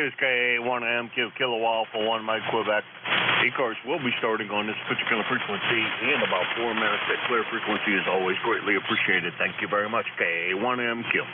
is KA1MQ, Kilo Alpha 1 Mike Quebec. ECARS will be starting on this particular frequency in about 4 minutes. That clear frequency is always greatly appreciated. Thank you very much, KA1MQ.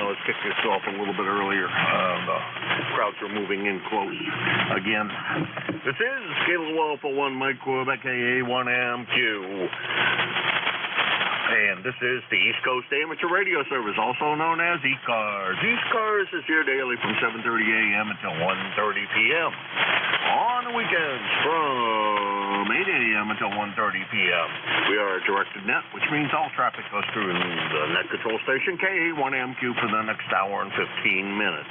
Let's kick this off a little bit earlier. The crowds are moving in close again. This is Kilo Alpha 1 Mike Quebec, KA1MQ. And this is the East Coast Amateur Radio Service, also known as ECARS. ECARS is here daily from 7:30 a.m. until 1:30 p.m. On the weekends from 8 a.m. until 1:30 p.m. We are a directed net, which means all traffic goes through the net control station KA1MQ for the next hour and 15 minutes.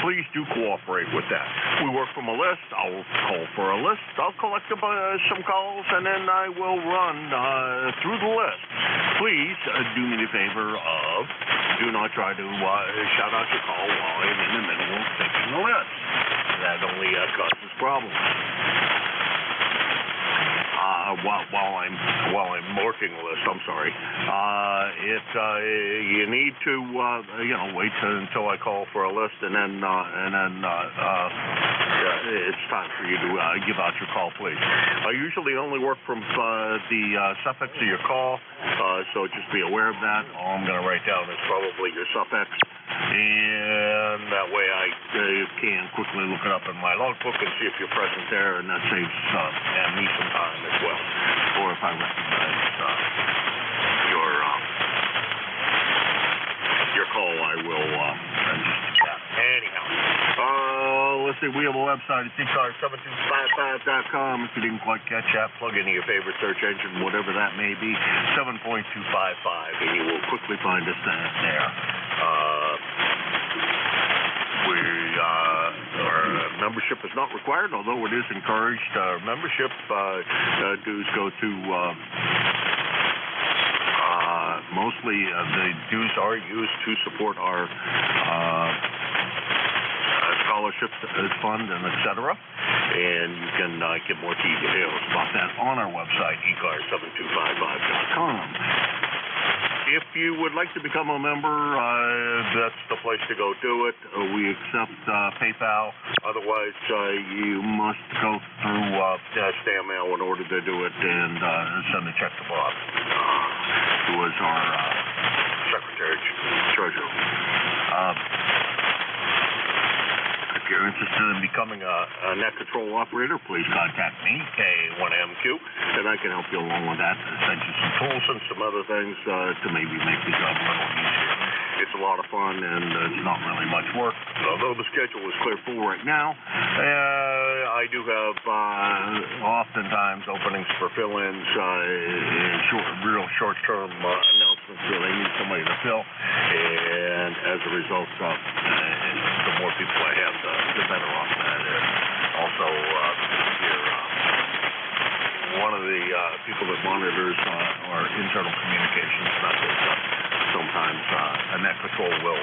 Please do cooperate with that. We work from a list. I'll call for a list. I'll collect some calls, and then I will run through the list. Please do me the favor of do not try to shout out your call while I'm in the middle of taking the list. That only causes problems. While I'm working the list, I'm sorry. You need to wait until I call for a list, and then it's time for you to give out your call, please. I usually only work from the suffix of your call, so just be aware of that. All I'm going to write down is probably your suffix, and that way I can quickly look it up in my logbook and see if you're present there, and that saves me some time as well. Or if I recognize your call, I will just chat. Anyhow, let's see. We have a website. It's ECARS7255.com. If you didn't quite catch that, plug into your favorite search engine, whatever that may be, 7.255, and you will quickly find us there. Our membership is not required, although it is encouraged. Membership dues go to mostly the dues are used to support our scholarships fund and etc. And you can get more details about that on our website, ECARS7255.com. If you would like to become a member, that's the place to go do it. We accept PayPal. Otherwise, you must go through stamp mail in order to do it and send a check to Bob, who is our Secretary Treasurer. you're interested in becoming a net control operator, please contact me, K1MQ, and I can help you along with that. Send you some tools and some other things to maybe make the job a little easier. It's a lot of fun, and it's not really much work. Although the schedule is clear full right now, I do have oftentimes openings for fill-ins, real short-term announcements where they need somebody to fill, and as a result, the more people I have, the better off that is. Also, one of the people that monitors our internal communications methods, sometimes a net control will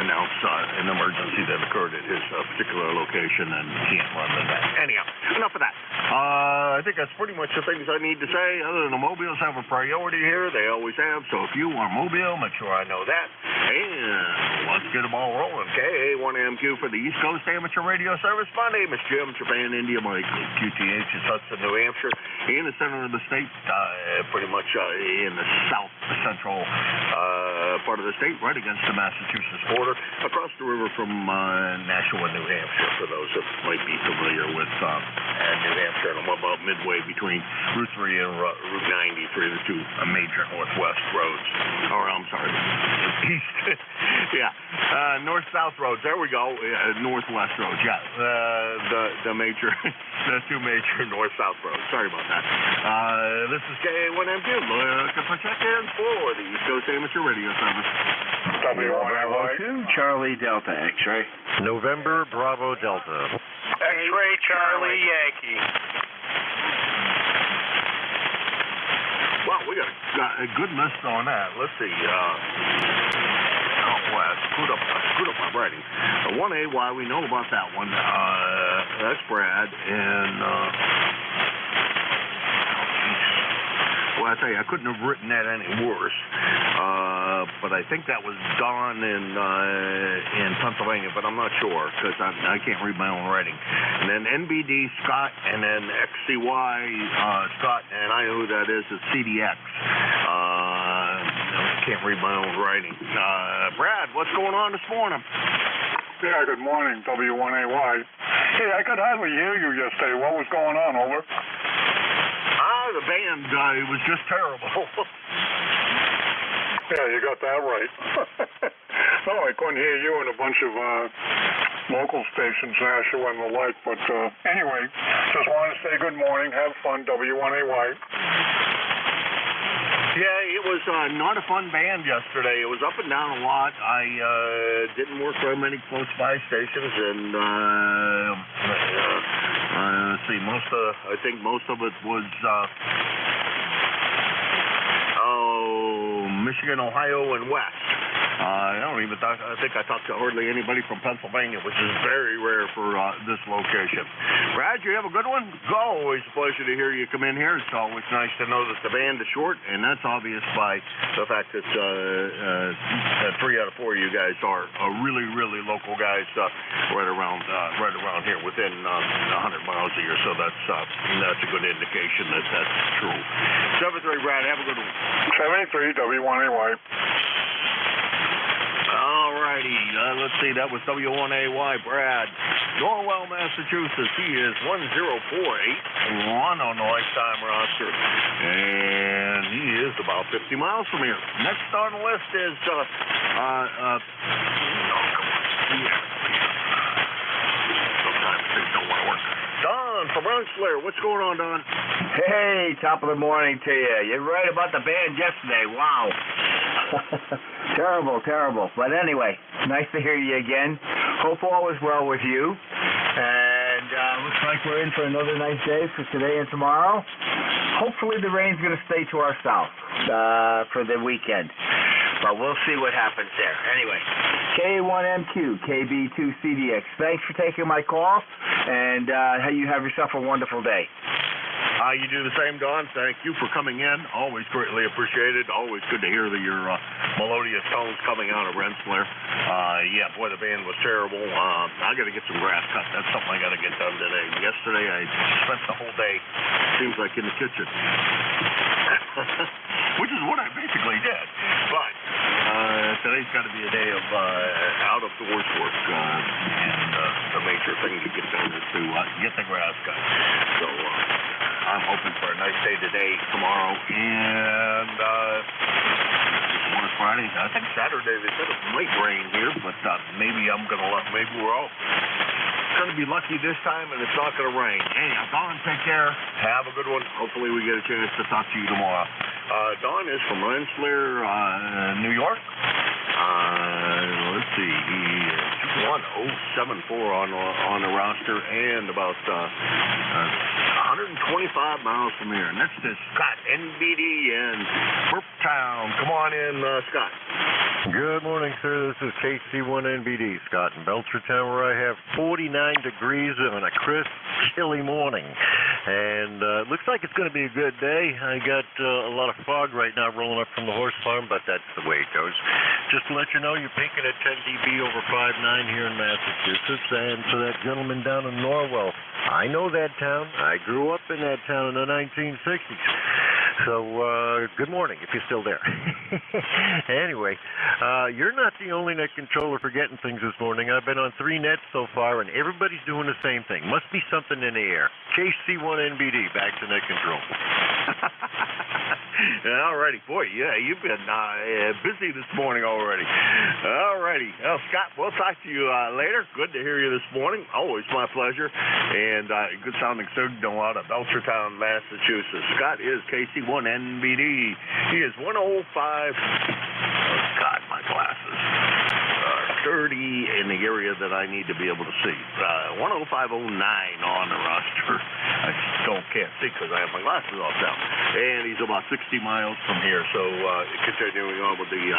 announce an emergency that occurred at his particular location and can't run the net. Anyhow, enough of that. I think that's pretty much the things I need to say. Other than the mobiles have a priority here, they always have. So if you are mobile, make sure I know that. And let's get them all rolling. KA1MQ for the East Coast Amateur Radio Service. My name is Jim, Japan, India, Mike. QTH is Hudson, New Hampshire, in the center of the state, pretty much in the south central part of the state, right against the Massachusetts border, across the river from Nashua, New Hampshire, for those that might be familiar with New Hampshire. And I'm about midway between Route 3 and Route 93, the two major northwest roads. Or, I'm sorry, east. Yeah, north-south roads. There we go. Northwest roads. Yeah, the two major north-south roads. Sorry about that. This is KA1MQ looking for check-ins for the East Coast Amateur Radio Service. W1A2, Charlie Delta X-ray. November Bravo Delta. X-ray Charlie Yankee. Well, we got a good list on that. Let's see. I screwed up my writing. 1AY, we know about that one. That's Brad. And, well, I tell you, I couldn't have written that any worse. But I think that was Don in Pennsylvania, but I'm not sure because I can't read my own writing. And then NBD Scott, and then XCY Scott, and I know who that is. It's CDX. I can't read my own writing. Brad, what's going on this morning? Yeah, good morning, W1AY. Hey, I could hardly hear you yesterday. What was going on, over? The band, it was just terrible. Yeah, you got that right. No, I couldn't hear you and a bunch of local stations, Nashua and the like. But anyway, just wanted to say good morning. Have fun, W1AY. Yeah, it was not a fun band yesterday. It was up and down a lot. I didn't work very many close by stations, and let's see, I think most of it was Michigan, Ohio, and West. I think I talked to hardly anybody from Pennsylvania, which is very rare for this location. Brad, you have a good one? Always a pleasure to hear you come in here. It's always nice to know that the band is short, and that's obvious by the fact that 3 out of 4 of you guys are really, really local guys right around here within 100 miles of here. So that's a good indication that that's true. 7-3, Brad, have a good one. 7-3, W1AY. All righty, let's see, that was W1AY, Brad. Norwell, Massachusetts, he is 10481 on the lifetime roster, and he is about 50 miles from here. Next on the list is, sometimes things don't want to work. Don from Rensselaer, what's going on, Don? Hey, top of the morning to you. You're right about the band yesterday. Wow. Terrible. But anyway, nice to hear you again. Hope all is well with you. And looks like we're in for another nice day for today and tomorrow. Hopefully the rain's going to stay to our south for the weekend. But we'll see what happens there. Anyway, K1MQ, KB2CDX. Thanks for taking my call, and you have yourself a wonderful day. You do the same, Don. Thank you for coming in. Always greatly appreciated. Always good to hear your melodious tones coming out of Rensselaer. Yeah, boy, the band was terrible. I got to get some grass cut. That's something I got to get done today. Yesterday, I spent the whole day, seems like, in the kitchen. Which is what I basically did. But today's got to be a day of out-of-doors work. And the major thing to get done is to get the grass cut. So I'm hoping for a nice day today, tomorrow, and tomorrow's Friday. I think Saturday they said it might rain here, but maybe we're all going to be lucky this time, and it's not going to rain. Anyhow, Don, take care. Have a good one. Hopefully we get a chance to talk to you tomorrow. Don is from Rensselaer, New York. Let's see, he is 1074 on the roster and about 125 miles from here. And that's the Scott NBD in Burptown. Come on in, Scott. Good morning, sir. This is KC1NBD, Scott in Belchertown, where I have 49 degrees on a crisp, chilly morning. And it looks like it's going to be a good day. I got a lot of fog right now rolling up from the horse farm, but that's the way it goes. Just to let you know, you're peaking at 10 dB over 5.9 here in Massachusetts. And for that gentleman down in Norwell, I know that town. I grew up in that town in the 1960s. So, good morning, if you're still there. Anyway, you're not the only net controller for getting things this morning. I've been on 3 nets so far, and everybody's doing the same thing. Must be something in the air. KC1NBD, back to net control. All righty. Boy, yeah, you've been busy this morning already. All righty. Well, Scott, we'll talk to you later. Good to hear you this morning. Always my pleasure. And good sounding signal out of Belchertown, Massachusetts. Scott is KC1NBD. He is 105. Oh, God, my glasses are 30 in the area that I need to be able to see. 10509 on the roster. I can't see because I have my glasses off now. And he's about 60 miles from here, so continuing on with the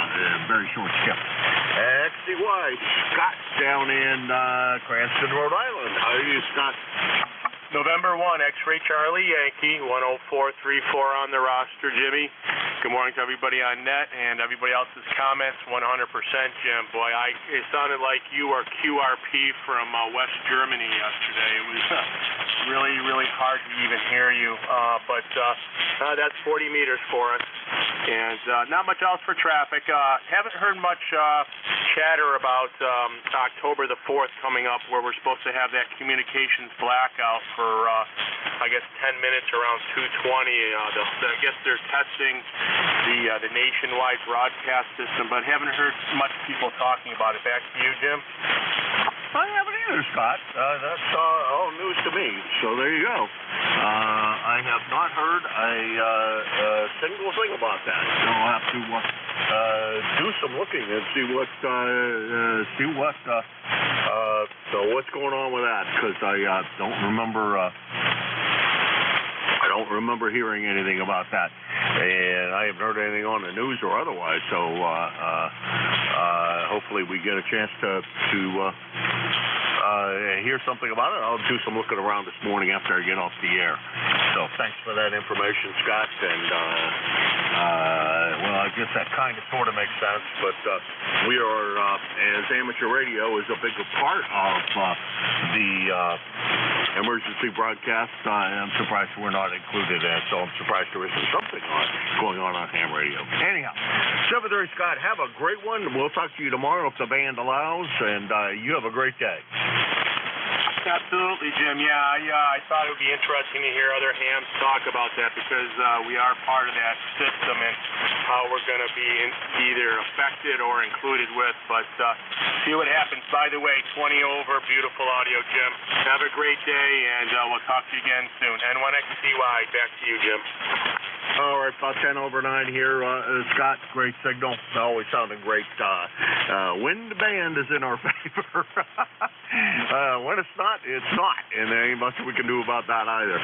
very short skip. XCY, Scott down in Cranston, Rhode Island. How are you, Scott? November 1, X-Ray Charlie Yankee, 10434 on the roster, Jimmy. Good morning to everybody on net and everybody else's comments. 100%, Jim. Boy, it sounded like you were QRP from West Germany yesterday. It was really, really hard to even hear you. But that's 40 meters for us. And not much else for traffic. Haven't heard much chatter about October the 4th coming up, where we're supposed to have that communications blackout for, I guess, 10 minutes around 2:20. I guess they're testing the nationwide broadcast system, but haven't heard much people talking about it. Back to you, Jim. I haven't either, Scott. That's all news to me. So there you go. I have not heard a single thing about that. So I'll have to do some looking and see what's going on with that, because I don't remember hearing anything about that, and I haven't heard anything on the news or otherwise. So hopefully we get a chance to hear something about it. I'll do some looking around this morning after I get off the air. So thanks for that information, Scott. And well, I guess that kind of sort of makes sense. But we are, as amateur radio is a big part of the emergency broadcast. I'm surprised we're not included in it. So I'm surprised there isn't something going on ham radio. Anyhow, 7:30, Scott. Have a great one. We'll talk to you tomorrow if the band allows. And you have a great day. Absolutely, Jim. Yeah, I thought it would be interesting to hear other hams talk about that, because we are part of that system and how we're going to be either affected or included with. But see what happens. By the way, 20 over, beautiful audio, Jim. Have a great day, and we'll talk to you again soon. N1XCY, back to you, Jim. All right, about 10 over 9 here, Scott. Great signal. Always sounding great. When the band is in our favor. When it's not, it's not. And there ain't much we can do about that either.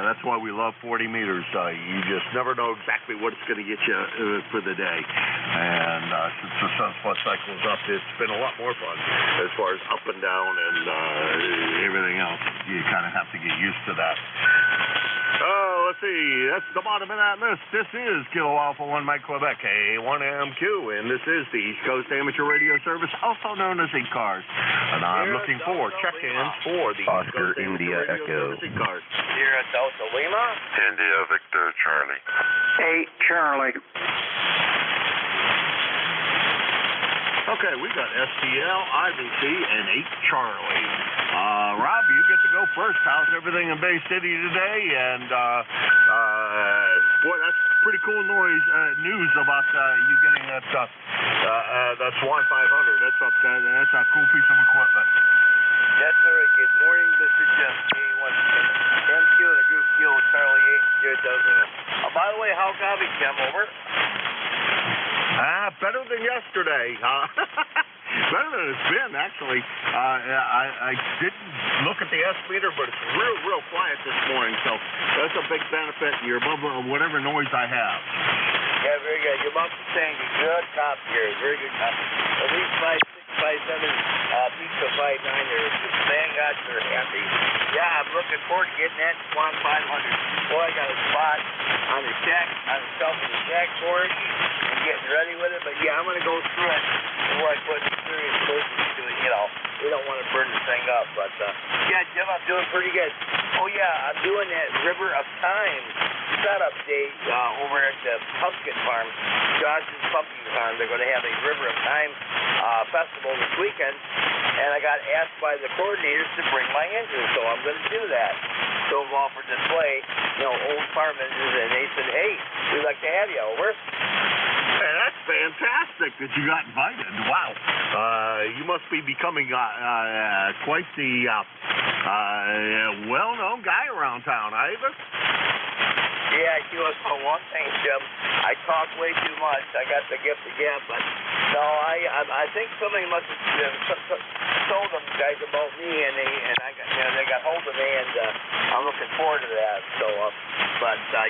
That's why we love 40 meters. You just never know exactly what it's going to get you for the day. And since the sunspot cycle is up, it's been a lot more fun as far as up and down and everything else. You kind of have to get used to that. Let's see. That's the bottom of that list. This is Kilo Alpha 1 Mike Quebec, A1MQ, and this is the East Coast Amateur Radio Service, also known as ECARS. And I'm looking for check-ins for the Oscar India Echo. ECARS. Here at Delta Lima. India Victor Charlie. 8 Charlie. Okay, we got STL, IBC, and 8 Charlie. Rob, you get to go first. How's everything in Bay City today? And, boy, that's pretty cool news about you getting that Swan 500. That's a cool piece of equipment. Yes, sir. Good morning, Mr. Jim. K1 MQ and a group deal with Charlie 8. By the way, how copy, Jim? Over. Better than yesterday. Better than it's been, actually. I didn't look at the S-meter, but it's real quiet this morning, so that's a big benefit. You're above whatever noise I have. Yeah, very good. You're about to say good cop here. Very good cop. At least 5, 6, 5, 7, beats of 5, 9 there. Man, God, you're happy. Yeah, I'm looking forward to getting that Swan 500. Boy, I got a spot on the shack, on the shelf of the shack for it, and getting ready with it. But yeah, I'm going to go through it before I put serious business to it. You know, we don't want to burn the thing up. But yeah, Jim, I'm doing pretty good. Oh yeah, I'm doing that River of Time setup day over at the pumpkin farm, Josh's Pumpkin Farm. They're going to have a River of Time festival this weekend, and I got asked by the coordinators to bring my engine, so I'm going to do that. So I'm off for display, you know, old farm engines, and they said, hey, we'd like to have you over. Hey, that's fantastic that you got invited. Wow. You must be becoming quite the well-known guy around town, Ivan. Yeah, you know, one thing, Jim, I talk way too much. I got the gift of gab, but no, I think somebody must have told them guys about me, and they got hold of me, and I'm looking forward to that. So,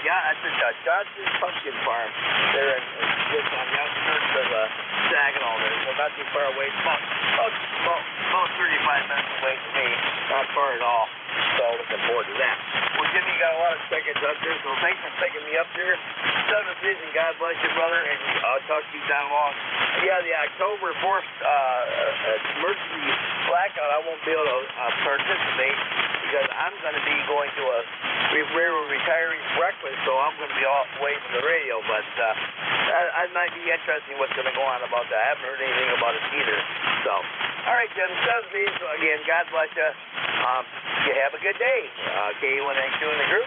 yeah, I said Josh's Pumpkin Farm. They're just on the outskirts of Saginaw there, so not too far away. About 35 minutes away from me, not far at all. So looking forward to that. Well, Jimmy, you got a lot of seconds up there, so thanks for taking me up there. 7th Vision, God bless you, brother, and I'll talk to you down along. Yeah, the October 4th emergency blackout, I won't be able to participate because I'm going to be going to a railroad retirees breakfast, so I'm going to be off away from the radio, but that might be interesting what's going to go on about that. I haven't heard anything about it either. So, all right, Jim, 7th Vision, again, God bless you. You have a good day. K1N2 in the group.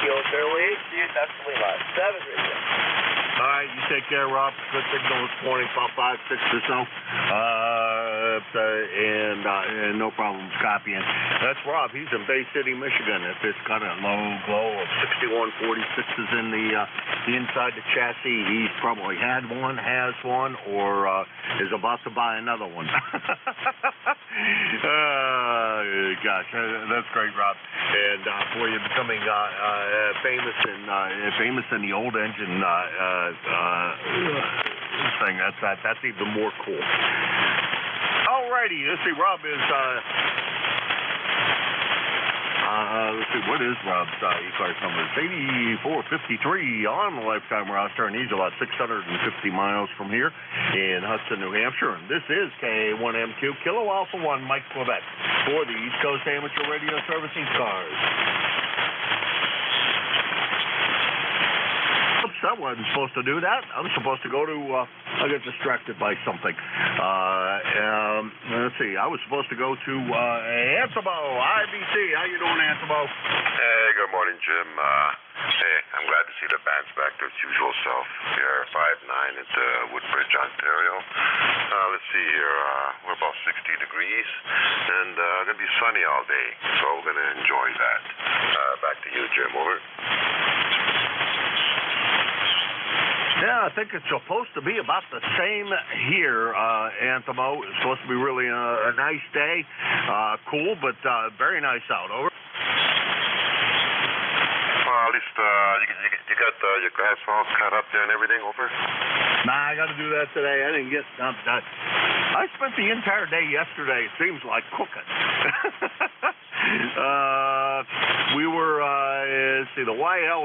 Kilo Charlie 8. See you next week. 7th Vision. All right, you take care, Rob. Good signal this morning, about 5, 6 or so. And no problems copying. That's Rob. He's in Bay City, Michigan. If it's got a low glow of 6146s in the inside the chassis, he's probably had one, has one, or is about to buy another one. Gosh, that's great, Rob. And boy, you're becoming famous in the old engine thing. That's even more cool. Alrighty, let's see. Rob is let's see, what is Rob's ECARS number? It's 8453 on the lifetime roster, and he's about 650 miles from here in Hudson, New Hampshire. And this is K1MQ Kilo Alpha 1 Mike Quebec for the East Coast Amateur Radio Service ECARS. I wasn't supposed to do that. I'm supposed to go to, I got distracted by something. Let's see, I was supposed to go to Ansabo, IBC. How you doing, Ansabo? Hey, good morning, Jim. Hey, I'm glad to see the band's back to its usual self here, 5-9 at Woodbridge, Ontario. Let's see here, we're about 60 degrees, and going to be sunny all day, so we're going to enjoy that. Back to you, Jim, over. Yeah, I think it's supposed to be about the same here, Anthemo. It's supposed to be really a nice day. Cool, but very nice out. Over. Well, at least you got your grass all cut up there and everything, over? Nah, I got to do that today. I didn't get I spent the entire day yesterday, it seems like, cooking. We were, let's see, the YL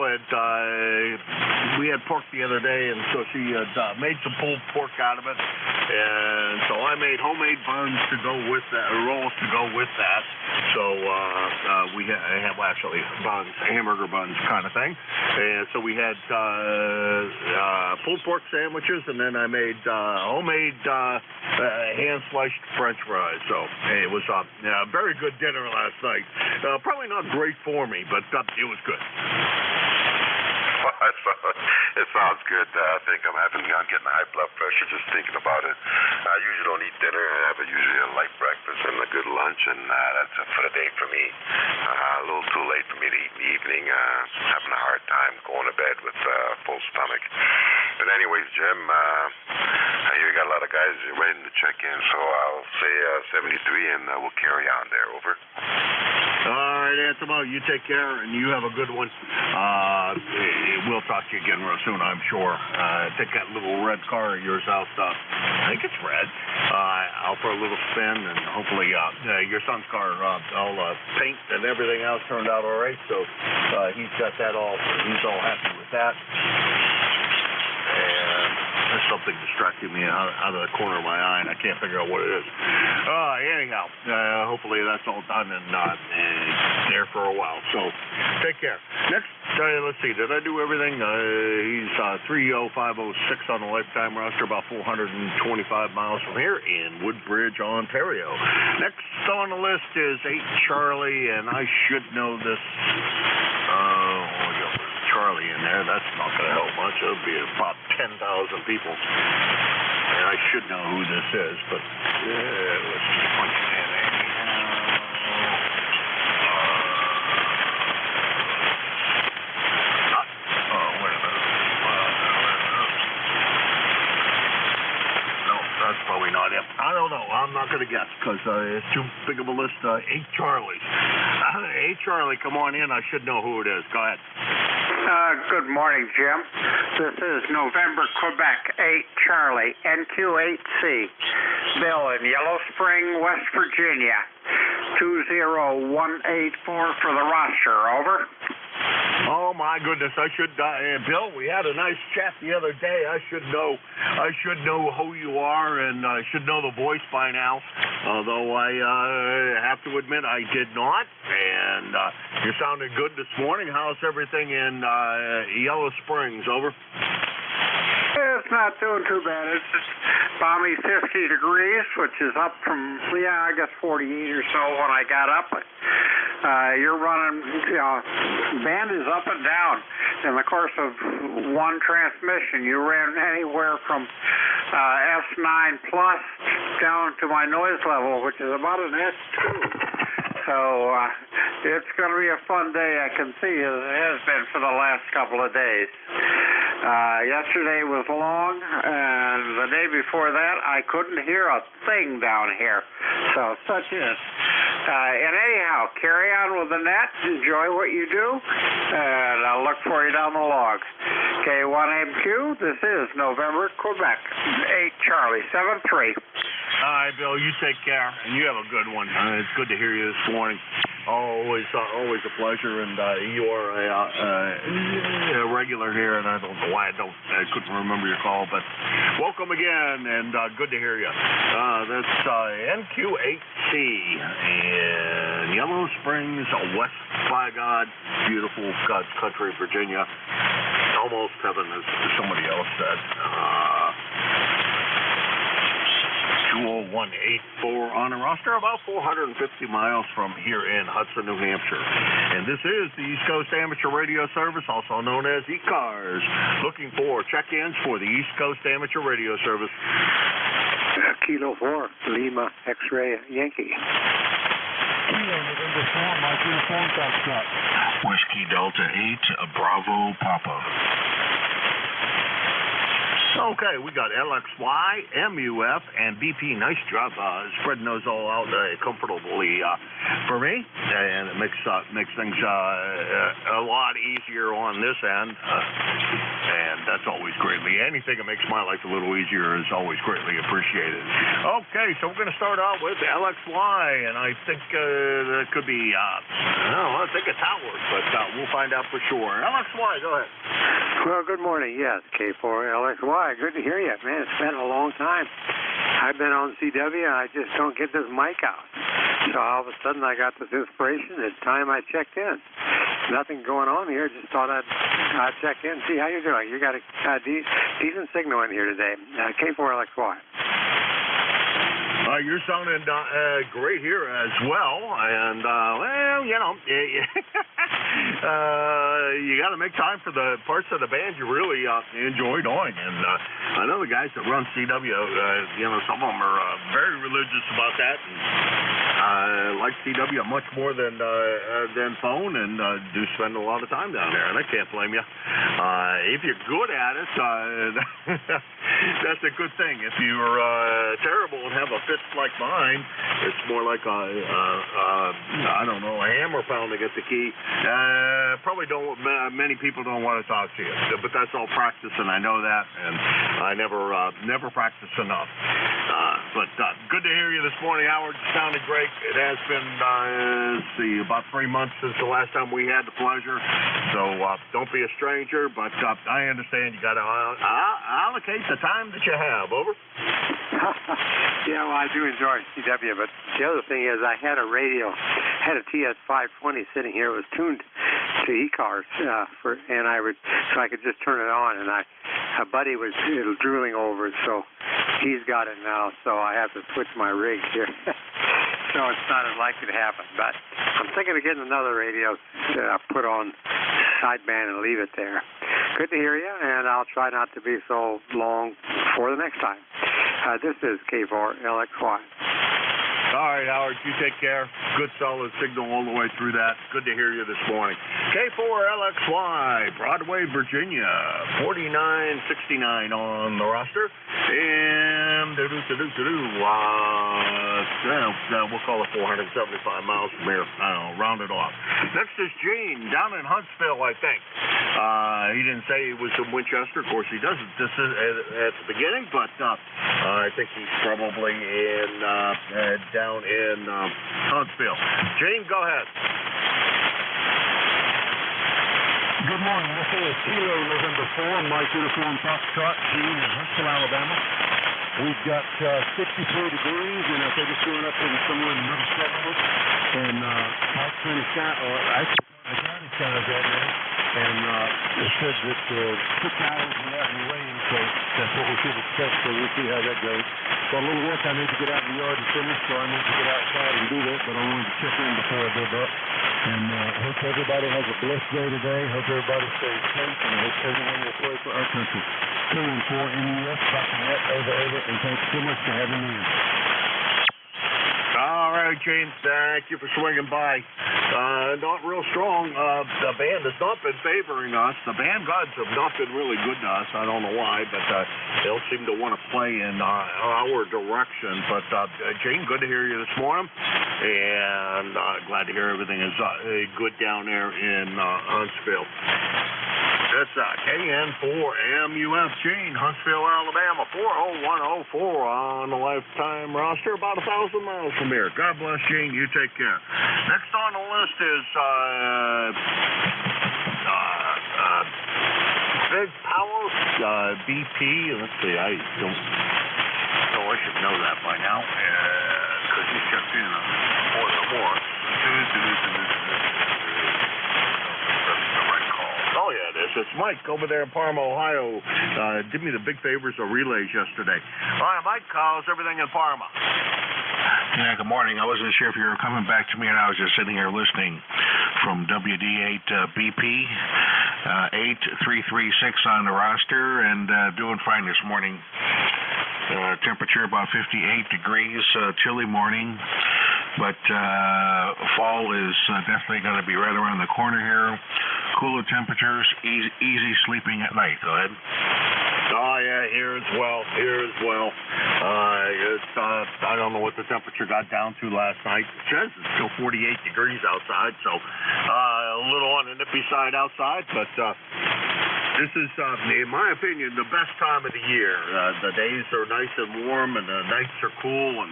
we had pork the other day, and so she had made some pulled pork out of it. And so I made homemade buns to go with that, rolls to go with that. So we have actually buns, hamburger buns kind of thing. And so we had pulled pork sandwiches, and then I made homemade hand-sliced French fries. So it was a very good dinner last night. Probably not great for me, but it was good. It sounds good. I think I'm getting high blood pressure just thinking about it. I usually don't eat dinner. I have usually a light breakfast and a good lunch, and that's it for the day for me. A little too late for me to eat in the evening. Having a hard time going to bed with a full stomach. But anyways, Jim, I hear you got a lot of guys waiting to check in, so I'll say 73, and we'll carry on there. Over. All right, Antimo, you take care, and you have a good one. We'll talk to you again real soon, I'm sure. Take that little red car of yours out. I think it's red. Out for a little spin, and hopefully your son's car, all paint and everything else turned out all right. So he's got that all. He's all happy with that. And there's something distracting me out of the corner of my eye, and I can't figure out what it is. Anyhow, hopefully that's all done and there for a while. So take care. Next, let's see. Did I do everything? He's 30506 on the lifetime roster, about 425 miles from here in Woodbridge, Ontario. Next on the list is 8 Charlie, and I should know this. Charlie in there. That's not going to help much. It'll be about 10,000 people. And I should know who this is, but let's just punch it in. Wait a minute. No, that's probably not it. I don't know. I'm not going to guess because it's too big of a list. 8 Charlies. 8 Charlie, come on in. I should know who it is. Go ahead. Good morning, Jim. This is November, Quebec, 8 Charlie, NQ8C. Bill in Yellow Spring, West Virginia, 20184 for the roster. Over. Oh my goodness! I should, Bill. We had a nice chat the other day. I should know who you are, and I should know the voice by now. Although I have to admit I did not. And you sounded good this morning. How's everything in Yellow Springs? Over. It's not doing too bad. It's balmy 50 degrees, which is up from, I guess 48 or so when I got up. You're running, band is up and down. In the course of one transmission, you ran anywhere from S9 plus down to my noise level, which is about an S2. So it's going to be a fun day, I can see, as it has been for the last couple of days. Yesterday was long, and the day before that, I couldn't hear a thing down here. So such is. And anyhow, carry on with the net. Enjoy what you do, and I'll look for you down the log. K1MQ, this is November, Quebec, 8 Charlie, 73. All right, Bill, you take care, and you have a good one. It's good to hear you this morning. Always a pleasure, and you are a regular here, and I don't know why I couldn't remember your call, but welcome again, and good to hear you. That's NQ8C in Yellow Springs, West by God, beautiful God's country, Virginia. Almost heaven, as somebody else said. 20184 on the roster, about 450 miles from here in Hudson, New Hampshire. And this is the East Coast Amateur Radio Service, also known as ECARS. Looking for check-ins for the East Coast Amateur Radio Service. Kilo 4, Lima, X-ray, Yankee. November 4, my uniform got shot. Whiskey Delta 8, Bravo Papa. Okay, we got LXY, MUF, and BP. Nice job spreading those all out comfortably for me, and it makes things a lot easier on this end, and that's always greatly. Anything that makes my life a little easier is always greatly appreciated. Okay, so we're going to start out with LXY, and I think that could be, I think it's Howard, but we'll find out for sure. LXY, go ahead. Well, good morning. Yes, K4LXY. Good to hear you, man. It's been a long time. I've been on CW, and I just don't get this mic out. So all of a sudden, I got this inspiration. It's time I checked in. Nothing going on here. Just thought I'd check in, see how you're doing. You got a decent signal in here today. K4LXY. You're sounding great here as well, and well, you know, you got to make time for the parts of the band you really enjoy doing. And I know the guys that run CW, some of them are very religious about that, and like CW much more than phone, and do spend a lot of time down there, and I can't blame you. If you're good at it, that's a good thing. If you're terrible and have a fit like mine, it's more like a hammer pounding at the key. Probably many people don't want to talk to you, but that's all practice, and I know that, and I never practice enough. But good to hear you this morning, Howard. You sounded great. It has been, about 3 months since the last time we had the pleasure, so don't be a stranger, but I understand you got to allocate the time that you have. Over. Yeah, well, I do enjoy CW, but the other thing is I had a radio, had a TS520 sitting here. It was tuned to ECARS, so I could just turn it on, and a buddy was drooling over it, so he's got it now, so I have to switch my rig here. So it's not as likely to happen, but I'm thinking of getting another radio put on sideband and leave it there. Good to hear you, and I'll try not to be so long for the next time. This is K4LXY. All right, Howard, you take care. Good solid signal all the way through that. Good to hear you this morning. K4LXY, Broadway, Virginia, 4969 on the roster. And we'll call it 475 miles from here. I don't know, round it off. Next is Gene down in Huntsville, I think. He didn't say he was in Winchester. Of course, he doesn't. This is at the beginning, but I think he's probably down in Huntsville. Gene, go ahead. Good morning. This is Kilo November 4, Mike Uniform Foxtrot, Gene in Huntsville, Alabama. We've got 63 degrees, and I think it's going up in somewhere in the middle 70s. And Pike County Sky, or actually the county sky is out there. And it says that 6 hours without any rain, so that's what we should expect, so we'll see how that goes. Got a little work I need to get out in the yard and finish, so I need to get outside and do that, but I wanted to check in before I did that. And hope everybody has a blessed day today. Hope everybody stays safe, and I hope everyone will pray for our country. 214 NUS, over, and thanks so much for having me in. All right, James, thank you for swinging by. Not real strong. The band has not been favoring us. The band gods have not been really good to us. I don't know why, but they don't seem to want to play in our direction. But, Jane, good to hear you this morning. And glad to hear everything is good down there in Huntsville. That's KN4MUF, Gene, Huntsville, Alabama, 40104 on the lifetime roster, about 1,000 miles from here. God bless, Gene. You take care. Next on the list is Big Power, BP. Let's see, I should know that by now, because he checked in more than once. Oh, yeah, it is. It's Mike over there in Parma, Ohio. Did me the big favors of relays yesterday. All right, Mike, how's everything in Parma? Yeah, good morning. I wasn't sure if you were coming back to me, and I was just sitting here listening from WD8 BP, 8336 on the roster, and doing fine this morning. Temperature about 58 degrees, chilly morning, but fall is definitely going to be right around the corner here. Cooler temperatures, easy sleeping at night. Go ahead. Oh, Yeah, here as well. I don't know what the temperature got down to last night. It says it's still 48 degrees outside, so a little on the nippy side outside, but this is, in my opinion, the best time of the year. The days are nice and warm, and the nights are cool, and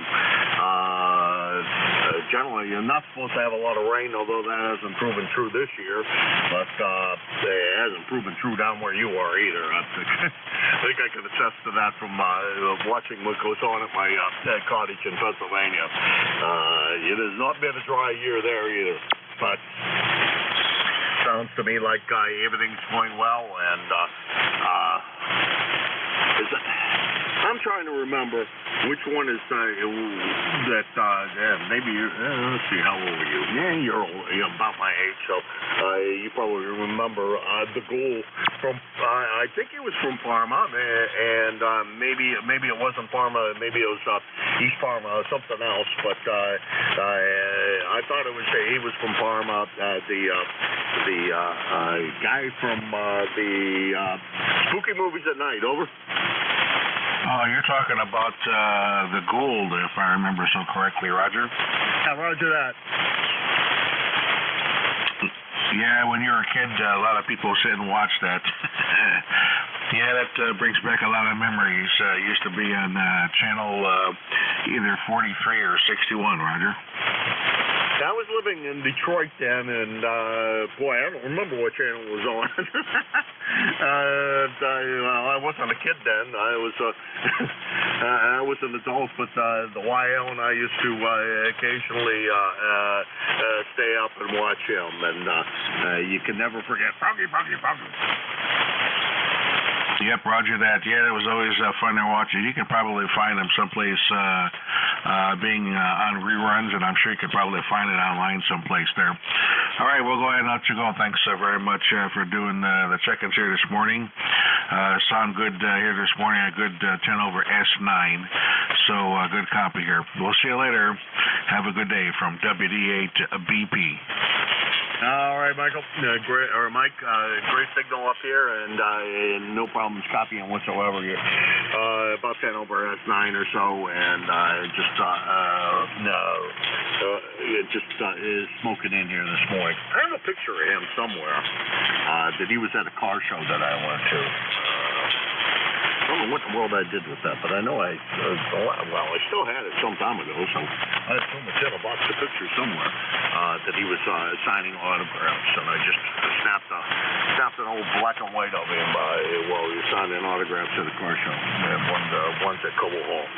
generally you're not supposed to have a lot of rain, although that hasn't proven true this year, but it hasn't proven true down where you are either. I think I can attest to that from watching what goes on at my cottage in Pennsylvania. It has not been a dry year there either, but sounds to me like everything's going well, and I'm trying to remember which one is that. Maybe let's see, how old are you? Yeah, you're old. You're about my age, so you probably remember the goal from. I think it was from Parma, and maybe it wasn't Parma. Maybe it was East Parma or something else. But I thought he was from Parma. The guy from the spooky movies at night. Over. Oh, you're talking about the Gould, if I remember so correctly, Roger? Yeah, Roger that. Yeah, when you were a kid, a lot of people sit and watch that. Yeah, that brings back a lot of memories. Used to be on channel either 43 or 61, Roger. I was living in Detroit then, and boy, I don't remember what channel it was on. I wasn't a kid then. I was an adult, but the YL and I used to occasionally stay up and watch him, and you can never forget Froggy. Yep, Roger that. Yeah, it was always fun to watch it. You can probably find them someplace being on reruns, and I'm sure you could probably find it online someplace there. All right, we'll go ahead and let you go. Thanks very much for doing the check-ins here this morning. Sound good here this morning, a good 10 over S9, so good copy here. We'll see you later. Have a good day from WD8BP. All right, Michael. Mike, great signal up here, and no problems copying whatsoever here. About 10 over S9 or so, and it just is smoking in here this morning. I have a picture of him somewhere that he was at a car show that I went to. I don't know what in the world I did with that, but I know I still had it some time ago, so I assume it's in a box of pictures somewhere that he was signing autographs, and I just snapped an old black and white of him while he was signing autographs at a car show, ones at Cobo Hall.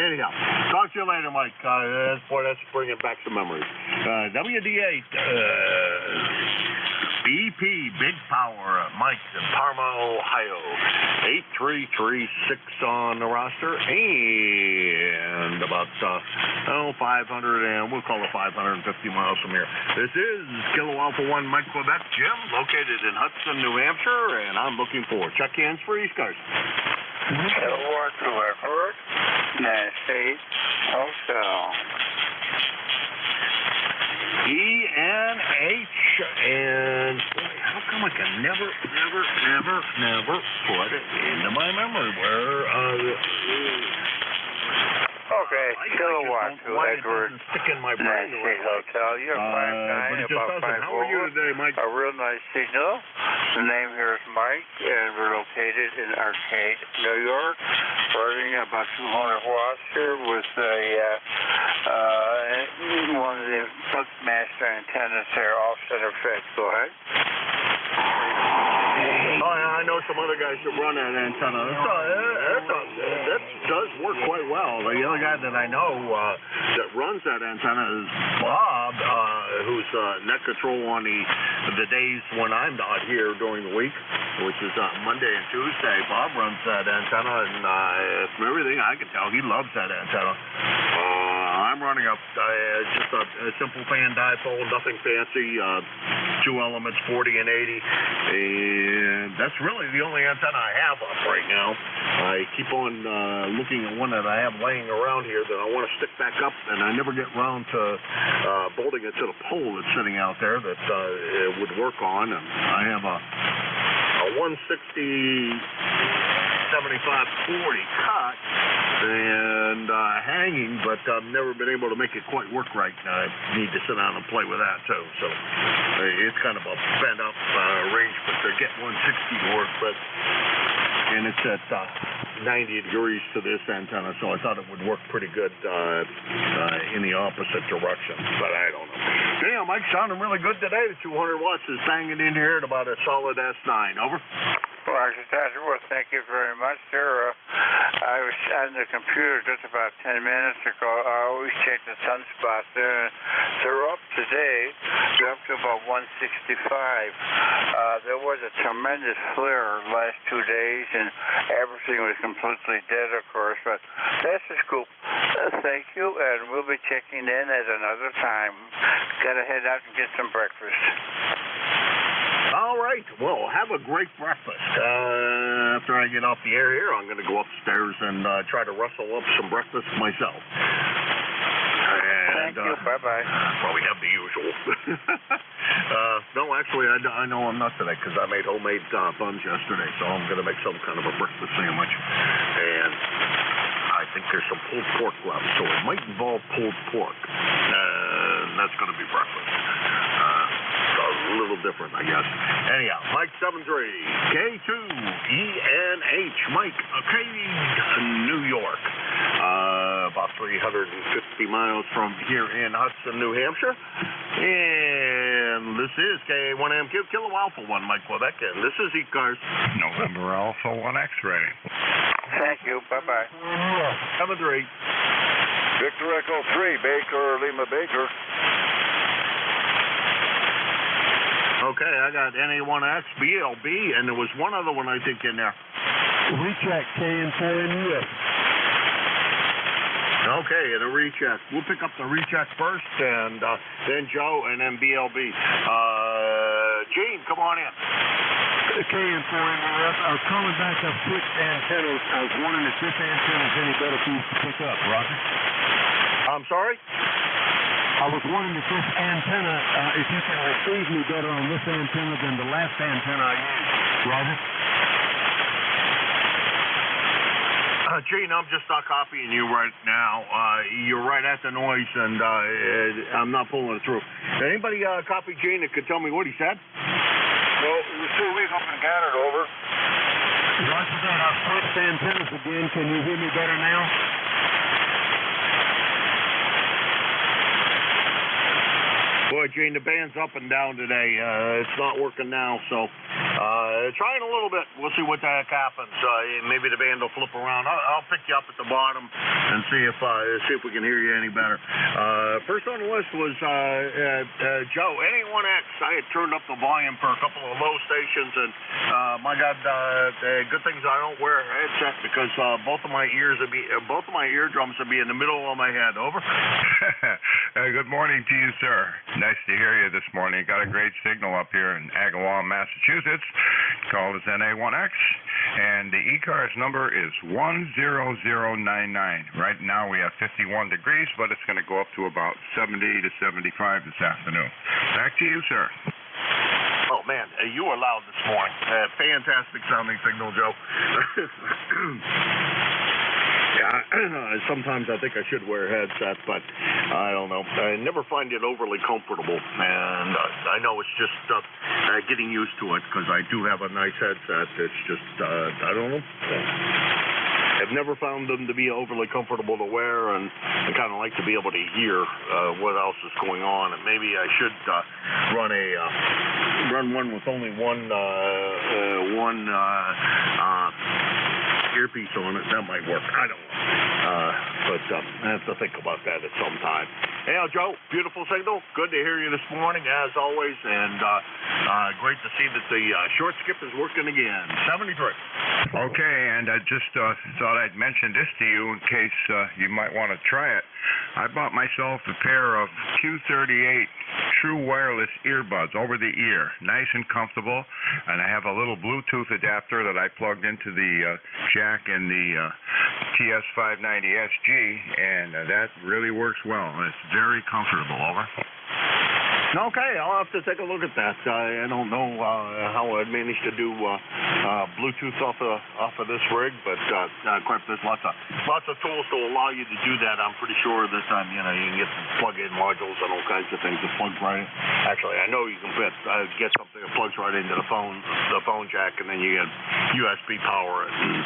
Anyhow, talk to you later, Mike. That's bringing back some memories. WD8. BP, Big Power, Mike in Parma, Ohio, 8336 on the roster, and about 500, and we'll call it 550 miles from here. This is Kilo Alpha 1 Mike Quebec, Jim, located in Hudson, New Hampshire, and I'm looking for check-ins for ECARS. Kilo 1 Quebec, United Hotel. ENH, and boy, how come I can never put it into my memory where Okay, Kilowatt to Edward, stick in my brain. Nancy Hotel. You're 5'9", about 5'4". How are you today, Mike? A real nice signal. The name here is Mike, and we're located in Arcade, New York. Running about 200 watts here with one of the Buckmaster antennas there, off center fed. Go ahead. Oh, yeah, I know some other guys that run that antenna. That does work quite well. The other guy that I know that runs that antenna is Bob, who's net control on the days when I'm not here during the week, which is Monday and Tuesday. Bob runs that antenna, and from everything I can tell, he loves that antenna. I'm running up just a simple fan dipole, nothing fancy, 2 elements, 40 and 80, and that's really the only antenna I have up right now. I keep on looking at one that I have laying around here that I want to stick back up, and I never get around to bolting it to the pole that's sitting out there that it would work on, and I have a 160 75-40 cut and hanging, but I've never been able to make it quite work right. I need to sit down and play with that too. So it's kind of a bent up arrangement to get 160 to work, and it's at 90 degrees to this antenna, so I thought it would work pretty good in the opposite direction, but I don't know. Damn, Mike, sounding really good today. The 200 watts is banging in here at about a solid S9. Over. Well, well, thank you very much, sir. I was on the computer just about 10 minutes ago. I always check the sunspots there. They're up today. They're up to about 165. There was a tremendous flare last 2 days, and everything was completely dead, of course. But that's the scoop. Thank you, and we'll be checking in at another time. Gotta head out and get some breakfast. All right. Well, have a great breakfast. After I get off the air here, I'm going to go upstairs and try to rustle up some breakfast myself. Thank you. Bye-bye. Well, we have the usual. No, actually, I know I'm not today because I made homemade buns yesterday, so I'm going to make some kind of a breakfast sandwich. And I think there's some pulled pork left, so it might involve pulled pork. That's going to be breakfast. A little different, I guess. Anyhow, Mike 73, K2ENH, Mike, New York. About 350 miles from here in Hudson, New Hampshire. And this is K1M Kilo Alpha 1, Mike Quebec, and this is ECARS. November Alpha 1 X-ray. Thank you. Bye-bye. 73. Victor Echo 3, Baker, Lima Baker. Okay, I got NA1X, BLB, and there was one other one I think in there. Recheck KN4NUS. Okay, and a recheck. We'll pick up the recheck first, and then Joe, and then BLB. Gene, come on in. KN4NUS. I was calling back up switched antennas. I was wondering if this antenna is any better for you to pick up, Roger? I'm sorry? I was wondering if this antenna, if you can receive me better on this antenna than the last antenna I used. Roger? Gene, I'm just not copying you right now. You're right at the noise, and I'm not pulling it through. Anybody copy Gene that could tell me what he said? Well, it was 2 weeks up in Canada, over. Roger that. I've switched antennas again. Can you hear me better now? Boy, Gene, the band's up and down today. It's not working now, so trying a little bit. We'll see what the heck happens. Maybe the band will flip around. I'll pick you up at the bottom and see if we can hear you any better. First on the list was Joe, NA1X. I had turned up the volume for a couple of low stations, and my God, good things I don't wear a headset because both of my eardrums would be in the middle of my head. Over. Good morning to you, sir. Nice to hear you this morning. Got a great signal up here in Agawam, Massachusetts. Called as NA1X, and the ECARS number is 10099. Right now we have 51 degrees, but it's going to go up to about 70 to 75 this afternoon. Back to you, sir. Oh, man, you were loud this morning. Fantastic sounding signal, Joe. Yeah, sometimes I think I should wear a headset, but I don't know. I never find it overly comfortable, and I know it's just getting used to it because I do have a nice headset. It's just, I don't know. I've never found them to be overly comfortable to wear, and I kind of like to be able to hear what else is going on. And maybe I should run one with only one earpiece on it. That might work. I don't know. But I have to think about that at some time. Hey, Joe, beautiful signal. Good to hear you this morning, as always, and great to see that the short skip is working again. 73. Okay, and I just thought I'd mention this to you in case you might want to try it. I bought myself a pair of Q38 true wireless earbuds over the ear, nice and comfortable, and I have a little Bluetooth adapter that I plugged into the jack in the TS590SG, and that really works well, and it's very comfortable. Over. Okay, I'll have to take a look at that. I don't know how I'd managed to do Bluetooth off of this rig, but of course there's lots of tools to allow you to do that. I'm pretty sure that you can get plug-in modules and all kinds of things that plug right. Actually, I know you can get something that plugs right into the phone jack, and then you get USB power. And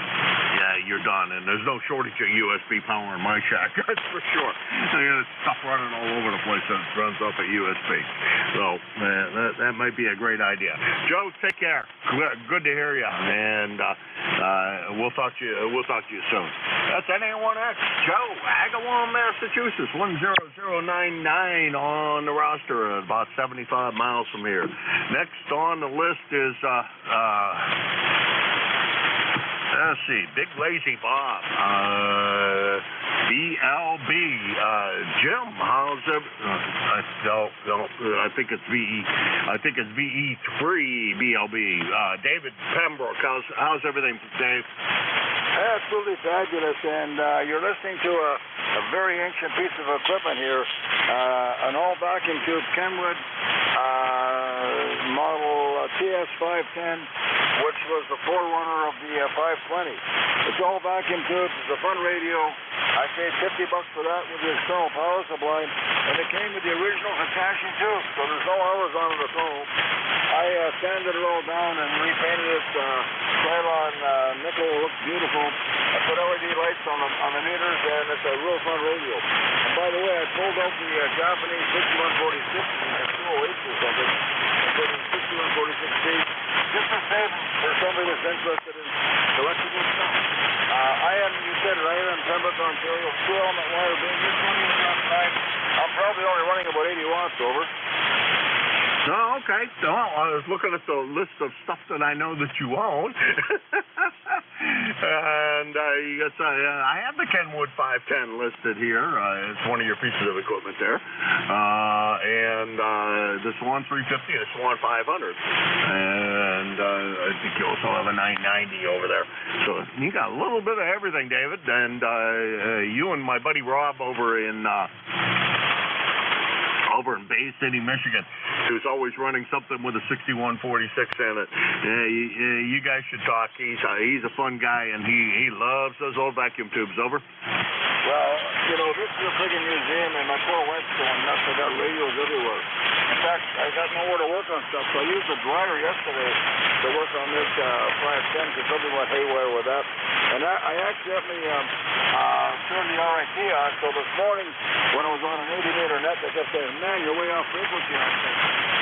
yeah, you're done. And there's no shortage of USB power in my shack. That's for sure. There's stuff running all over the place that runs off of USB. So that might be a great idea. Joe, take care. Good to hear you, and we'll talk to you soon. That's NA1X Joe, Agawam, Massachusetts, 10099 on the roster, about 75 miles from here. Next on the list is let's see, Big Lazy Bob, BLB, Jim, how's it? No, I think it's VE3 BLB. David Pembroke, how's everything, Dave? Absolutely fabulous, and you're listening to a very ancient piece of equipment here, an all vacuum tube Kenwood model TS510, which was the forerunner of the 520. It's all vacuum tubes. It's a fun radio. I paid $50 for that with the external power supply, and it came with the original Hitachi tube, so there's no hours on it at all. I sanded it all down and repainted it nylon nickel. It looks beautiful. I put LED lights on the meters, and it's a real fun radio. And by the way, I pulled out the Japanese 6146 and 208 or something. I put in 6146C just to save for somebody that's interested in electrical stuff. You said it, I am in Pembroke, Ontario. 2-element wire beam. This one is not fine. I'm probably only running about 80 watts over. Oh, okay. Well, I was looking at the list of stuff that I know that you own. And I have the Kenwood 510 listed here. It's one of your pieces of equipment there. And the Swan 350 and the Swan 500. And I think you also have a 990 over there. So you got a little bit of everything, David. And you and my buddy Rob over in Bay City, Michigan, who's always running something with a 6146 in it. You guys should talk. He's a fun guy, and he loves those old vacuum tubes. Over. Well, this is a friggin' museum, and my poor wife's going nuts. I got radios everywhere. In fact, I got nowhere to work on stuff, so I used a dryer yesterday to work on this 510 because something went haywire with that. And I accidentally turned the RIT on, so this morning when I was on an 80-meter net, they kept saying, man, you're way off frequency.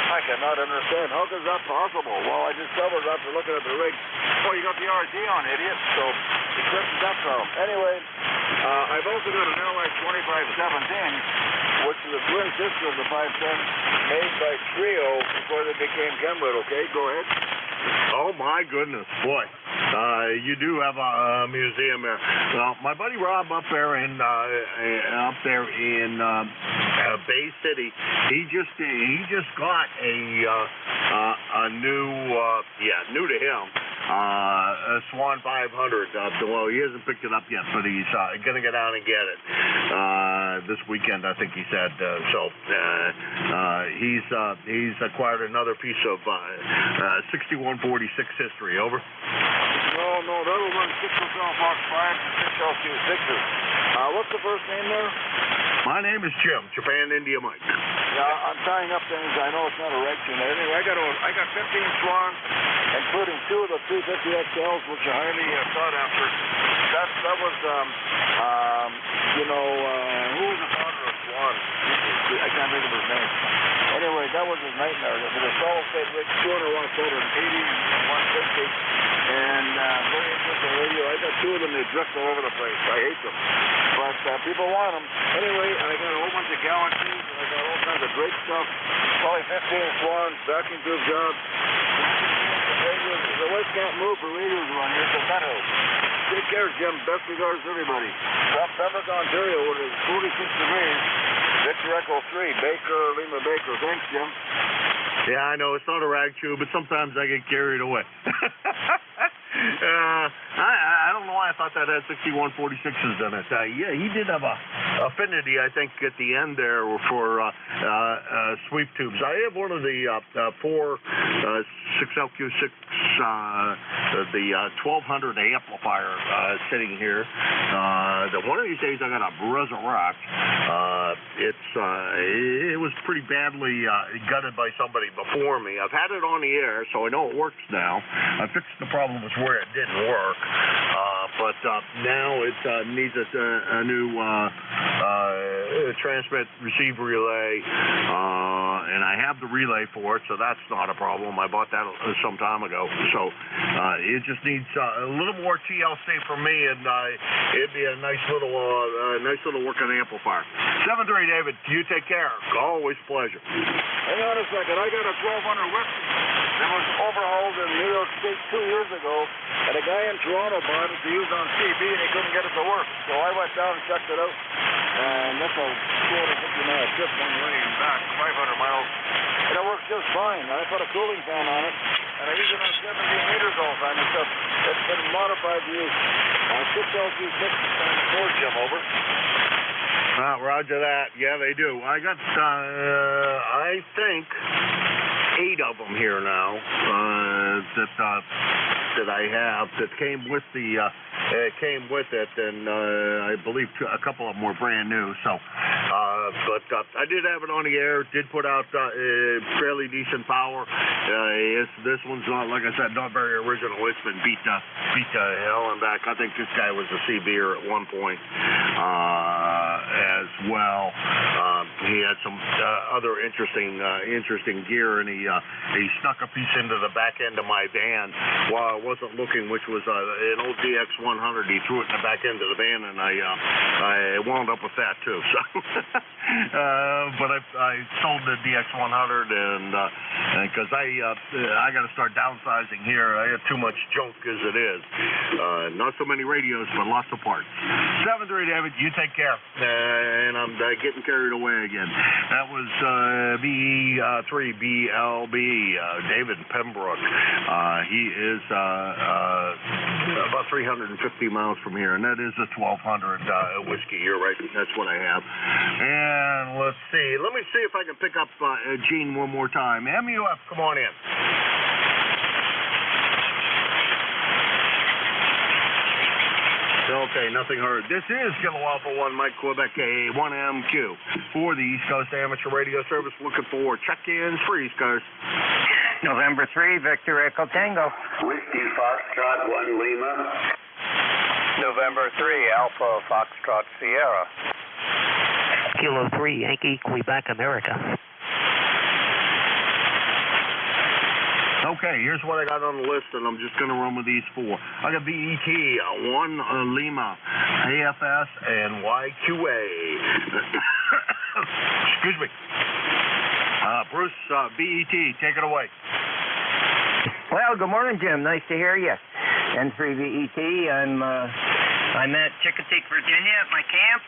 I cannot understand. How is that possible? Well, I discovered after looking at the rig, oh, you got the RIT on, idiot. So it fixed that problem. Anyway, I've also got an LX 2517, which is a twin sister of the 510, made by Trio before they became Kenwood. Okay, go ahead. Oh my goodness, boy! You do have a museum there. Well, my buddy Rob up there in Bay City, he just got a new to him. A Swan 500. Well, he hasn't picked it up yet, but he's going to get out and get it this weekend, I think he said. He's acquired another piece of 6146 history. Over. No, that'll run 6 Hotel Fox 5 and 6 LQ6s. What's the first name there? My name is Jim, Japan India Mike. Yeah, I'm tying up things. I know it's not a reg unit. Anyway, I got 15 Swans, including 2 of the 350 XLs, which are highly sought after. That was, who was the founder of Swan? I can't think of his name. Anyway, that was his nightmare. It was a solid state rig, 200 watts over, 80 and 150. And very interesting radio. I got 2 of them. They drift all over the place. I hate them. But people want them. Anyway, I got a whole bunch of Galaxies, and I got all kinds of great stuff. Probably 15 Swans, vacuum tube jobs. The wife can't move for radios around here, so that helps. Take care, Jim. Best regards to everybody. From Pembroke, Ontario, where it's 46 degrees. Victor Echo 3, Baker, Lima Baker. Thanks, Jim. Yeah, I know. It's not a rag tube, but sometimes I get carried away. I don't know why I thought that had 6146s in it. Yeah, he did have a affinity, I think, at the end there for sweep tubes. I have one of the 6LQ6, the 1200 amplifier sitting here. That one of these days I got to resurrect. It was pretty badly gutted by somebody before me. I've had it on the air, so I know it works now. I fixed the problem was where it didn't work, but now it needs a new transmit receive relay, and I have the relay for it, so that's not a problem. I bought that some time ago, so it just needs a little more TLC for me, and it'd be a nice little working amplifier. 7-3, David. You take care. Always a pleasure. Hang on a second. I got a 1200 Whiskey that was overhauled in New York State 2 years ago, and a guy in Toronto bought it to use on CB, and he couldn't get it to work. So I went down and checked it out, and that's a 250-mile trip one way and back, 500 miles, and it works just fine. I put a cooling fan on it, and I use it on 17 meters all the time. It's been modified to use 6LQ6 and 4 Jim, over. Roger that. Yeah, they do. I got, I think, 8 of them here now that I have that came with the and I believe a couple of them were brand new. So, but I did have it on the air. Did put out fairly decent power. This one's not, like I said, not very original. It's been beat to hell and back. I think this guy was a CB'er at one point as well. He had some other interesting gear, and he snuck a piece into the back end of my van while I wasn't looking, which was an old DX100. He threw it in the back end of the van, and I wound up with that too. So, but I sold the DX100, and because I got to start downsizing here. I have too much junk as it is. Not so many radios, but lots of parts. 7-3, David. You take care. And I'm getting carried away again. That was BE3BLB, David Pembroke. He is about 350 miles from here, and that is a 1200 whiskey. You're right. That's what I have. And let's see. Let me see if I can pick up Gene one more time. MUF, come on in. Okay, nothing heard. This is Kilo Alpha 1 Mike Quebec A1MQ for the East Coast Amateur Radio Service, looking for check-ins for East Coast. November 3, Victor Echo Tango. Whiskey Foxtrot 1 Lima. November 3, Alpha Foxtrot Sierra. Kilo 3, Yankee, Quebec, America. Okay, here's what I got on the list, and I'm just going to run with these 4. I got BET, 1 Lima, AFS, and YQA. Excuse me. Bruce, BET, take it away. Well, good morning, Jim. Nice to hear you. N3VET. I'm at Chickasee, Virginia at my camp,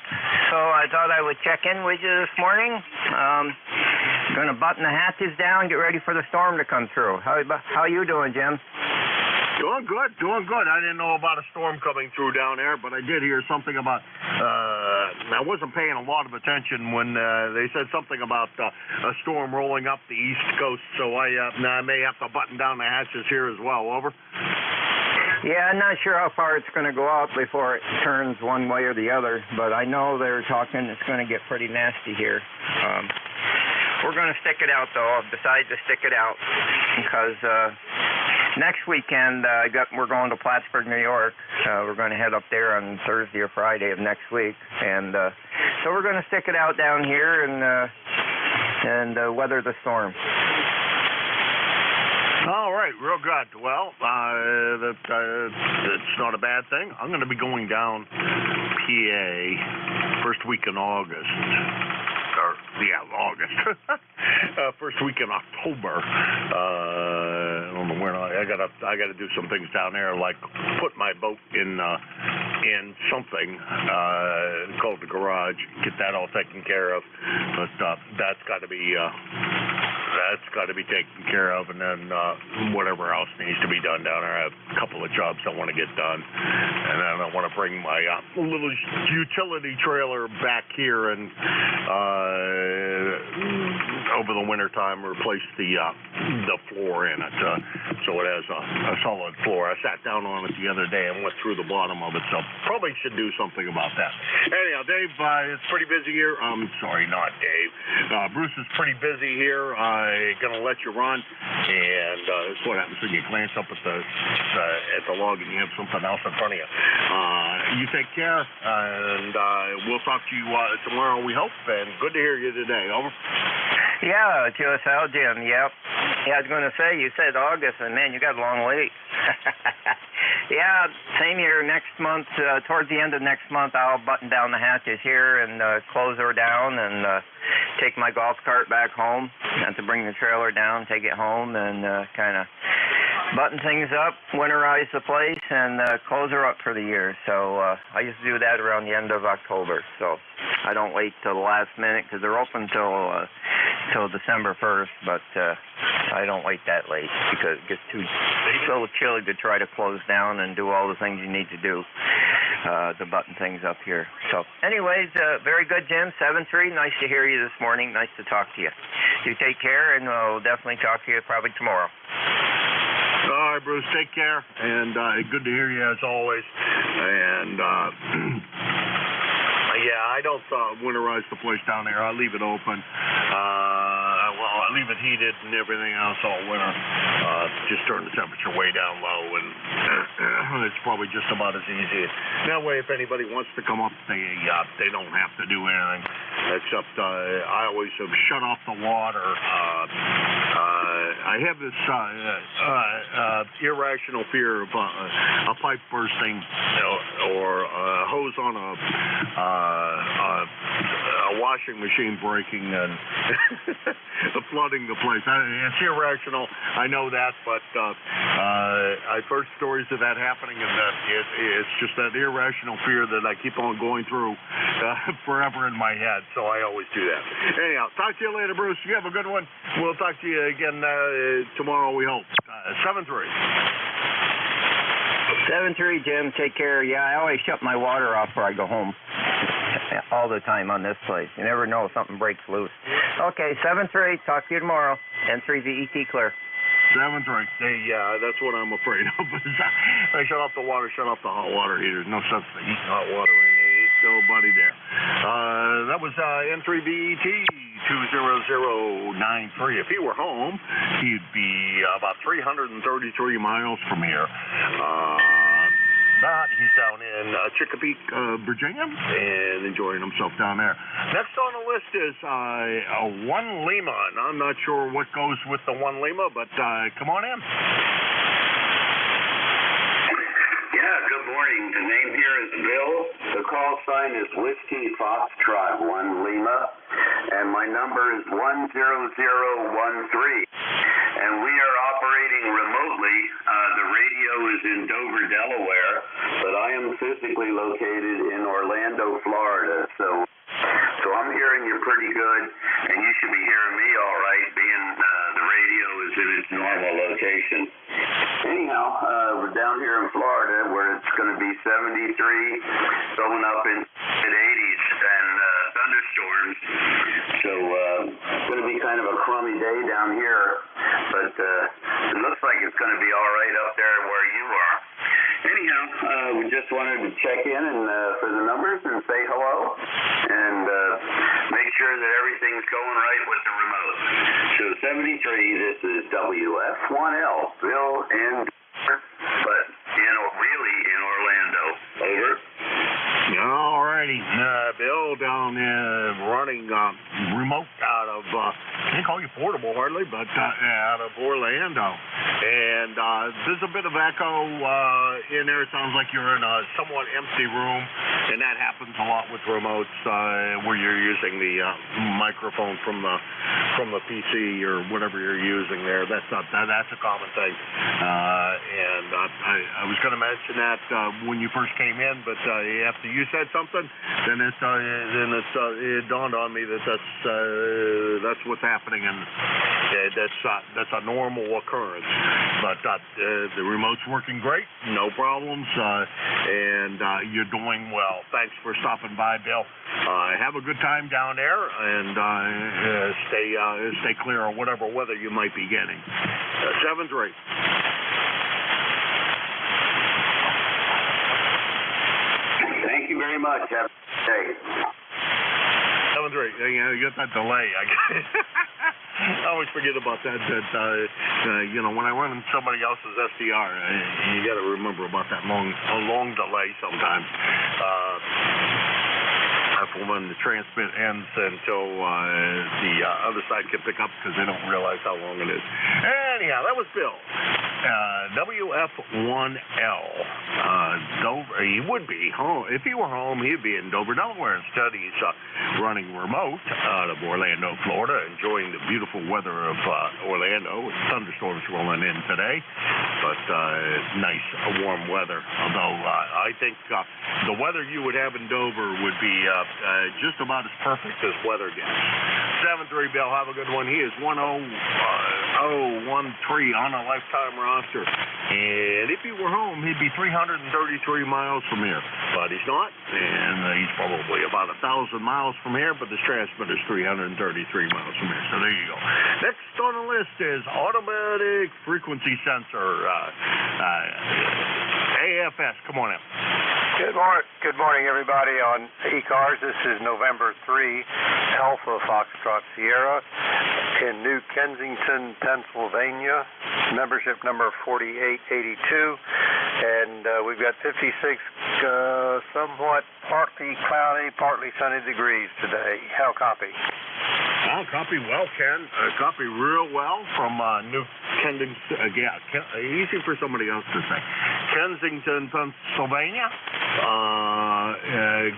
so I thought I would check in with you this morning. Going to button the hatches down, get ready for the storm to come through. How you doing, Jim? Doing good. I didn't know about a storm coming through down there, but I did hear something about, I wasn't paying a lot of attention when they said something about a storm rolling up the East Coast, so I may have to button down the hatches here as well. Over. Yeah, I'm not sure how far it's going to go out before it turns one way or the other, but I know they're talking it's going to get pretty nasty here. We're going to stick it out, though. I've decided to stick it out because next weekend we're going to Plattsburgh, New York. We're going to head up there on Thursday or Friday of next week, and so we're going to stick it out down here and weather the storm. All right, real good. Well, it's not a bad thing. I'm going to be going down PA first week in August. August. First week in October. I don't know where I gotta do some things down there, like put my boat in something called the garage, get that all taken care of. But that's got to be got to be taken care of, and then whatever else needs to be done down there. I have a couple of jobs I want to get done, and then I want to bring my little utility trailer back here and over the winter time replace the floor in it, so it has a solid floor. I sat down on it the other day and went through the bottom of it, so probably should do something about that. Anyhow, Dave, it's pretty busy here. Sorry, not Dave. Bruce is pretty busy here. I'm gonna let you run, and that's what happens when you glance up at the log and you have something else in front of you. You take care, and we'll talk to you tomorrow, we hope. And good to hear you today. Over. Yeah, QSL, Jim. Yep. Yeah, I was going to say, you said August, and man, you got a long wait. Yeah, same here. Next month, towards the end of next month, I'll button down the hatches here and close her down and take my golf cart back home. Have to bring the trailer down, take it home, and kind of button things up, winterize the place, and close her up for the year. So I used to do that around the end of October. So I don't wait till the last minute because they're open till December 1st, but I don't wait that late because it gets too so chilly to try to close down and do all the things you need to do to button things up here. So anyways, very good, Jim. 7-3. Nice to hear you this morning. Nice to talk to you. You take care, and we'll definitely talk to you probably tomorrow. All right, Bruce, take care, and good to hear you as always. And yeah, I don't winterize the place down there. I leave it open. Well, I leave it heated and everything else all winter. Just turn the temperature way down low, and it's probably just about as easy. That way, if anybody wants to come up, they don't have to do anything. Except I always have shut off the water. I have this irrational fear of a pipe bursting, or a hose on a washing machine breaking and flooding the place. It's irrational. I know that, but I've heard stories of that happening, and it's just that irrational fear that I keep on going through forever in my head. So I always do that. Anyhow, talk to you later, Bruce. You have a good one. We'll talk to you again tomorrow, we hope. 7-3. 7-3, Jim. Take care. Yeah, I always shut my water off before I go home. All the time on this place. You never know if something breaks loose. Okay, 7-3. Talk to you tomorrow. N3VET clear. 7-3. That's what I'm afraid of. I shut off the water, shut off the hot water heaters. No sense in heating hot water in there. Ain't nobody there. That was N3VET 20093. If he were home, he'd be about 333 miles from here. But he's down in Chicopee, Virginia, and enjoying himself down there. Next on the list is One Lima, and I'm not sure what goes with the One Lima, but come on in. Yeah, good morning. The name here is Bill. The call sign is Whiskey Foxtrot 1 Lima, and my number is 10013. And we are operating remotely. The radio is in Dover, Delaware, but I am physically located in Orlando, Florida. So I'm hearing you pretty good, and you should be hearing me all right, being the radio is in its normal location. Anyhow, we're down here in Florida where it's going to be 73, going up in mid-80s, and thunderstorms. So it's going to be kind of a crummy day down here, but it looks like it's going to be all right up there where you are. Anyhow, we just wanted to check in and for the numbers and say hello and make sure that everything's going right with the remote. So 73, this is WF1L, Bill and but really in Orlando. Over. All righty. Bill down running remote out of, can't call you portable hardly, but out of Orlando. And there's a bit of echo in there. It sounds like you're in a somewhat empty room, and that happens a lot with remotes where you're using the microphone from the PC or whatever you're using there. That's a common thing. And I was going to mention that when you first came in, but after you said something, then it dawned on me that that's that's what's happening, and that's a normal occurrence. But the remote's working great, no problems, and you're doing well. Thanks for stopping by, Bill. Have a good time down there, and stay clear of whatever weather you might be getting. 7-3. Thank you very much. Have a good day. 7-3. You got that delay. I always forget about that. When I run in somebody else's SDR, you got to remember about that long delay sometimes. When the transmit ends until the other side can pick up because they don't realize how long it is. Anyhow, that was Bill. WF1L. Dover. He would be home. If he were home, he'd be in Dover, Delaware. Instead, he's running remote out of Orlando, Florida, enjoying the beautiful weather of Orlando. Thunderstorms rolling in today, but nice warm weather. Although I think the weather you would have in Dover would be just about as perfect as weather gets. 7-3, Bill. Have a good one. He is 10013 on a lifetime roster. And if he were home, he'd be 333 miles from here. But he's not. And he's probably about 1,000 miles from here, but this transmitter's 333 miles from here. So there you go. Next on the list is automatic frequency sensor. AFS. Come on in. Good morning, everybody on ECARS. This is November 3, Alpha Foxtrot Sierra in New Kensington, Pennsylvania. Membership number 4882. And we've got 56 somewhat partly cloudy, partly sunny degrees today. How copy? I'll copy well, Ken. Copy real well from New Kensington. Easy for somebody else to say. Kensington, Pennsylvania.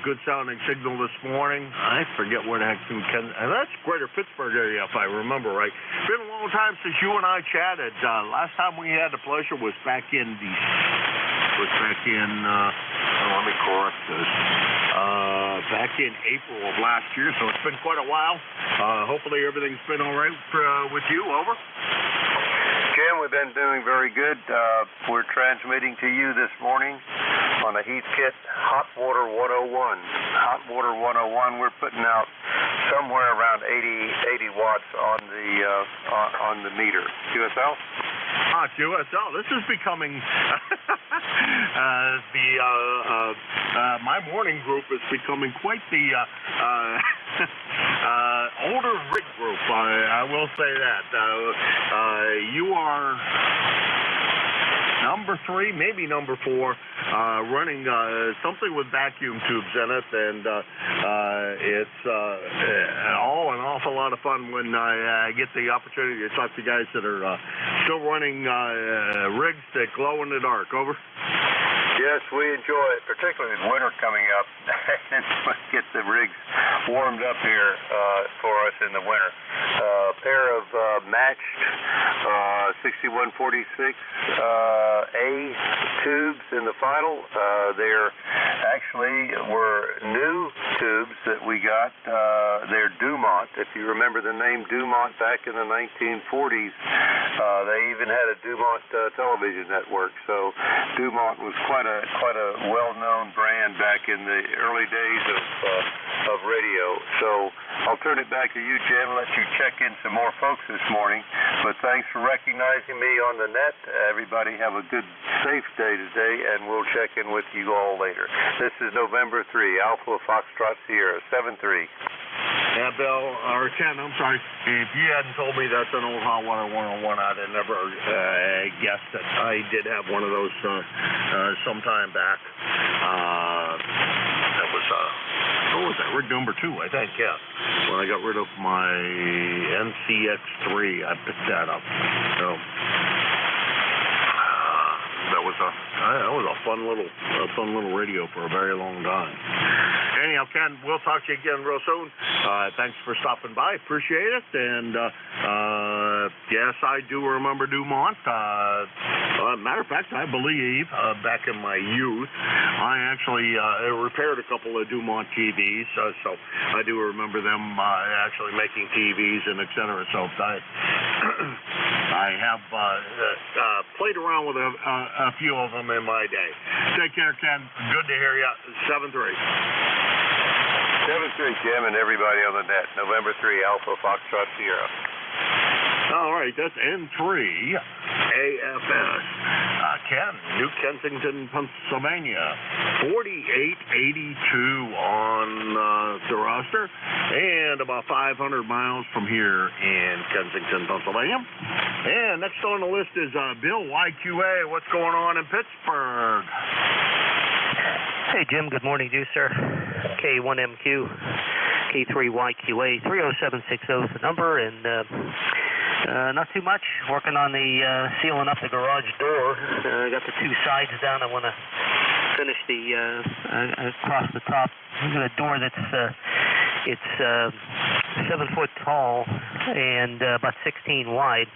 Good sounding signal this morning. I forget where the heck that's Greater Pittsburgh area, if I remember right. Been a long time since you and I chatted. Last time we had the pleasure was back in let me correct this. Back in April of last year, so it's been quite a while. Hopefully everything's been all right with you. Over. Jim, we've been doing very good. We're transmitting to you this morning on a Heathkit Hot Water 101. Hot Water 101, we're putting out somewhere around 80 watts on the meter. QSL? QSL. This is becoming my morning group is becoming quite the older rig group. I will say that. You are number 3, maybe number 4, running something with vacuum tubes in it, and it's an awful lot of fun when I get the opportunity to talk to guys that are still running rigs that glow in the dark. Over. Yes, we enjoy it, particularly with winter coming up. Get the rigs warmed up here for us in the winter. A pair of matched 6146 A tubes in the final. They're actually were new tubes that we got. They're Dumont. If you remember the name Dumont back in the 1940s, they even had a Dumont television network. So Dumont was quite a well-known brand back in the early days of radio. So I'll turn it back to you, Jim, and let you check in some more folks this morning. But thanks for recognizing me on the net. Everybody have a good, safe day today, and we'll check in with you all later. This is November 3, Alpha Foxtrot Sierra, 7-3. Yeah, Bill, or Ken, I'm sorry. If you hadn't told me that's an old Hot Water 101, I'd have never guessed that. I did have one of those some time back. That was, what was that? Rig number 2, I think, yeah. When I got rid of my NCX3, I picked that up. So, that was a fun little radio for a very long time. Anyhow, Ken, we'll talk to you again real soon. Thanks for stopping by. Appreciate it. And yes, I do remember Dumont. Matter of fact, I believe back in my youth, I actually repaired a couple of Dumont TVs, so I do remember them actually making TVs and et cetera. So I have played around with a few of them in my day. Take care, Ken. Good to hear you. 7-3. 7-3, Jim, and everybody on the net. November 3, Alpha Foxtrot Sierra. All right, that's N3 AFS. Ken, New Kensington, Pennsylvania. 4882 on the roster, and about 500 miles from here in Kensington, Pennsylvania. And next on the list is Bill YQA. What's going on in Pittsburgh? Hey, Jim. Good morning to you, sir. K1MQ, K3YQA, 30760 is the number, and not too much. Working on the sealing up the garage door. I got the two sides down. I want to finish the across the top. Look at a door that's it's 7 foot tall and about 16 wide.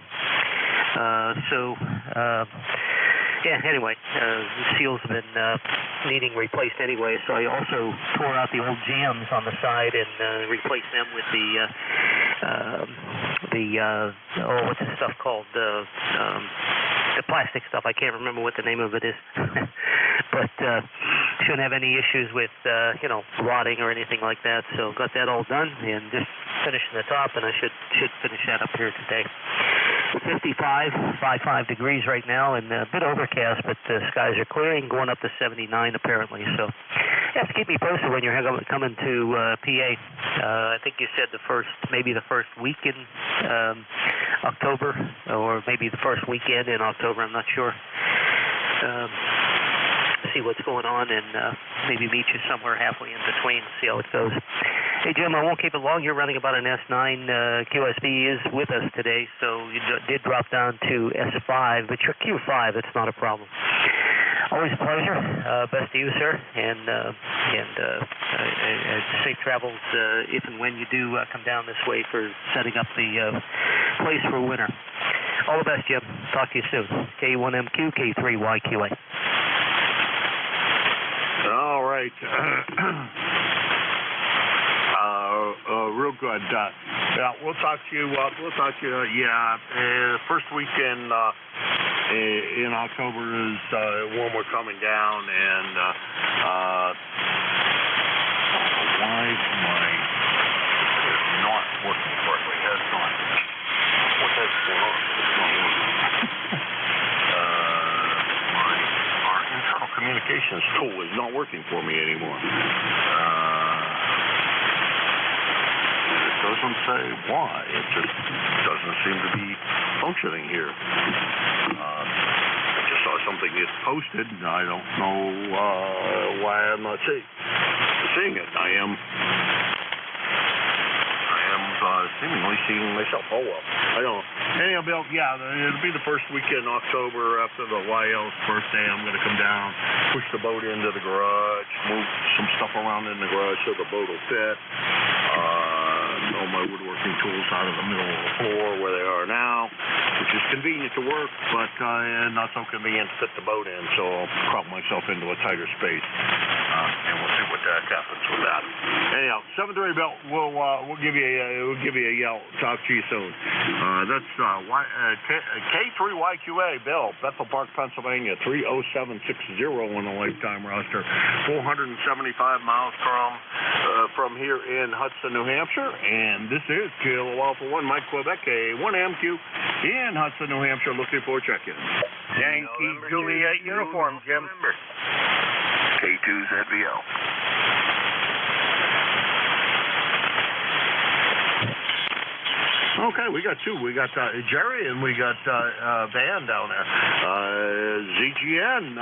Yeah, anyway, the seals have been needing replaced anyway, so I also tore out the old jams on the side and replaced them with what's the stuff called? The plastic stuff. I can't remember what the name of it is. But shouldn't have any issues with, rotting or anything like that, so got that all done and just finishing the top, and I should finish that up here today. 55 degrees right now, and a bit overcast, but the skies are clearing, going up to 79 apparently. So you have to keep me posted when you're coming to PA. I think you said maybe the first week in October, or maybe the first weekend in October. I'm not sure. See what's going on, and maybe meet you somewhere halfway in between, see how it goes. Hey, Jim, I won't keep it long. You're running about an S9. QSB is with us today, so you did drop down to S5, but you're Q5. It's not a problem. Always a pleasure. Best to you, sir, and safe travels if and when you do come down this way for setting up the place for winter. All the best, Jim. Talk to you soon. K1MQ, K3YQA. All right. Real good. Yeah, we'll talk to you. First weekend in October is when we're coming down, and why is my not working correctly? That's not. What has going on? It's not working. Our internal communications tool is not working for me anymore. Doesn't say why. It just doesn't seem to be functioning here. I just saw something get posted. I don't know why I'm not seeing it. I am seemingly seeing myself. Oh well, I don't know. Anyhow, Bill, yeah, it'll be the first weekend in October after the YL's birthday. I'm going to come down, push the boat into the garage, move some stuff around in the garage so the boat will fit. All my woodworking tools out of the middle of the floor where they are now, which is convenient to work, but not so convenient to fit the boat in, so I'll crop myself into a tighter space, and we'll see what happens with that. Anyhow, 7-3 Bill, we'll give you a yell. Talk to you soon. That's K3YQA Bill, Bethel Park, Pennsylvania, 30760 on the lifetime roster, 475 miles from here in Hudson, New Hampshire. And this is Kilo Alpha 1, Mike Quebec, A1MQ in Hudson, New Hampshire, looking for check-in. Yankee Juliet uniform, Jim. K2ZVL. Okay, we got two. We got Jerry and we got Van down there. ZGN,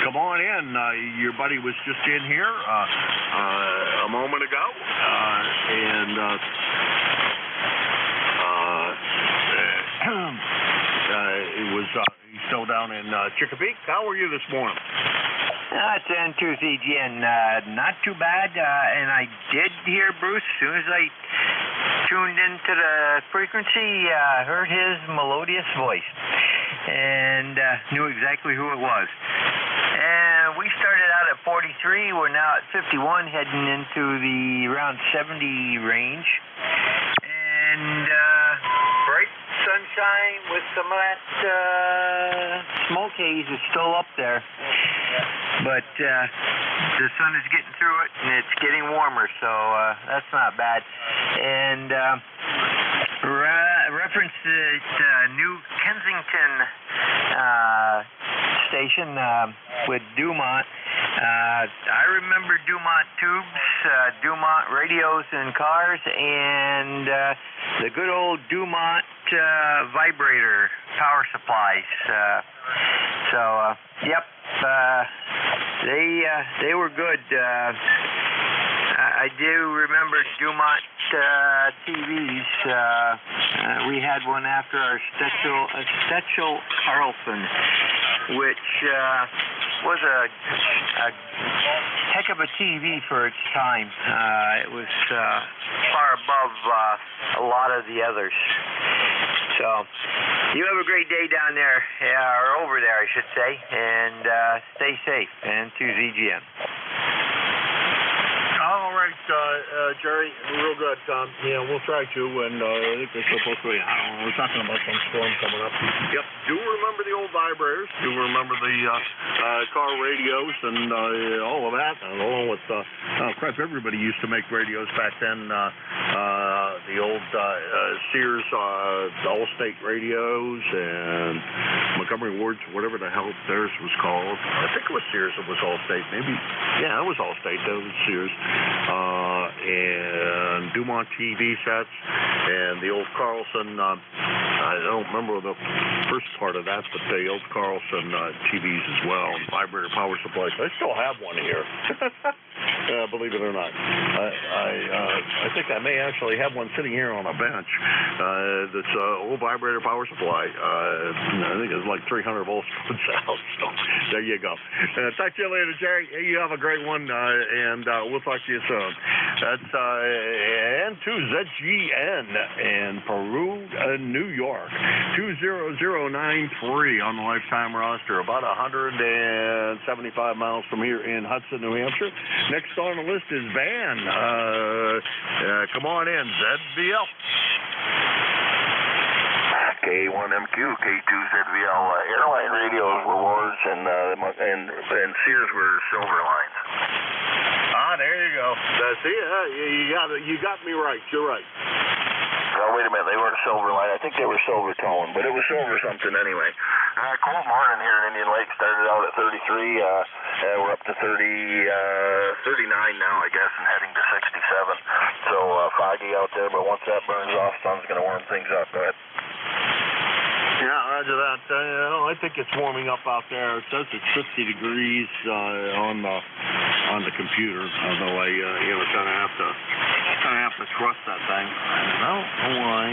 come on in. Your buddy was just in here a moment ago, and he's still down in Chicopee. How are you this morning? It's N2ZGN. Not too bad, and I did hear Bruce as soon as I tuned into the frequency, heard his melodious voice, and knew exactly who it was. And we started out at 43. We're now at 51, heading into the around 70 range. And bright sunshine with some of that smoke haze is still up there. But the sun is getting through it, and it's getting warmer, so that's not bad. And reference to New Kensington station with Dumont. I remember Dumont tubes, Dumont radios and cars, and the good old Dumont vibrator power supplies. Yep, they were good. I do remember Dumont TVs. We had one after our Stetchel Carlson, which was a heck of a TV for its time. It was far above a lot of the others. So, you have a great day down there, or over there, I should say, and stay safe. And to ZGM. All right, Jerry, real good. Yeah, we'll try to, and I think they're supposed to be, I don't know, we're talking about some storm coming up. Yep, do remember the old vibrators, do remember the car radios and all of that, along with, crap, everybody used to make radios back then, the old Sears, the All-State radios, and Montgomery Ward's, whatever the hell theirs was called. I think it was Sears, it was All-State, maybe, yeah, it was All-State, that was Sears. And Dumont TV sets, and the old Carlson, I don't remember the first part of that, but the old Carlson TVs as well, and vibrator power supplies. I still have one here. Believe it or not. I think I may actually have one sitting here on a bench. That's old vibrator power supply. I think it's like 300 volts puts out. So there you go. Talk to you later, Jerry. You have a great one, and we'll talk to you soon. That's N2ZGN in Peru, New York. 20093 on the lifetime roster. About 175 miles from here in Hudson, New Hampshire. Next on the list is Van. Come on in, ZVL. K1MQ, K2ZVL. Airline radios were Wars, and Sears were Silver Lines. There you go. See, you got me right. You're right. Oh, wait a minute. They weren't Silver Line. I think they were Silver Tone, but it was Silver something anyway. Cold morning here in Indian Lake. Started out at 33. We're up to 39 now, I guess, and heading to 67. So foggy out there, but once that burns off, sun's going to warm things up. Go ahead. Yeah, roger that. I think it's warming up out there. It says it's 50 degrees on the computer. Although I, kind of have to trust that thing. I don't know why.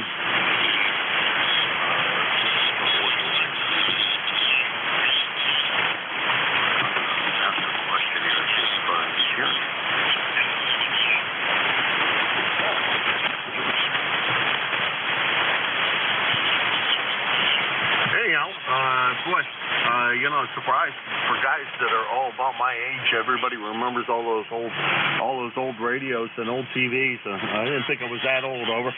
Surprised for guys that are all about my age. Everybody remembers all those old radios and old TVs. I didn't think I was that old. Over.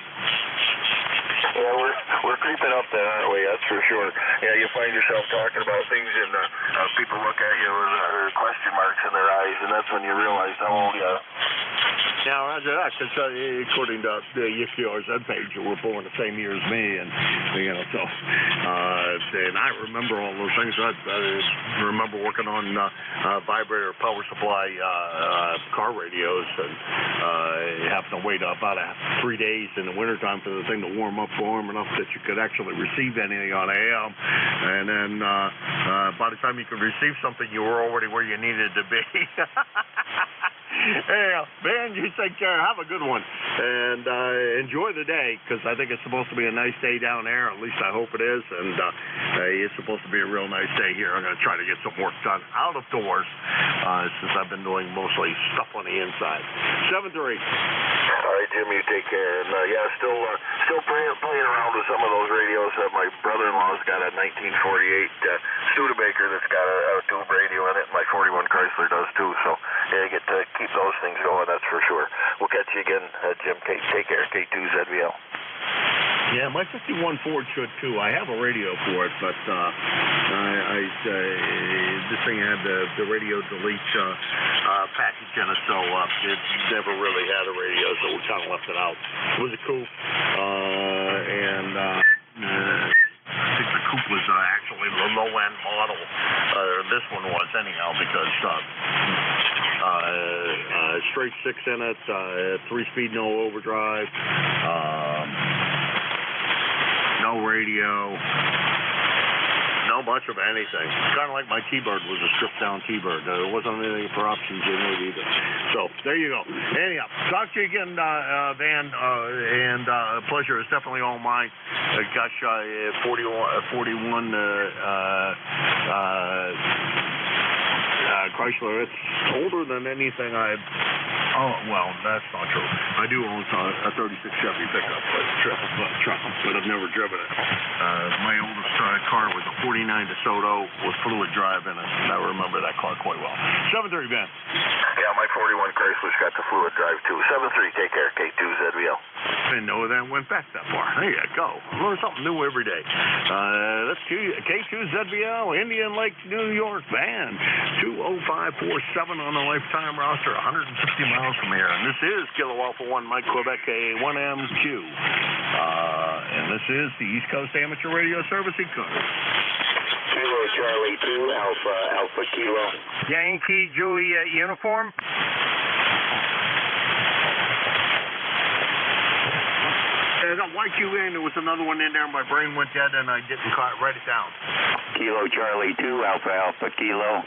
Yeah, we're creeping up there, aren't we? That's for sure. Yeah, you find yourself talking about things, and people look at you with question marks in their eyes, and that's when you realize how old you are. Now, roger that, because according to the ECARS webpage, you were born the same year as me, and so, and I remember all those things. I remember working on vibrator power supply car radios, and having to wait about 3 days in the wintertime for the thing to warm up warm enough that you could actually receive anything on AM, and then by the time you could receive something, you were already where you needed to be. Yeah, man, you take care. Have a good one. And enjoy the day, because I think it's supposed to be a nice day down there. At least I hope it is. And it's supposed to be a real nice day here. I'm going to try to get some work done out of doors since I've been doing mostly stuff on the inside. 7-3. All right, Jim, you take care. And yeah, still playing around with some of those radios. My brother-in-law's got a 1948 Studebaker that's got a tube radio in it. My 41 Chrysler does too. So yeah, you get to keep those things going, that's for sure. We'll catch you again, Jim. Take care. K2ZVL. Yeah, my 51 Ford should too. I have a radio for it, but this thing had the radio delete package in it, so it never really had a radio, so we kind of left it out. It was a coupe, and I think the coupe was actually the low-end model. This one was anyhow, because straight 6 in it, 3-speed, no overdrive. No radio, no much of anything. Kind of like my T-Bird was a stripped-down T-Bird. There wasn't anything for options in it either. So there you go. Anyhow, talk to you again, Van, and pleasure is definitely all mine. Gosh, 41 Chrysler. It's older than anything I've. Oh, well, that's not true. I do own a 36 Chevy pickup, but I've never driven it. My oldest car was a 49 DeSoto with fluid drive in it, and I remember that car quite well. 7-3, Ben. Yeah, my 41 Chrysler's got the fluid drive too. 7-3, take care. K2ZVL. I didn't know that went back that far. There you go. Learn something new every day. That's K2ZVL, Indian Lake, New York, Van. 20547 on the lifetime roster, 150 miles from here. And this is Kilo Alpha 1 Mike Quebec A1MQ. And this is the East Coast Amateur Radio Service ECARS. Kilo Charlie 2 Alpha Kilo. Yankee Juliet uniform. I got YQA, and there was another one in there. My brain went dead, and I didn't write it down. Kilo Charlie 2 Alpha Kilo.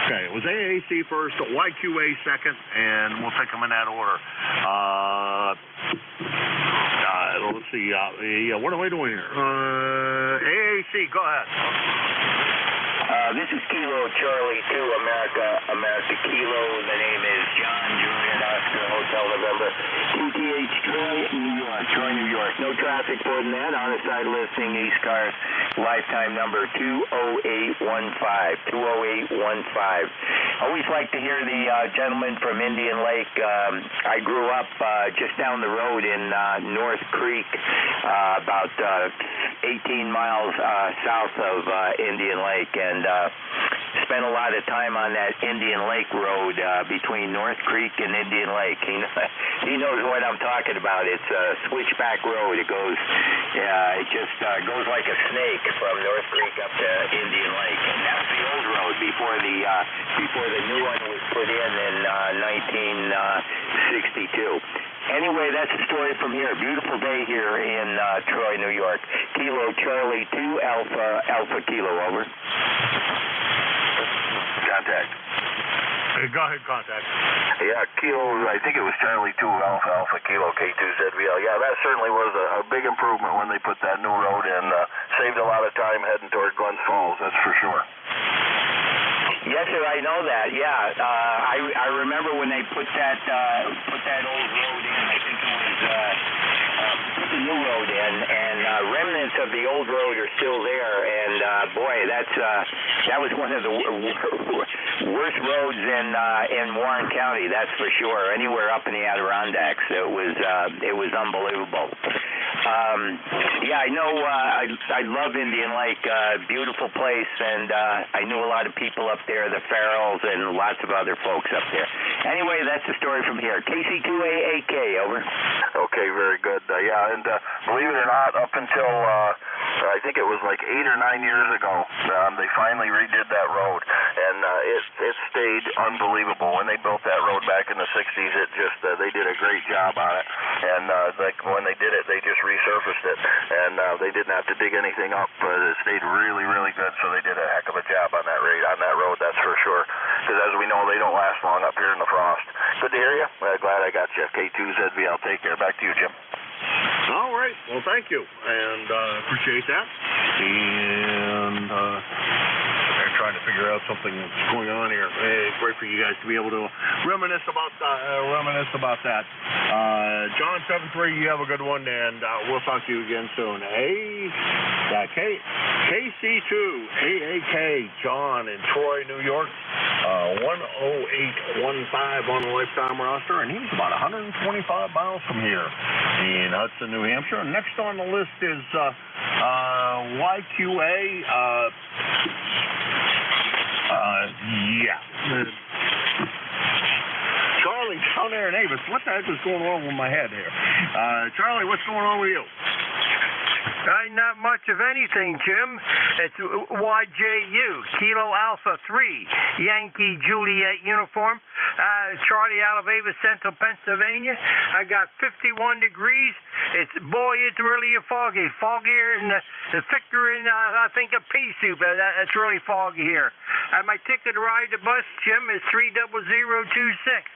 Okay, it was AAC first, YQA second, and we'll take them in that order. Let's see. What am I doing here? AAC, go ahead. This is Kilo Charlie 2 America Kilo. The name is John Juliet Oscar Hotel November. QTH Troy, New York. No traffic more than that. On the side listing, ECARS. Lifetime number 20815. 20815. Always like to hear the gentleman from Indian Lake. I grew up just down the road in North Creek, about 18 miles south of Indian Lake, and spent a lot of time on that Indian Lake road between North Creek and Indian Lake. He knows what I'm talking about. It's a switchback road. It goes, it just goes like a snake from North Creek up to Indian Lake. And that's the old road before the new one was put in 1962. Anyway, that's the story from here. Beautiful day here in Troy, New York. Kilo Charlie 2 Alpha Kilo, over. Contact. Go ahead, contact. Yeah, Kilo, I think it was Charlie 2 Alpha Kilo K2ZVL. Yeah, that certainly was a big improvement when they put that new road in. Saved a lot of time heading toward Glens Falls, that's for sure. Yes, sir, I know that. Yeah, I remember when they put that old road in. I think it was put the new road in, and remnants of the old road are still there. And boy, that was one of the worst roads in Warren County. That's for sure. Anywhere up in the Adirondacks, it was unbelievable. Yeah, I know. I love Indian Lake. Beautiful place, and I knew a lot of people up there, the Farrells, and lots of other folks up there. Anyway, that's the story from here. KC2AAK, over. Okay, very good. Yeah, and believe it or not, up until I think it was like 8 or 9 years ago, they finally redid that road, and it stayed unbelievable. When they built that road back in the 60s, it just they did a great job on it, and like when they did it, they just resurfaced it, and they didn't have to dig anything up. It stayed really, really good, so they did a heck of a job on that road, that's for sure. Because as we know, they don't last long up here in the frost. Good to hear you. Glad I got you. K2ZVL, take care. Back to you, Jim. All right. Well, thank you, and appreciate that. And I'm trying to figure out something that's going on here. It's great for you guys to be able to reminisce about that. John 73, you have a good one, and we'll talk to you again soon. KC2 AAK John in Troy, New York, 10815 on the lifetime roster, and he's about 125 miles from here in Hudson, New Hampshire. Next on the list is YQA. Charlie down there in Avis. What the heck is going on with my head here? Charlie, what's going on with you? Not much of anything, Jim. It's YJU, Kilo Alpha 3, Yankee Juliet uniform, Charlie out of Avis, Central Pennsylvania. I got 51 degrees. It's really foggy. Foggier than thicker in, I think, a pea soup. It's really foggy here. My ticket to ride the bus, Jim, is 30026.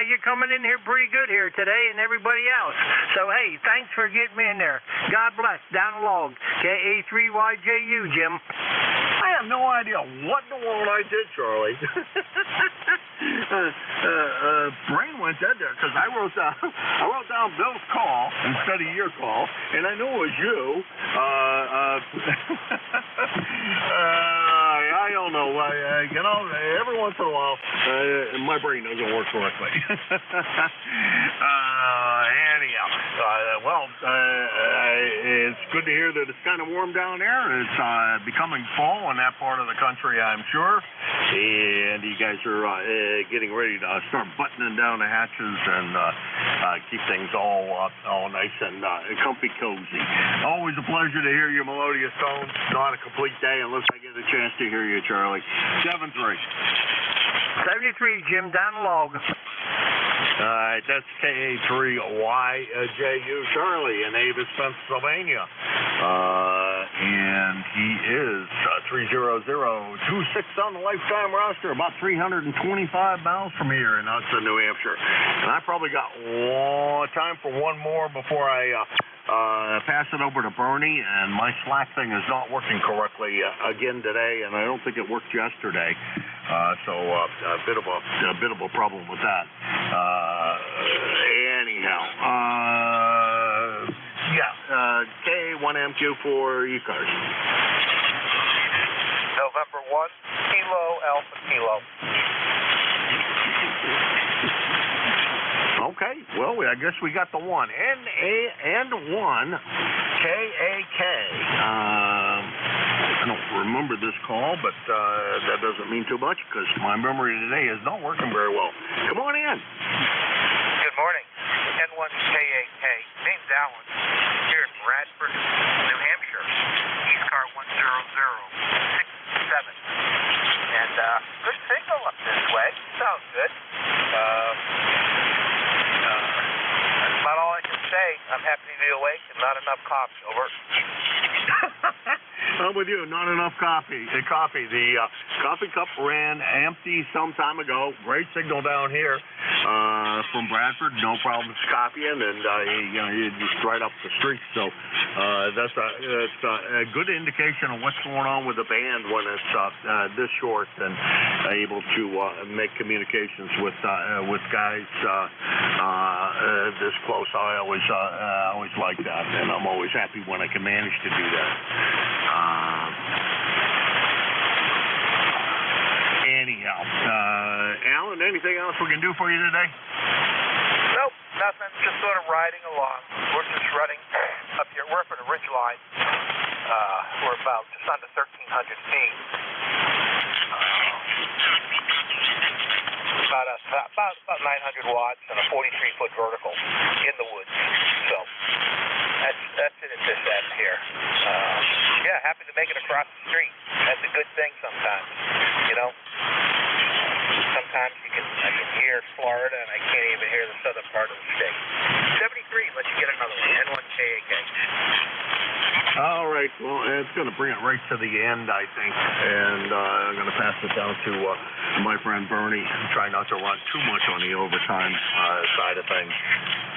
You're coming in here pretty good here today, and everybody else. So, hey, thanks for getting me in there. God bless. Down the log. KA3YJU, Jim. I have no idea what in the world I did, Charlie. Brain went dead there because I wrote down Bill's call instead of your call, and I knew it was you. I don't know. Every once in a while, my brain doesn't work correctly. Anyhow, it's good to hear that it's kind of warm down there. It's becoming fall in that part of the country, I'm sure. And you guys are getting ready to start buttoning down the hatches and keep things all nice and comfy cozy. Always a pleasure to hear your melodious tones. Not a complete day unless I get a chance to hear you, Charlie. 73. 73, Jim, down the log. All right, that's KA3YJU Charlie in Avis, Pennsylvania. And he is 30026 on the lifetime roster, about 325 miles from here in Hudson, New Hampshire. And I probably got time for one more before I pass it over to Bernie, and my Slack thing is not working correctly again today, and I don't think it worked yesterday. So a bit of a problem with that. K1MQ for ECARS. November 1, Kilo Alpha Kilo. Okay, well, I guess we got the one. N-A-N-1 K-A-K. I don't remember this call, but that doesn't mean too much because my memory today is not working very well. Come on in. Good morning. N1KAK. Name's Alan. Here in Bradford, New Hampshire. ECAR 10067. And good signal up this way. Sounds good. That's about all I can say. I'm happy to be awake and not enough coffee. Over. I'm with you. Not enough coffee. The coffee cup ran empty some time ago. Great signal down here from Bradford. No problems copying, and you're just right up the street. So that's a good indication of what's going on with the band when it's this short and able to make communications with guys this close. I always like that, and I'm always happy when I can manage to do that. Anyhow, Alan, anything else we can do for you today? Nope, nothing. Just sort of riding along. We're just running up here. We're up at a ridge line. We're about just under 1,300 feet. About 900 watts and a 43-foot vertical in the woods. So that's it at this end here. Yeah, happy to make it across the street. That's a good thing sometimes, you know. Sometimes I can hear Florida and I can't even hear the southern part of the state. 73, let's get another one. N1KAK. All right. Well, it's going to bring it right to the end, I think. And I'm going to pass it down to my friend Bernie. Try not to run too much on the overtime side of things.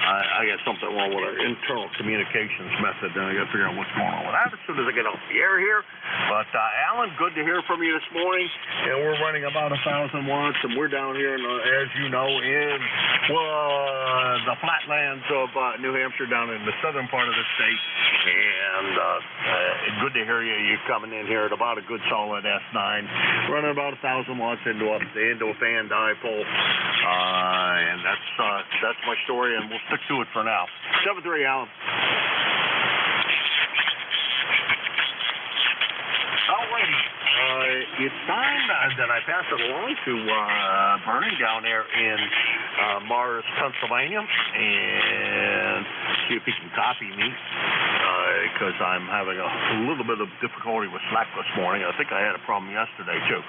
I got something wrong with our internal communications method, and I got to figure out what's going on with that as soon as I get off the air here. But Alan, good to hear from you this morning. And we're running about 1,000 watts, and we're down here, as you know, in the flatlands of New Hampshire, down in the southern part of the state. And good to hear you. You're coming in here at about a good solid S9, running about 1,000 watts into a fan dipole. And that's my story, and we'll stick to it for now. 7-3, Alan. Alrighty. It's time that I pass it along to Bernie down there in Mars, Pennsylvania, and see if he can copy me, because I'm having a little bit of difficulty with Slack this morning. I think I had a problem yesterday, too.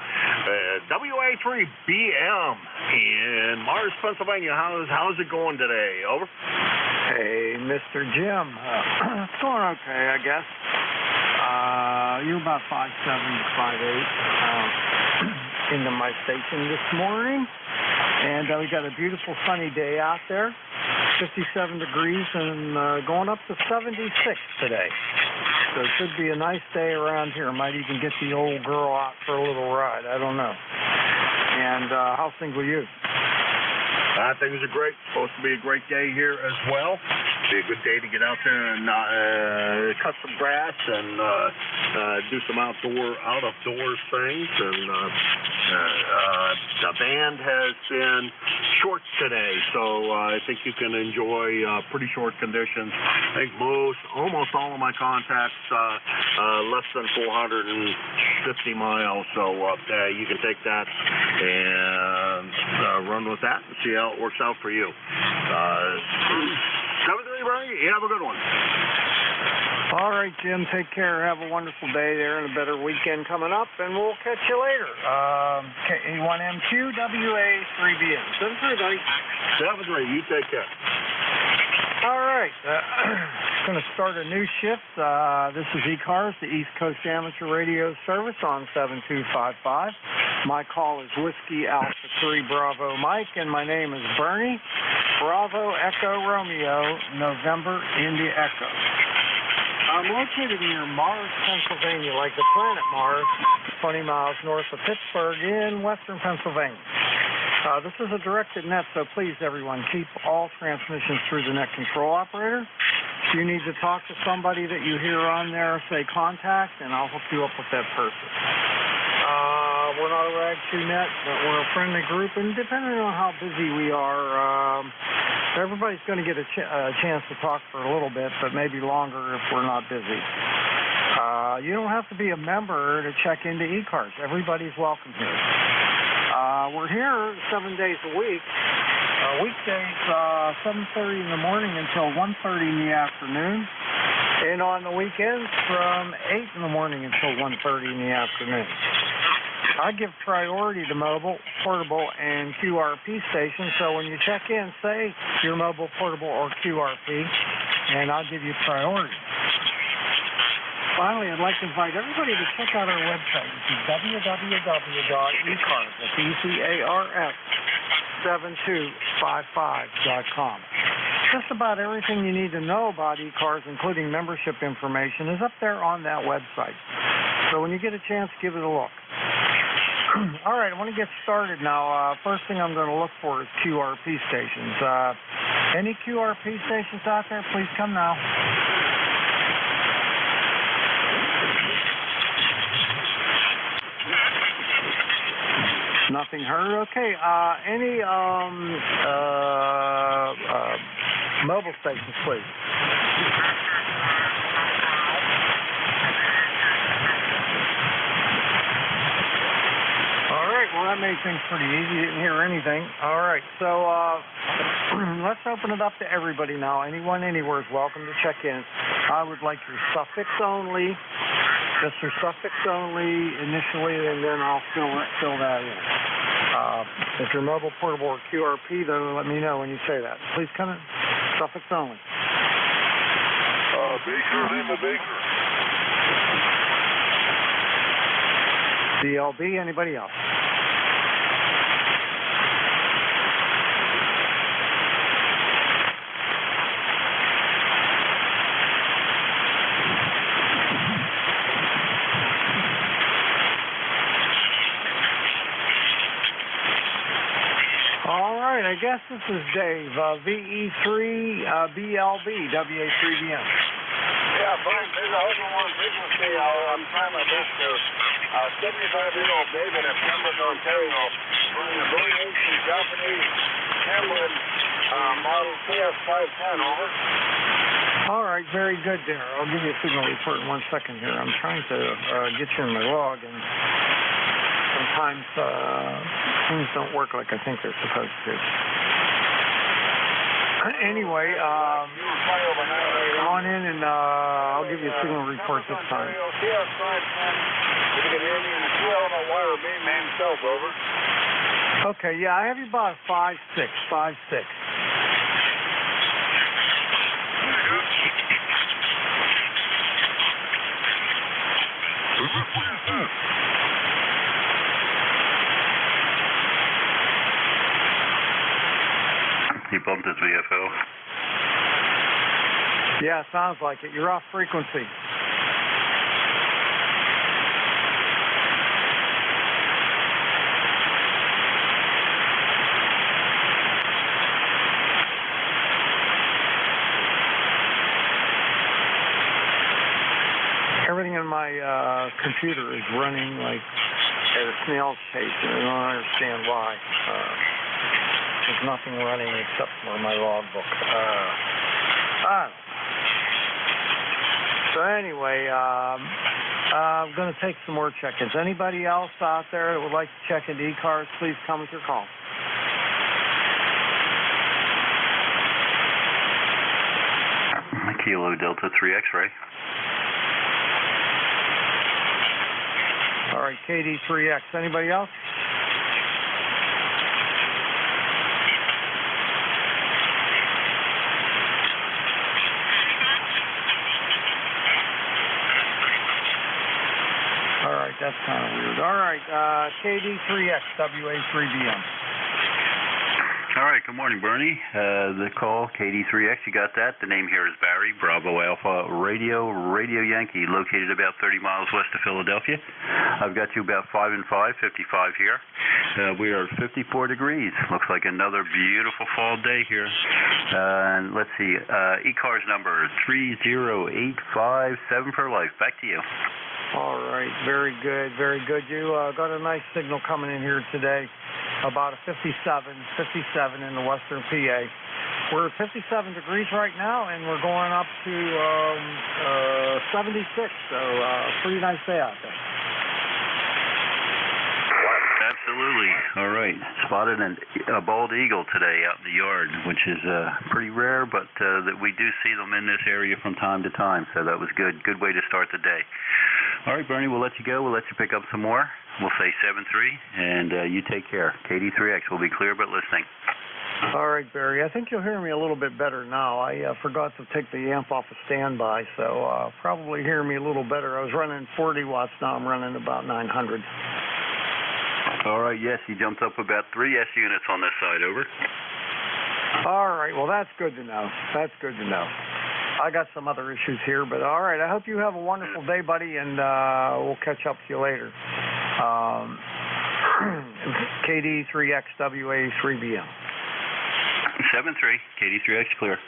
WA3BM in Mars, Pennsylvania. How's it going today? Over. Hey, Mr. Jim. It's going okay, I guess. You're about 5'7" to 5'8" into my station this morning. And we got a beautiful sunny day out there. 57 degrees and going up to 76 today. So it should be a nice day around here. Might even get the old girl out for a little ride. I don't know. And how's things with you? Things are great. Supposed to be a great day here as well. Be a good day to get out there and cut some grass and do some out of doors things. And the band has been short today, so I think you can enjoy pretty short conditions. I think almost all of my contacts less than 450 miles, so you can take that and run with that and see how it works out for you. 7-3, Bernie. You have a good one. All right, Jim. Take care. Have a wonderful day there and a better weekend coming up, and we'll catch you later. K1MQ, WA3BM. 7-3, buddy. 7-3. You take care. All right. Going to start a new shift. This is ECARS, the East Coast Amateur Radio Service on 7255. My call is Whiskey Alpha 3 Bravo Mike, and my name is Bernie. Bravo Echo Romeo, November India Echo. I'm located near Mars, Pennsylvania, like the planet Mars, 20 miles north of Pittsburgh in western Pennsylvania. This is a directed net, so please, everyone, keep all transmissions through the net control operator. If you need to talk to somebody that you hear on there, say contact, and I'll hook you up with that person. We're not a Rag 2 net, but we're a friendly group, and depending on how busy we are, everybody's going to get a chance to talk for a little bit, but maybe longer if we're not busy. You don't have to be a member to check into ECARS. Everybody's welcome here. We're here 7 days a week. Weekdays, 7:30 in the morning until 1:30 in the afternoon. And on the weekends, from 8 in the morning until 1:30 in the afternoon. I give priority to mobile, portable, and QRP stations, so when you check in, say you're mobile, portable, or QRP, and I'll give you priority. Finally, I'd like to invite everybody to check out our website, which is www.ecars, that's ECARS 7255.com. Just about everything you need to know about ECARS, including membership information, is up there on that website. So when you get a chance, give it a look. All right, I want to get started now. First thing I'm going to look for is QRP stations. Any QRP stations out there, please come now. Nothing heard? Okay. Any mobile stations, please. Well, that made things pretty easy. You didn't hear anything. All right, so let's open it up to everybody now. Anyone, anywhere is welcome to check in. I would like your suffix only, just your suffix only initially, and then I'll fill that in. If you're mobile, portable, or QRP, though, let me know when you say that. Please come in. Suffix only. Baker, Lima Baker. DLB, anybody else? All right, I guess this is Dave, VE3BLB, WA3BM. Yeah, Brian, there's a whole one frequency. I'm trying my best to. 75-year-old David in Pembroke, Ontario, running a variation Japanese Hamlin model CS510, over. All right, very good there. I'll give you a signal report in 1 second here. I'm trying to get you in my log, and sometimes things don't work like I think they're supposed to. Anyway, come on in and I'll give you a signal report this time. If you can hear me in the 2-element wire beam main self, over. Okay, yeah, I have you about 5.6, 5.6. He bumped his VFO. Yeah, sounds like it. You're off frequency. Everything in my computer is running like at a snail's pace, and I don't understand why. There's nothing running except for my logbook. So anyway, I'm going to take some more check-ins. Anybody else out there that would like to check into ECARS, please come with your call. Kilo Delta 3 X-ray. All right, KD3X. Anybody else? All right, that's kind of weird. All right, KD3X, WA3BM. All right, good morning, Bernie. The call, KD3X, you got that? The name here is Barry, Bravo Alpha Radio Yankee, located about 30 miles west of Philadelphia. I've got you about 5 and 5, 55 here. We are at 54 degrees. Looks like another beautiful fall day here. And let's see, ECARS number 30857 for life. Back to you. All right, very good, very good. You got a nice signal coming in here today, about a 57 in the western PA. We're at 57 degrees right now, and we're going up to 76, so pretty nice day out there. Absolutely. All right. Spotted a bald eagle today out in the yard, which is pretty rare, but that we do see them in this area from time to time, so that was good. Good way to start the day. All right, Bernie, we'll let you go. We'll let you pick up some more. We'll say 7-3, and you take care. KD3X will be clear but listening. All right, Barry. I think you'll hear me a little bit better now. I forgot to take the amp off of standby, so probably hear me a little better. I was running 40 watts. Now I'm running about 900. All right, yes, you jumped up about 3 S units on this side, over. All right, well, that's good to know. That's good to know. I got some other issues here, but all right, I hope you have a wonderful day, buddy, and we'll catch up with you later. KD3XWA3BM. 7-3, KD3X clear.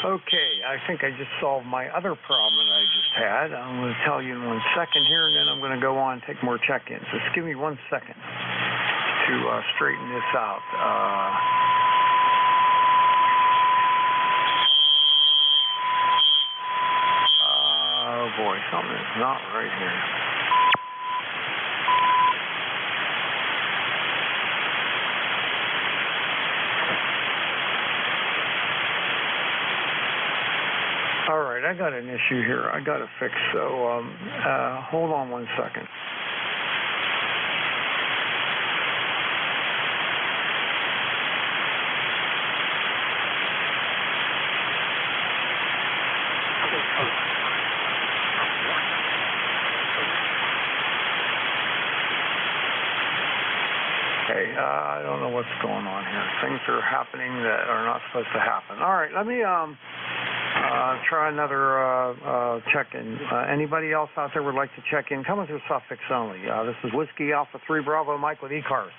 Okay, I think I just solved my other problem that I just had. I'm going to tell you in 1 second here, and then I'm going to go on and take more check-ins. Just give me 1 second to straighten this out. Oh, boy, something is not right here. All right, I got an issue here. I got to fix. So hold on 1 second. Okay, I don't know what's going on here. Things are happening that are not supposed to happen. All right, let me try another check-in. Anybody else out there would like to check in? Come with your suffix only. This is Whiskey Alpha 3 Bravo Mike with ECARS.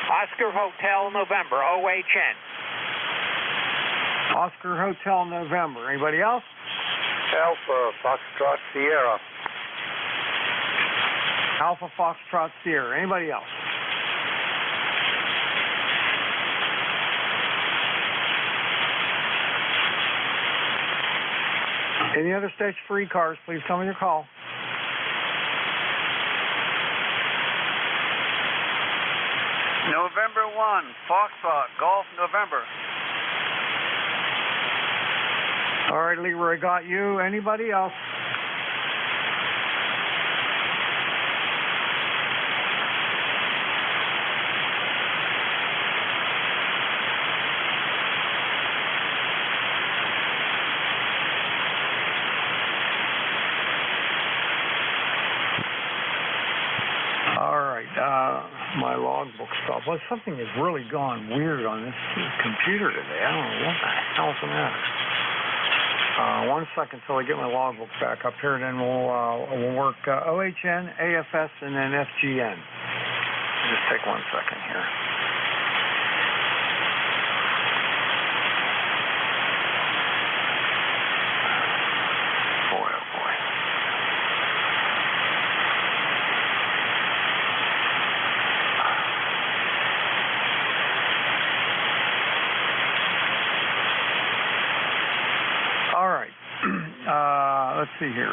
Oscar Hotel November, OHN. Oscar Hotel November. Anybody else? Alpha Foxtrot Sierra. Alpha Foxtrot Sierra. Anybody else? Any other stage for ECARS, please tell me your call. November 1, Foxtrot, Golf November. All right, Leroy, got you. Anybody else? My logbook stopped. Well, something has really gone weird on this computer today. I don't know what the hell's the matter. 1 second till I get my logbook back up here, then we'll work OHN, AFS, and then FGN. Just take 1 second here. Let's see here.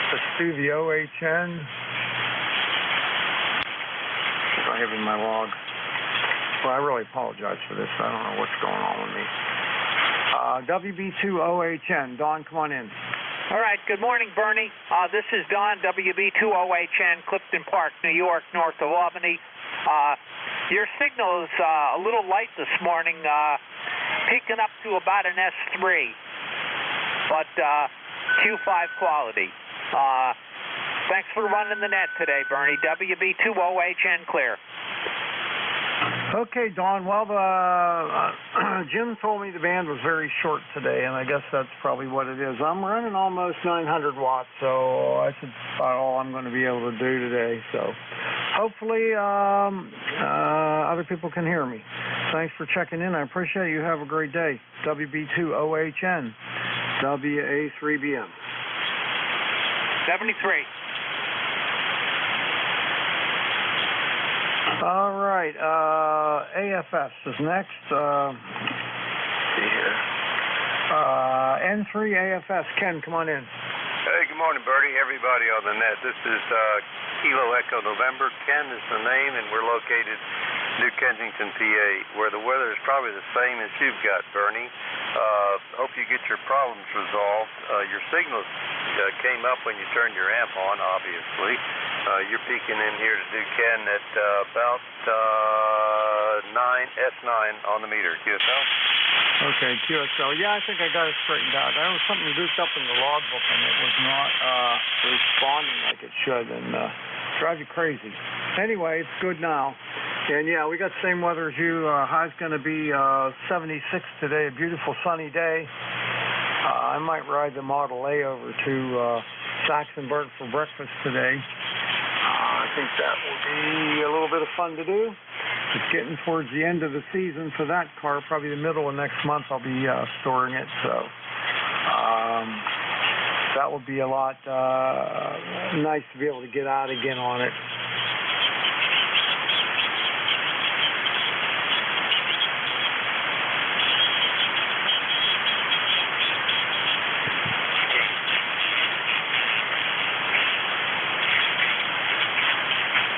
Let's do the OHN. I have in my log. Well, I really apologize for this. I don't know what's going on with me. WB2OHN. Don, come on in. All right. Good morning, Bernie. This is Don, WB2OHN, Clifton Park, New York, north of Albany. Your signal is a little light this morning, peaking up to about an S3. But Q5 quality. Thanks for running the net today, Bernie. WB2OHN clear. Okay, Don. Well, Jim told me the band was very short today, and I guess that's probably what it is. I'm running almost 900 watts, so that's about all I'm going to be able to do today. So hopefully other people can hear me. Thanks for checking in. I appreciate it. You have a great day. WB2OHN. WA3BM. 73. All right. AFS is next. See here. N3 AFS. Ken, come on in. Hey, good morning, Bertie. Everybody on the net. This is Kilo Echo November. Ken is the name, and we're located New Kensington, PA, where the weather is probably the same as you've got, Bernie. Hope you get your problems resolved. Your signal came up when you turned your amp on, obviously. You're peeking in here to do Ken at about S9 on the meter. QSL? Okay, QSL. Yeah, I think I got it straightened out. There was something goofed up in the logbook, and it was not responding like it should, and drive you crazy. Anyway, it's good now. And yeah, we got the same weather as you. High's going to be 76 today, a beautiful sunny day. I might ride the Model A over to Saxonburg for breakfast today. I think that will be a little bit of fun to do. It's getting towards the end of the season for that car. Probably the middle of next month I'll be storing it. So that will be a lot nice to be able to get out again on it.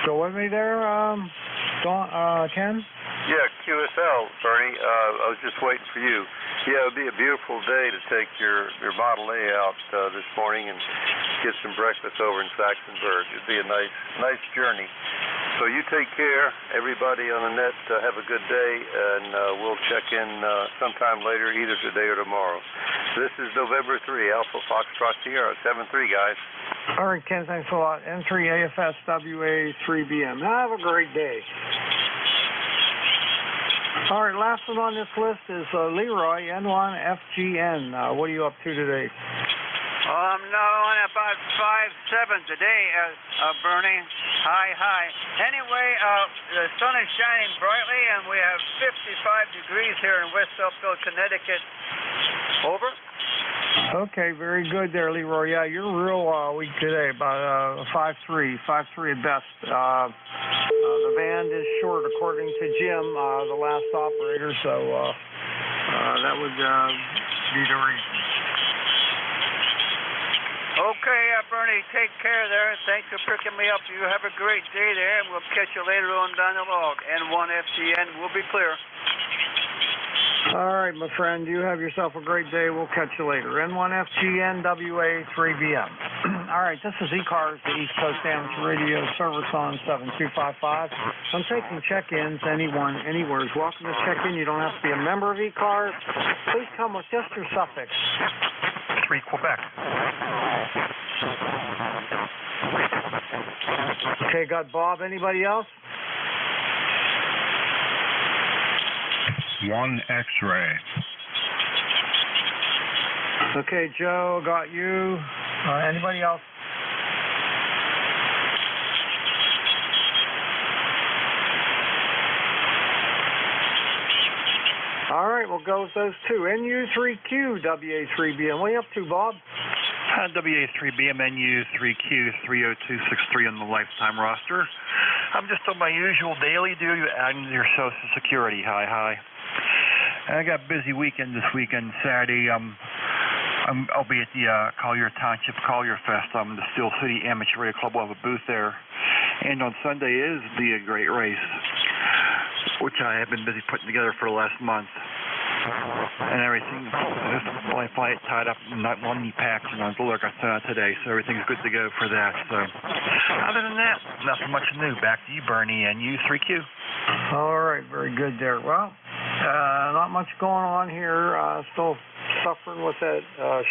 Still with me there, Ken? Yeah, QSL, Bernie. I was just waiting for you. Yeah, it would be a beautiful day to take your Model A out this morning and get some breakfast over in Saxonburg. It would be a nice journey. So you take care. Everybody on the net, have a good day, and we'll check in sometime later, either today or tomorrow. This is November 3, Alpha Foxtrot Sierra, 7-3, guys. All right, Ken, thanks a lot. N3AFSWA3BM. Have a great day. All right, last one on this list is Leroy, N1FGN. What are you up to today? I'm now on about 5.7 today, Bernie. Hi. Anyway, the sun is shining brightly, and we have 55 degrees here in West Uphill, Connecticut. Over. Okay, very good there, Leroy. Yeah, you're real weak today, about 5.3 at best. The band is short, according to Jim, the last operator, so that would be the reason. Okay, Bernie, take care there. Thanks for picking me up. You have a great day there, and we'll catch you later on down the log. N1FGN will be clear. All right, my friend, you have yourself a great day. We'll catch you later. N1FGN WA3BM. All right, this is ECARS, the East Coast Amateur Radio Service on 7255. I'm taking check-ins. Anyone, anywhere is welcome to check in. You don't have to be a member of ECARS. Please come with just your suffix. 3 Quebec. Okay, got Bob. Anybody else? 1 X-ray. Okay, Joe, got you. Anybody else? All right, we'll go with those two. NU3Q, WA3BM. What are you up to, Bob? WA3BM, NU3Q 30263 on the lifetime roster. I'm just on my usual daily duty, adding to your Social Security. Hi. I got a busy weekend this weekend. Saturday, I'll be at the Collier Township Collier Fest. The Steel City Amateur Radio Club will have a booth there. And on Sunday is the Great Race, which I have been busy putting together for the last month. And everything, this flight tied up, not one knee packs and on the alert I sent out today, so everything's good to go for that. So, other than that, nothing much new. Back to you, Bernie, and U3Q. All right, very good there. Well, not much going on here. Still suffering with that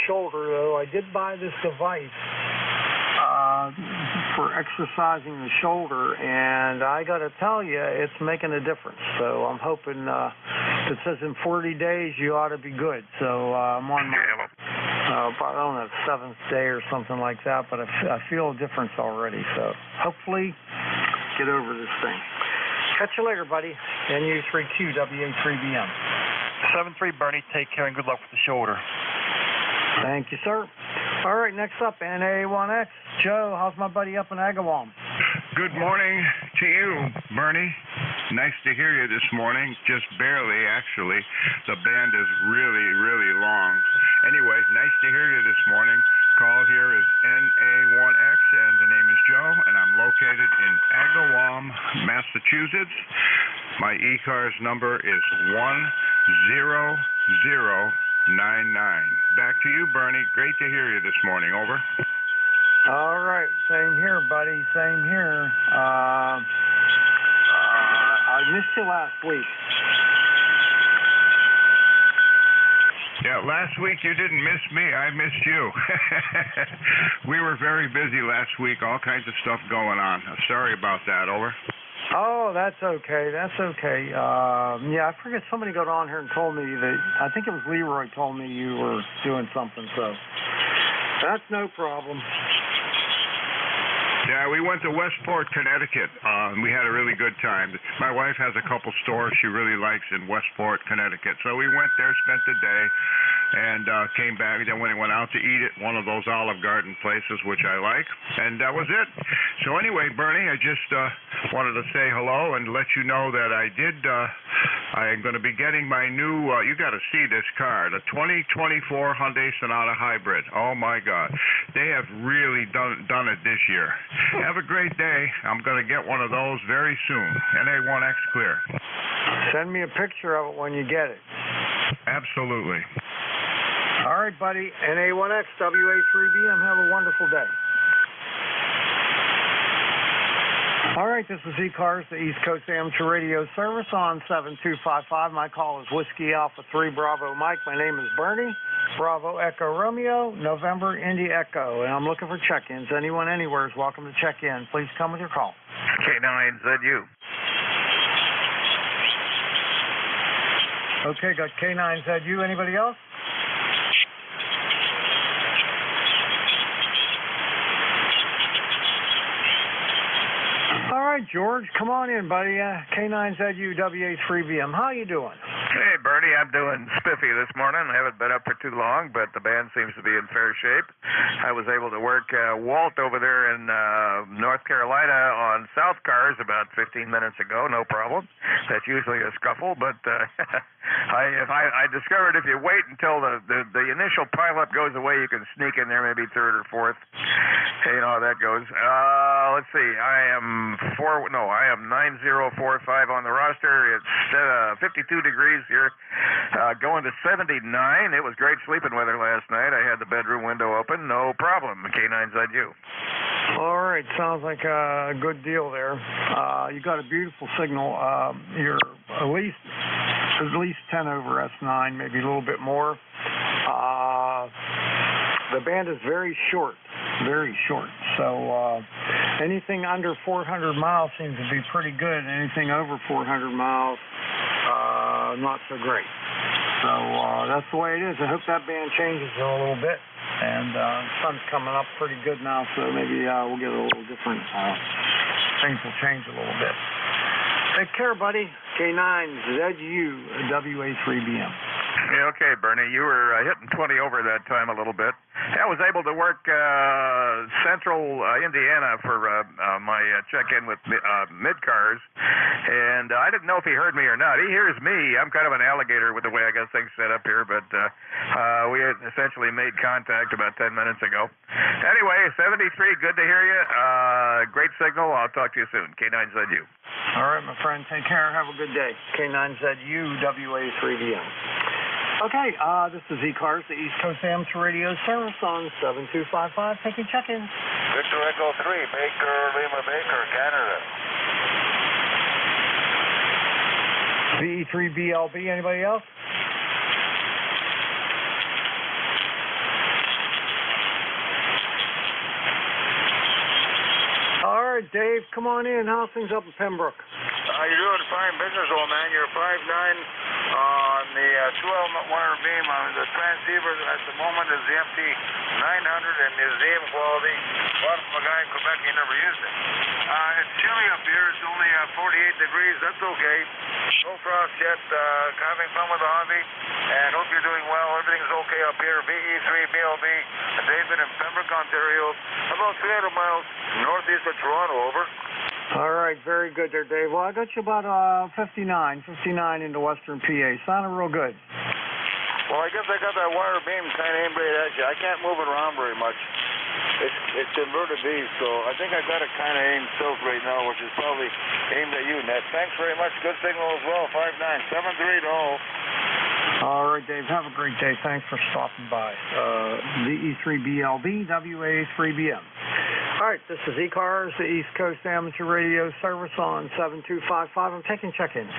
shoulder, though. I did buy this device for exercising the shoulder, and I got to tell you, it's making a difference. So I'm hoping it says in 40 days you ought to be good. So I'm on my, I don't know, 7th day or something like that, but I feel a difference already. So hopefully get over this thing. Catch you later, buddy. NU3Q, WA3BM. 7-3, Bernie. Take care and good luck with the shoulder. Thank you, sir. All right, next up, NA1X. Joe, how's my buddy up in Agawam? Good morning to you, Bernie. Nice to hear you this morning. Just barely, actually. The band is really, really long. Anyway, nice to hear you this morning. Call here is NA1X, and the name is Joe, and I'm located in Agawam, Massachusetts. My ECARS number is 10099. Back to you, Bernie. Great to hear you this morning. Over. All right. Same here, buddy. Same here. I missed you last week. Yeah, last week you didn't miss me. I missed you. We were very busy last week. All kinds of stuff going on. Sorry about that. Over. Oh, that's okay. That's okay. Yeah, I forget somebody got on here and told me that, I think it was Leroy told me you were doing something, so that's no problem. Yeah, we went to Westport, Connecticut. We had a really good time. My wife has a couple stores she really likes in Westport, Connecticut. So we went there, spent the day, and came back. Then we went out to eat at one of those Olive Garden places, which I like. And that was it. So anyway, Bernie, I just wanted to say hello and let you know that I am going to be getting my new, you got to see this car, the 2024 Hyundai Sonata Hybrid. Oh, my God. They have really done it this year. Have a great day. I'm going to get one of those very soon. NA1X clear. Send me a picture of it when you get it. Absolutely. All right, buddy. NA1X, WA3BM. Have a wonderful day. All right, this is ECARS, the East Coast Amateur Radio Service on 7255. My call is Whiskey Alpha 3 Bravo Mike. My name is Bernie. Bravo Echo Romeo, November Indy Echo. And I'm looking for check-ins. Anyone anywhere is welcome to check in. Please come with your call. K9ZU. Okay, got K9ZU. Anybody else? All right, George, come on in, buddy. K9ZU WA3BM. How you doing? Hey, Bernie, I'm doing spiffy this morning. I haven't been up for too long, but the band seems to be in fair shape. I was able to work Walt over there in North Carolina on South Cars about 15 minutes ago, no problem. That's usually a scuffle, but I discovered if you wait until the initial pileup goes away, you can sneak in there maybe third or fourth. You know how that goes. Let's see. I am 9045 on the roster. It's 52 degrees here, going to 79. It was great sleeping weather last night. I had the bedroom window open, no problem. K9ZU. All right, sounds like a good deal there. You got a beautiful signal. You're at least 10 over S9, maybe a little bit more. The band is very short. So anything under 400 miles seems to be pretty good. Anything over 400 miles, not so great. So that's the way it is. I hope that band changes a little bit. And the sun's coming up pretty good now, so maybe we'll get a little different. Things will change a little bit. Take care, buddy. K9ZU WA3BM. Yeah, okay, Bernie. You were hitting 20 over that time a little bit. I was able to work central Indiana for my check-in with mid-cars, and I didn't know if he heard me or not. He hears me. I'm kind of an alligator with the way I got things set up here, but we had essentially made contact about 10 minutes ago. Anyway, 73, good to hear you. Great signal. I'll talk to you soon. K9ZU. All right, my friend. Take care. Have a good day. K9ZU WA3BM. Okay, this is ECARS, the East Coast Amateur Radio Service on 7255, taking check-ins. Victor Echo 3, Baker, Lima Baker, Canada. VE3BLB, anybody else? All right, Dave, come on in. How's things up in Pembroke? You're doing fine business, old man. You're 5'9" on the 12 wire beam. The transceiver at the moment is the MT900 and museum quality. Bought from a guy in Quebec. He never used it. It's chilly up here. It's only 48 degrees. That's okay. No frost yet. Having fun with the hobby. And hope you're doing well. Everything's okay up here. VE3BLB, David in Pembroke, Ontario. About 300 miles northeast of Toronto. Over. All right, very good there, Dave. Well, I got you about 59 into Western PA. Sounded real good. Well, I guess I got that wire beam kind of aimed right at you. I can't move it around very much. It's inverted V, so I think I got it kind of aimed south right now, which is probably aimed at you, Ned. Thanks very much. Good signal as well. 59730. All right, Dave. Have a great day. Thanks for stopping by. VE3BLB, WA3BM. All right, this is ECARS, the East Coast Amateur Radio Service on 7255. I'm taking check-ins.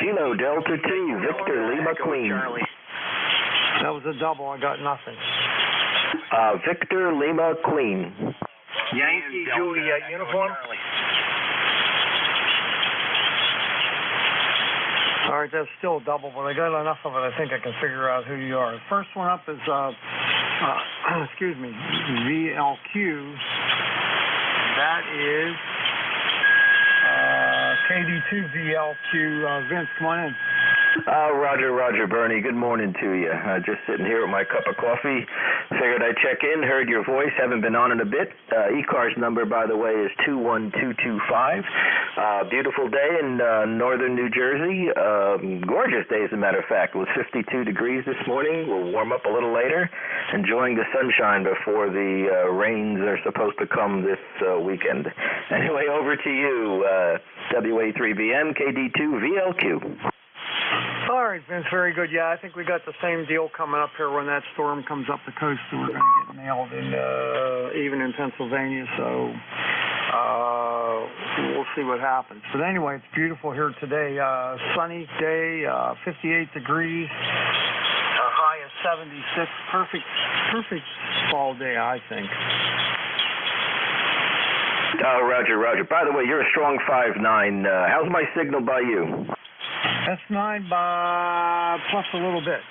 Kilo Delta 2, Victor Lima Queen. That was a double. I got nothing. Victor Lima Queen. Yankee Juliet uniform. All right, that's still a double, but I got enough of it. I think I can figure out who you are. First one up is, excuse me, VLQ. That is KD2VLQ. Vince, come on in. Roger, Bernie. Good morning to you. Just sitting here with my cup of coffee. Figured I'd check in. Heard your voice. Haven't been on in a bit. ECARS number, by the way, is 21225. Beautiful day in northern New Jersey. Gorgeous day, as a matter of fact. It was 52 degrees this morning. We'll warm up a little later. Enjoying the sunshine before the rains are supposed to come this weekend. Anyway, over to you. WA3BM, KD2VLQ. All right, Vince, very good. Yeah, I think we got the same deal coming up here when that storm comes up the coast, so we're going to get nailed in, even in Pennsylvania, so we'll see what happens. But anyway, it's beautiful here today. Sunny day, 58 degrees. High is 76. Perfect fall day, I think. Oh, Roger. By the way, you're a strong 5'9". How's my signal by you? S9 by plus a little bit.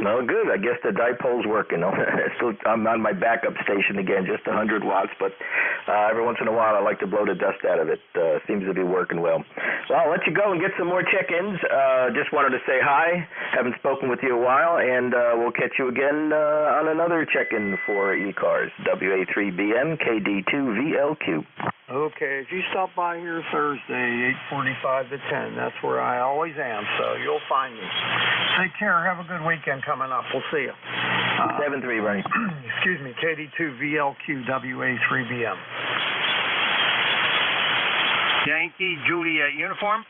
No, good. I guess the dipole's working. I'm on my backup station again, just 100 watts, but every once in a while I like to blow the dust out of it. Seems to be working well. Well, I'll let you go and get some more check-ins. Just wanted to say hi. Haven't spoken with you a while, and we'll catch you again on another check-in for ECARS, WA3BM KD2VLQ. Okay, if you stop by here Thursday, 8:45 to 10, that's where I always am, so you'll find me. Take care. Have a good weekend coming up. We'll see you. 7-3, Bernie. Excuse me, KD2VLQ WA3BM. Yankee Juliet uniform.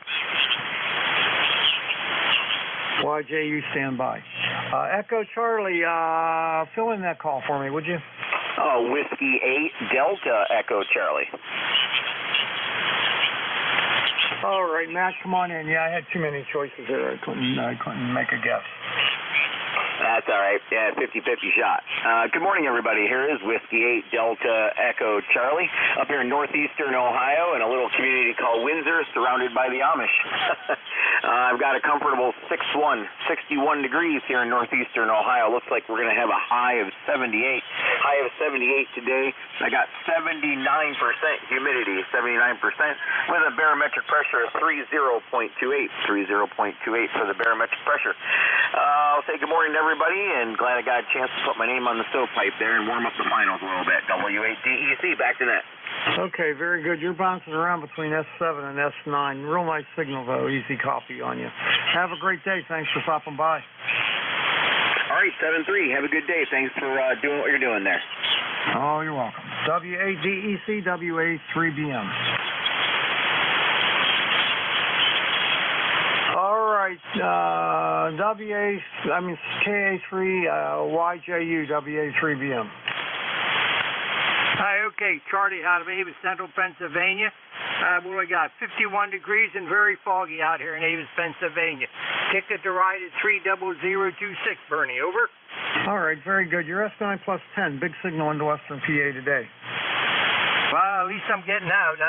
YJU stand by. Echo Charlie, fill in that call for me, would you? Oh, Whiskey 8 Delta Echo Charlie. All right, Matt, come on in. Yeah, I had too many choices there. I couldn't make a guess. That's all right. Yeah, 50-50 shot. Good morning, everybody. Here is Whiskey 8 Delta Echo Charlie up here in northeastern Ohio in a little community called Windsor, surrounded by the Amish. I've got a comfortable 61 degrees here in northeastern Ohio. Looks like we're going to have a high of 78. High of 78 today. I got 79% humidity, 79%, with a barometric pressure of 30.28. 30.28 for the barometric pressure. I'll say good morning to everybody, and glad I got a chance to put my name on the stovepipe there and warm up the finals a little bit. W8DEC, back to that. Okay, very good. You're bouncing around between S7 and S9. Real nice signal, though. Easy copy on you. Have a great day. Thanks for stopping by. All right, 7-3. Have a good day. Thanks for doing what you're doing there. Oh, you're welcome. W8DEC, WA3BM. All right, KA3, YJU, WA3BM. Hi, okay, Charlie out of Avis, Central Pennsylvania. What do we got? 51 degrees and very foggy out here in Avis, Pennsylvania. Ticket to ride is 30026, Bernie, over. All right, very good. You're S9 plus 10, big signal into Western PA today. Well, at least I'm getting out.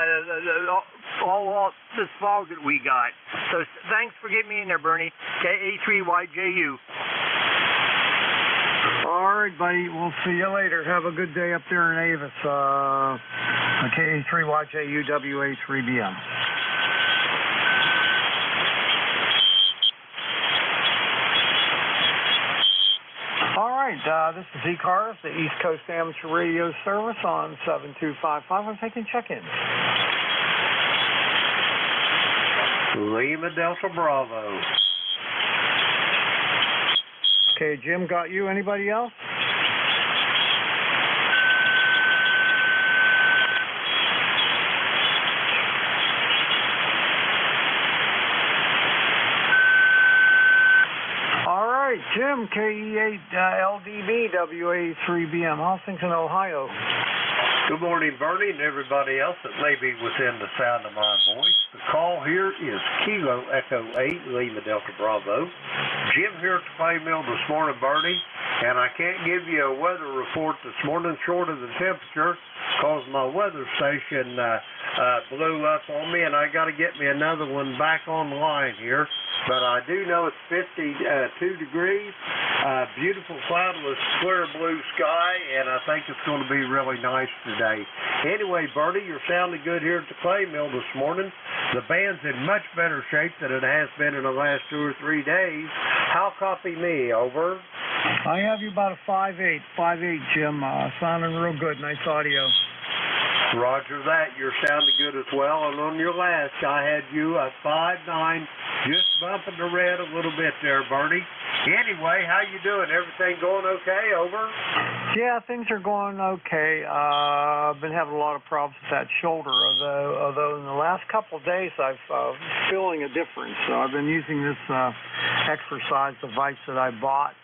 All this fog that we got. So thanks for getting me in there, Bernie. KA3YJU. All right, buddy. We'll see you later. Have a good day up there in Avis. KA3YJU, WA3BM. All right, this is ECARS, the East Coast Amateur Radio Service on 7255. I'm taking check-ins. Lima Delta Bravo. Okay, Jim got you. Anybody else? All right, Jim, KE8 LDB WA3BM, Hostington, Ohio. Good morning, Bernie, and everybody else that may be within the sound of my voice. The call here is Kilo Echo 8, Lima Delta Bravo. Jim here at the Clay Mill this morning, Bernie, and I can't give you a weather report this morning short of the temperature because my weather station blew up on me, and I got to get me another one back online here. But I do know it's 52 degrees, beautiful cloudless, clear blue sky, and I think it's going to be really nice today. Anyway, Bertie, you're sounding good here at the Clay Mill this morning. The band's in much better shape than it has been in the last 2 or 3 days. How copy me, over? I have you about a 5'8", Jim. Sounding real good. Nice audio. Roger that. You're sounding good as well. And on your last, I had you at 5'9", just bumping the red a little bit there, Bernie. Anyway, how you doing? Everything going okay? Over? Yeah, things are going okay. I've been having a lot of problems with that shoulder, although in the last couple of days I've feeling a difference. So I've been using this exercise device that I bought.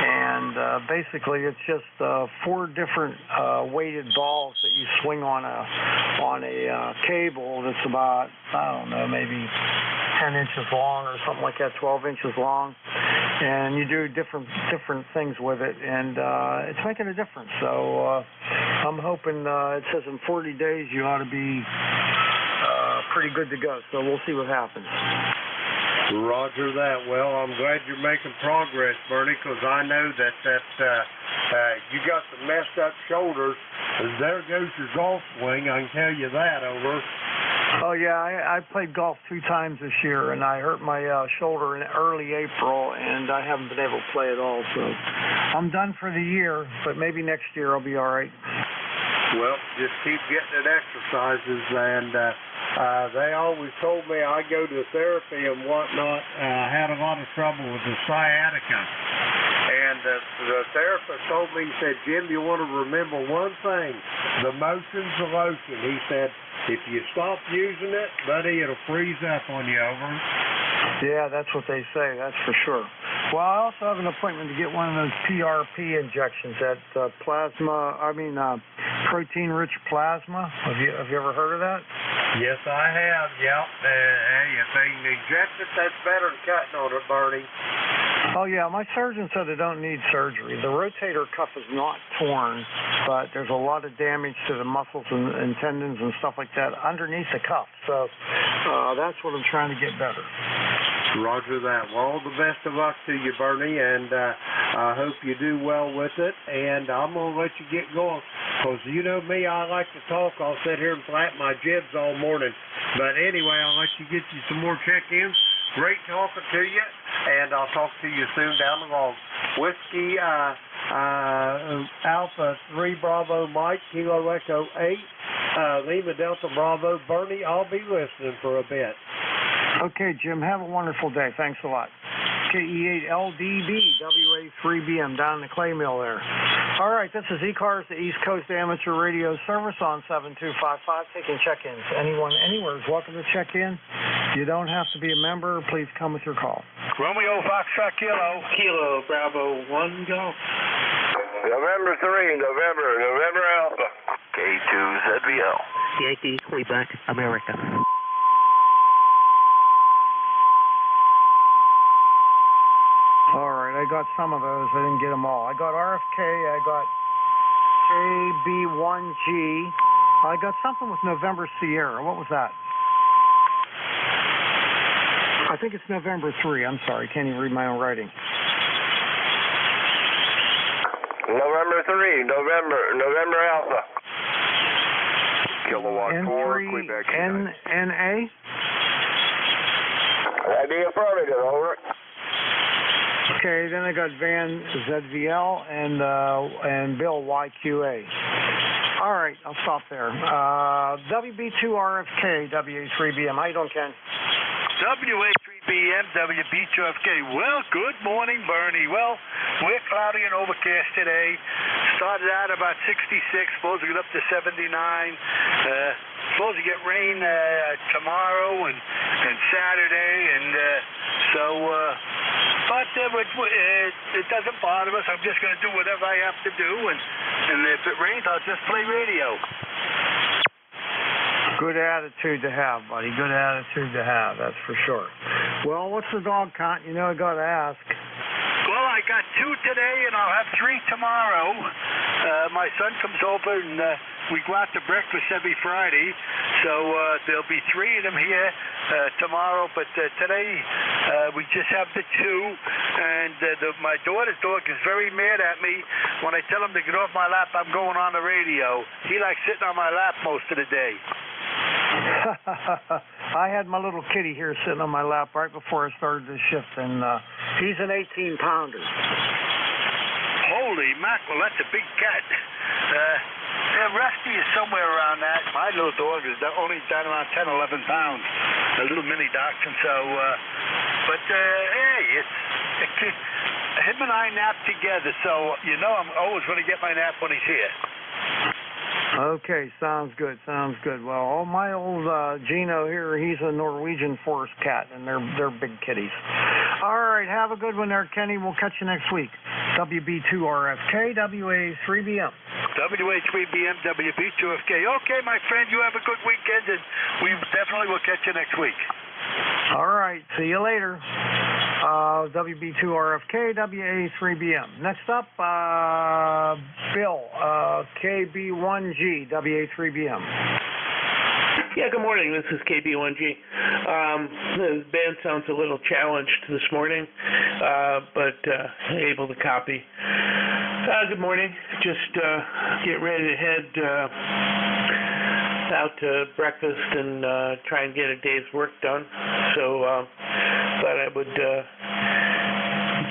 And basically, it's just 4 different weighted balls that you swing on a cable that's about, I don't know, maybe 10 inches long or something like that, 12 inches long. and you do different things with it, and it's making a difference. So I'm hoping it says in 40 days you ought to be pretty good to go. So we'll see what happens. Roger that. Well, I'm glad you're making progress, Bernie, because I know that you got some messed up shoulders. There goes your golf swing, I can tell you that, over. Oh, yeah, I played golf 2 times this year, and I hurt my shoulder in early April, and I haven't been able to play at all. So I'm done for the year, but maybe next year I'll be all right. Well, just keep getting it exercises, and they always told me I go to therapy and whatnot. I had a lot of trouble with the sciatica. And the therapist told me, he said, Jim, you want to remember one thing. The motion's the lotion. He said, if you stop using it, buddy, it'll freeze up on you, over. Yeah, that's what they say, that's for sure. Well, I also have an appointment to get one of those PRP injections, that protein-rich plasma. Have you ever heard of that? Yes, I have, yep. Hey, if they inject it, that's better than cutting on it, Bernie. Oh, yeah, my surgeon said I don't need surgery. The rotator cuff is not torn, but there's a lot of damage to the muscles and tendons and stuff like that underneath the cuff. So that's what I'm trying to get better. Roger that. Well, all the best of luck to you, Bernie, and I hope you do well with it. And I'm going to let you get going, because you know me, I like to talk. I'll sit here and flap my jibs all morning. But anyway, I'll let you get you some more check-ins. Great talking to you, and I'll talk to you soon down the road. Whiskey Alpha 3 Bravo Mike, Kilo Echo 8, Lima Delta Bravo. Bernie, I'll be listening for a bit. Okay, Jim, have a wonderful day. Thanks a lot. KE8LDB, WA3BM, down in the clay mill there. All right, this is ECARS, the East Coast Amateur Radio Service on 7255, taking check-ins. Anyone, anywhere is welcome to check in. You don't have to be a member. Please come with your call. Romeo Foxtrot Kilo. Kilo Bravo 1, go. November 3, November Alpha. K2ZVL. Yankee, Quebec, America. All right, I got some of those. I didn't get them all. I got RFK. I got JB1G. I got something with November Sierra. What was that? I think it's November 3. I'm sorry. Can't even read my own writing. November 3, November Alpha. Kilowatt 4, Quebec. NA? That'd be affirmative, over. Okay, then I got Van ZVL and Bill YQA. All right, I'll stop there. WB2RFK, WA3BM. How you doing, Ken? WA3BM, WB2FK. Well, good morning, Bernie. Well, we're cloudy and overcast today. Started out about 66, supposed to get up to 79. Supposed to get rain tomorrow and Saturday, and but it doesn't bother us. I'm just going to do whatever I have to do, and if it rains, I'll just play radio. Good attitude to have, buddy. Good attitude to have, that's for sure. Well, what's the dog count? You know I got to ask. Well, I got 2 today, and I'll have 3 tomorrow. My son comes over, and we go out to breakfast every Friday, so there'll be 3 of them here tomorrow. But today, we just have the 2, and my daughter's dog is very mad at me when I tell him to get off my lap. I'm going on the radio. He likes sitting on my lap most of the day. I had my little kitty here sitting on my lap right before I started this shift, and he's an 18-pounder. Holy mackerel, that's a big cat. Rusty is somewhere around that. My little dog is only down around 10, 11 pounds, a little mini dachshund. So, hey, him and I nap together, so you know I'm always going to get my nap when he's here. Okay, sounds good, sounds good. Well, my old Gino here, he's a Norwegian forest cat, and they're big kitties. All right, have a good one there, Kenny. We'll catch you next week. WB2RFK, WA3BM. WA3BM, WB2FK. Okay, my friend, you have a good weekend, and we definitely will catch you next week. All right, see you later. WB2RFK, WA3BM. Next up, Bill, KB1G, WA3BM. Yeah, good morning. This is KB1G. The band sounds a little challenged this morning, but able to copy. Good morning. Just get ready to head out to breakfast and try and get a day's work done. So thought I would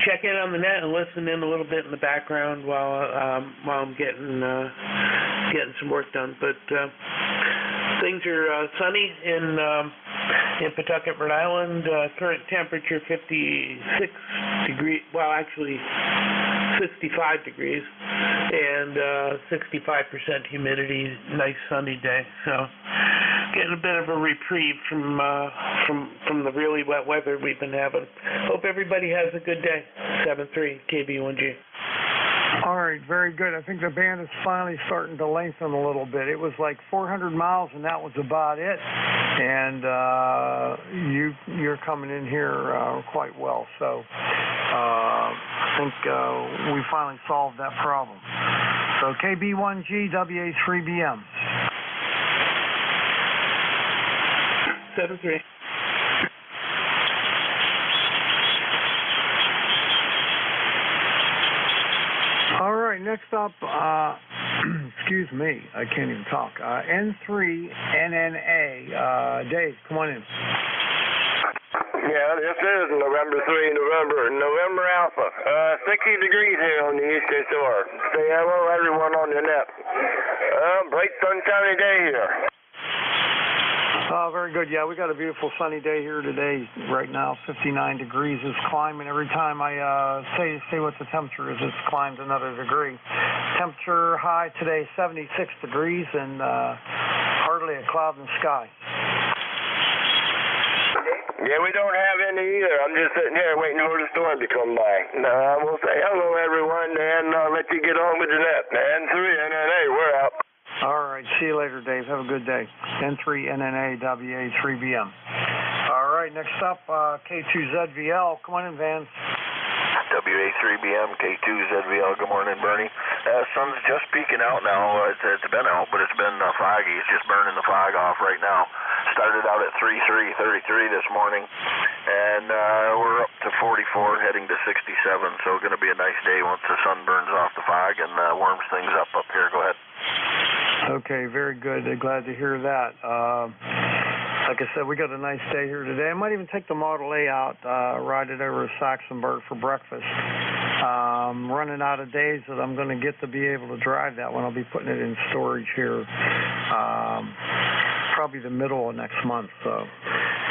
check in on the net and listen in a little bit in the background while I'm getting some work done. But things are sunny in Pawtucket, Rhode Island. Current temperature 56 degrees. Well, actually 65 degrees, and 65% humidity. Nice sunny day. So getting a bit of a reprieve from the really wet weather we've been having. Hope everybody has a good day. 7-3 KB1G. All right, very good. I think the band is finally starting to lengthen a little bit. It was like 400 miles, and that was about it. And you're coming in here quite well. So I think we finally solved that problem. So KB1G, WA3BM. 7-3. All right, next up, excuse me, I can't even talk. N3NNA. Dave, come on in. Yeah, this is November Alpha. 60 degrees here on the Eastern Shore. Say hello, everyone on the net. Bright sunshiny day here. Very good. Yeah, we got a beautiful sunny day here today. Right now, 59 degrees is climbing. Every time I say what the temperature is, it's climbed another degree. Temperature high today, 76 degrees, and hardly a cloud in the sky. Yeah, we don't have any either. I'm just sitting here waiting for the storm to come by. We'll say hello, everyone, and let you get on with the net. N3NNA, we're out. All right. See you later, Dave. Have a good day. N3NNA, WA3BM. All right. Next up, K2ZVL. Come on in, Van. WA3BM, K2ZVL. Good morning, Bernie. Sun's just peeking out now. It's been out, but it's been foggy. It's just burning the fog off right now. Started out at 33 this morning, and we're up to 44, heading to 67. So going to be a nice day once the sun burns off the fog and warms things up here. Go ahead. Okay, very good. Glad to hear that. Like I said, we got a nice day here today. I might even take the Model A out, ride it over to Saxonburg for breakfast. Running out of days that I'm going to get to be able to drive that one. I'll be putting it in storage here probably the middle of next month. So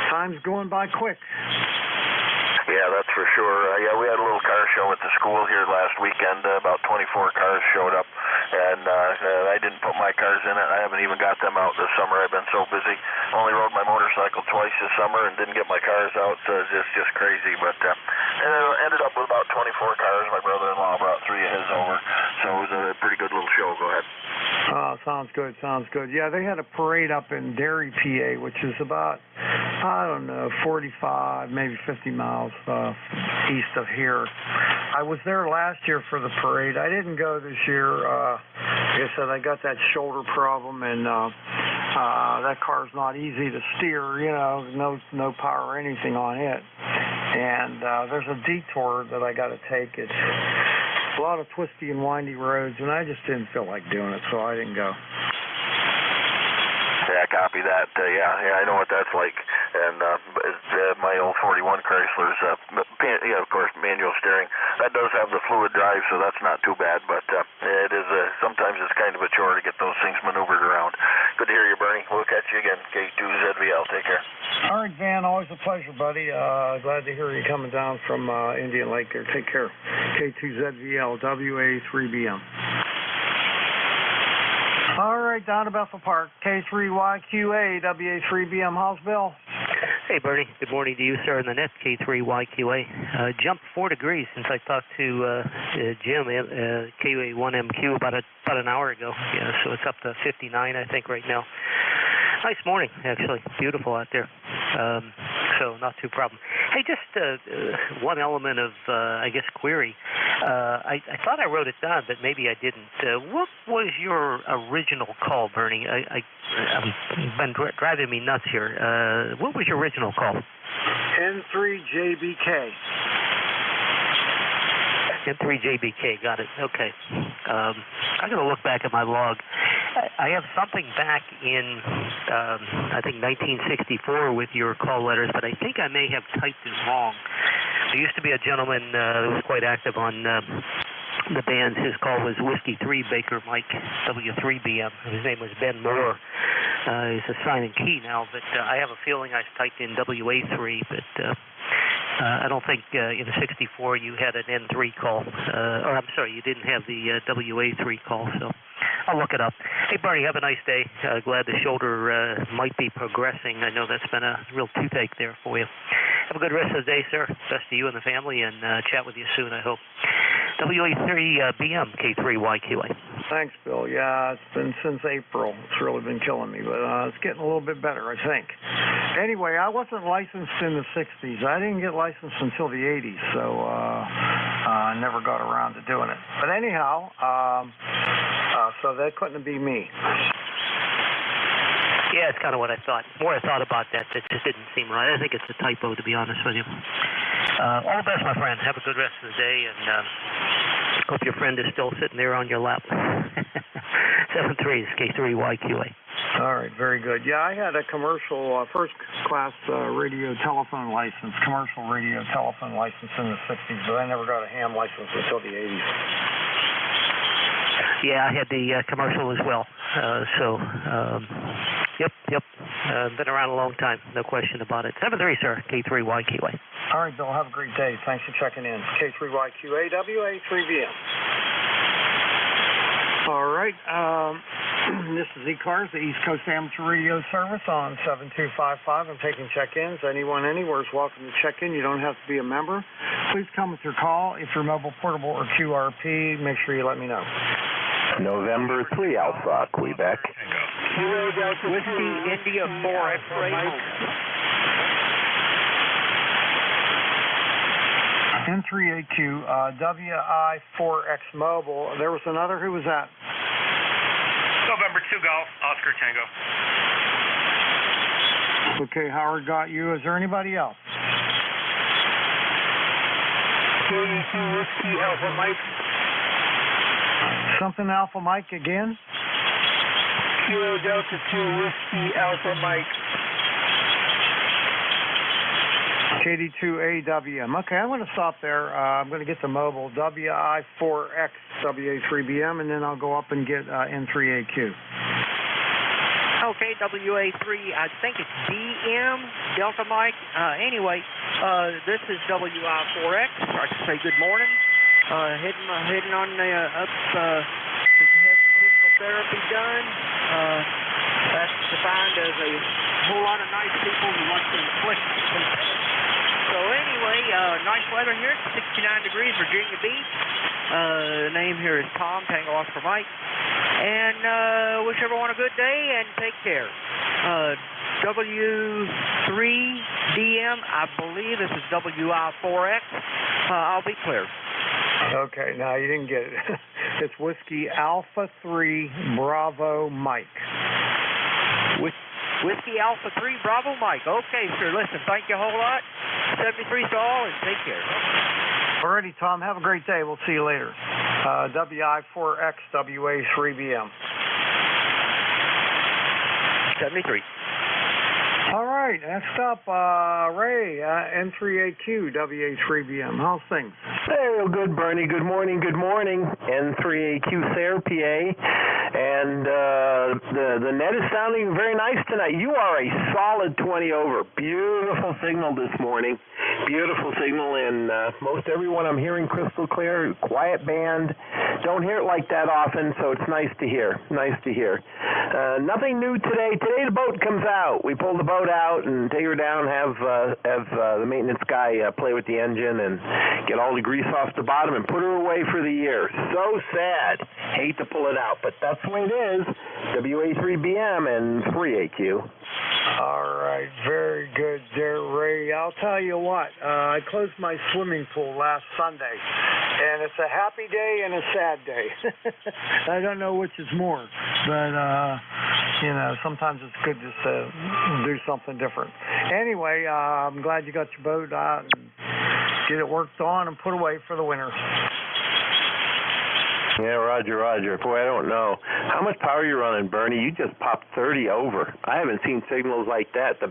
time's going by quick. Yeah, that's for sure. Yeah, we had a little car show at the school here last weekend. About 24 cars showed up, and I didn't put my cars in it. I haven't even got them out this summer. I've been so busy. Only rode my motorcycle twice this summer and didn't get my cars out. So it's just crazy. But and I ended up with about 24 cars. My brother-in-law brought 3 of his over, so it was a pretty good little show. Go ahead. Oh, sounds good. Sounds good. Yeah, they had a parade up in Derry, PA, which is about, I don't know, 45, maybe 50 miles east of here. I was there last year for the parade. I didn't go this year. Like I said, I got that shoulder problem, and that car's not easy to steer, you know, no power or anything on it. And there's a detour that I got to take. It's a lot of twisty and windy roads, and I just didn't feel like doing it, so I didn't go. Yeah, copy that. Yeah, I know what that's like. And my old 41 Chrysler's, of course, manual steering. That does have the fluid drive, so that's not too bad. But it is sometimes it's kind of a chore to get those things maneuvered around. Good to hear you, Bernie. We'll catch you again. K2ZVL. Take care. All right, Van. Always a pleasure, buddy. Glad to hear you coming down from Indian Lake there. Take care. K2ZVL, WA3BM. All right, down to Bethel Park, K3YQA, WA3BM. How's Bill? Hey, Bernie. Good morning to you, sir, on the net, K3YQA. Jumped 4 degrees since I talked to Jim, KA1MQ, about an hour ago. Yeah, so it's up to 59, I think, right now. Nice morning, actually. Beautiful out there. So not too problem. Hey, just one element of, I guess, query. I thought I wrote it down, but maybe I didn't. What was your original call, Bernie? I've been driving me nuts here. What was your original call? N3JBK. N3JBK, got it. Okay. I'm going to look back at my log. I have something back in, I think, 1964 with your call letters, but I think I may have typed it wrong. There used to be a gentleman who was quite active on the band. His call was Whiskey 3 Baker Mike W3BM. His name was Ben Moore. He's a sign and key now, but I have a feeling I typed in WA3, but I don't think in 64 you had an N3 call. Or I'm sorry, you didn't have the WA3 call, so I'll look it up. Hey, Bernie, have a nice day. Glad the shoulder might be progressing. I know that's been a real toothache there for you. Have a good rest of the day, sir. Best to you and the family, and chat with you soon, I hope. WA3BM, K3YQA. Thanks, Bill. Yeah, it's been since April. It's really been killing me, but it's getting a little bit better, I think. Anyway, I wasn't licensed in the 60s. I didn't get licensed until the 80s, so I never got around to doing it. But anyhow, so that couldn't be me. Yeah, it's kind of what I thought. The more I thought about that, it just didn't seem right. I think it's a typo, to be honest with you. All the best, my friend. Have a good rest of the day, and hope your friend is still sitting there on your lap. 73 is K3YQA. All right, very good. Yeah, I had a commercial first-class radio telephone license, commercial radio telephone license in the 60s, but I never got a ham license until the 80s. Yeah, I had the commercial as well. Yep. Been around a long time, no question about it. 73, sir, K3YQA. All right, Bill, have a great day. Thanks for checking in. K3YQA, WA3BM. All right, this is ECARS, the East Coast Amateur Radio Service on 7255. I'm taking check-ins. Anyone anywhere is welcome to check in. You don't have to be a member. Please come with your call. If you're mobile, portable, or QRP, make sure you let me know. November 3 Alpha, Quebec. Whiskey India 4 X-ray. N3AQ, WI4X Mobile. There was another. Who was that? November 2 Golf, Oscar Tango. Okay, Howard got you. Is there anybody else? Q2 Whiskey Alpha Mike. Something Alpha Mike again? Kilo Delta 2 Whiskey Alpha Mike. KD2AWM. Okay, I'm going to stop there. I'm going to get the mobile WI4X WA3BM, and then I'll go up and get N3AQ. Okay, WA3, I think it's BM, Delta Mike. Anyway, this is WI4X. I can say good morning. Heading on up to have some physical therapy done. That's defined as a whole lot of nice people who want to inflict some pain. So anyway, nice weather here. It's 69 degrees, Virginia Beach. The name here is Tom, Tango Oscar Mike. And wish everyone a good day and take care. W3DM, I believe this is WI4X. I'll be clear. Okay, now you didn't get it. It's Whiskey Alpha 3 Bravo Mike. Whiskey Alpha 3 Bravo Mike. Okay, sir. Listen, thank you a whole lot. 73 to all, and take care. Alrighty, Tom. Have a great day. We'll see you later. WI4X WA3BM. 73. All right, next up, Ray, N3AQ WA3BM. How's things? Hey, good, Bernie. Good morning. N3AQ Sayre, PA. And the net is sounding very nice tonight. You are a solid 20 over. Beautiful signal this morning. Beautiful signal, and most everyone I'm hearing crystal clear, quiet band. Don't hear it like that often, so it's nice to hear. Nothing new today. Today the boat comes out. We pull the boat out and take her down, have the maintenance guy play with the engine and get all the grease off the bottom and put her away for the year. So sad. Hate to pull it out, but that's the way it is. WA3BM and 3AQ. All right, very good there, Ray. I'll tell you what, I closed my swimming pool last Sunday, and it's a happy day and a sad day. I don't know which is more, but, you know, sometimes it's good just to do something different. Anyway, I'm glad you got your boat out and get it worked on and put away for the winter. Yeah, Roger. Boy, I don't know. How much power are you running, Bernie? You just popped 30 over. I haven't seen signals like that.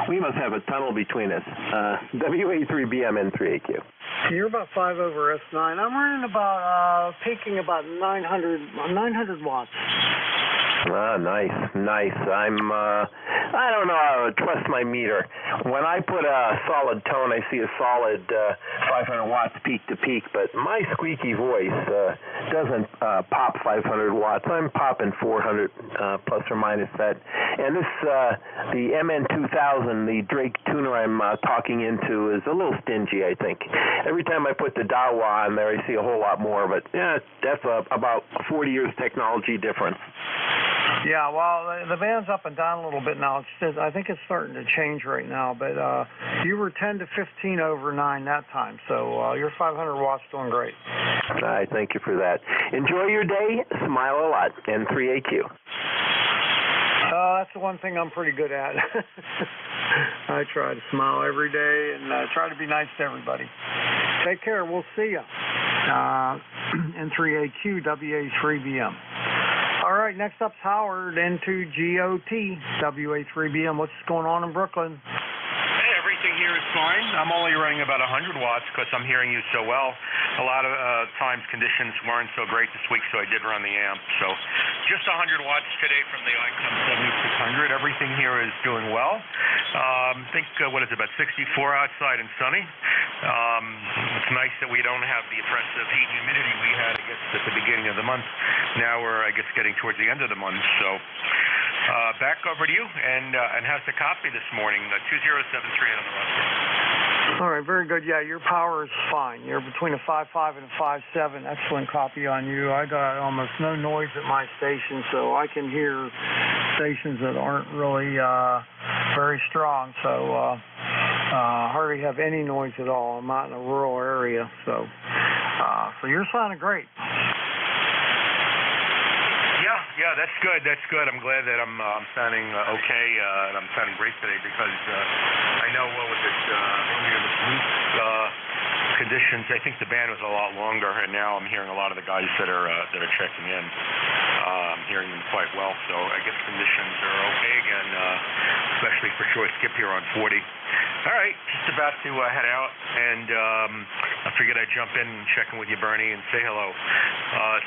We must have a tunnel between us. WA3BM N3AQ. You're about 5 over S9. I'm running about, peaking about 900 watts. Ah, nice. I don't know how to trust my meter. When I put a solid tone, I see a solid 500 watts peak to peak, but my squeaky voice doesn't pop 500 watts. I'm popping 400 plus or minus that. And this, the MN2000, the Drake tuner I'm talking into, is a little stingy, I think. Every time I put the Dawa on there, I see a whole lot more, but yeah, that's about 40 years technology difference. Yeah, well, the band's up and down a little bit now. I think it's starting to change right now, but you were 10 to 15 over 9 that time, so your 500 watts doing great. I thank you for that. Enjoy your day. Smile a lot. N3AQ. That's the one thing I'm pretty good at. I try to smile every day and try to be nice to everybody. Take care. We'll see you. N3AQ, WA3BM. All right, next up's Howard, N2GOT, WA3BM. What's going on in Brooklyn? Hey, everything here is fine. I'm only running about 100 watts because I'm hearing you so well. A lot of times conditions weren't so great this week, so I did run the amp. So just 100 watts today from the ICOM 7600. Everything here is doing well. I think, what is it, about 64 outside and sunny. It's nice that we don't have the oppressive heat and humidity we had, I guess, at the beginning of the month. Now we're, I guess, getting towards the end of the month. So back over to you, and how's the copy this morning? 2073 on the roster. All right, very good. Yeah, your power is fine. You're between a 5.5 and a 5.7. Excellent copy on you. I got almost no noise at my station, so I can hear stations that aren't really very strong. So hardly have any noise at all. I'm out in a rural area, so you're sounding great. Yeah, that's good. I'm glad that I'm sounding okay, and I'm sounding great today because I know, what was it, earlier this week, conditions, I think the band was a lot longer, and now I'm hearing a lot of the guys that are checking in. I'm hearing them quite well, so I guess conditions are okay again, especially for short skip here on 40. All right, just about to head out, and I figured I'd jump in and check in with you, Bernie, and say hello.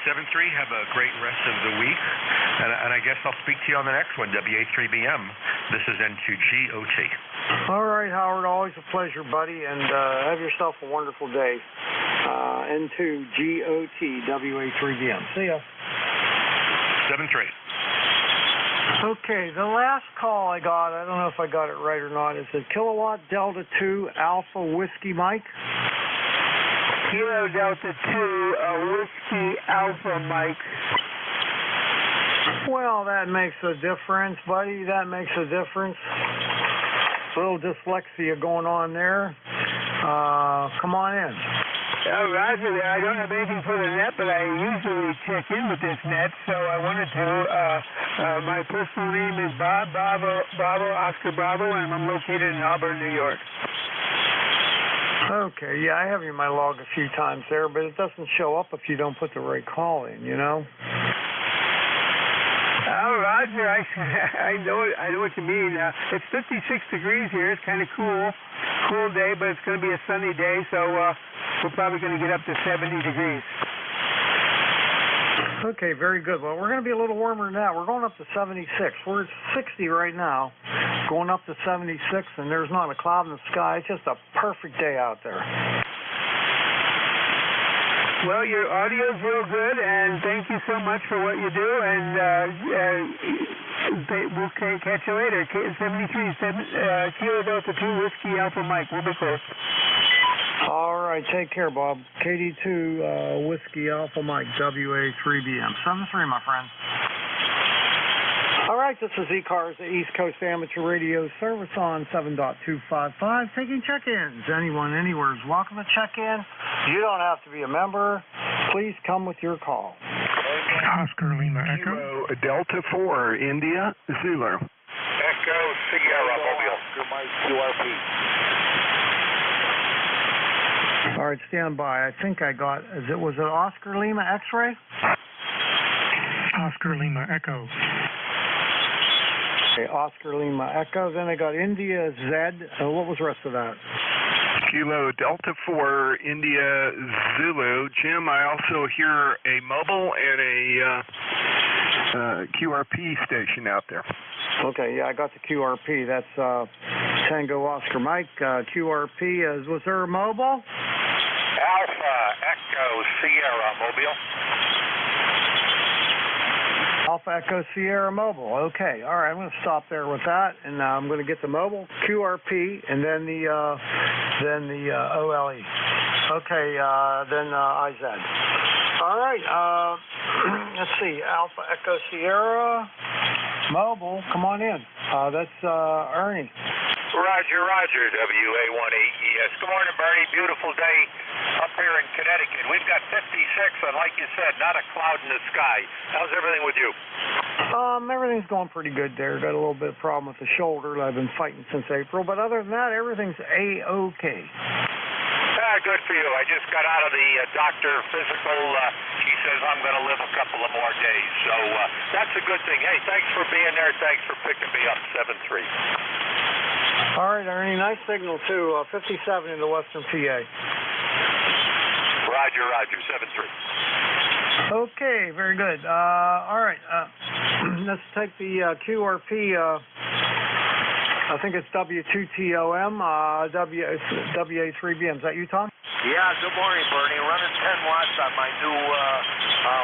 7-3, have a great rest of the week, and I guess I'll speak to you on the next one, WA3BM. This is N2GOT. All right, Howard, always a pleasure, buddy, and have yourself a wonderful day. N2GOT, WA3BM. See ya. 7-3. Okay, the last call I got, I don't know if I got it right or not, is it Kilowatt Delta 2 Alpha Whiskey Mike? Kilo Delta 2 Whiskey Alpha Mike. Well, that makes a difference, buddy. That makes a difference. A little dyslexia going on there. Come on in. Roger, I don't have anything for the net, but I usually check in with this net, so I wanted to. My personal name is Bob Bravo, Oscar Bravo, and I'm located in Auburn, New York. Okay, yeah, I have you in my log a few times there, but it doesn't show up if you don't put the right call in, you know? Oh, Roger, I know what you mean. It's 56 degrees here. It's kind of cool day, but it's going to be a sunny day, so we're probably going to get up to 70 degrees. Okay, very good. Well, we're going to be a little warmer than that. We're going up to 76. We're at 60 right now, going up to 76, and there's not a cloud in the sky. It's just a perfect day out there. Well, your audio's real good, and thank you so much for what you do, and we'll catch you later. 73, Kilo Delta 2 Whiskey Alpha Mike. We'll be close. All right, take care, Bob. KD2 Whiskey Alpha Mike, WA3BM. 7-3, my friend. All right. right, this is ECARS, the East Coast Amateur Radio Service on 7.255, taking check-ins. Anyone, anywhere is welcome to check in. You don't have to be a member. Please come with your call. Oscar Lima Echo. Delta 4, India, Zulu. Echo Sierra Mobile. QRP. All right, stand by. I think I got, was it Oscar Lima X-ray? Oscar Lima Echo. Okay, Oscar Lima Echo. Then I got India Z. What was the rest of that? Kilo Delta 4, India Zulu. Jim, I also hear a mobile and a QRP station out there. Okay, yeah, I got the QRP. That's Tango Oscar Mike. QRP is, was there a mobile? Alpha Echo Sierra Mobile. Alpha Echo Sierra Mobile. Okay, all right, I'm going to stop there with that, and I'm going to get the mobile, QRP, and then the OLE. Okay, then IZ. All right, let's see, Alpha Echo Sierra Mobile, come on in. That's Ernie. Roger, WA18ES. Good morning, Bernie. Beautiful day up here in Connecticut. We've got 56, and like you said, not a cloud in the sky. How's everything with you? Everything's going pretty good there. Got a little bit of problem with the shoulder that I've been fighting since April, but other than that, everything's A-OK. Good for you. I just got out of the doctor physical. He says I'm going to live a couple of more days, so that's a good thing. Hey, thanks for being there. Thanks for picking me up, 7-3. All right, Ernie, nice signal, too. 57 in the Western PA. Roger, 7-3. Okay, very good. All right, let's take the QRP. I think it's W2TOM, WA3BM. Is that you, Tom? Yeah, good morning, Bernie. Running 10 watts on my new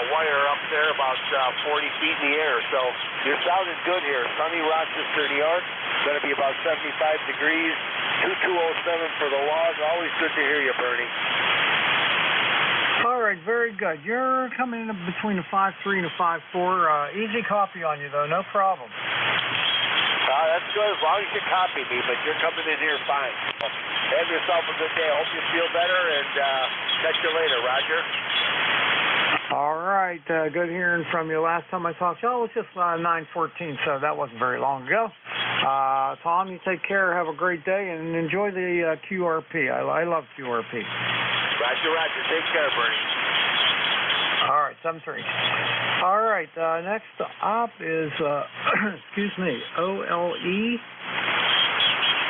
wire up there, about 40 feet in the air. So you're sounding good here. Sunny Rochester, New York. Going to be about 75 degrees. 2207 for the log. Always good to hear you, Bernie. All right, very good. You're coming in between a 5.3 and a 5.4. Easy copy on you, though. No problem. That's good as long as you copy me, but you're coming in here fine. So have yourself a good day. I hope you feel better, and catch you later, Roger. All right, good hearing from you. Last time I talked to you, it was just 9:14, so that wasn't very long ago. Tom, you take care. Have a great day, and enjoy the QRP. I love QRP. Roger. Take care, Bernie. All right, 7-3. All right, next up is, excuse me, OLE.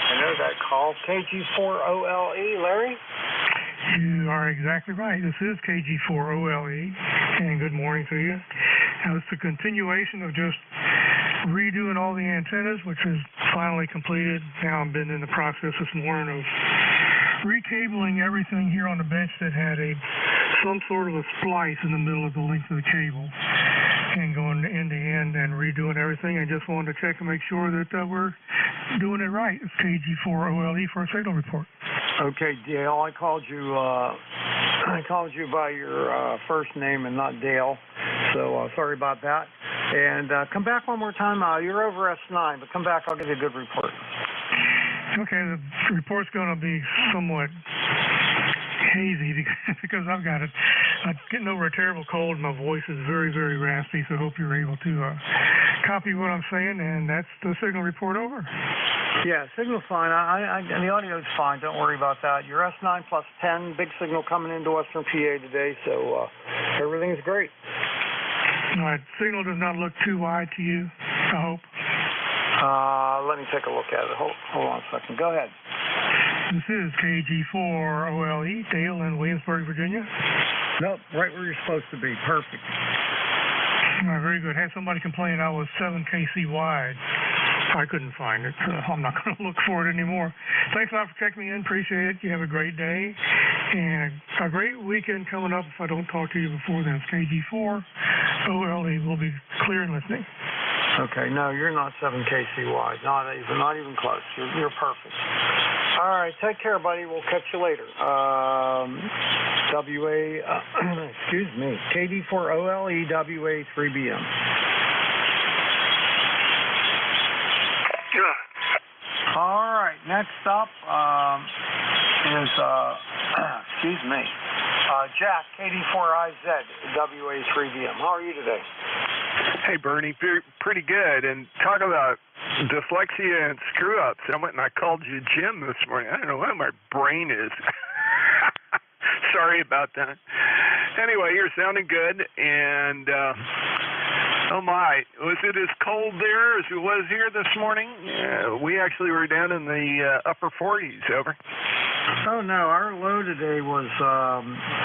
I know that call. KG4OLE, Larry? You are exactly right. This is KG4OLE, and good morning to you. Now, it's a continuation of just redoing all the antennas, which is finally completed. Now I've been in the process this morning of recabling everything here on the bench that had some sort of a splice in the middle of the length of the cable, and going end to end and redoing everything. I just wanted to check and make sure that we're doing it right. It's KG4OLE for a signal report. Okay, Dale, I called you by your first name and not Dale, so sorry about that. And come back one more time. You're over S9, but come back. I'll give you a good report. Okay, the report's going to be somewhat hazy because I've got it. I'm getting over a terrible cold. My voice is very, very raspy, so I hope you're able to copy what I'm saying, and that's the signal report over. Yeah, signal's fine. The audio's fine. Don't worry about that. You're S9 plus 10, big signal coming into Western PA today, so everything's great. All right, signal does not look too wide to you, I hope. Let me take a look at it. Hold on a second. Go ahead. This is KG4OLE, Dale in Williamsburg, Virginia. Nope, right where you're supposed to be. Perfect. All right, very good. Had somebody complain I was 7 KC wide. I couldn't find it, so I'm not going to look for it anymore. Thanks a lot for checking me in. Appreciate it. You have a great day and a great weekend coming up. If I don't talk to you before then, it's KG4OLE. We'll be clear and listening. Okay, no, you're not 7 KC wide. Not even close. You're perfect. All right, take care, buddy. We'll catch you later. Excuse me, KD4OLE WA3BM. next up is, excuse me, Jack, KD4IZ, WA3BM. How are you today? Hey, Bernie, pretty good. And talk about dyslexia and screw-ups. I went and I called you Jim this morning. I don't know what my brain is. Sorry about that. Anyway, you're sounding good, and oh my, was it as cold there as it was here this morning? We actually were down in the upper 40s, over. Oh, no, our low today was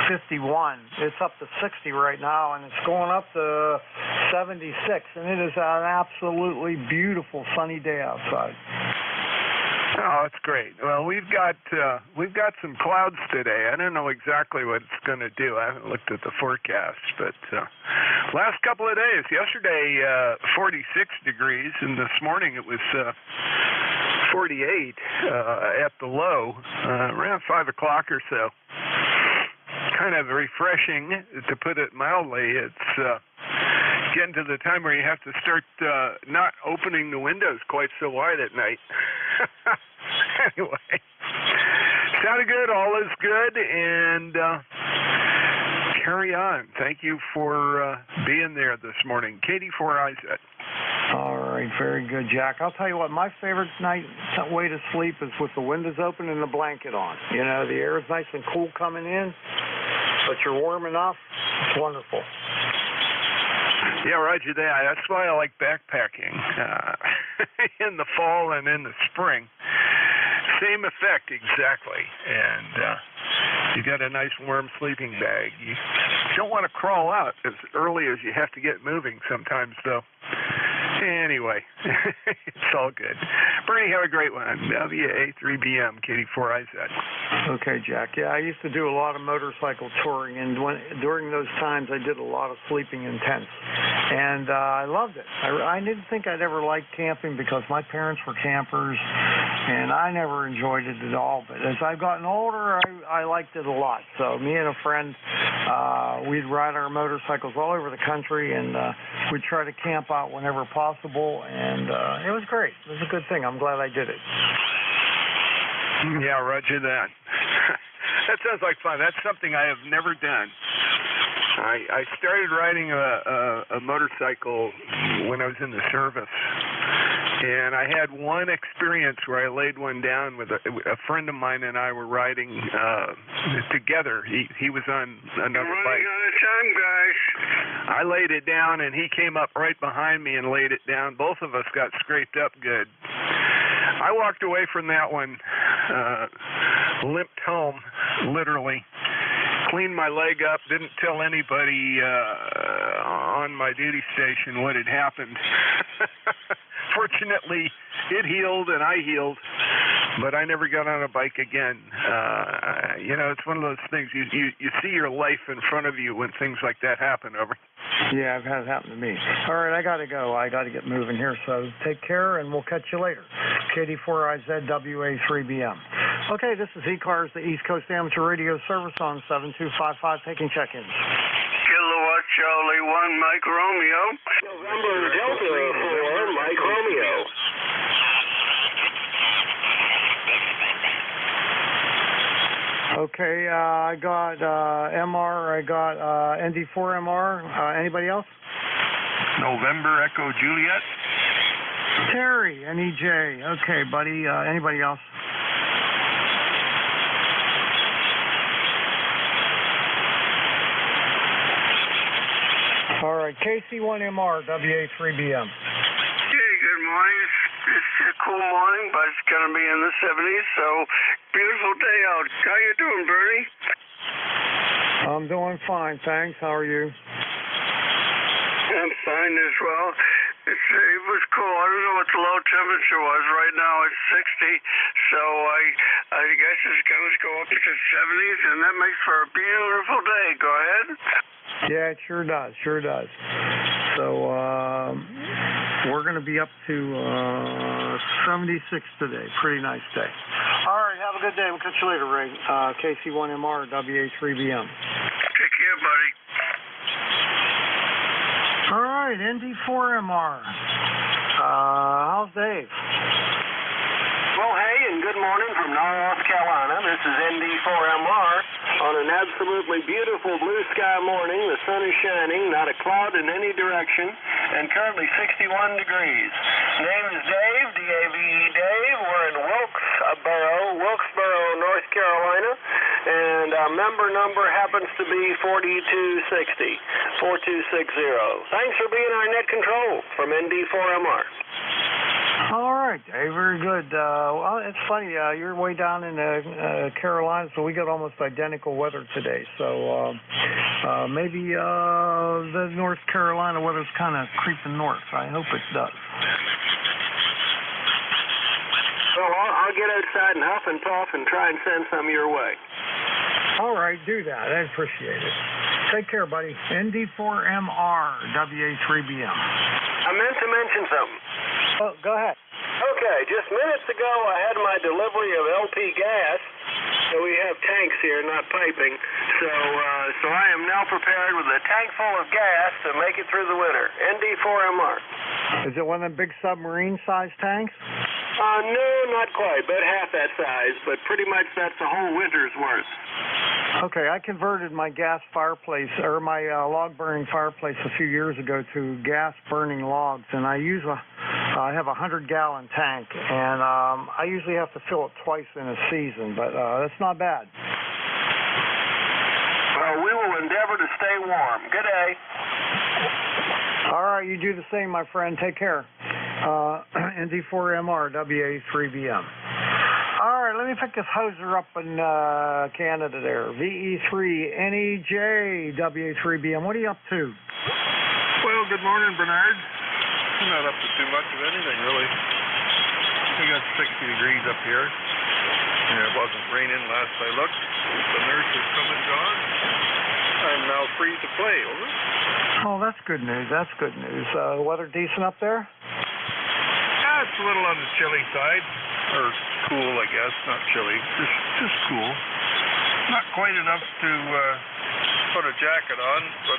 51. It's up to 60 right now, and it's going up to 76, and it is an absolutely beautiful sunny day outside. Oh, that's great. Well, we've got some clouds today. I don't know exactly what it's going to do. I haven't looked at the forecast, but last couple of days, yesterday 46 degrees, and this morning it was 48 at the low, around 5 o'clock or so. Kind of refreshing, to put it mildly. It's getting to the time where you have to start not opening the windows quite so wide at night. Anyway, sounded good, all is good, and carry on. Thank you for being there this morning. KD4IZ. All right, very good, Jack. I'll tell you what, my favorite way to sleep is with the windows open and the blanket on. You know, the air is nice and cool coming in, but you're warm enough. It's wonderful. Yeah, roger that. That's why I like backpacking in the fall and in the spring. Same effect, exactly. And you got a nice warm sleeping bag. You don't want to crawl out as early as you have to get moving sometimes, though. Anyway, it's all good. Bernie, have a great one. WA3BM, KD4IZ. Okay, Jack. Yeah, I used to do a lot of motorcycle touring, and during those times I did a lot of sleeping in tents. And I loved it. I didn't think I'd ever like camping because my parents were campers, and I never enjoyed it at all. But as I've gotten older, I liked it a lot. So me and a friend, we'd ride our motorcycles all over the country, and we'd try to camp out whenever possible, and it was great. It was a good thing. I'm glad I did it. Yeah, roger that. That sounds like fun. That's something I have never done. I started riding a motorcycle when I was in the service, and I had one experience where I laid one down with a friend of mine, and I were riding together. He was on another bike. Running out of time, guys. I laid it down, and he came up right behind me and laid it down. Both of us got scraped up good. I walked away from that one, limped home, literally. Cleaned my leg up, didn't tell anybody on my duty station what had happened. Fortunately, it healed and I healed, but I never got on a bike again. You know, it's one of those things, you see your life in front of you when things like that happen, over. Yeah, I've had it happen to me. All right, I got to go. I got to get moving here, so take care, and we'll catch you later. KD4IZ, WA3BM. Okay, this is ECARS, the East Coast Amateur Radio Service on 7255, taking check-ins. Kilowatt Charlie 1, Mike Romeo. November Delta 4, Mike Romeo. Okay, I got MR, I got ND4MR. Anybody else? November Echo Juliet. Terry, NEJ. Okay, buddy. Anybody else? All right, KC1MR, WA3BM. Hey, good morning. It's a cool morning, but it's going to be in the 70s, so beautiful day out. How you doing, Bernie? I'm doing fine, thanks. How are you? I'm fine as well. It was cool. I don't know what the low temperature was. Right now it's 60, so I guess it's going to go up to the 70s, and that makes for a beautiful day. Go ahead. Yeah, it sure does. Sure does. So we're going to be up to 76 today. Pretty nice day. All right, have a good day. We'll catch you later, Ray. KC1MR, WA3BM. Take care, buddy. All right, ND4MR. How's Dave? Well, hey, and good morning from North Carolina. This is ND4MR on an absolutely beautiful blue sky morning. The sun is shining, not a cloud in any direction, and currently 61 degrees. Name is Dave, D-A-V-E, Dave. We're in Wilkesboro, North Carolina, and our member number happens to be 4260. Thanks for being our net control from ND4MR. All right, Dave, very good. Well, it's funny, you're way down in Carolina, so we got almost identical weather today. So maybe the North Carolina weather's kind of creeping north. I hope it does. So I'll get outside and huff and puff and try and send some your way. All right, do that. I appreciate it. Take care, buddy. ND4MR, WA3BM. I meant to mention something. Oh, go ahead. Okay, just minutes ago I had my delivery of LP gas. So we have tanks here, not piping. So I am now prepared with a tank full of gas to make it through the winter. ND4MR. Is it one of them big submarine-sized tanks? No, not quite, but half that size. But pretty much that's the whole winter's worth. Okay, I converted my gas fireplace, or my log-burning fireplace a few years ago to gas-burning logs, and I have a 100-gallon tank, and I usually have to fill it twice in a season, but that's not bad. Well, we will endeavor to stay warm. Good day. All right, you do the same, my friend. Take care. ND4MR, WA3BM. All right, let me pick this hoser up in Canada there. VE3NEJ, WA3BM. What are you up to? Well, good morning, Bernard. I'm not up to too much of anything, really. We got 60 degrees up here. And it wasn't raining last I looked. The nurse has come and gone. I'm now free to play, over. Oh, that's good news. That's good news. The weather decent up there? It's a little on the chilly side. Or cool, I guess. Not chilly. Just cool. Not quite enough to put a jacket on, but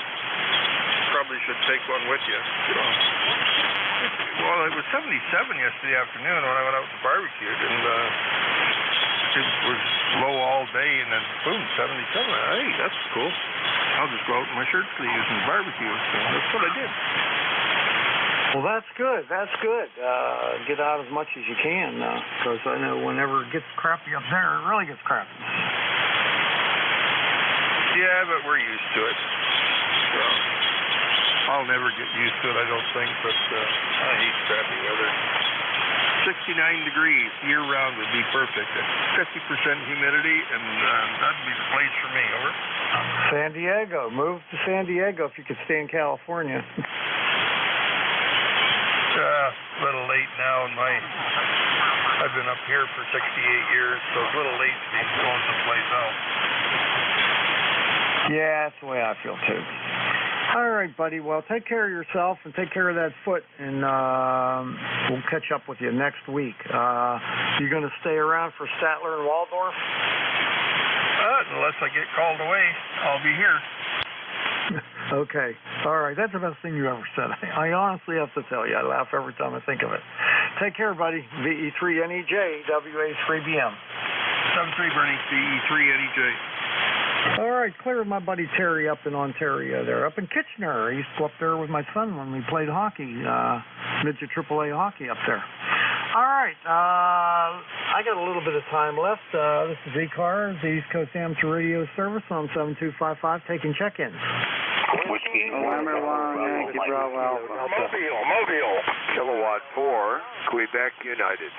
probably should take one with you. Well, it was 77 yesterday afternoon when I went out and barbecued, and it was low all day, and then boom, 77. Hey, that's cool. I'll just go out in my shirt sleeves and barbecue. So that's what I did. Well, that's good. That's good. Get out as much as you can, because I know whenever it gets crappy up there, it really gets crappy. Yeah, but we're used to it. So I'll never get used to it, I don't think, but I hate crappy weather. 69 degrees year-round would be perfect. 50% humidity, and that'd be the place for me, over. San Diego. Move to San Diego if you could stay in California. A little late now in I've been up here for 68 years, so it's a little late to be going someplace else. Yeah, that's the way I feel too. All right, buddy. Well, take care of yourself and take care of that foot, and we'll catch up with you next week. You going to stay around for Statler and Waldorf? Unless I get called away, I'll be here. Okay. All right. That's the best thing you ever said. I honestly have to tell you, I laugh every time I think of it. Take care, buddy. VE3NEJ, WA3BM. 73, Bernie. VE3NEJ. All right. Clear with my buddy Terry up in Ontario there. Up in Kitchener. I used to go up there with my son when we played hockey, midget AAA hockey up there. All right. I got a little bit of time left. This is ECARS, the East Coast Amateur Radio Service on 7255, taking check-ins. Whiskey. November 1, Yankee Bravo Alpha. Mobile. Kilowatt 4, Quebec United.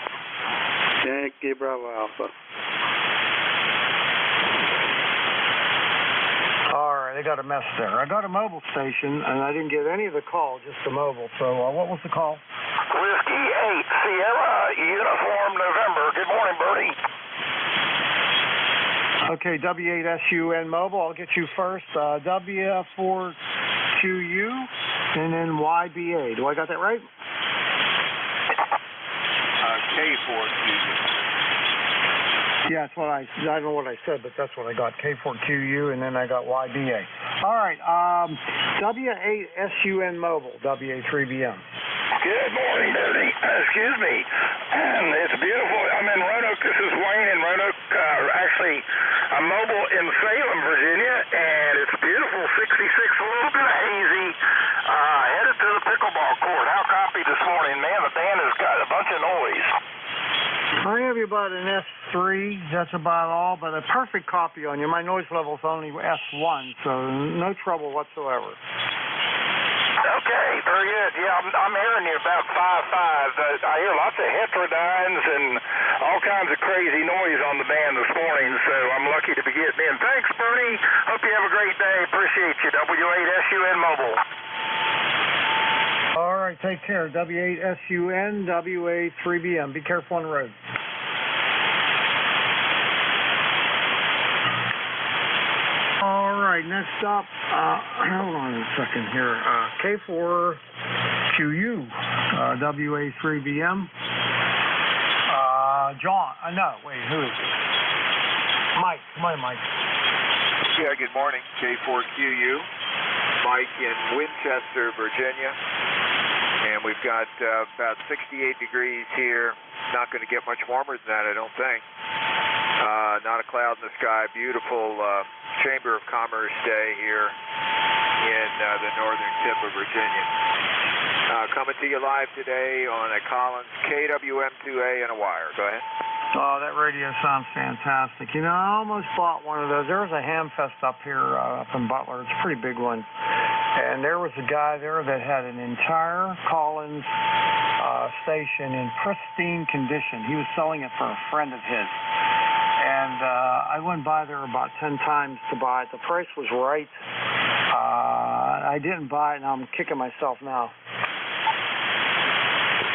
Yankee Bravo Alpha. All right, I got a mess there. I got a mobile station, and I didn't get any of the call, just the mobile. So what was the call? Whiskey 8, Sierra, Uniform November. Good morning, Bernie. Okay, W8SUN Mobile. I'll get you first. W4QU, and then YBA. Do I got that right? K4QU. Yeah, that's what I don't know what I said, but that's what I got. K4QU, and then I got YBA. All right, W8SUN Mobile, WA3BM. Good morning, Bernie. Excuse me. It's beautiful. I'm in Roanoke. This is Let's see. I'm mobile in Salem, Virginia, and it's beautiful, 66, a little bit hazy. Headed to the pickleball court. How copy this morning? Man, the band has got a bunch of noise. I have you about an S3. That's about all, but a perfect copy on you. My noise level's only S1, so no trouble whatsoever. Okay, very good. Yeah, I'm hearing you about 5.5. I hear lots of heterodynes and all kinds of crazy noise on the band this morning, so I'm lucky to be getting in. Thanks, Bernie. Hope you have a great day. Appreciate you. W8SUN Mobile. All right, take care. W8SUN, WA3BM. Be careful on the road. All right, next up, hold on a second here. K4QU, WA3BM. John, no, wait, who is it? Mike, come on, Mike. Yeah, good morning. K4QU, Mike in Winchester, Virginia. And we've got about 68 degrees here. Not going to get much warmer than that, I don't think. Not a cloud in the sky. Beautiful Chamber of Commerce day here in the northern tip of Virginia. Coming to you live today on a Collins KWM2A and a wire. Go ahead. Oh, that radio sounds fantastic. You know, I almost bought one of those. There was a ham fest up here up in Butler. It's a pretty big one. And there was a guy there that had an entire Collins station in pristine condition. He was selling it for a friend of his. And I went by there about 10 times to buy it. The price was right. I didn't buy it, and I'm kicking myself now.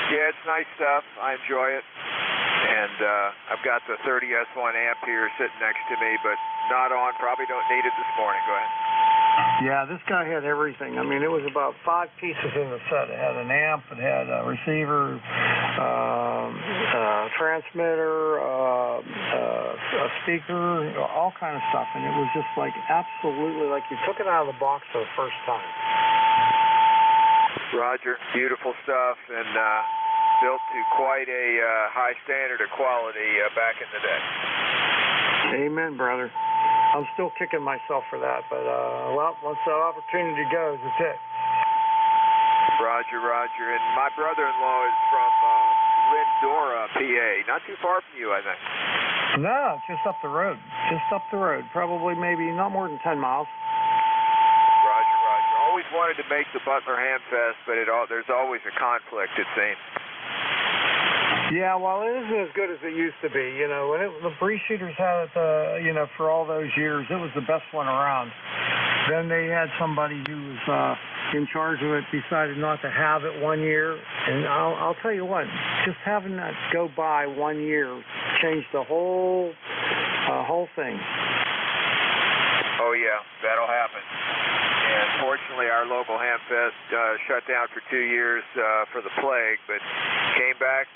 Yeah, it's nice stuff. I enjoy it. And I've got the 30S1 amp here sitting next to me, but not on. Probably don't need it this morning. Go ahead. Yeah, this guy had everything. I mean, it was about 5 pieces in the set. It had an amp, it had a receiver, transmitter, a speaker, all kind of stuff. And it was just like absolutely like you took it out of the box for the first time. Roger. Beautiful stuff, and built to quite a high standard of quality back in the day. Amen, brother. I'm still kicking myself for that, but well, once the opportunity goes, that's it. Roger, Roger. And my brother-in-law is from Lindora, PA. Not too far from you, I think. No, just up the road. Just up the road. Probably maybe not more than 10 miles. Roger, Roger. Always wanted to make the Butler Ham Fest, but there's always a conflict, it seems. Yeah, well, it isn't as good as it used to be. You know, when the Bree Shooters had it, you know, for all those years, it was the best one around. Then they had somebody who was in charge of it decided not to have it 1 year, and I'll tell you what, just having that go by 1 year changed the whole thing. Oh yeah, that'll happen. And fortunately, our local Ham Fest shut down for 2 years for the plague, but came back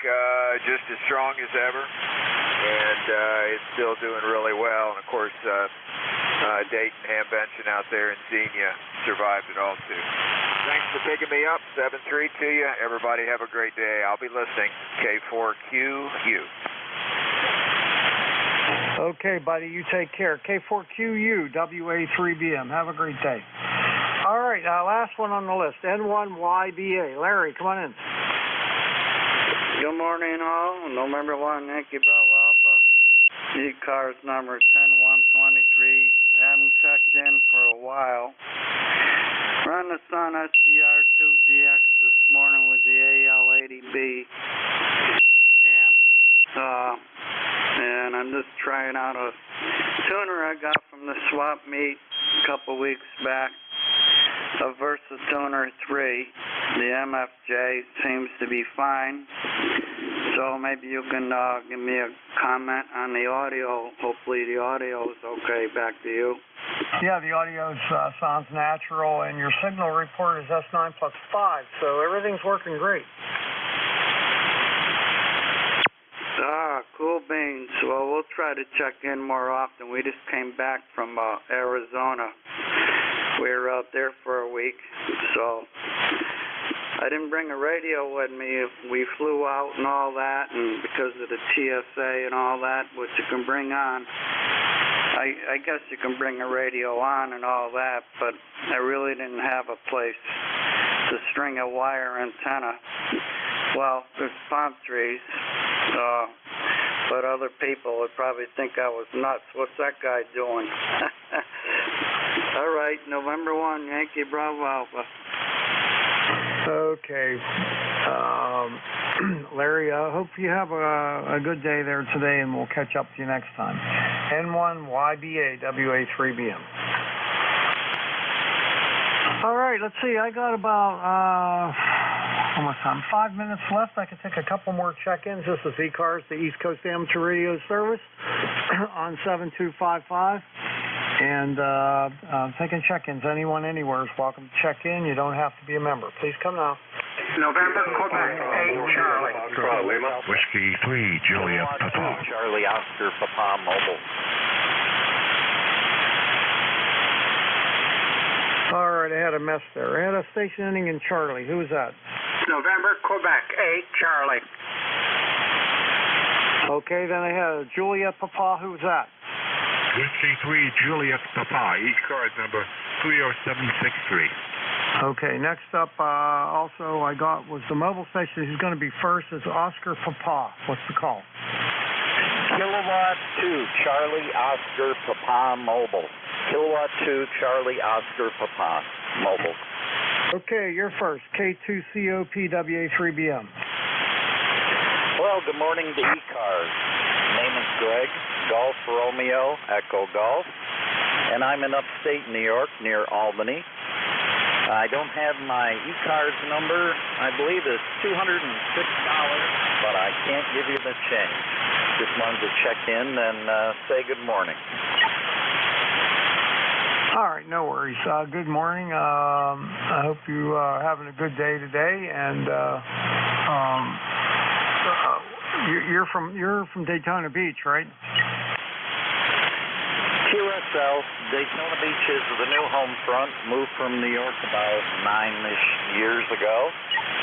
just as strong as ever, and it's still doing really well. And of course, Dayton Hamvention out there in Xenia survived it all too. Thanks for picking me up. 7-3 to you. Everybody have a great day. I'll be listening. K4QU. Okay, buddy, you take care. K4QU, WA3BM. Have a great day. All right, last one on the list, N1YBA. Larry, come on in. Good morning, all. November 1, Yankee Bravo Alpha. ECARS number 10123. I haven't checked in for a while. Run the Sun SDR2DX this morning with the AL80B amp. And I'm just trying out a tuner I got from the swap meet a couple weeks back, a Versa Tuner 3. The MFJ seems to be fine, so maybe you can give me a comment on the audio. Hopefully the audio is okay. Back to you. Yeah, the audio sounds natural, and your signal report is S9 plus 5, so everything's working great. Cool beans. Well, we'll try to check in more often. We just came back from Arizona. We were out there for a week, so I didn't bring a radio with me. We flew out and all that, and because of the TSA and all that, which you can bring on. I guess you can bring a radio on and all that, but I really didn't have a place to string a wire antenna. Well, there's palm trees, but other people would probably think I was nuts. What's that guy doing? All right, November 1, Yankee Bravo Alpha. Okay. Larry, I hope you have a good day there today, and we'll catch up to you next time. N1YBA WA3BM. All right, let's see. I got about almost time. 5 minutes left. I can take a couple more check-ins. This is ECARS, the East Coast Amateur Radio Service on 7255. And taking check-ins. Anyone, anywhere is welcome to check in. You don't have to be a member. Please come now. November, Quebec, 8 Charlie. Whiskey 3, Juliet Papa. Charlie Oscar Papa Mobile. All right, I had a mess there. I had a station ending in Charlie. Who was that? November, Quebec, 8 Charlie. Okay, then I had a Juliet Papa. Who was that? Whiskey 3, Juliet Papa. ECARS number 30763. Okay, next up, also I got was the mobile station who's going to be first is Oscar Papa. What's the call? Kilowatt 2, Charlie Oscar Papa Mobile. Kilowatt 2, Charlie Oscar Papa Mobile. Okay, you're first. K2COPWA3BM. Well, good morning to ECARS. Name is Greg, Golf Romeo, Echo Golf. And I'm in upstate New York near Albany. I don't have my ECARS number. I believe it's $206, but I can't give you the change. Just wanted to check in and say good morning. All right, no worries. Good morning. I hope you are having a good day today. And you're from Daytona Beach, right? QSL, Daytona Beach is the new home front. Moved from New York about 9-ish years ago,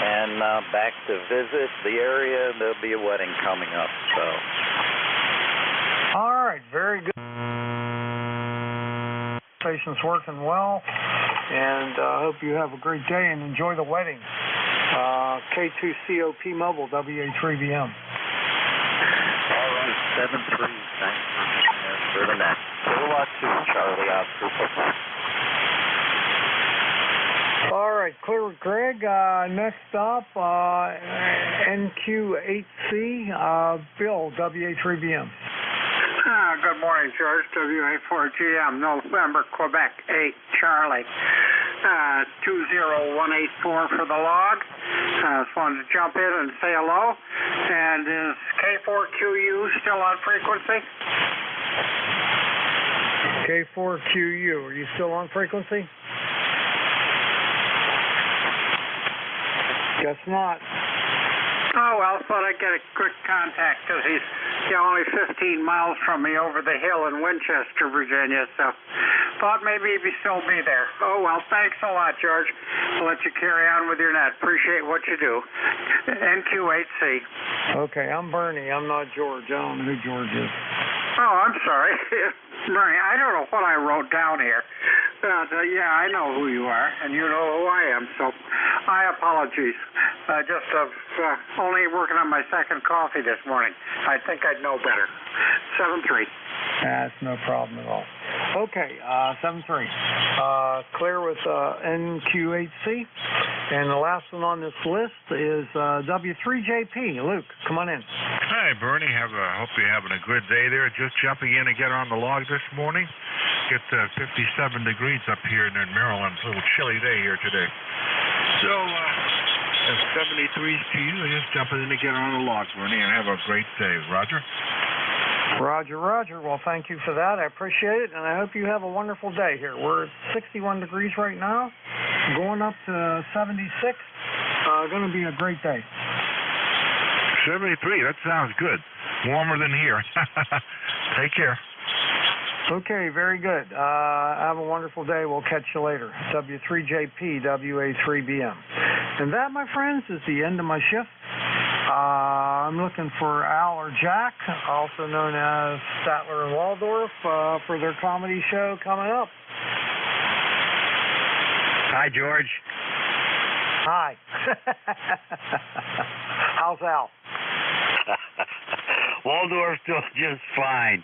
and back to visit the area. There'll be a wedding coming up. So. All right, very good. Station's working well, and I hope you have a great day and enjoy the wedding. K2COP Mobile, WA3BM. All right, 7-3. Thanks for the next. Kilowatt 2, Charlie Oscar Papa. All right, clear with Greg. Next up, NQ8C, Bill, WA3BM. Good morning, George. WA4GM, November, Quebec, 8 Charlie. 20184 for the log. Just wanted to jump in and say hello. And is K4QU still on frequency? K4QU, are you still on frequency? Guess not. Oh, well, thought I'd get a quick contact because he's only 15 miles from me over the hill in Winchester, Virginia, so thought maybe he'd still be there. Oh, well, thanks a lot, George. I'll let you carry on with your net. Appreciate what you do. NQ8C. Okay, I'm Bernie. I'm not George. I don't know who George is. Oh, I'm sorry. Bernie, I don't know what I wrote down here. But, yeah, I know who you are, and you know who I am, so I apologize. Just only working on my second coffee this morning. I think I'd know better. 7-3. That's no problem at all. Okay, 7-3. Clear with NQ8C. And the last one on this list is W3JP. Luke, come on in. Hi, Bernie. Hope you're having a good day there. Just jumping in to get on the log this morning. Get 57 degrees up here in Maryland. It's a little chilly day here today. So, 73s to you. Just jumping in to get on the log, Bernie, and have a great day. Roger? Roger. Well, thank you for that. I appreciate it, and I hope you have a wonderful day here. We're at 61 degrees right now, going up to 76. Going to be a great day. 73, that sounds good. Warmer than here. Take care. Okay, very good. Have a wonderful day. We'll catch you later. W3JP, WA3BM. And that, my friends, is the end of my shift. I'm looking for Al or Jack, also known as Statler and Waldorf, for their comedy show coming up. Hi, George. Hi. How's Al? Waldorf's doing just fine.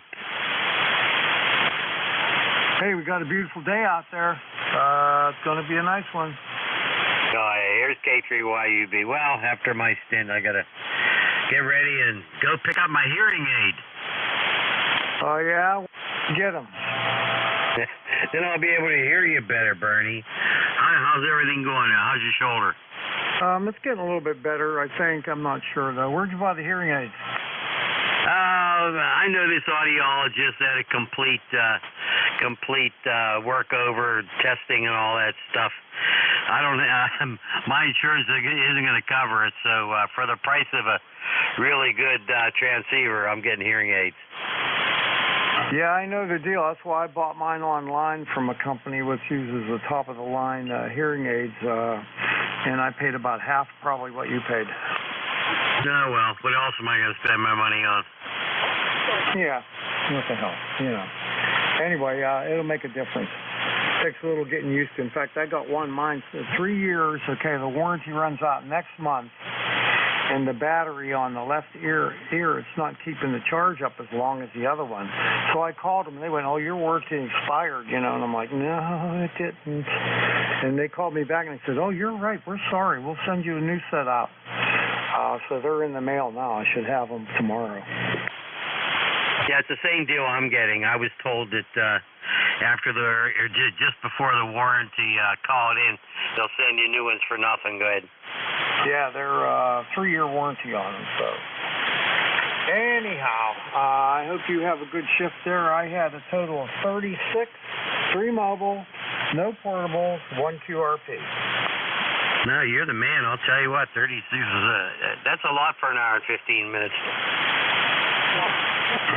Hey, we got a beautiful day out there. It's going to be a nice one. Here's K3YUB. Well, after my stint, I got to get ready and go pick up my hearing aid. Oh, yeah? Get them. Then I'll be able to hear you better, Bernie. How's everything going now? How's your shoulder? It's getting a little bit better, I think. I'm not sure, though. Where'd you buy the hearing aids? I know this audiologist had a complete workover, testing and all that stuff. I don't. My insurance isn't going to cover it, so for the price of a really good transceiver, I'm getting hearing aids. Yeah, I know the deal. That's why I bought mine online from a company which uses the top-of-the-line hearing aids, and I paid about half probably what you paid. Oh, well, what else am I going to spend my money on? Yeah, what the hell, you know. Anyway, it'll make a difference. Takes a little getting used to. In fact, I got mine 3 years. Okay, the warranty runs out next month, and the battery on the left ear, it's not keeping the charge up as long as the other one. So I called them, and they went, "Oh, your warranty expired," you know, and I'm like, "No, it didn't." And they called me back, and they said, "Oh, you're right. We're sorry. We'll send you a new set out." So they're in the mail now. I should have them tomorrow. Yeah, it's the same deal I'm getting. I was told that after just before the warranty, call it in. They'll send you new ones for nothing. Go ahead. Yeah, they're 3-year warranty on them. So anyhow, I hope you have a good shift there. I had a total of 36, 3 mobile, no portables, 1 QRP. No, you're the man. I'll tell you what, 36 that's a lot for an hour and 15 minutes.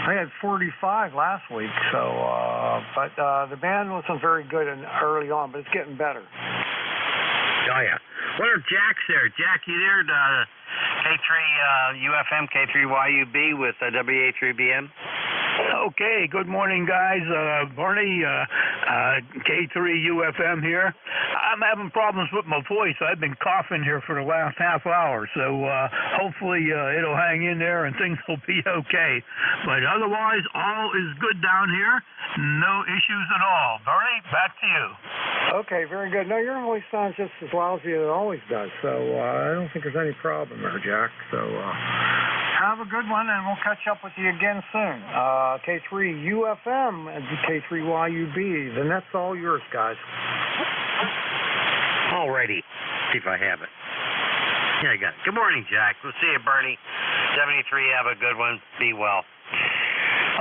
I had 45 last week, so but the band wasn't very good early on, but it's getting better. Oh yeah. What if Jack's there? Jack, you there? K3 UFM, K3YUB with WA3BM. Okay, good morning, guys. Bernie, K3UFM here. I'm having problems with my voice. I've been coughing here for the last half hour, so hopefully it'll hang in there and things will be okay. But otherwise, all is good down here. No issues at all. Bernie, back to you. Okay, very good. No, your voice sounds just as lousy as it always does, so I don't think there's any problem there, Jack. So have a good one, and we'll catch up with you again soon. K3UFM and K3YUB. The net's all yours, guys. Alrighty. See if I have it. Yeah, I got it. Good morning, Jack. We'll see you, Bernie. 73, have a good one. Be well.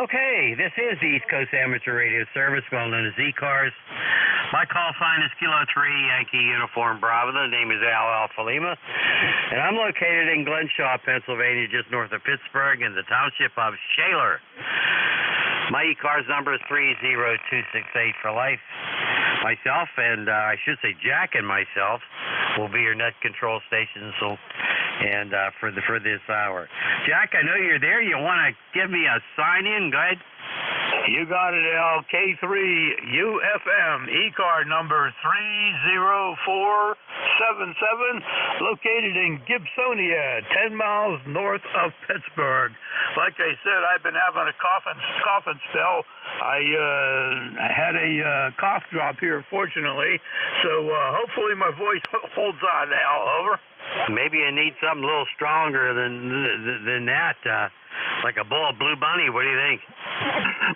Okay, this is the East Coast Amateur Radio Service, well known as ECARS. My call sign is Kilo 3, Yankee Uniform Bravo. The name is Al Alpha Lima. And I'm located in Glenshaw, Pennsylvania, just north of Pittsburgh, in the township of Shaler. My ECARS number is 30268 for life. Myself, and I should say Jack and myself, will be your net control station for this hour. Jack, I know you're there. You want to give me a sign-in? Go ahead. You got it, Al. K3UFM, E-card number 30477, located in Gibsonia, 10 miles north of Pittsburgh. Like I said, I've been having a coughing spell. I had a cough drop here, fortunately, so hopefully my voice holds on, Al. Over. Maybe you need something a little stronger than that, like a bowl of Blue Bunny. What do you think?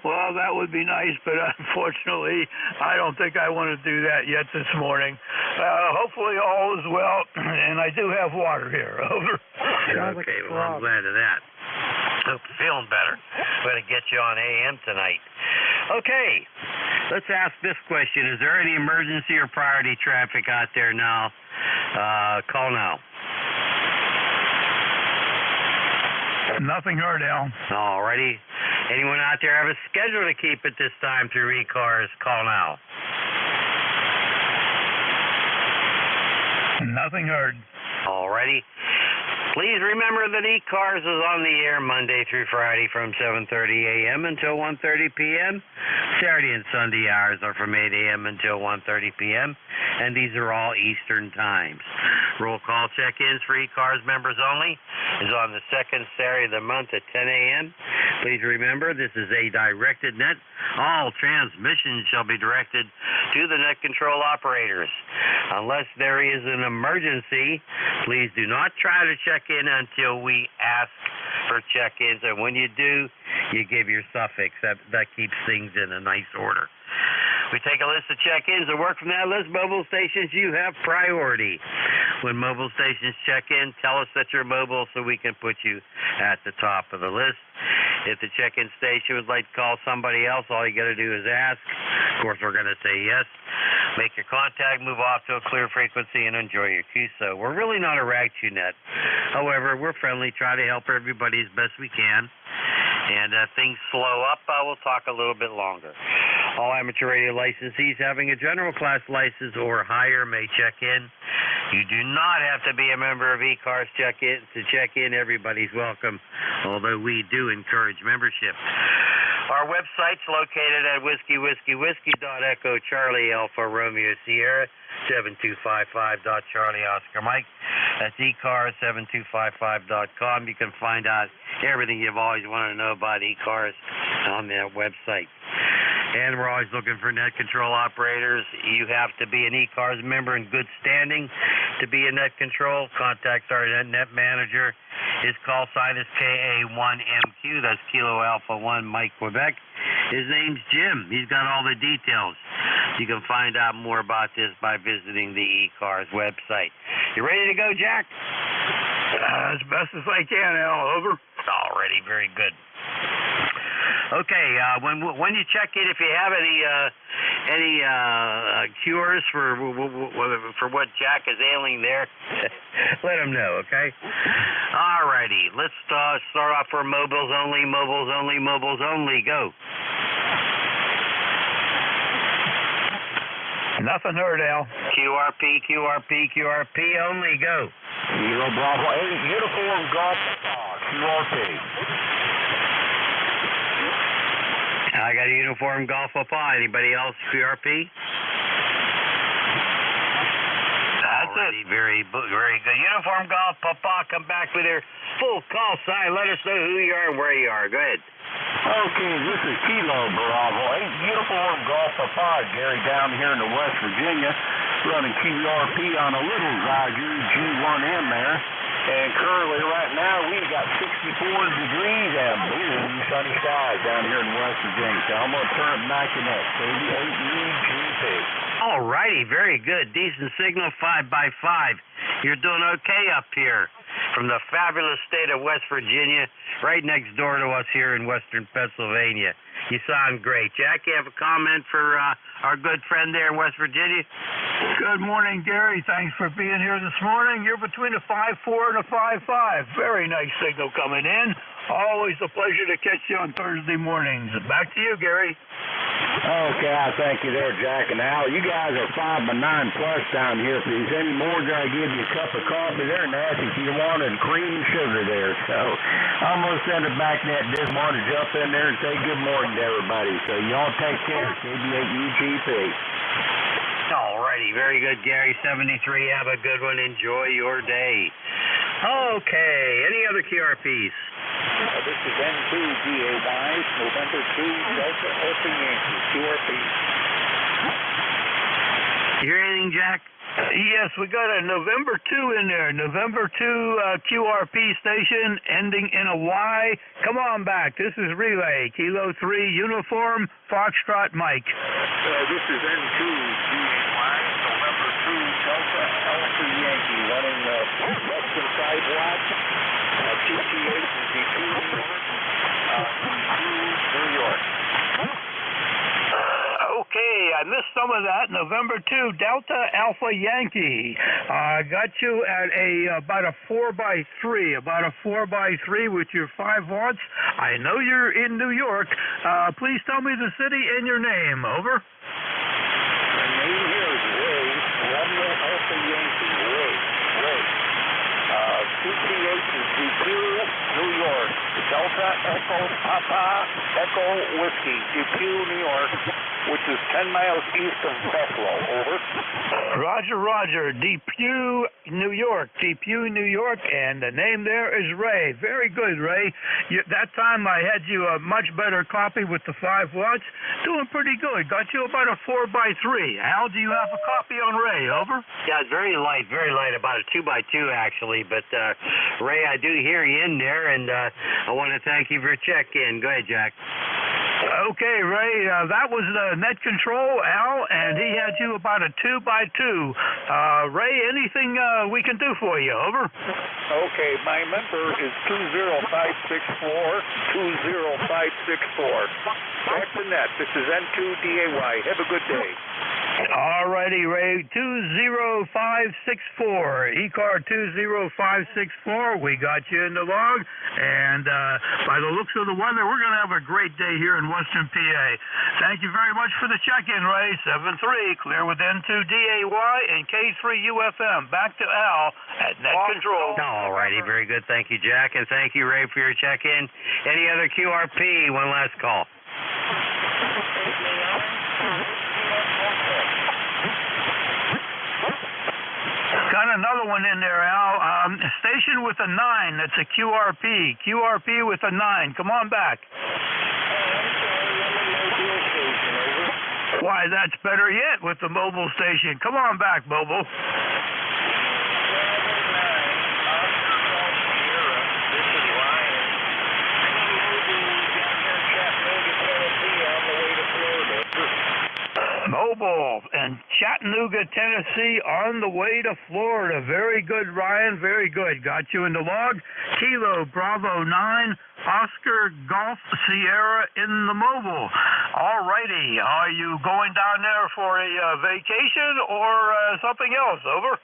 Well, that would be nice, but unfortunately, I don't think I want to do that yet this morning. Hopefully all is well, and I do have water here. Over. Okay, well, I'm glad of that. Hope you're feeling better. We're going to get you on AM tonight. Okay, let's ask this question. Is there any emergency or priority traffic out there now? Call now. Nothing heard, Al. Alrighty. Anyone out there have a schedule to keep at this time through ECARS? Call now. Nothing heard. Alrighty. Please remember that ECARS is on the air Monday through Friday from 7:30 a.m. until 1:30 p.m. Saturday and Sunday hours are from 8 a.m. until 1:30 p.m. and these are all Eastern times. Roll call check-ins for ECARS members only is on the second Saturday of the month at 10 a.m. Please remember this is a directed net. All transmissions shall be directed to the net control operators. Unless there is an emergency, please do not try to check in until we ask for check-ins, and when you do, you give your suffix. That keeps things in a nice order. We take a list of check-ins and work from that list. Mobile stations, you have priority. When mobile stations check in, tell us that you're mobile so we can put you at the top of the list. If the check-in station would like to call somebody else, all you got to do is ask. Of course, we're going to say yes. Make your contact, move off to a clear frequency, and enjoy your QSO. We're really not a RAG2net. However, we're friendly, try to help everybody as best we can. And things slow up, we'll talk a little bit longer. All amateur radio licensees having a general class license or higher may check in. You do not have to be a member of ECARS to check in. Everybody's welcome, although we do encourage membership. Our website's located at whiskey.echo Charlie Alpha Romeo Sierra 7255. Charlie Oscar Mike. That's ECARS7255.com. You can find out everything you've always wanted to know about ECARS on that website. And we're always looking for net control operators. You have to be an ECARS member in good standing to be a net control. Contact our net manager. His call sign is KA1MQ. That's Kilo Alpha 1 Mike Quebec. His name's Jim. He's got all the details. You can find out more about this by visiting the ECARS website. You ready to go, Jack? As best as I can, Al. Over. Already, very good. Okay, when you check in, if you have any cures for what Jack is ailing there, let him know, okay? All righty, let's start off for mobiles only, go. Nothing heard, Al. QRP only, go. Kilo Bravo 8, Uniform Golf, QRP. I got a Uniform Golf Papa. Anybody else QRP? That's it. Very good. Uniform Golf Papa, come back with your full call sign. Let us know who you are and where you are. Go ahead. Okay, this is Kilo Bravo 8, Uniform Golf Papa. Gary down here in West Virginia, running QRP on a little Roger G1M there. And currently right now we've got 64 degrees and blue sunny skies down here in West Virginia. So I'm going to turn it back to that KD8UGP. All righty, very good. Decent signal, 5x5. You're doing okay up here from the fabulous state of West Virginia, right next door to us here in western Pennsylvania. You sound great. Jack, you have a comment for our good friend there in West Virginia? Good morning, Gary. Thanks for being here this morning. You're between a 5.4 and a 5.5. Very nice signal coming in. Always a pleasure to catch you on Thursday mornings. Back to you, Gary. Okay, I thank you there, Jack and Al. You guys are 5 by 9 plus down here. If there's any more, I give you a cup of coffee there and ask if you wanted cream and sugar there. So I'm going to send it back net this morning, jump in there and say good morning to everybody. So y'all take care. KB8UGP. All righty, very good, Gary. 73, have a good one. Enjoy your day. Okay, any other QRPs? This is N2GA5, November 2, Delta Alpha Yankee, QRP. You hear anything, Jack? Yes, we got a November 2 in there. November 2 QRP station ending in a Y. Come on back. This is Relay, Kilo 3, Uniform, Foxtrot Mike. This is N2GA5, November 2, Delta Alpha Yankee, running western sidewalk, TTH New York. Okay, I missed some of that. November 2, Delta Alpha Yankee. Got you at about a 4x3, with your 5 watts. I know you're in New York. Please tell me the city and your name. Over. My name here is Ray, Romeo Alpha Yankee, Ray. 238 is Depew, New York. Delta Echo Papa Echo Whiskey, Depew, New York, which is 10 miles east of Buffalo. Over. Roger, Roger. Depew, New York. Depew, New York, and the name there is Ray. Very good, Ray. That time I had you a much better copy with the 5 watts. Doing pretty good. Got you about a 4x3. Al, do you have a copy on Ray? Over. Yeah, it's very light, about a 2x2 actually. But Ray, I do hear you in there, and I want to thank you for check-in. Go ahead, Jack. Okay, Ray, that was Net Control, Al, and he had you about a 2x2. Ray, anything we can do for you? Over. Okay, my number is 20564, 20564. Back to Net. This is N2DAY. Have a good day. All righty, Ray. 20564. ECAR 20564. We got you in the log, and by the looks of the weather, we're going to have a great day here in Western PA. Thank you very much for the check-in, Ray. 7-3, clear with N2DAY and K3UFM. Back to Al at Net Control. All righty, very good. Thank you, Jack, and thank you, Ray, for your check-in. Any other QRP? One last call. Got another one in there, Al. Station with a 9. That's a QRP. QRP with a 9. Come on back. Why, that's better yet with the mobile station. Come on back, mobile. Mobile and Chattanooga, Tennessee, on the way to Florida. Very good, Ryan. Very good. Got you in the log. Kilo Bravo 9, Oscar Golf Sierra in the mobile. All righty. Are you going down there for a vacation or something else? Over.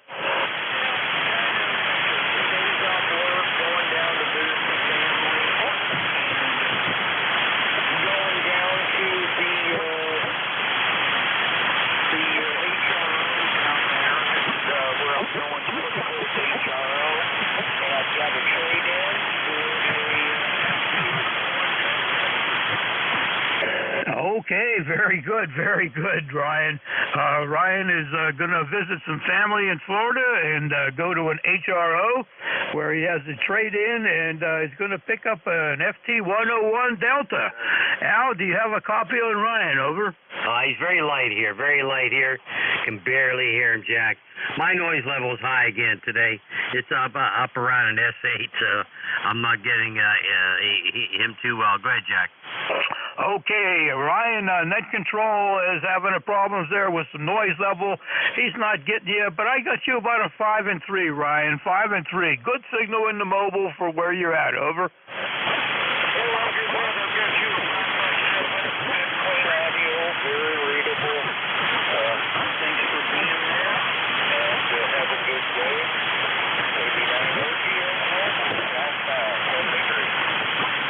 Okay, very good, Ryan. Ryan is going to visit some family in Florida and go to an HRO where he has a trade-in, and he's going to pick up an FT101 Delta. Al, do you have a copy on Ryan? Over. He's very light here. Can barely hear him, Jack. My noise level is high again today. It's up around an S8, so I'm not getting him too well. Go ahead, Jack. Okay, Ryan, Net Control is having a problems there with some noise level. He's not getting you, but I got you about a 5 and 3, Ryan. 5 and 3. Good signal in the mobile for where you're at. Over. Very readable. Thanks for being there, and have a good day. Maybe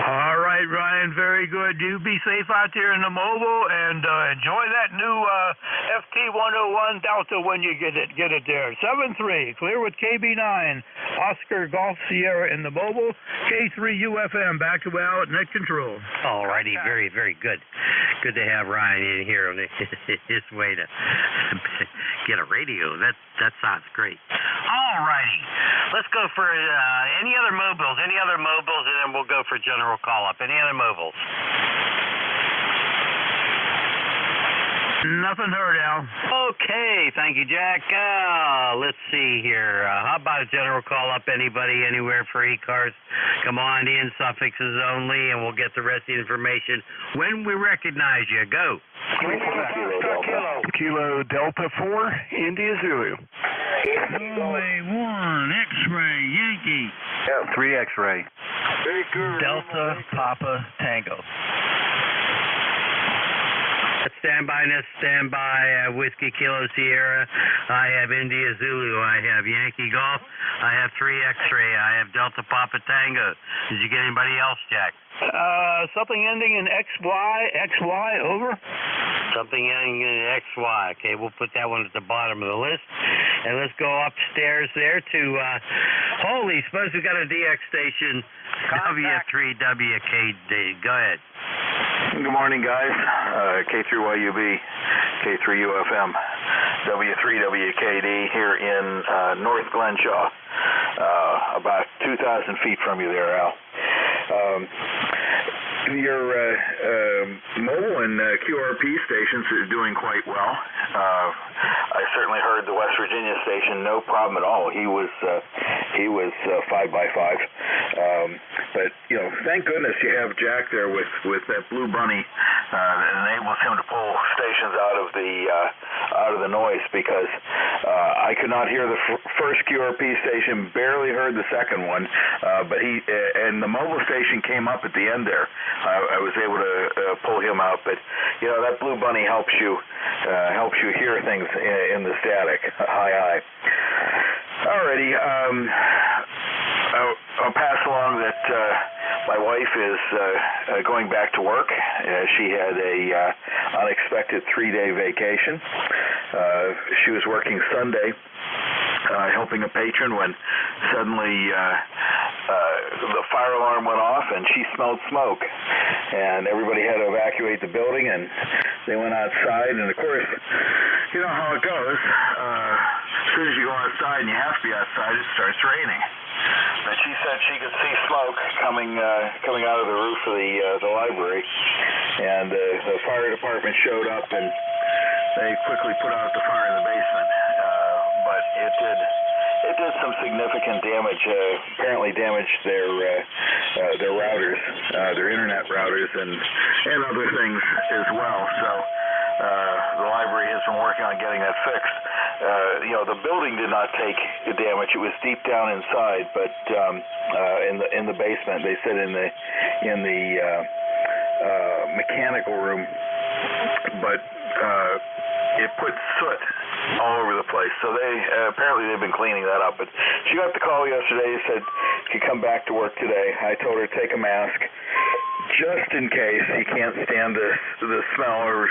All right, Ryan, very good. You be safe out there in the mobile, and enjoy that new FT101 Delta when you get it there. 7-3, clear with KB9, Oscar Golf Sierra in the mobile, K3UFM, back to Al at Net Control. All righty, very, very good. Good to have Ryan in here on his way to get a radio. That sounds great. All righty. Let's go for any other mobiles, and then we'll go for general call-up. Any other mobiles? Nothing heard, Al. Okay, thank you, Jack. Let's see here. How about a general call-up? Anybody, anywhere for ECARS? Come on in, suffixes only, and we'll get the rest of the information when we recognize you. Go. Kilo Delta 4, India Zulu. Norway 1, X-ray, Yankee. 3 X-ray. Delta Papa Tango. Standby, Whiskey Kilo Sierra. I have India Zulu. I have Yankee Golf. I have 3 X-ray. I have Delta Papa Tango. Did you get anybody else, Jack? Something ending in XY, over. Something ending in XY. Okay, we'll put that one at the bottom of the list. And let's go upstairs there to, holy smokes, we got a DX station, W3WKD. Go ahead. Good morning, guys. K3YUB, K3UFM, W3WKD here in North Glenshaw, about 2,000 feet from you there, Al. Your mobile and QRP stations is doing quite well. I certainly heard the West Virginia station, no problem at all. He was 5 by 5. But thank goodness you have Jack there with that Blue Bunny that enables him to pull stations out of the noise, because I could not hear the first QRP station, barely heard the second one, but and the mobile station came up at the end there. I was able to pull him out, but that Blue Bunny helps you hear things in the static. Hi. Alrighty, I'll pass along that my wife is going back to work. She had a unexpected 3-day vacation. She was working Sunday, helping a patron, when suddenly the fire alarm went off and she smelled smoke, and everybody had to evacuate the building, and they went outside, and of course, you know how it goes. As soon as you go outside, and you have to be outside, it starts raining. But she said she could see smoke coming out of the roof of the library, and the fire department showed up, and they quickly put out the fire in the basement. But it did some significant damage. Apparently damaged their routers, their internet routers, and other things as well. So the library has been working on getting that fixed. The building did not take damage. It was deep down inside, but in the basement, they said in the mechanical room, but it put soot all over the place. So apparently they've been cleaning that up. But she got the call yesterday, said she could come back to work today. I told her to take a mask, just in case you can't stand the smell, or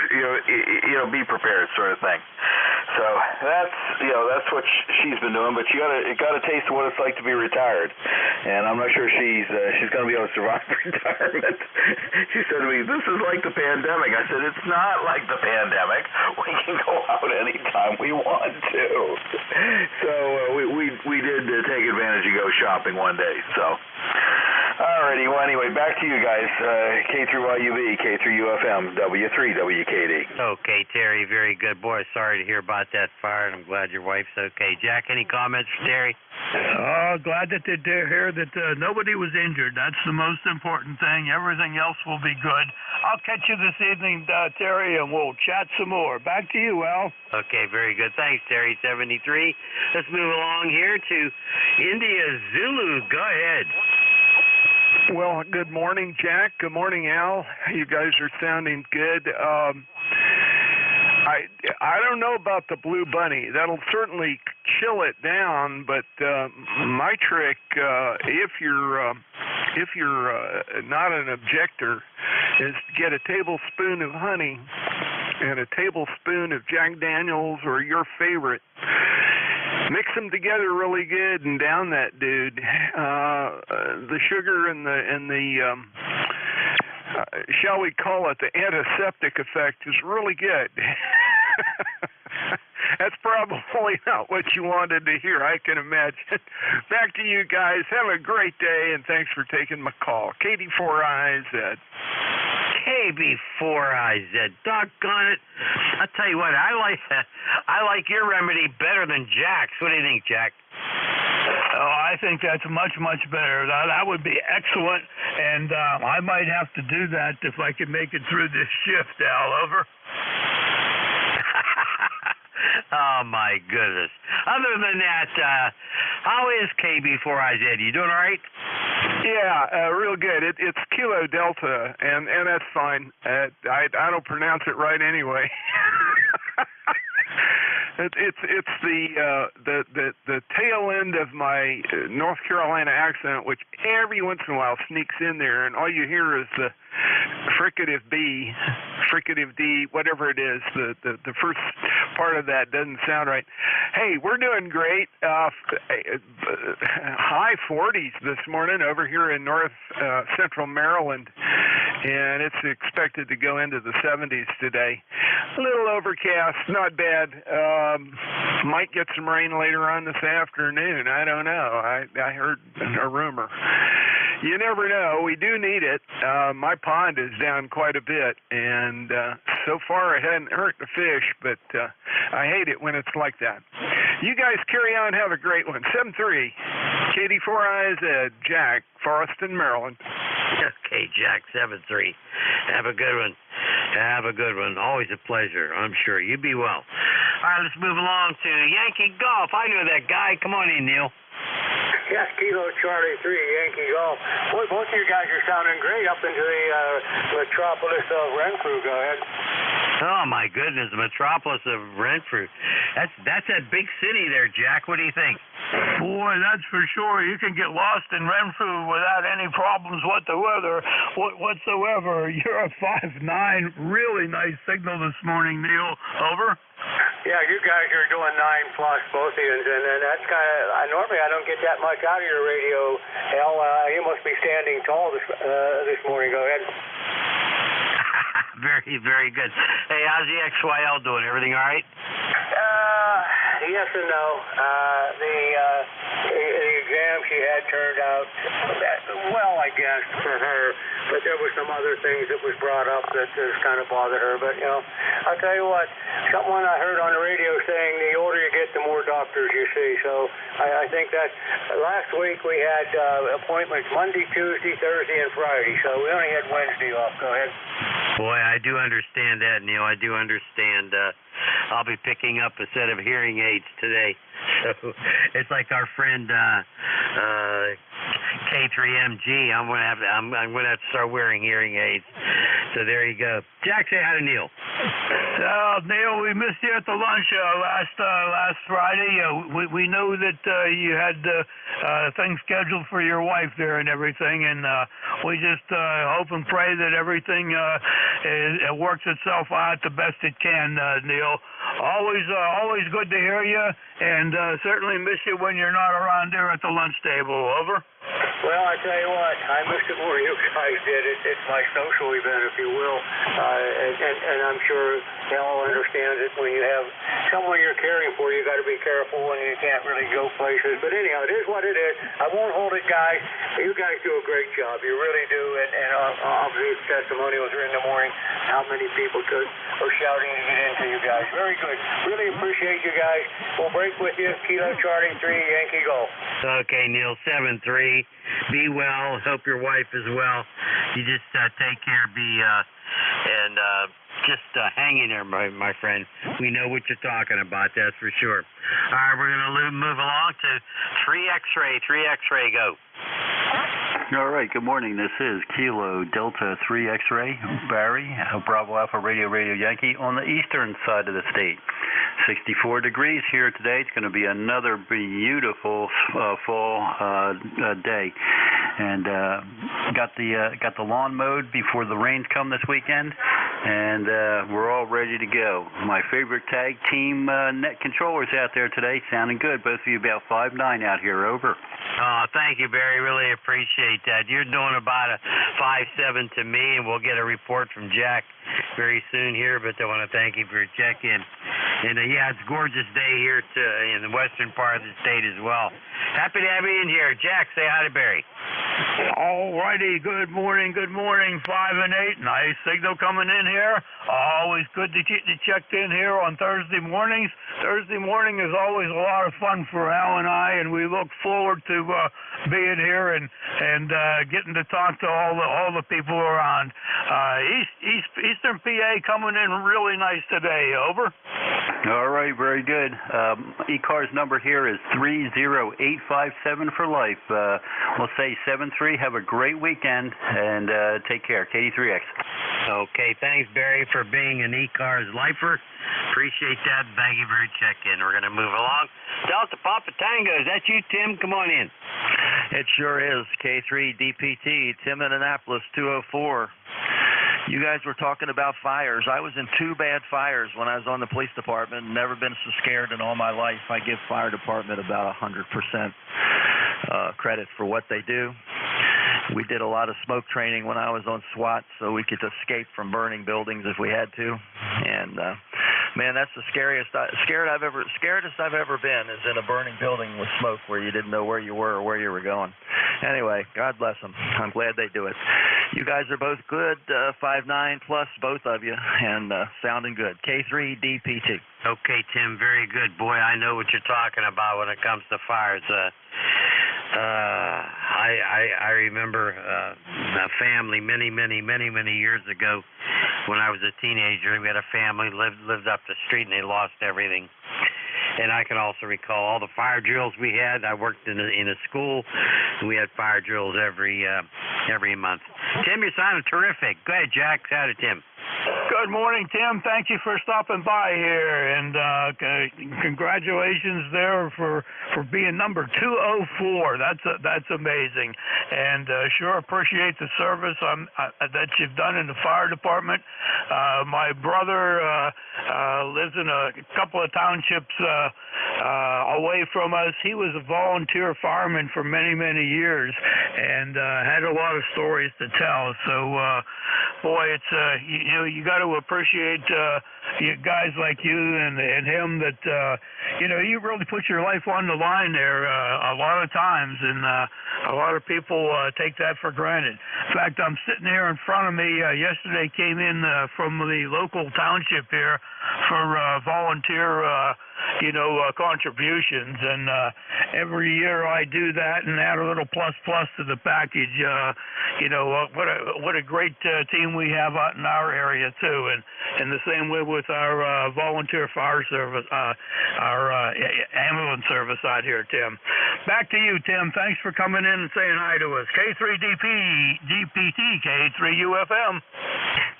be prepared, sort of thing. So that's what she's been doing. But you got a taste of what it's like to be retired, and I'm not sure she's going to be able to survive retirement. She said to me, "This is like the pandemic." I said, "It's not like the pandemic. We can go out anytime we want to." So we did take advantage of go shopping one day. So. Alrighty, well anyway, back to you guys. K3YUB, K3UFM, W3WKD. Okay, Terry, very good. Boy, sorry to hear about that fire, and I'm glad your wife's okay. Jack, any comments for Terry? Glad that they hear that nobody was injured. That's the most important thing. Everything else will be good. I'll catch you this evening, Terry, and we'll chat some more. Back to you, Al. Okay, very good. Thanks, Terry. 73. Let's move along here to India Zulu. Go ahead. Well, good morning, Jack. Good morning, Al. You guys are sounding good. I don't know about the Blue Bunny. That'll certainly chill it down, but my trick, if you're not an objector, is get a tablespoon of honey and a tablespoon of Jack Daniels or your favorite. Mix them together really good and down that dude. The sugar and the shall we call it, the antiseptic effect is really good. That's probably not what you wanted to hear, I can imagine. Back to you guys. Have a great day, and thanks for taking my call. KB4IZ. KB4IZ. Doggone it. I'll tell you what, I like your remedy better than Jack's. What do you think, Jack? Oh, I think that's much, much better. That would be excellent, and I might have to do that if I can make it through this shift, Al. Over. Oh, my goodness. Other than that, how is KB4IZ? You doing all right? Yeah, real good. It's Kilo Delta, and that's fine. I don't pronounce it right anyway. It's the tail end of my North Carolina accent, which every once in a while sneaks in there, and all you hear is fricative B, fricative D, whatever it is. The first part of that doesn't sound right. Hey, we're doing great. High 40s this morning over here in north central Maryland, and it's expected to go into the 70s today. A little overcast, not bad. Might get some rain later on this afternoon. I don't know. I heard a rumor. You never know. We do need it. My pond is down quite a bit, and so far it hadn't hurt the fish, but I hate it when it's like that. You guys carry on. Have a great one. 7-3, KD4IZ, Jack, Forreston, Maryland. Okay, Jack, 7-3. Have a good one. Have a good one. Always a pleasure, I'm sure. You be well. All right, let's move along to Yankee Golf. I know that guy. Come on in, Neil. Yes, Kilo Charlie 3, Yankee Golf. Boy, both of you guys are sounding great up into the metropolis of Renfrew. Go ahead. Oh, my goodness, metropolis of Renfrew. That's that big city there, Jack. What do you think? Boy, that's for sure. You can get lost in Renfrew without any problems whatsoever. You're a 5.9. Really nice signal this morning, Neil. Over. Yeah, you guys are doing 9+, both of you, and that's kind of, normally I don't get that much out of your radio. Hell, you must be standing tall this morning. Go ahead. Very, very good. Hey, how's the XYL doing? Everything all right? Yes and no. The exam she had turned out well, I guess, for her. But there were some other things that was brought up that just kind of bothered her. But, I'll tell you what, someone I heard on the radio saying the older you get, the more doctors you see. So I think that last week we had appointments Monday, Tuesday, Thursday, and Friday. So we only had Wednesday off. Go ahead. Boy, I do understand that, Neil. I do understand. I'll be picking up a set of hearing aids today. So it's like our friend K3MG. I'm gonna have to start wearing hearing aids. So there you go. Jack, say hi to Neil. Neil, we missed you at the lunch last Friday. We know that you had things scheduled for your wife there and everything, and we just hope and pray that everything it works itself out the best it can, Neil. Always good to hear you, and certainly miss you when you're not around there at the lunch table. Over. Well, I tell you what, I missed it more than you guys did. It's my social event, if you will, and I'm sure they all understand it. When you have someone you're caring for, you got to be careful when you can't really go places. But anyhow, it is what it is. I won't hold it, guys. You guys do a great job. You really do. And obviously, testimonials are in the morning. How many people are shouting to get into you guys? Very good. Really appreciate you guys. We'll break with you. Kilo Charlie 3, Yankee Golf. Okay, Neil, 7-3. Be well. Hope your wife is well. You just take care. Just hang in there, my friend. We know what you're talking about. That's for sure. All right, we're going to move along to 3X-Ray. 3X-Ray, go. All right, good morning. This is Kilo Delta 3 X-Ray, Barry, Bravo Alpha Radio Yankee on the eastern side of the state. 64 degrees here today. It's going to be another beautiful fall day. And got the lawn mowed before the rains come this weekend, and we're all ready to go. My favorite tag team net controllers out there today, sounding good. Both of you about 5'9" out here. Over. Oh, thank you, Barry. Really appreciate that. You're doing about a 5'7" to me, and we'll get a report from Jack very soon here, but I want to thank you for your check-in. And, yeah, it's a gorgeous day here in the western part of the state as well. Happy to have you in here. Jack, say hi to Barry. All righty. Good morning. 5 and 8. Nice signal coming in here. Always good to get you checked in here on Thursday mornings. Thursday morning is always a lot of fun for Al and I, and we look forward to being here and getting to talk to all the people around. Eastern PA coming in really nice today. Over. All right, very good. ECARS number here is 30857 for life. We'll say 7-3. Have a great weekend, and take care. KD3X. Okay, thanks, Barry, for being an ECARS lifer. Appreciate that. Thank you for your check-in. We're going to move along. Delta Papa Tango, is that you, Tim? Come on in. It sure is. K3 DPT, Tim in Annapolis, 204. You guys were talking about fires. I was in 2 bad fires when I was on the police department. Never been so scared in all my life. I give fire department about 100% credit for what they do. We did a lot of smoke training when I was on SWAT, so we could escape from burning buildings if we had to. And man, that's the scariest I've ever been is in a burning building with smoke where you didn't know where you were or where you were going. Anyway, God bless them. I'm glad they do it. You guys are both good, 5'9" plus, both of you, and sounding good. K3DP2. Okay, Tim, very good. Boy, I know what you're talking about when it comes to fires. I remember a family many years ago when I was a teenager. We had a family lived up the street, and they lost everything. And I can also recall all the fire drills we had. I worked in a school, and we had fire drills every month. Tim, you're sounding terrific. Go ahead, Jack. Howdy, Tim. Good morning, Tim. Thank you for stopping by here, and congratulations there for being number 204. That's amazing, and sure appreciate the service that you've done in the fire department. My brother lives in a couple of townships away from us. He was a volunteer fireman for many years, and had a lot of stories to tell. So, boy, it's you got to appreciate guys like you and him that you really put your life on the line there a lot of times, and a lot of people take that for granted. In fact, I'm sitting here in front of me. Yesterday came in from the local township here for volunteer contributions, and every year I do that and add a little plus to the package. What a great team we have out in our area too, and the same way with our volunteer fire service, our ambulance service out here, Tim. Back to you, Tim. Thanks for coming in and saying hi to us. K3DPT, K3UFM.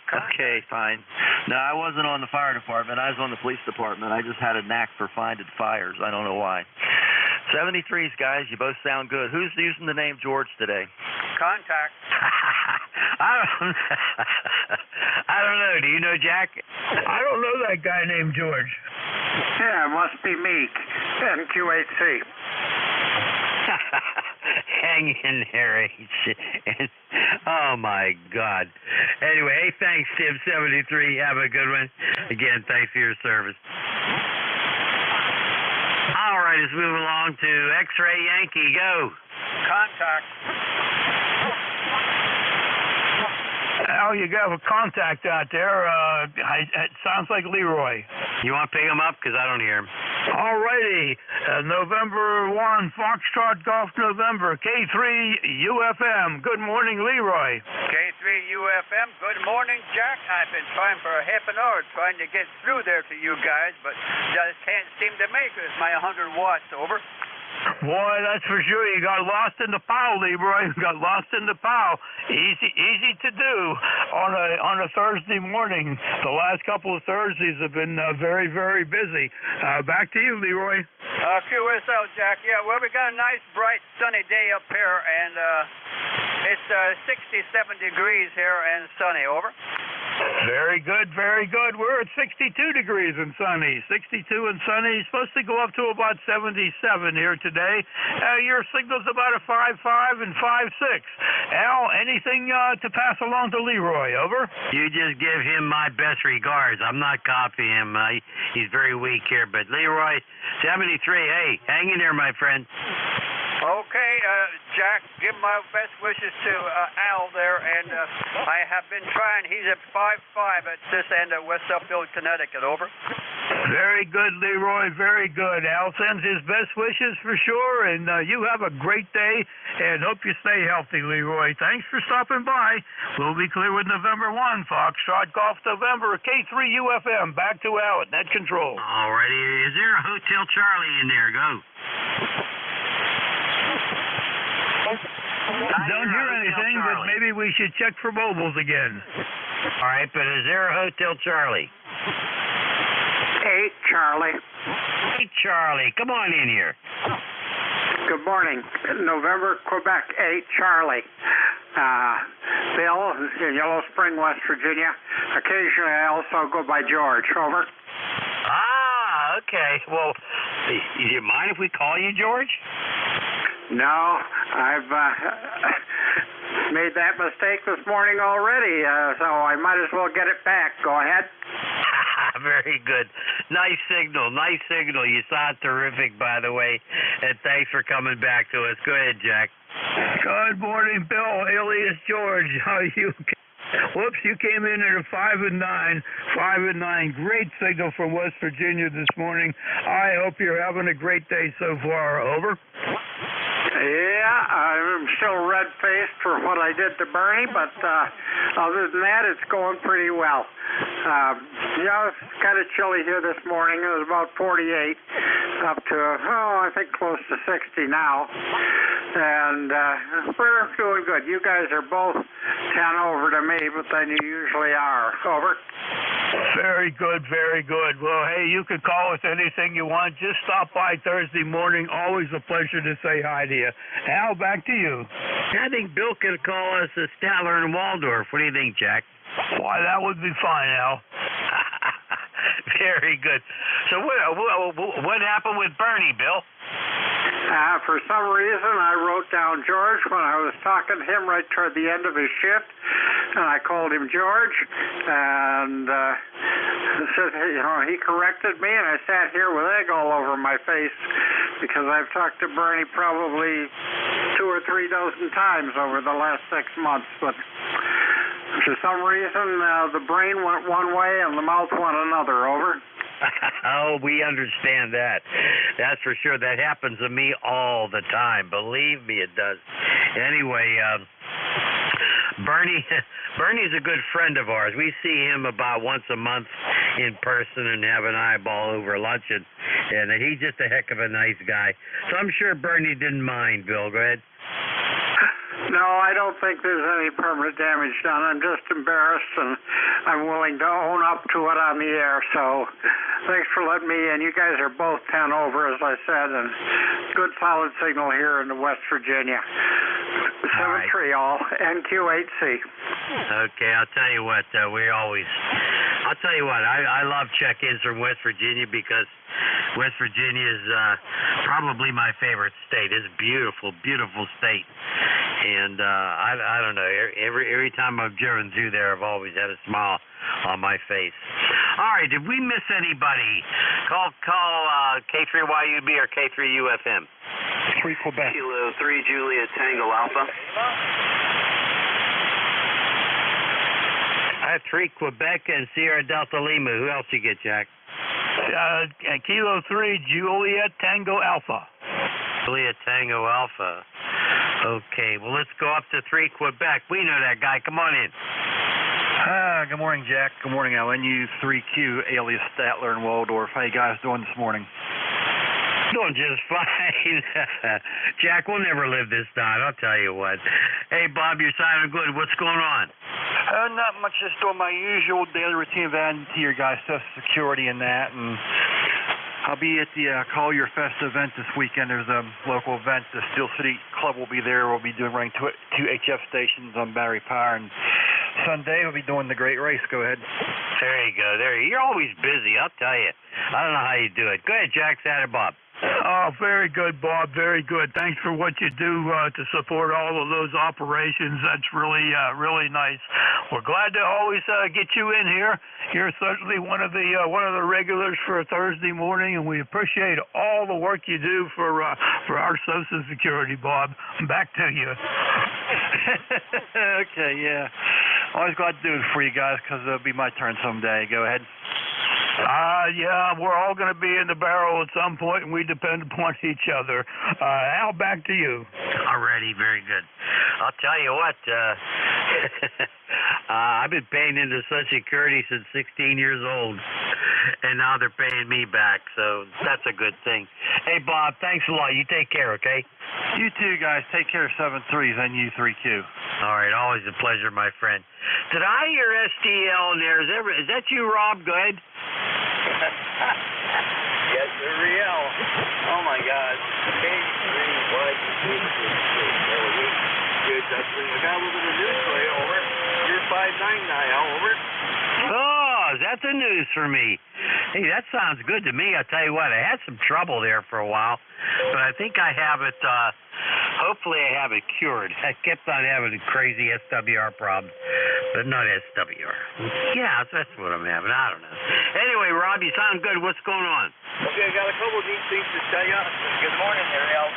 Okay, fine. No, I wasn't on the fire department. I was on the police department. I just had a knack for finding fires. I don't know why. 73s, guys. You both sound good. Who's using the name George today? Contact. I don't know. Do you know, Jack? I don't know that guy named George. Yeah, it must be me, NQ8C. Hang in there, H. Oh, my God. Anyway, hey, thanks, Tim73. Have a good one. Again, thanks for your service. All right, let's move along to X-Ray Yankee. Go. Contact. Al, you got a contact out there. It sounds like Leroy. You want to pick him up? Because I don't hear him. All righty. November 1, Foxtrot Golf November, K3UFM. Good morning, Leroy. K3UFM. Good morning, Jack. I've been trying for a half an hour trying to get through there to you guys, but just can't seem to make it. It's my 100 watts over. Boy, that's for sure. You got lost in the pile, Leroy. You got lost in the pile. Easy to do on a Thursday morning. The last couple of Thursdays have been very busy. Back to you, Leroy. QSL, Jack. Yeah, well, we got a nice, bright, sunny day up here, and it's 67 degrees here and sunny. Over. Very good. We're at 62 degrees and sunny. 62 and sunny. Supposed to go up to about 77 here today. Your signal's about a 5.5 and 5.6. Al, anything to pass along to Leroy? Over. You just give him my best regards. I'm not copying him. He's very weak here. But Leroy, 73. Hey, hang in there, my friend. Okay, Jack, give my best wishes to Al there, and I have been trying. He's at 5.5 at this end of West Upfield, Connecticut. Over. Very good, Leroy. Very good. Al sends his best wishes for sure, and you have a great day, and hope you stay healthy, Leroy. Thanks for stopping by. We'll be clear with November 1, Foxtrot Golf November, K3UFM. Back to Al at Net Control. All righty. Is there a Hotel Charlie in there? Go. Don't hear anything, but maybe we should check for mobiles again. All right, but is there a Hotel Charlie? 8 Charlie. 8 Charlie. Come on in here. Good morning. November, Quebec, 8 Charlie. Bill in Yellow Spring, West Virginia. Occasionally I also go by George. Over. Ah, okay. Well, do you mind if we call you George? No, I've made that mistake this morning already, so I might as well get it back. Go ahead. Very good. Nice signal. Nice signal. You sound terrific, by the way, and thanks for coming back to us. Go ahead, Jack. Good morning, Bill, alias George. How are you? Whoops, you came in at a 5 and 9. 5 and 9. Great signal from West Virginia this morning. I hope you're having a great day so far. Over. Yeah, I'm still red-faced for what I did to Bernie, but other than that, it's going pretty well. Yeah, it's kind of chilly here this morning. It was about 48, up to, I think close to 60 now. And we're doing good. You guys are both 10 over to me, but then you usually are. Over. Very good, very good. Well, hey, you can call us anything you want. Just stop by Thursday morning. Always a pleasure to say hi to you. Al, back to you. I think Bill could call us a Statler and Waldorf. What do you think, Jack? Why, that would be fine, Al. Very good. So what happened with Bernie, Bill? For some reason, I wrote down George when I was talking to him right toward the end of his shift, and I called him George, and said, he corrected me, and I sat here with egg all over my face because I've talked to Bernie probably 2 or 3 dozen times over the last 6 months, but for some reason, the brain went one way and the mouth went another. Over. Oh, we understand that. That's for sure. That happens to me all the time. Believe me, it does. Anyway, Bernie's a good friend of ours. We see him about once a month in person and have an eyeball over lunch, and he's just a heck of a nice guy. So I'm sure Bernie didn't mind. Bill, go ahead. No, I don't think there's any permanent damage done. I'm just embarrassed, and I'm willing to own up to it on the air. So thanks for letting me in. You guys are both 10 over, as I said, and good solid signal here in West Virginia. 7-3 all, NQ8C. Okay, I'll tell you what, I love check-ins from West Virginia because West Virginia is probably my favorite state. It's a beautiful, beautiful state. And I don't know, every time I've driven through there, I've always had a smile on my face. All right, did we miss anybody? Call K3YUB or K3UFM. 3 Quebec. Kilo 3 Juliet Tango Alpha. I have 3 Quebec and Sierra Delta Lima. Who else you get, Jack? Kilo 3 Juliet Tango Alpha. Juliet Tango Alpha. Okay, well, let's go up to 3 Quebec. We know that guy. Come on in. Good morning, Jack. Good morning, LNU3Q, alias Statler and Waldorf. How you guys doing this morning? Doing just fine. Jack, we'll never live this down, I'll tell you what. Hey, Bob, you're sounding good. What's going on? Not much. Just doing my usual daily routine of adding to your guys' Social Security and that, and I'll be at the Call Your Fest event this weekend. There's a local event. The Steel City Club will be there. We'll be running 2 HF stations on battery power, and Sunday we'll be doing the Great Race. Go ahead. There you go. You're always busy, I'll tell you. I don't know how you do it. Go ahead, Jack. Saturday, Bob. Oh, very good, Bob. Very good. Thanks for what you do to support all of those operations. That's really nice. We're glad to always get you in here. You're certainly one of the regulars for Thursday morning, and we appreciate all the work you do for our Social Security, Bob. Back to you. Okay, yeah. Always glad to do it for you guys because it'll be my turn someday. Go ahead. Yeah, we're all going to be in the barrel at some point, and we depend upon each other. Al, back to you. Alrighty, very good. I'll tell you what, I've been paying into Social Security since 16 years old, and now they're paying me back, so that's a good thing. Hey, Bob, thanks a lot. You take care, okay? You too, guys. Take care. 7-3s and NU3Q. All right, always a pleasure, my friend. Did I hear STL in there? Is that you, Rob? Go ahead. Yes, sir, Riel. Oh, my God. K3YUB. good. I got a little bit of news for you. Over. You're 5'9" now. Over. Oh, that's the news for me. Hey, that sounds good to me. I'll tell you what, I had some trouble there for a while, but I think I have it, hopefully I have it cured. I kept on having a crazy SWR problem, but not SWR. Yeah, that's what I'm having. I don't know. Anyway, Rob, you sound good. What's going on? Okay, I got a couple of neat things to tell you. Good morning there, Al.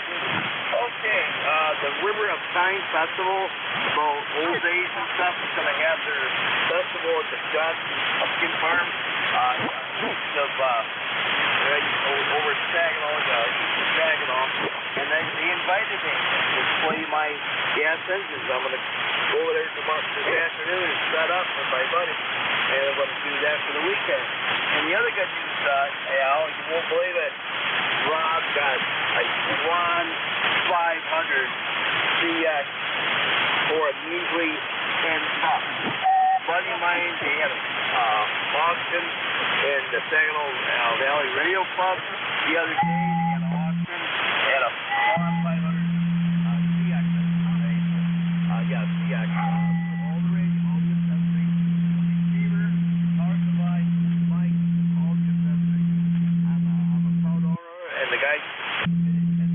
Okay, the River of Time Festival, about old days and stuff, is going to have their festival at the Johnson Pumpkin Farm. Over Saginaw, and then they invited me to display my gas engines. I'm going to go over there this afternoon and set up with my buddy, and I'm going to do that for the weekend. And the other good news, Al, you won't believe it, Rob got a Swan 500 CX for a measly $10. Buddy of mine, they had an auction in the Saginaw Valley Radio Club the other day. They had an auction at a Swan 500 CX. CX. All the radio, all the accessories, receiver, power supply, mic, all the accessories. I'm a proud owner, and the guy $10.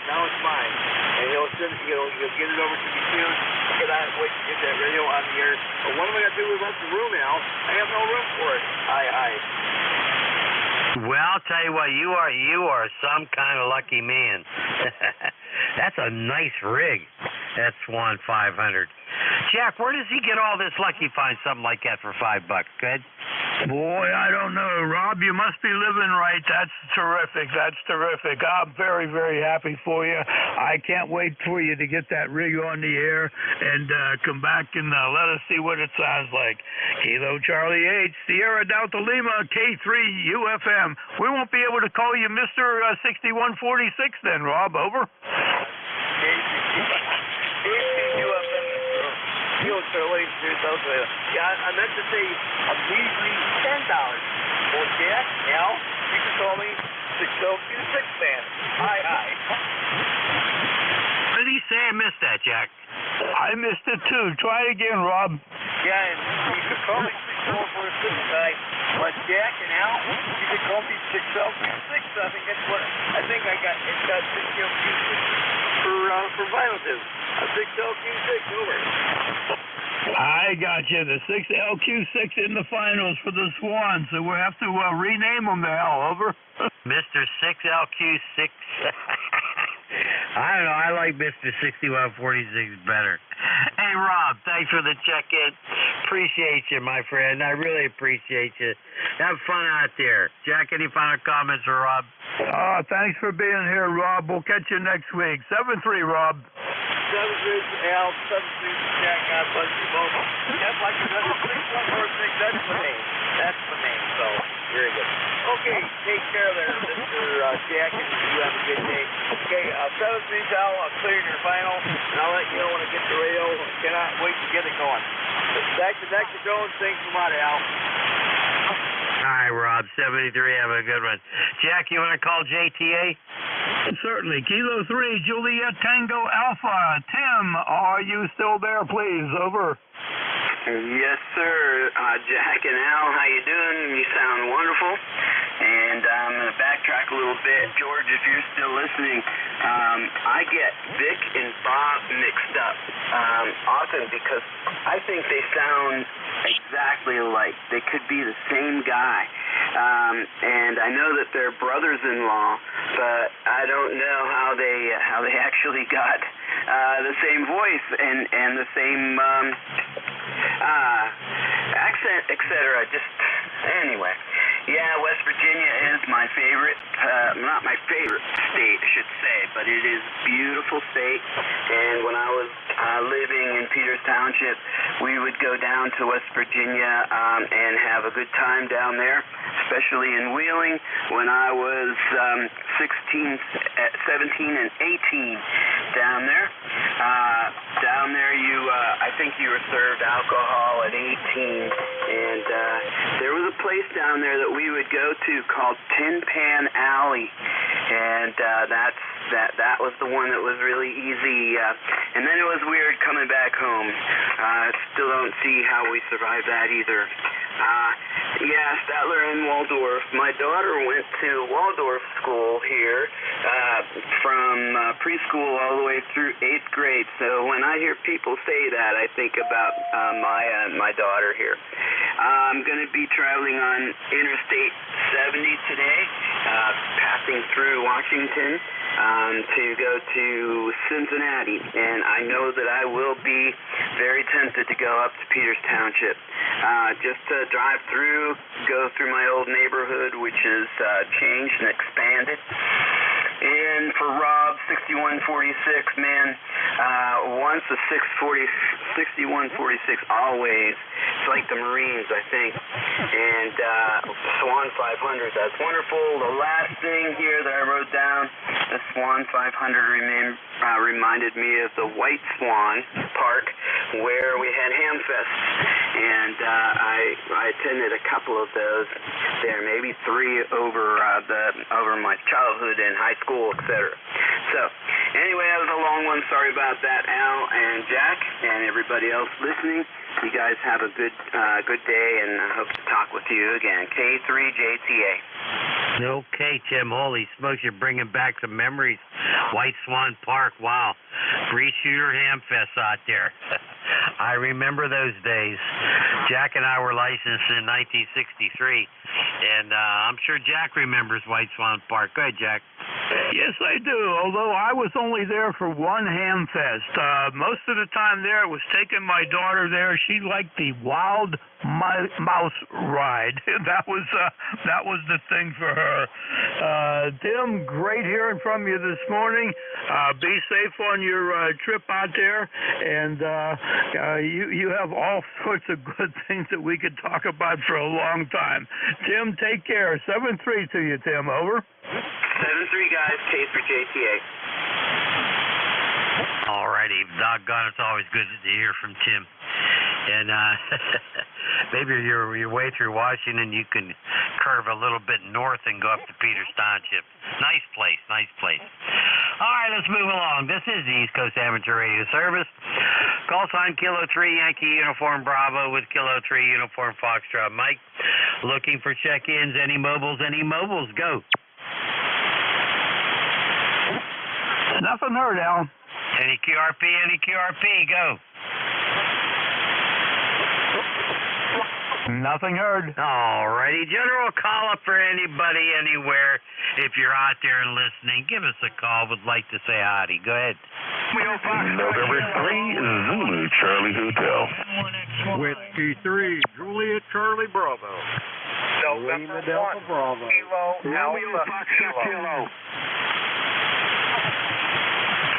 Now it's mine, and he'll get it over to me soon. I cannot wait to get that radio on the air. But what am I going to do without the room, Al? I have no room for it. Well, I'll tell you what, you are some kind of lucky man. That's a nice rig, that Swan 500. Jack, where does he get all this luck? He finds something like that for $5. Good. Boy, I don't know, Rob. You must be living right. That's terrific. That's terrific. I'm very, very happy for you. I can't wait for you to get that rig on the air and come back and let us see what it sounds like. Kilo Charlie H, Sierra Delta Lima, K3 UFM. We won't be able to call you Mr. 6146 then, Rob. Over. K3 UFM. Yeah, I meant to say a measly $10. Well, Jack, now you can call me 6026 man. Hi. What did he say? I missed that, Jack. I missed it too. Try it again, Rob. Yeah, and you can call me 6046 guy. But Jack and Al, you can call me 6026. I think I got 6LQ6 for vinyl too. A 6LQ6 over. I got you. The 6LQ6 in the finals for the Swans, so we'll have to rename them now. Over. Mr. 6LQ6. I don't know. I like Mr. 6146 better. Hey, Rob, thanks for the check-in. Appreciate you, my friend. I really appreciate you. Have fun out there. Jack, any final comments for Rob? Thanks for being here, Rob. We'll catch you next week. 7-3, Rob. 7-3, Al. 7-3, Jack. God bless you both. That's like another 6146. That's the name. So, very good. Okay, take care there, Mr. Jack, and you have a good day. Okay, 7-3, Al. I'll clear your final, and I'll let you know when I get the radio. Cannot wait to get it going. Back to Dr. Jones. Thanks a lot, Al. Hi, Rob. 73. Have a good one. Jack, you want to call JTA? Certainly. Kilo 3, Juliet Tango Alpha. Tim, are you still there, please? Over. Yes, sir. Jack and Al, how you doing? You sound wonderful. And I'm going to backtrack a little bit. George, if you're still listening, I get Vic and Bob mixed up often because I think they sound exactly alike. They could be the same guy. And I know that they're brothers-in-law, but I don't know how they actually got the same voice and the same accent, etc. Anyway. Yeah, West Virginia is my favorite, not my favorite state, I should say, but it is a beautiful state. And when I was living in Peters Township, we would go down to West Virginia and have a good time down there, especially in Wheeling when I was 17 and 18 down there. Down there, I think you were served alcohol at 18, and there was a place down there that we would go to called Tin Pan Alley, and that was the one that was really easy. And then it was weird coming back home. Still don't see how we survived that either. Yeah, Statler and Waldorf. My daughter went to Waldorf school here from preschool all the way through 8th grade. So when I hear people say that, I think about my daughter here. I'm going to be traveling on Interstate 70 today, passing through Washington to go to Cincinnati. And I know that I will be very tempted to go up to Peters Township. Just to drive through, go through my old neighborhood, which is changed and expanded. And for Rob, 6146, man, once a 6146, always. It's like the Marines, I think. And Swan 500, that's wonderful. The last thing here that I wrote down, the Swan 500 reminded me of the White Swan Park, where we had ham fests. And I attended a couple of those there, maybe 3 over my childhood and high school, etc. So, anyway, that was a long one. Sorry about that, Al and Jack and everybody else listening. You guys have a good day, and I hope to talk with you again. K3JTA. Okay, Tim. Holy smokes, you're bringing back some memories. White Swan Park, wow. Breeze Shooter Ham Fest out there. I remember those days. Jack and I were licensed in 1963, and I'm sure Jack remembers White Swan Park. Go ahead, Jack. Yes, I do, although I was only there for one ham fest. Most of the time there, it was taking my daughter there. She liked the wild mouse ride. That was the thing for her. Tim, great hearing from you this morning. Be safe on your trip out there, and you have all sorts of good things that we could talk about for a long time. Tim, take care. 7-3 to you, Tim. Over. 7-3, guys. K3JTA. All righty. Doggone, it's always good to hear from Tim. And maybe your way through Washington, you can curve a little bit north and go up to Peters Township. Nice place, nice place. All right, let's move along. This is the East Coast Amateur Radio Service. Call sign Kilo 3 Yankee Uniform Bravo with Kilo 3 Uniform Foxtrot Mike. Looking for check-ins. Any mobiles, go. Nothing heard, Al. Any QRP, go. Nothing heard. All righty. General call up for anybody, anywhere. If you're out there and listening, give us a call. Would like to say howdy. Go ahead. November 3, Zulu Charlie Hotel. Whiskey 3, Juliet Charlie Bravo. November 1, Bravo. Kilo Alpha Kilo.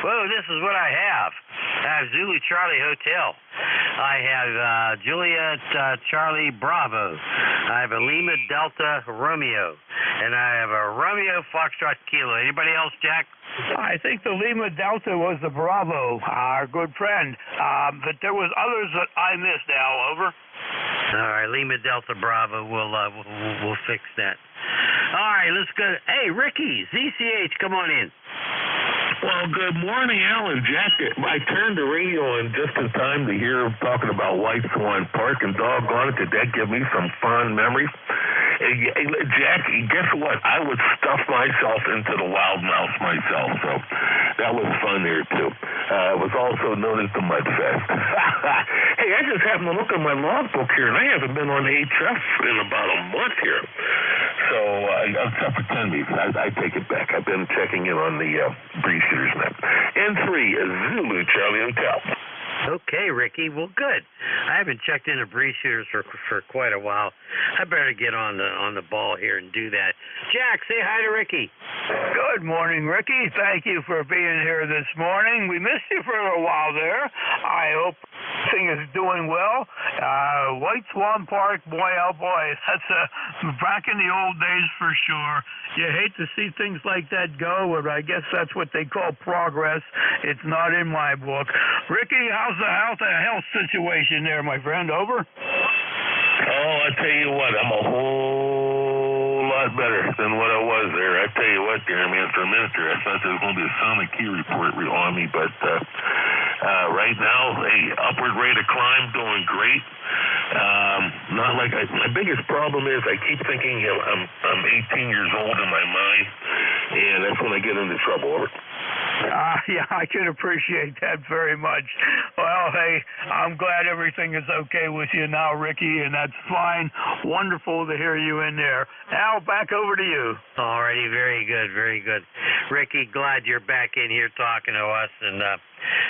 Whoa, this is what I have. I have Zulu Charlie Hotel. I have Juliet Charlie Bravo. I have a Lima Delta Romeo. And I have a Romeo Foxtrot Kilo. Anybody else, Jack? I think the Lima Delta was the Bravo, our good friend. But there was others that I missed, Al. Over. All right, Lima Delta Bravo. We'll fix that. All right, let's go. Hey, Ricky, ZCH, come on in. Well, good morning, Al and Jack. I turned the radio on just in time to hear talking about White Swan Park, and doggone it, did that give me some fond memories. Hey, Jack, guess what? I would stuff myself into the wild mouse myself, so that was fun there, too. It was also known as the Mud Fest. Hey, I just happened to look at my logbook here, and I haven't been on HF in about a month here. So, except for 10 weeks, I take it back. I've been checking in on the Breeze Shooters map. N3 is Zulu Charlie Hotel. Okay, Ricky. Well, good. I haven't checked into Breeze Shooters for quite a while. I better get on the ball here and do that. Jack, say hi to Ricky. Good morning, Ricky. Thank you for being here this morning. We missed you for a while there. I hope thing is doing well. White Swan Park, boy, oh boy, that's back in the old days for sure. You hate to see things like that go, but I guess that's what they call progress. It's not in my book. Ricky, how's the health situation there, my friend? Over? Oh, I tell you what, I'm a whole lot lot better than what I was there. I tell you what, there, Mr. Minister, I thought there was going to be a sonic key report on me, but right now, upward rate of climb doing great. Not like my biggest problem is I keep thinking I'm 18 years old in my mind, and that's when I get into trouble. Over. Yeah, I can appreciate that very much. Well, hey, I'm glad everything is okay with you now, Ricky, and that's fine. Wonderful to hear you in there. Al, back over to you. Alrighty, very good, very good. Ricky, glad you're back in here talking to us, and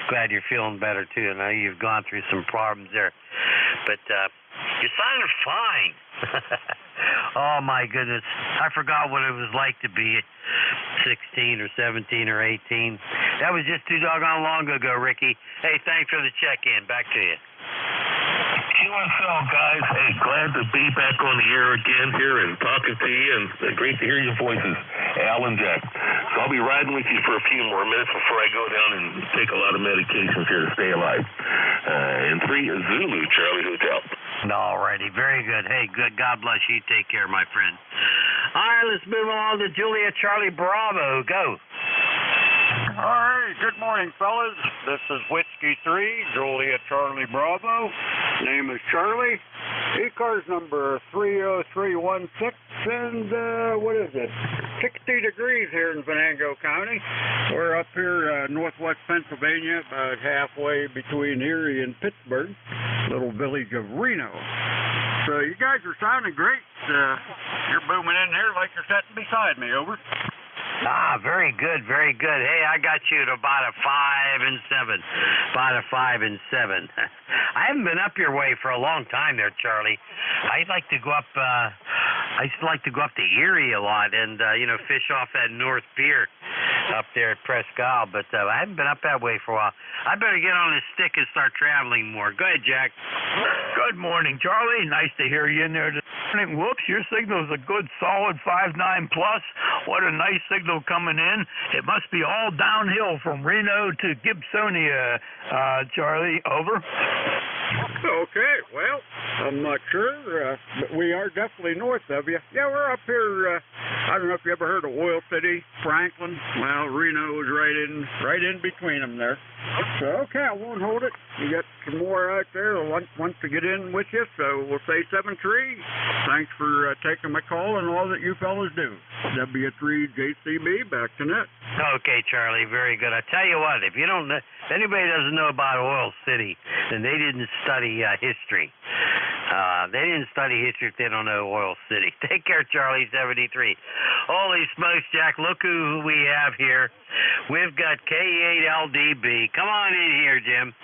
glad you're feeling better, too. I know you've gone through some problems there, but you sounded fine. Oh, my goodness. I forgot what it was like to be 16 or 17 or 18. That was just too doggone long ago, Ricky. Hey, thanks for the check-in. Back to you. QSL, guys. Hey, glad to be back on the air again here and talking to you, and great to hear your voices, Al and Jack. So I'll be riding with you for a few more minutes before I go down and take a lot of medications here to stay alive. And 3 Zulu, Charlie Hotel. All righty, very good. Hey, good. God bless you. Take care, my friend. All right, let's move on to Julia Charlie Bravo. Go. All right, good morning, fellas. This is Whiskey 3, Julia Charlie Bravo. Name is Charlie. ECARS number 30316, and what is it? 60 degrees here in Venango County. We're up here northwest Pennsylvania, about halfway between Erie and Pittsburgh, little village of Reno. So you guys are sounding great. You're booming in here like you're sitting beside me, over. Ah, very good, very good. Hey, I got you at about a 5 and 7. About a 5 and 7. I haven't been up your way for a long time there, Charlie. I'd like to go up, I used to like to go up to Erie a lot and, fish off that North Pier up there at Presque Isle, but I haven't been up that way for a while. I better get on this stick and start traveling more. Go ahead, Jack. Good morning, Charlie. Nice to hear you in there this morning. Whoops, your signal's a good solid 5.9 plus. What a nice signal coming in. It must be all downhill from Reno to Gibsonia, Charlie. Over. Okay, well, I'm not sure, but we are definitely north of you. Yeah, we're up here, I don't know if you ever heard of Oil City, Franklin. Well, Reno is right in between them there. So, okay, I won't hold it. You got some more out there that want to get in with you, so we'll say 7-3. Thanks for taking my call and all that you fellas do. W3JCB, back to net. Okay, Charlie, very good. I tell you what, if anybody doesn't know about Oil City, then they didn't study history. They didn't study history if they don't know Oil City. Take care, Charlie, 73. Holy smokes, Jack, look who we have here. We've got K8LDB. Come on in here, Jim.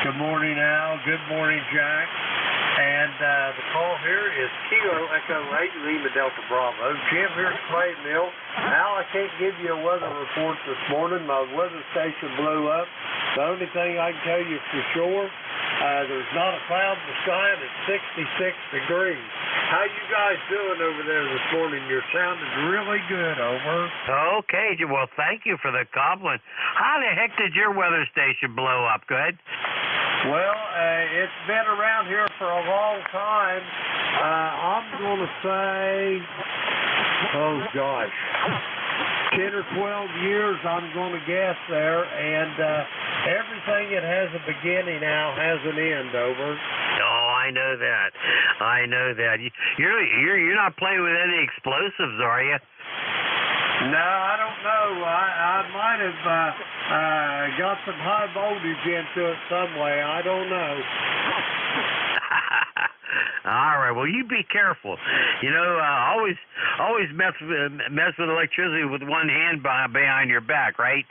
Good morning, Al. Good morning, Jack. And the call here is Kilo Echo 8 Lima Delta Bravo. Jim here at Clay Mill. Al, I can't give you a weather report this morning. My weather station blew up. The only thing I can tell you for sure, there's not a cloud in the sky and it's 66 degrees. How you guys doing over there this morning? You're sounding really good, over. Okay, well, thank you for the compliment. How the heck did your weather station blow up? Good. Well, it's been around here for a long time. I'm going to say, oh gosh, 10 or 12 years I'm going to guess there, and everything that has a beginning now has an end, over. Oh, I know that. I know that. You're not playing with any explosives, are you? No, I don't know. I might have got some high voltage into it some way. I don't know. All right. Well, you be careful. Always mess with electricity with one hand behind your back, right?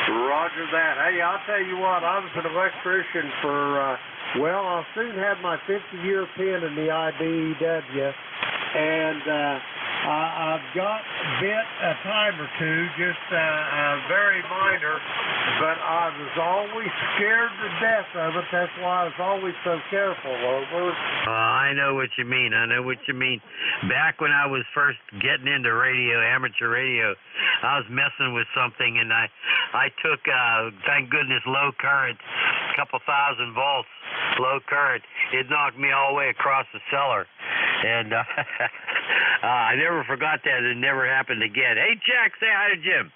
Roger that. Hey, I'll tell you what. I was an electrician for. I'll soon have my 50-year pin in the IBEW, and I've got bit a time or two, just very minor, but I was always scared to death of it. That's why I was always so careful, over. I know what you mean. I know what you mean. Back when I was first getting into radio, amateur radio, I was messing with something, and I took, thank goodness, low current, a couple thousand volts, low current. It knocked me all the way across the cellar. And I never forgot that. It never happened again. Hey, Jack, say hi to Jim.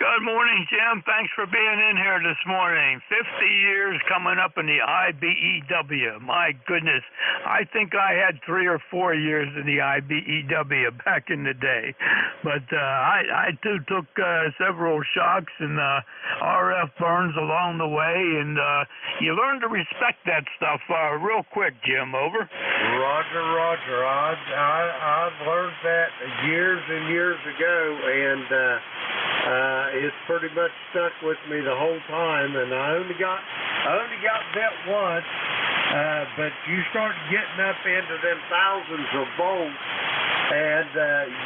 Good morning, Jim. Thanks for being in here this morning. 50 years coming up in the IBEW. My goodness. I think I had 3 or 4 years in the IBEW back in the day. But I too took several shocks and RF burns along the way, and you learn to respect that stuff real quick, Jim. Over. Roger. I've learned that years and years ago, and it's pretty much stuck with me the whole time. And I only got bit once, but you start getting up into them thousands of volts, and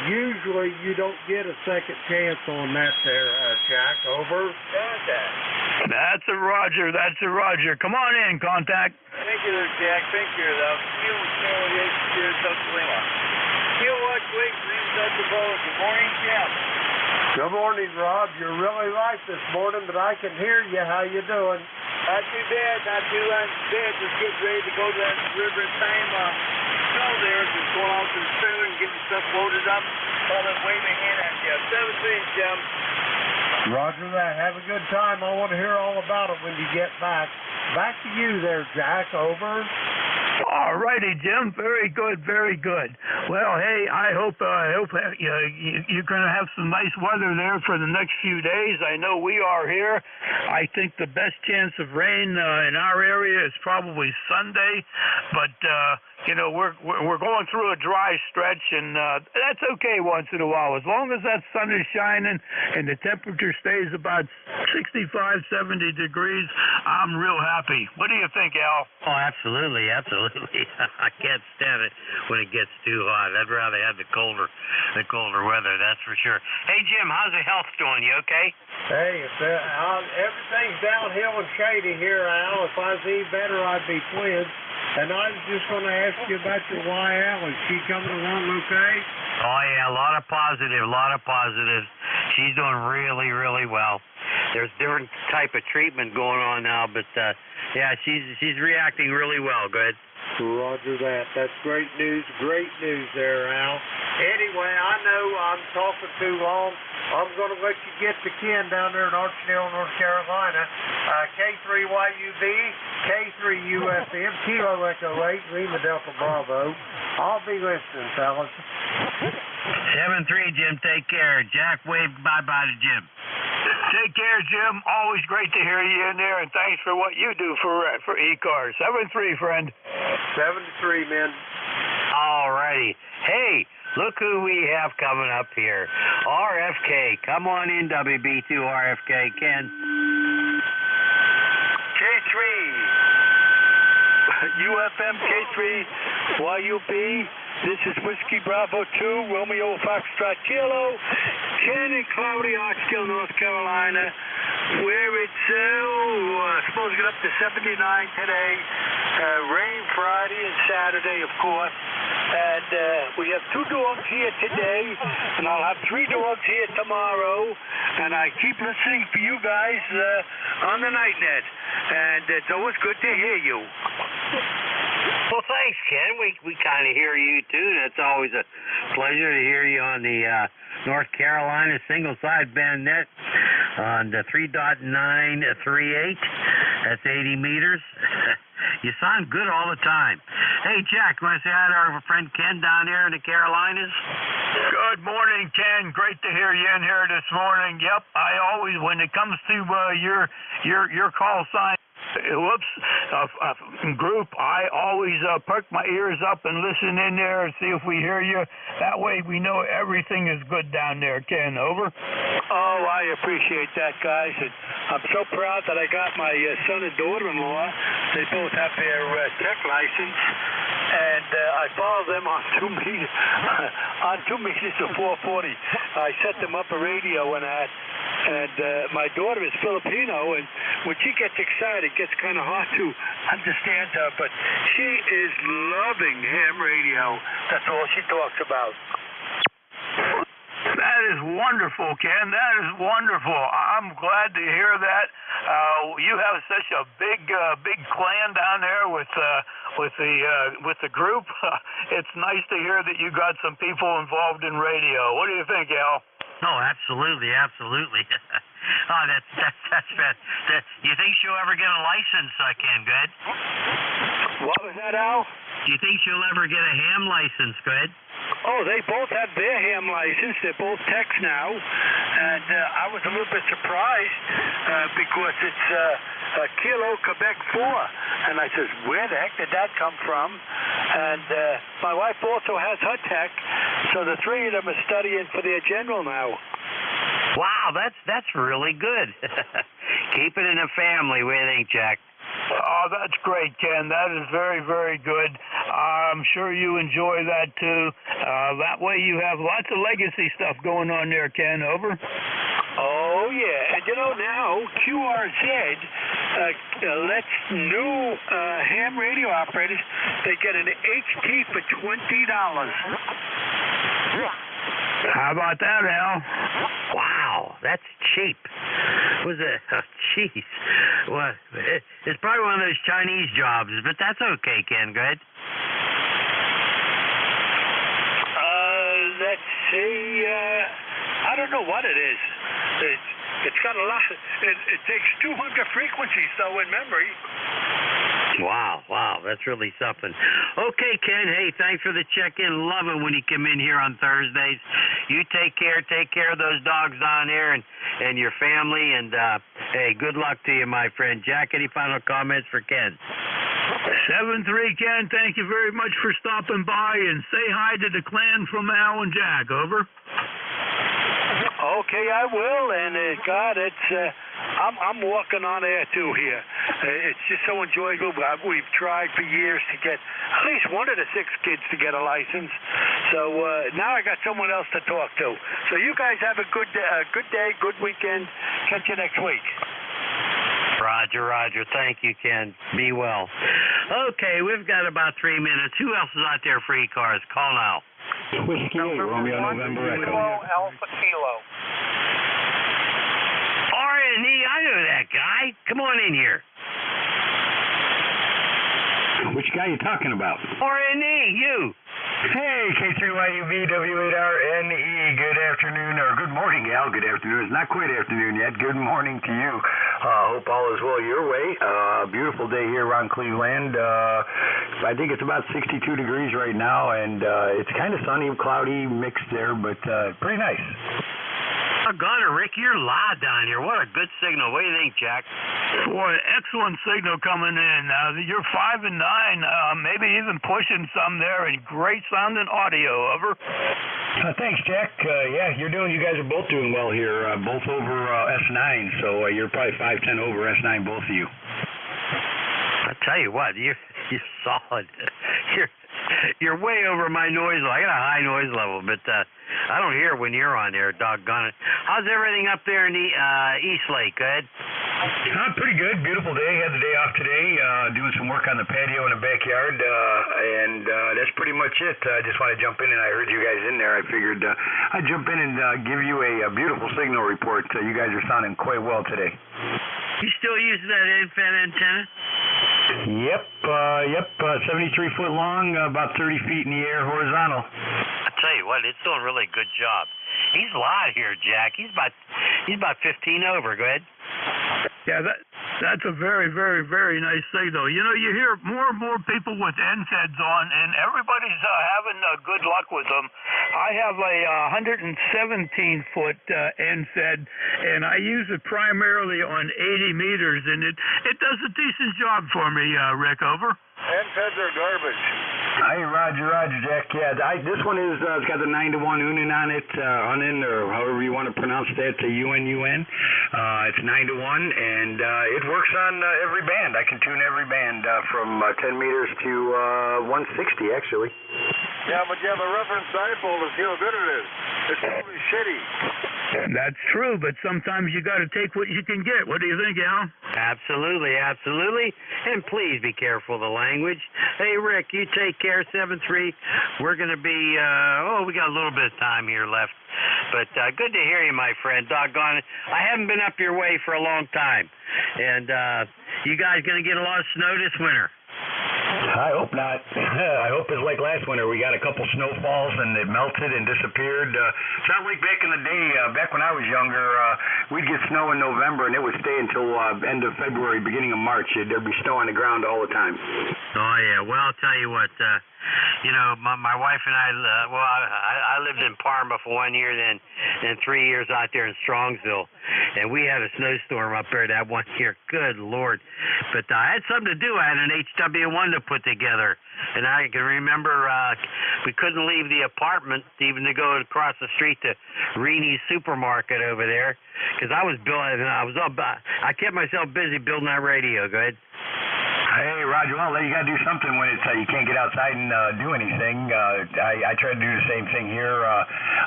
usually you don't get a second chance on that there, Jack. Over. Contact. That's a Roger. Come on in, Contact. Thank you, Jack. Thank you. Good morning, Jim. Good morning, Rob. You're really light this morning, but I can hear you. How you doing? Not too bad. Just getting ready to go to that river and time. Snow there. Just going out to the trailer and getting stuff loaded up. I'll wave a hand at you. 7-3, Jim. Roger that. Have a good time. I want to hear all about it when you get back. Back to you there, Jack. Over. All righty, Jim. Very good. Well, hey, I hope you're going to have some nice weather there for the next few days. I know we are here. I think the best chance of rain in our area is probably Sunday, but we're going through a dry stretch, and that's okay once in a while. As long as that sun is shining and the temperature stays about 65, 70 degrees, I'm real happy. What do you think, Al? Oh, absolutely. I can't stand it when it gets too hot. I'd rather have the colder weather, that's for sure. Hey, Jim, how's the health doing? You okay? Hey, everything's downhill and shady here, Al. If I was any better, I'd be twins. And I was just going to ask you about your YL. Is she coming along okay? Oh, yeah, a lot of positives. She's doing really, really well. There's different type of treatment going on now, but yeah, she's reacting really well. Go ahead. Roger that. That's great news there, Al. Anyway, I know I'm talking too long. I'm going to let you get to Ken down there in Archdale, North Carolina. K3YUB, K3USM, Kilo Echo 8, Lima Delta Bravo. I'll be listening, fellas. 7-3, Jim. Take care. Jack, wave bye-bye to Jim. Take care, Jim. Always great to hear you in there, and thanks for what you do for ECARS. 7-3, friend. 7-3, man. All righty. Hey, look who we have coming up here. RFK. Come on in, WB2 RFK. Ken. K3. UFM K3 YUB. This is Whiskey Bravo 2, Romeo Foxtrot Kilo, Ken and Cloudy, Archkill, North Carolina, where it's supposed to get up to 79 today. Rain Friday and Saturday, of course. And we have 2 dogs here today, and I'll have 3 dogs here tomorrow. And I keep listening for you guys on the night net. And it's always good to hear you. Well, thanks, Ken. We kind of hear you, too. That's always a pleasure to hear you on the North Carolina single-side band net on the 3.938. That's 80 meters. You sound good all the time. Hey, Jack, you want to say hi to our friend Ken down there in the Carolinas? Good morning, Ken. Great to hear you in here this morning. Yep, I always, when it comes to your call sign, group, I always perk my ears up and listen in there and see if we hear you. That way we know everything is good down there, Ken. Over. Oh, I appreciate that, guys. And I'm so proud that I got my son and daughter-in-law. They both have their tech license. And I follow them on 2 meters, on 2 meters of 440. I set them up a radio and that. And my daughter is Filipino, and when she gets excited, it gets kind of hard to understand her, but she is loving ham radio. That's all she talks about. That is wonderful, Ken. That is wonderful. I'm glad to hear that. You have such a big clan down there with the group. It's nice to hear that you got some people involved in radio. What do you think, Al? Oh, absolutely. Oh, that's bad. Do you think she'll ever get a license, Ken? Good. What was that, Al? Do you think she'll ever get a ham license? Good. Oh, they both have their ham license. They're both techs now. And I was a little bit surprised because it's Kilo Quebec 4. And I says, where the heck did that come from? And my wife also has her tech. So the three of them are studying for their general now. Wow, that's really good. Keep it in a family. What do you think, Jack? Oh, that's great, Ken. That is very, very good. I'm sure you enjoy that, too. That way you have lots of legacy stuff going on there, Ken. Over. Oh, yeah. And, now QRZ lets new ham radio operators, they get an HT for $20. How about that, Al? Wow, that's cheap. Was it? Oh, jeez. Well, it's probably one of those Chinese jobs, but that's okay, Ken. Go ahead. Let's see. I don't know what it is. It's got a lot. It takes 200 frequencies, though, in memory. Wow, that's really something. Okay, Ken, hey, thanks for the check-in. Love it when you come in here on Thursdays. You take care of those dogs down here and your family, and hey, good luck to you, my friend. Jack, any final comments for Ken? 7-3, Ken, thank you very much for stopping by, and say hi to the clan from Al and Jack. Over. Okay, I will, and God, it's I'm walking on air too here. It's just so enjoyable. We've tried for years to get at least one of the 6 kids to get a license. So now I got someone else to talk to. So you guys have a good day, good weekend. Catch you next week. Roger. Thank you, Ken. Be well. Okay, we've got about 3 minutes. Who else is out there for ECARS? Call now. Whiskey 8, Romeo November Echo. Alpha Kilo. R&E, I know that guy. Come on in here. Which guy are you talking about? R&E, you. Hey, K3YUV W8RNE, good afternoon, or good morning, Al. Good afternoon. It's not quite afternoon yet. Good morning to you. Hope all is well your way. Beautiful day here around Cleveland. I think it's about 62 degrees right now, and it's kind of sunny, cloudy, mixed there, but pretty nice. Doggone it, Rick, you're live down here. What a good signal. What do you think, Jack? Boy, excellent signal coming in. You're 5 and 9, maybe even pushing some there, and great sounding audio. Over. Thanks, Jack. You guys are both doing well here, both over S9, so you're probably 5-10 over S9, both of you. I'll tell you what, you're solid. You're way over my noise level. I got a high noise level, but I don't hear when you're on there, doggone it. How's everything up there in the East Lake? Good? Pretty good. Beautiful day. Had the day off today, doing some work on the patio in the backyard, and that's pretty much it. I just want to jump in, and I heard you guys in there. I figured I'd jump in and give you a beautiful signal report. You guys are sounding quite well today. You still using that infrared antenna? Yep, 73 foot long, about 30 feet in the air, horizontal. I tell you what, it's doing a really good job. He's live here, Jack. He's about 15 over. Go ahead. Yeah, that's a very, very, very nice signal. You hear more and more people with NSEDs on, and everybody's having good luck with them. I have a 117-foot NSED, and I use it primarily on 80 meters, and it does a decent job for me, Rick. Over. NSEDs are garbage. Hey, Roger, Jack. Yeah, this one is it's got the 9-to-1 Unin on it, or however you want to pronounce that, UNUN. It's 9-to-1, and it works on every band. I can tune every band from 10 meters to 160, actually. Yeah, but you have a reference dipole to see how good it is. It's totally shitty. That's true, but sometimes you got to take what you can get. What do you think, Al? Absolutely, absolutely. And please be careful of the language. Hey, Rick, you take care, 7-3. We're going to be, we got a little bit of time here left. But good to hear you, my friend. Doggone it. I haven't been up your way for a long time. And you guys going to get a lot of snow this winter? I hope not. I hope it's like last winter. We got a couple snowfalls and it melted and disappeared. It's not like back in the day. Back when I was younger, we'd get snow in November and it would stay until end of February, beginning of March. There'd be snow on the ground all the time. Oh, yeah. Well, I'll tell you what. My wife and I lived in Parma for 1 year, then 3 years out there in Strongsville, and we had a snowstorm up there that 1 year. Good Lord. But I had something to do. I had an HW1 to put together, and I can remember we couldn't leave the apartment even to go across the street to Reni's supermarket over there, because I kept myself busy building that radio. Go ahead. Hey, Roger, well, you got to do something when it's you can't get outside and do anything. I try to do the same thing here.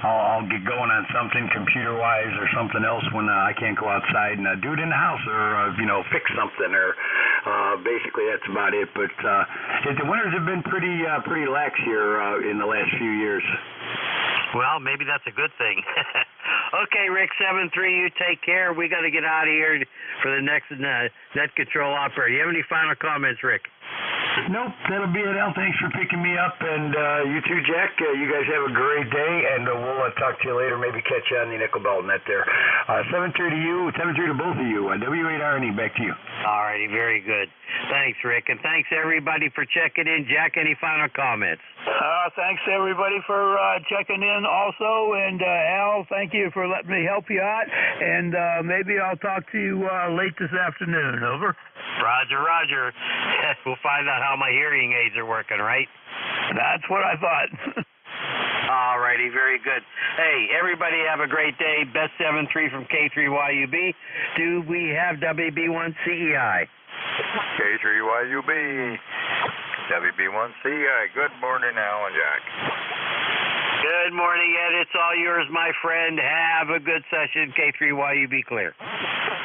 I'll get going on something computer-wise or something else when I can't go outside and do it in the house or, fix something or basically that's about it. But the winters have been pretty lax here in the last few years. Well, maybe that's a good thing. Okay, Rick, 7-3, you take care. We got to get out of here for the next net control operator. You have any final comments, Rick? Nope, that'll be it, Al. Thanks for picking me up. And you too, Jack. You guys have a great day, and we'll talk to you later. Maybe catch you on the nickel belt net there. 7-3 to you, 7-3 to both of you. W8RNE, back to you. All righty, very good. Thanks, Rick, and thanks, everybody, for checking in. Jack, any final comments? Thanks, everybody, for checking in also. And, Al, thank you for letting me help you out. And maybe I'll talk to you late this afternoon. Over. Roger, Roger. We'll find out how my hearing aids are working, right? That's what I thought. All righty, very good. Hey, everybody have a great day. Best 7-3 from K3YUB. Do we have WB1CEI? K3YUB. WB1CEI. Good morning, Al and Jack. Good morning, Ed. It's all yours, my friend. Have a good session. K3YUB clear.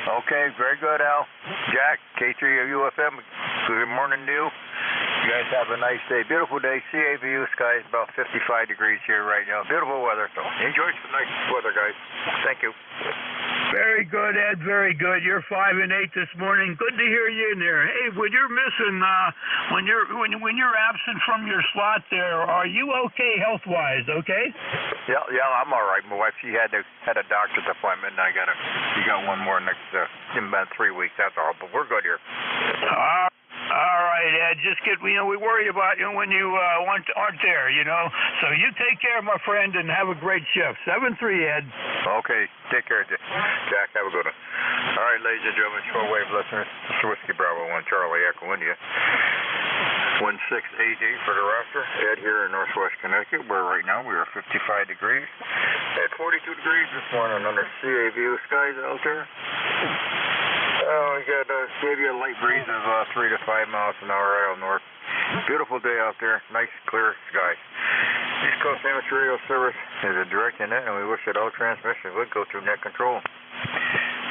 Okay, very good, Al. Jack, K3UFM, good morning to you. You guys have a nice day. Beautiful day. CAVU sky is about 55 degrees here right now. Beautiful weather, so enjoy some nice weather, guys. Thank you. Very good, Ed. Very good. You're 5 and 8 this morning. Good to hear you in there. Hey, when you're missing, when you're absent from your slot there, are you okay health-wise? Okay? Yeah, I'm all right. My wife, she had a doctor's appointment, and we got one more next in about 3 weeks. That's all. But we're good here. All right, Ed. Just we worry about you when you aren't there. So you take care, my friend, and have a great shift. 7-3, Ed. Okay. Take care, Jack. Have a good one. All right, ladies and gentlemen, shortwave listeners. This is Whiskey Bravo 1 Charlie Echo India. 1688 for the roster. Ed here in Northwest Connecticut, where right now we are 55 degrees. At 42 degrees this morning under CAVU skies out there. We got gave you a light breeze of 3 to 5 miles an hour out north. Beautiful day out there. Nice, clear sky. East Coast Amateur Radio Service is a direct net, and we wish that all transmissions would go through net control.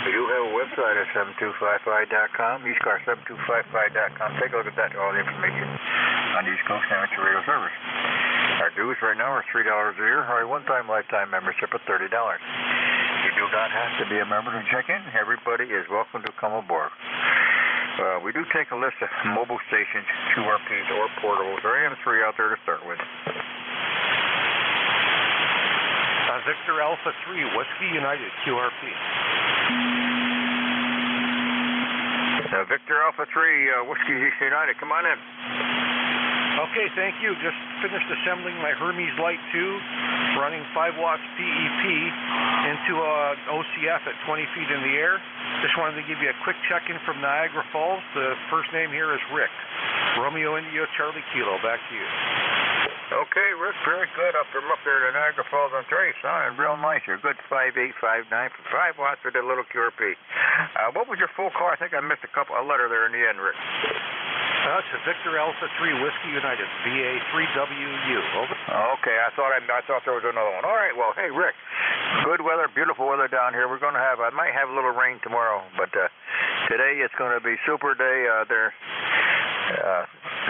We do have a website at 7255.com, ECARS7255.com. Take a look at that, all the information on East Coast Amateur Radio Service. Our dues right now are $3 a year, or a one-time lifetime membership of $30. You do not have to be a member to check in. Everybody is welcome to come aboard. We do take a list of mobile stations, QRPs or portables, or AM3 out there to start with. Victor Alpha 3, Whiskey United, QRP. Victor Alpha 3, Whiskey United, come on in. Okay, thank you. Just finished assembling my Hermes Light 2, running 5 watts PEP into an OCF at 20 feet in the air. Just wanted to give you a quick check-in from Niagara Falls. The first name here is Rick. Romeo India Charlie Kilo, back to you. Okay, Rick, very good. Up there to Niagara Falls on Trace. Sounding real nice. You're good 5.8, 5.9 for 5 watts with a little QRP. What was your full call? I think I missed a letter there in the end, Rick. It's a Victor Alpha 3 Whiskey United, VA3WU. Over. Okay, I thought there was another one. All right, well, hey, Rick, Good weather, beautiful weather down here. We're going to have, I might have a little rain tomorrow, but today it's going to be super day.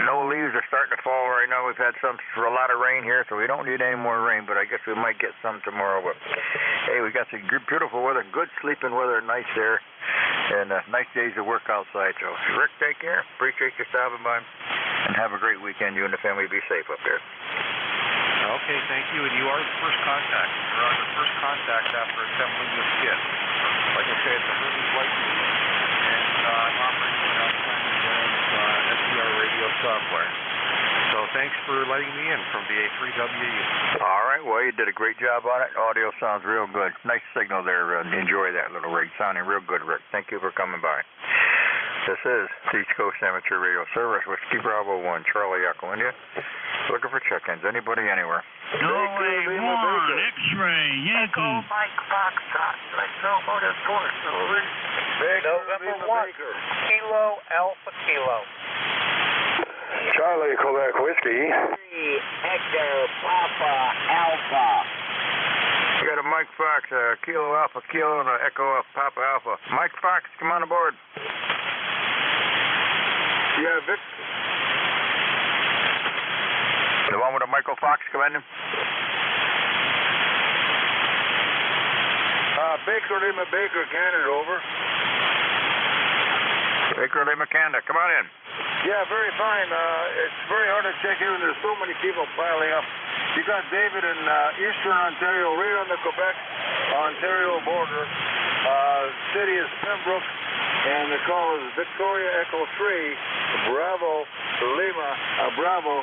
No leaves are starting to fall right now. We've had a lot of rain here, so we don't need any more rain, but I guess we might get some tomorrow. But hey, we got some beautiful weather, good sleeping weather, nice there, and nice days to work outside. So Rick, take care. Appreciate you stopping by, and have a great weekend. You and the family be safe up there. Okay, thank you. And you are the first contact. You're on the first contact after assembling this kit. Like I said, it's a Hermes Light 2, and I'm operating it on SDR radio software. So thanks for letting me in from the A3WU. All right, well, you did a great job on it. Audio sounds real good. Nice signal there. Enjoy that little rig. Sounding real good, Rick. Thank you for coming by. This is the East Coast Amateur Radio Service, Whiskey Bravo 1, Charlie Echo India. Looking for check-ins. Anybody, anywhere. Norway 1, X-ray, Yankee. Echo Mike Foxtrot, Metro Motorsports, over. November 1, Kilo Alpha Kilo. Charlie, Quebec Whiskey. Hector Papa Alpha. You got a Mike Fox, Kilo Alpha Kilo, and an Echo Papa Alpha. Mike Fox, come on aboard. Yeah, Vic. The one with a Michael Fox commanding? Baker Lima Baker, Canada, over. Baker Lima Canada, come on in. Yeah, very fine. It's very hard to check in when there's so many people piling up. You got David in Eastern Ontario, right on the Quebec-Ontario border. City is Pembroke, and the call is Victoria Echo 3, Bravo Lima, Bravo.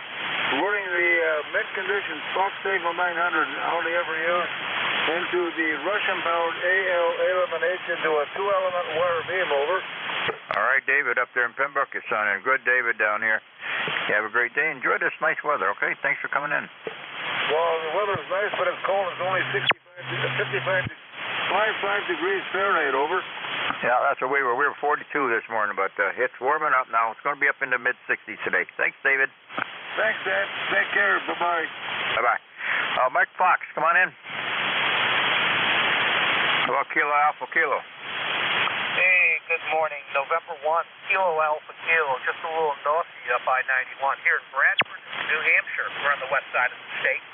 Running the mid-condition Fox Signal 900, hardly ever used, into the Russian-powered AL11H into a 2-element wire beam, over. All right, David, up there in Pembroke, you're sounding good. David down here. You have a great day. Enjoy this nice weather, okay? Thanks for coming in. Well, the weather's nice, but it's cold. It's only 55 degrees Fahrenheit, over. Yeah, that's where we were. We were 42 this morning, but it's warming up now. It's going to be up in the mid-60s today. Thanks, David. Thanks, Dad. Take care. Bye-bye. Bye-bye. Mike Fox, come on in. Hello, Kilo Alpha Kilo. Hey, good morning. November 1, Kilo Alpha Kilo, just a little north of you up I-91 here in Bradford, New Hampshire. We're on the west side of the state.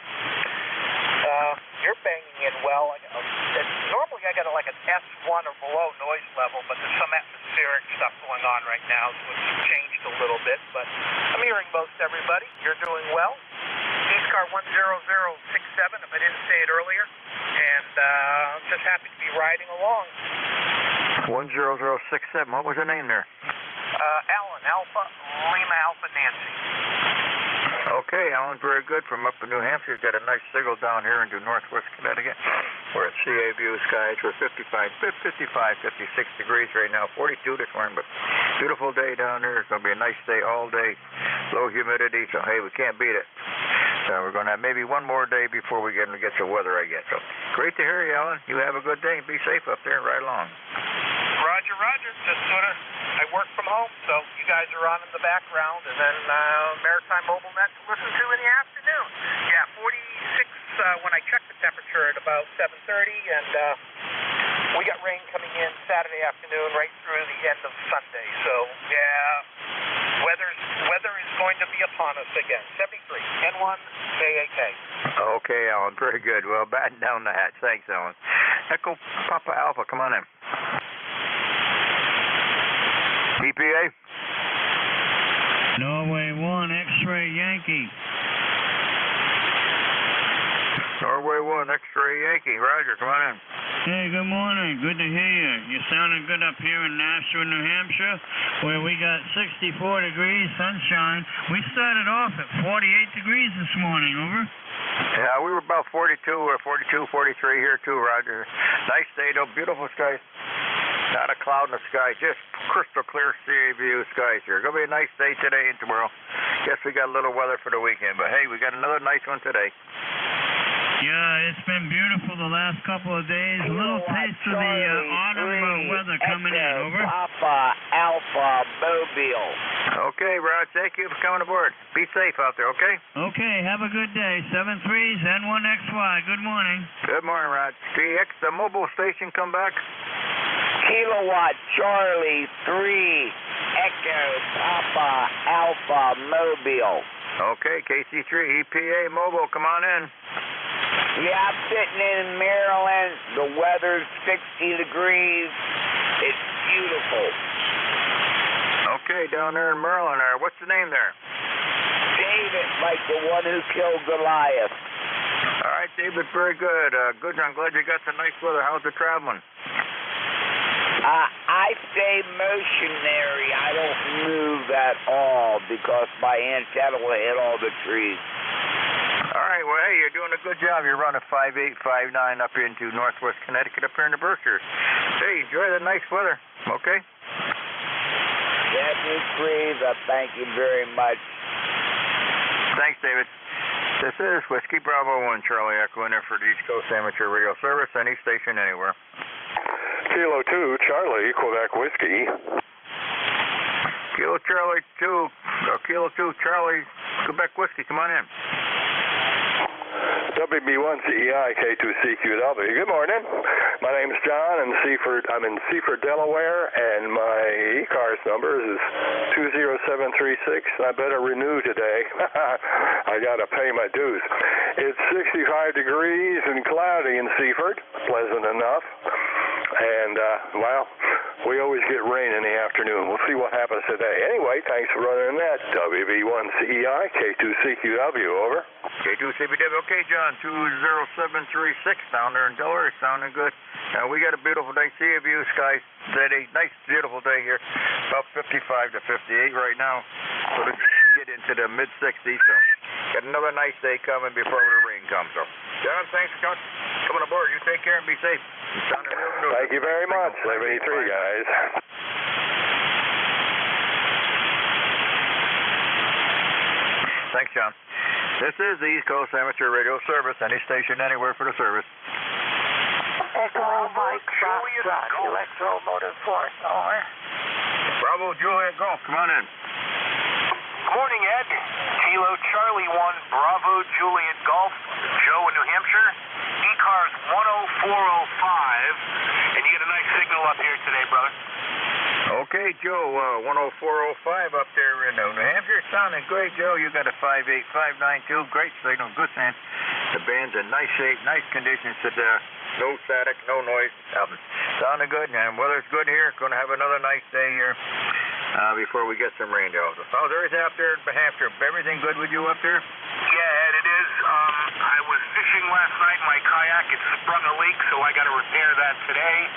You're banging in well. Normally I got like an S1 or below noise level, but there's some atmospheric stuff going on right now, so it's changed a little bit. But I'm hearing most everybody. You're doing well. ECARS 10067, if I didn't say it earlier, and I'm just happy to be riding along. 10067. What was the name there? Alan, Alpha, Lima, Alpha, Nancy. Okay, Alan, very good. From up in New Hampshire, he's got a nice signal down here into northwest Connecticut. We're at CA View skies. We're 56 degrees right now, 42 this morning, but beautiful day down there. It's going to be a nice day all day. Low humidity, so hey, we can't beat it. So we're going to have maybe one more day before we get the weather, I guess. So great to hear you, Alan. You have a good day. Be safe up there and ride along. Roger. Just I work from home, so you guys are on in the background, and then Maritime Mobile Net to listen to in the afternoon. Yeah, 46 when I checked the temperature at about 7:30, and we got rain coming in Saturday afternoon right through the end of Sunday. So yeah, weather is going to be upon us again. 73 N1 AAK. Okay, Alan, very good. Well, batten down the hatch. Thanks, Alan. Echo Papa Alpha, come on in. EPA? Norway 1, X-ray Yankee. Norway 1, X-ray Yankee. Roger, come on in. Hey, good morning. Good to hear you. You're sounding good up here in Nashua, New Hampshire, where we got 64 degrees, sunshine. We started off at 48 degrees this morning, over. Yeah, we were about 42 or 43 here too, Roger. Nice day, though. Beautiful skies. Not a cloud in the sky, just crystal clear sea view skies here. Going to be a nice day today and tomorrow. Guess we got a little weather for the weekend, but hey, we got another nice one today. Yeah, it's been beautiful the last couple of days. A little taste of the autumn weather coming in, over. Papa Alpha Mobile. Okay, Rod, thank you for coming aboard. Be safe out there, okay? Okay, have a good day. 73's N1XY. Good morning. Good morning, Rod. DX, the mobile station come back? Kilowatt Charlie 3 Echo Papa Alpha Mobile. Okay, KC3 EPA mobile, come on in. Yeah, I'm sitting in Maryland. The weather's 60 degrees. It's beautiful. Okay, down there in Maryland. What's the name there? David, like the one who killed Goliath. All right, David, very good. Good, I'm glad you got some nice weather. How's it traveling? I stay stationary. I don't move at all because my antenna will hit all the trees. All right, well, hey, you're doing a good job. You're running 5859 up into northwest Connecticut, up here in the Berkshires. Hey, enjoy the nice weather, okay? 73, thank you very much. Thanks, David. This is Whiskey Bravo 1 Charlie Echo in there for the East Coast Amateur Radio Service, any station, anywhere. Kilo 2 Charlie, Quebec Whiskey. Kilo 2 Charlie, Quebec Whiskey, come on in. WB1 CEI K2CQW. Good morning. My name is John. I'm in Seaford, Delaware, and my ECARS number is 20736. I better renew today. I got to pay my dues. It's 65 degrees and cloudy in Seaford. Pleasant enough. And, well, we always get rain in the afternoon. We'll see what happens today. Anyway, thanks for running that. WB1 CEI K2CQW, over. K2CBW, okay, John, 20736 down there in Delaware, sounding good. We got a beautiful day, sea of view, skies steady, nice, beautiful day here, about 55 to 58 right now, so to get into the mid-60s, so got another nice day coming before the rain comes, so. John, thanks for coming aboard. You take care and be safe. Thank you very much, 73 guys. Thanks, John. This is the East Coast Amateur Radio Service, any station, anywhere for the service. Echo Mike Foxtrot, Electromotive Force, over. Bravo, Juliet Golf, come on in. Morning, Ed. Kilo Charlie 1, Bravo, Juliet Golf, Joe in New Hampshire. ECARS 10405, and you get a nice signal up here today, brother. Okay, Joe, 10405 up there in New Hampshire. Sounding great, Joe. You got a 58592. Great signal, good sound. The band's in nice shape, nice conditions. No static, no noise. Sounding good, and weather's good here. Going to have another nice day here before we get some rain, Joe. How's everything up there in New Hampshire? Everything good with you up there? Yeah, Ed, it is. I was fishing last night. My kayak had sprung a leak, so I got to repair that today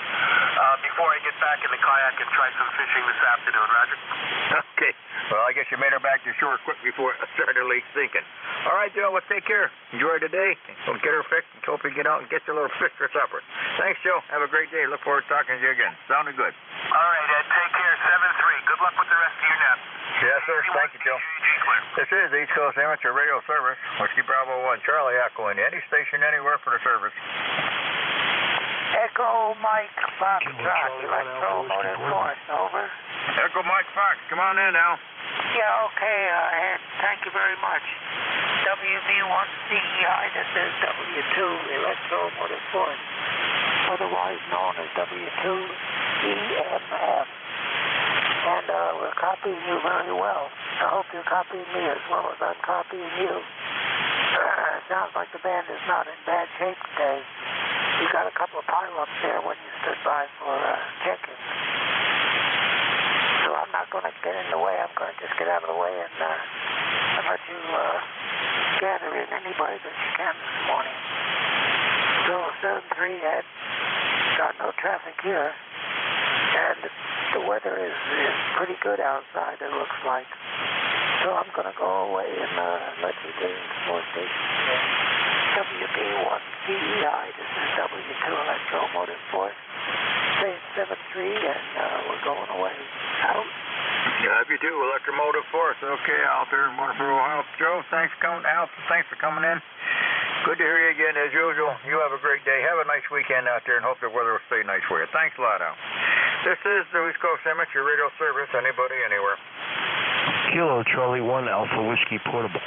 before I get back in the kayak and try some fishing this afternoon, Roger. Okay. Well, I guess you made her back to shore quick before it started leak sinking. All right, Joe, let's take care. Enjoy the day. We'll get her fixed and hope you get out and get your little fish for supper. Thanks, Joe. Have a great day. Look forward to talking to you again. Sounded good. All right, Ed. Take care. 7-3. Good luck with the rest of your net. Yes, sir. Thank you, Joe. This is the East Coast Amateur Radio Service. Whiskey Bravo 1 Charlie Echo in any station, anywhere for the service. Echo Mike Foxtrot, Electromotive Force, over. Echo Mike Fox, come on in now. Yeah, okay, Ed, thank you very much. WB1 CEI, this is W2 Electromotive Force, otherwise known as W2 EMF. And we're copying you very well. I hope you're copying me as well as I'm copying you. Sounds like the band is not in bad shape today. You got a couple of pile-ups there when you stood by for check-in. So I'm not going to get in the way. I'm going to just get out of the way and let you gather in anybody that you can this morning. So 7-3 had got no traffic here. And the weather is pretty good outside, it looks like. So I'm going to go away and let you get into more stations here. WB1 CEI, this is W2 Electromotive Force. Say 7-3, and we're going away. Out. Yeah, if you do, Electromotive Force. Okay, out there in wonderful Ohio. Joe, thanks for coming out. Thanks for coming in. Good to hear you again, as usual. You have a great day. Have a nice weekend out there, and hope the weather will stay nice for you. Thanks a lot, Al. This is the East Coast Amateur Radio Service. Anybody, anywhere. Kilo Charlie 1 Alpha Whiskey Portable.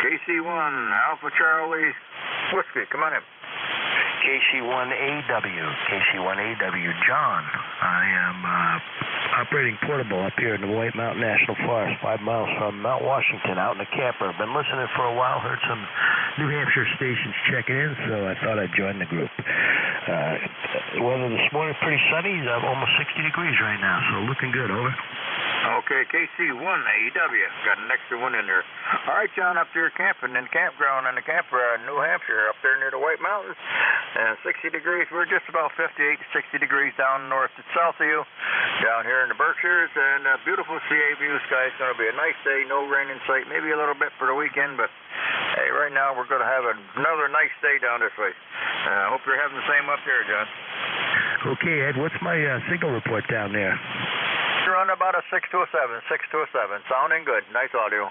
KC1 Alpha Charlie Whiskey. Come on in. KC1AW, John. I am operating portable up here in the White Mountain National Forest, 5 miles from Mount Washington, out in a camper. I've been listening for a while, heard some New Hampshire stations checking in, so I thought I'd join the group. Weather this morning pretty sunny, almost 60 degrees right now, so looking good, over. Okay, KC1AW. Got an extra one in there. All right, John, up there camping in campground in the camper in New Hampshire, up there near the White Mountains. 60 degrees. We're just about 58 to 60 degrees down north to south of you, down here in the Berkshires, and beautiful CA view. Sky's going to be a nice day. No rain in sight. Maybe a little bit for the weekend, but hey, right now we're going to have another nice day down this way. I hope you're having the same up there, John. Okay, Ed, what's my signal report down there? You're on about a 627. Sounding good. Nice audio.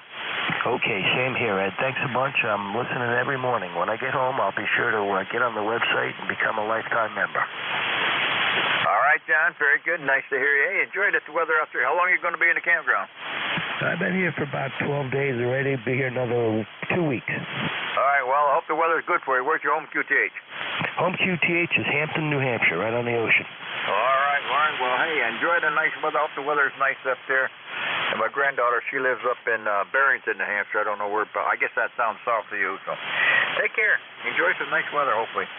Okay, same here, Ed. Thanks a bunch. I'm listening every morning. When I get home, I'll be sure to get on the website and become a lifetime member. All right, John. Very good. Nice to hear you. Hey, enjoyed the weather out there. How long are you going to be in the campground? I've been here for about 12 days already. Be here another 2 weeks. All right. Well, I hope the weather's good for you. Where's your home QTH? Home QTH is Hampton, New Hampshire, right on the ocean. All right, Warren. Well, hey, enjoy the nice weather. I hope the weather's nice up there. And my granddaughter, she lives up in Barrington, New Hampshire. I don't know where, but I guess that sounds south to you. So take care. Enjoy some nice weather, hopefully.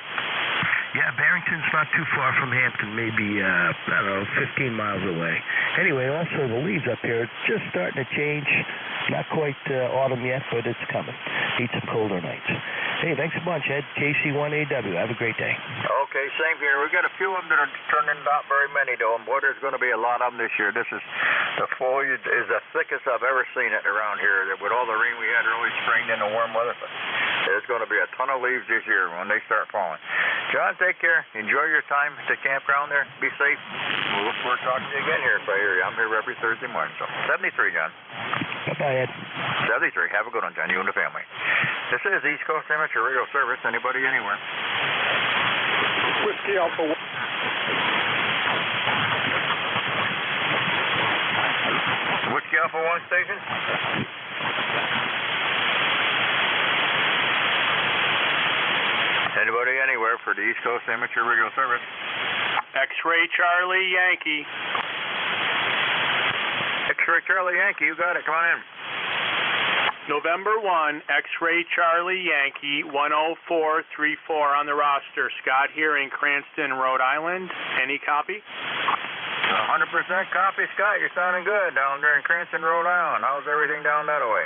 Yeah, Barrington's not too far from Hampton, maybe, 15 miles away. Anyway, also the leaves up here, it's just starting to change. Not quite autumn yet, but it's coming. Need some colder nights. Hey, thanks a bunch, Ed. KC1AW. Have a great day. Okay, same here. We've got a few of them that are turning not very many, though. Boy, there's going to be a lot of them this year. This is the foliage is the thickest I've ever seen it around here. With all the rain we had early spring and the warm weather, there's going to be a ton of leaves this year when they start falling. John, take care. Enjoy your time at the campground there. Be safe. We'll look forward to talking to you again here if I hear you. I'm here every Thursday morning. So 73, John. Bye-bye, Ed. 73. Have a good one, John. You and the family. This is East Coast Amateur Radio Service. Anybody, anywhere. Whiskey Alpha. Whiskey Alpha 1 station. Anybody, anywhere for the East Coast Amateur Radio Service. X-Ray Charlie Yankee. X-Ray Charlie Yankee, you got it. Come on in. November 1, X-Ray Charlie Yankee, 10434 on the roster. Scott here in Cranston, Rhode Island. Any copy? 100% copy, Scott. You're sounding good down there in Cranston, Rhode Island. How's everything down that way?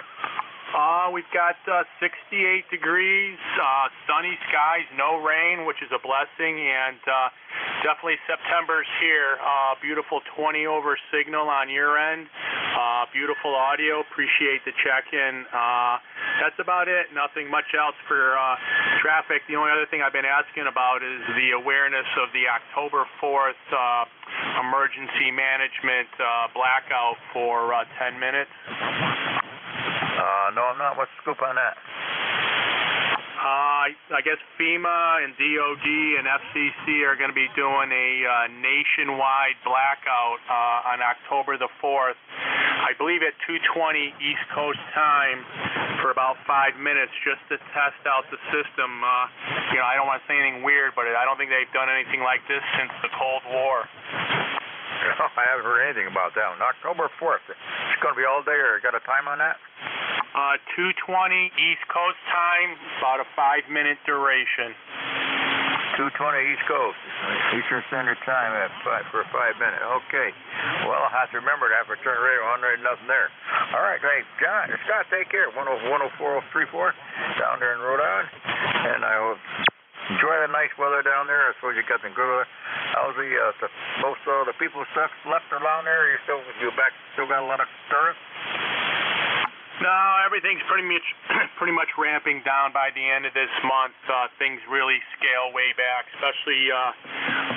We've got 68 degrees, sunny skies, no rain, which is a blessing, and definitely September's here. Beautiful 20 over signal on your end. Beautiful audio. Appreciate the check-in. That's about it. Nothing much else for traffic. The only other thing I've been asking about is the awareness of the October 4th emergency management blackout for 10 minutes. No, I'm not. What's the scoop on that? I guess FEMA and DOD and FCC are going to be doing a nationwide blackout on October the 4th. I believe at 2:20 East Coast time for about 5 minutes just to test out the system. I don't want to say anything weird, but I don't think they've done anything like this since the Cold War. I haven't heard anything about that one. October 4th. It's going to be all day, or got a time on that? 2:20 East Coast time, about a 5-minute duration. 2:20 East Coast, Eastern Standard Time for 5 minutes. Okay. Well, I'll have to remember that for turn radio on. There's nothing there. All right, great. John, Scott, take care. 10434 down there in Rhode Island. And I will enjoy the nice weather down there. I suppose you got some good weather. How's most of the people stuff left around there? Still got a lot of tourists? No, everything's pretty much ramping down by the end of this month. Things really scale way back, especially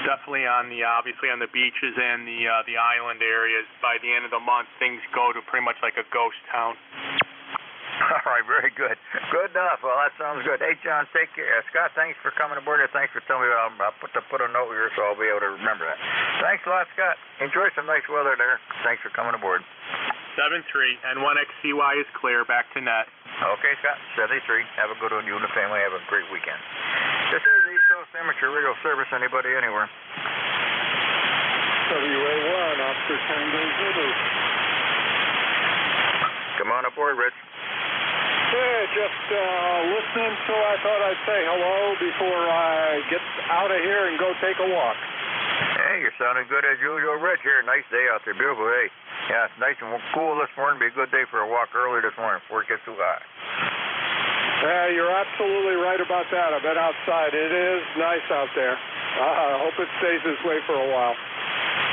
definitely obviously on the beaches and the island areas. By the end of the month, things go to pretty much like a ghost town. All right, very good. Good enough. Well, that sounds good. Hey, John, take care. Scott, thanks for coming aboard here. Thanks for telling me. I'll put a note here so I'll be able to remember that. Thanks a lot, Scott. Enjoy some nice weather there. Thanks for coming aboard. 7-3, and 1XCY is clear. Back to net. Okay, Scott. 73. Have a good one. You and the family have a great weekend. This is East Coast Amateur Radio Service. Anybody, anywhere. WA1, Oscar Tango Zulu. Come on aboard, Rich. Yeah, just listening, so I thought I'd say hello before I get out of here and go take a walk. Hey, you're sounding good as usual, Rich. Here, nice day out there, beautiful day. Yeah, it's nice and cool this morning. Be a good day for a walk early this morning before it gets too hot. Yeah, you're absolutely right about that. I've been outside. It is nice out there. I hope it stays this way for a while.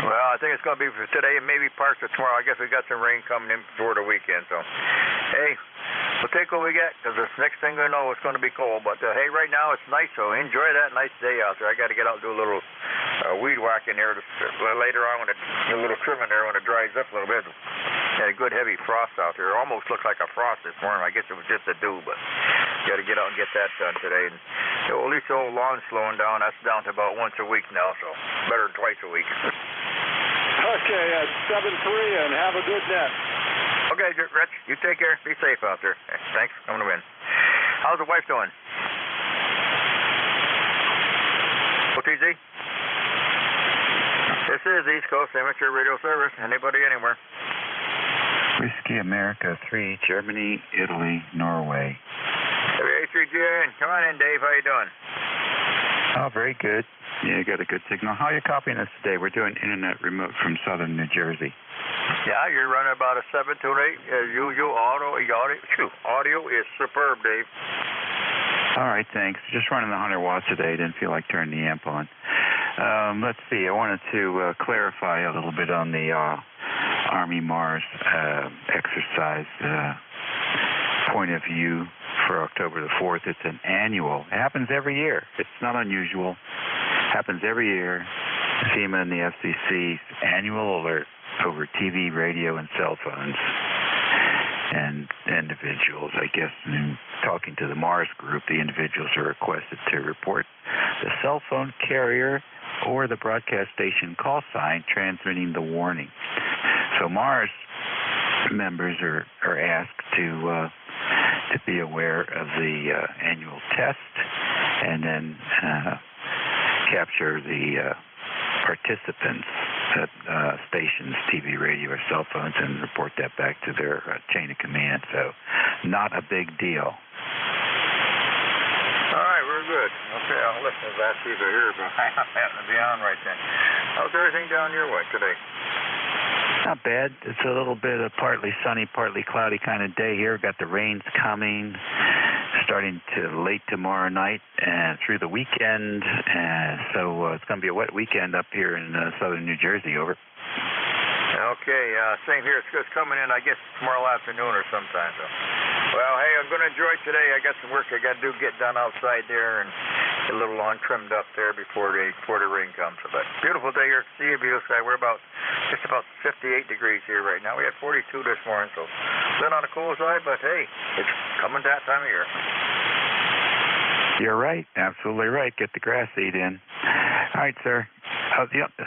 Well, I think it's going to be for today and maybe parts of tomorrow. I guess we got some rain coming in before the weekend, so hey. We'll take what we get, because the next thing we know, it's going to be cold. But, hey, right now it's nice, so enjoy that nice day out there. I got to get out and do a little weed whacking there later on, when a little trimming there when it dries up a little bit. Had a good heavy frost out there. It almost looked like a frost this morning. I guess it was just a dew, but got to get out and get that done today. And at least the old lawn's slowing down. That's down to about once a week now, so better than twice a week. Okay, at 7-3, and have a good net. Okay, Rich, you take care. Be safe out there. Thanks for coming to win. How's the wife doing? OTZ? This is East Coast Amateur Radio Service. Anybody, anywhere. Whiskey America 3, Germany, Italy, Norway. WA3GN. Come on in, Dave. How you doing? Oh, very good. Yeah, you got a good signal. How are you copying us today? We're doing internet remote from southern New Jersey. Yeah, you're running about a 7 to 8 as usual. Audio is superb, Dave. All right, thanks. Just running the 100 watts today. Didn't feel like turning the amp on. Let's see. I wanted to clarify a little bit on the Army Mars exercise point of view for October the 4th. It's an annual. It happens every year. It's not unusual. It happens every year. FEMA and the FCC's annual alert over TV, radio, and cell phones. And individuals, I guess, in talking to the Mars group, the individuals are requested to report the cell phone carrier or the broadcast station call sign transmitting the warning. So Mars members are asked to be aware of the annual test and then capture the participants at stations, TV, radio, or cell phones, and report that back to their chain of command. So not a big deal. All right, we're good. Okay, I'll listen to that, see if I hear, but I happen to be on right then. How's everything down your way today? Not bad. It's a little bit of partly sunny, partly cloudy kind of day here. Got the rains coming, starting to late tomorrow night and through the weekend. So it's going to be a wet weekend up here in southern New Jersey. Over. Okay, same here. It's just coming in, I guess, tomorrow afternoon or sometime. So. Well, hey, I'm going to enjoy today. I got some work I got to do, get done outside there and get a little lawn trimmed up there before the rain comes. But beautiful day here. See you, beautiful sky. We're just about 58 degrees here right now. We had 42 this morning, so a bit on the cool side, but hey, it's coming that time of year. You're right. Absolutely right. Get the grass seed in. All right, sir.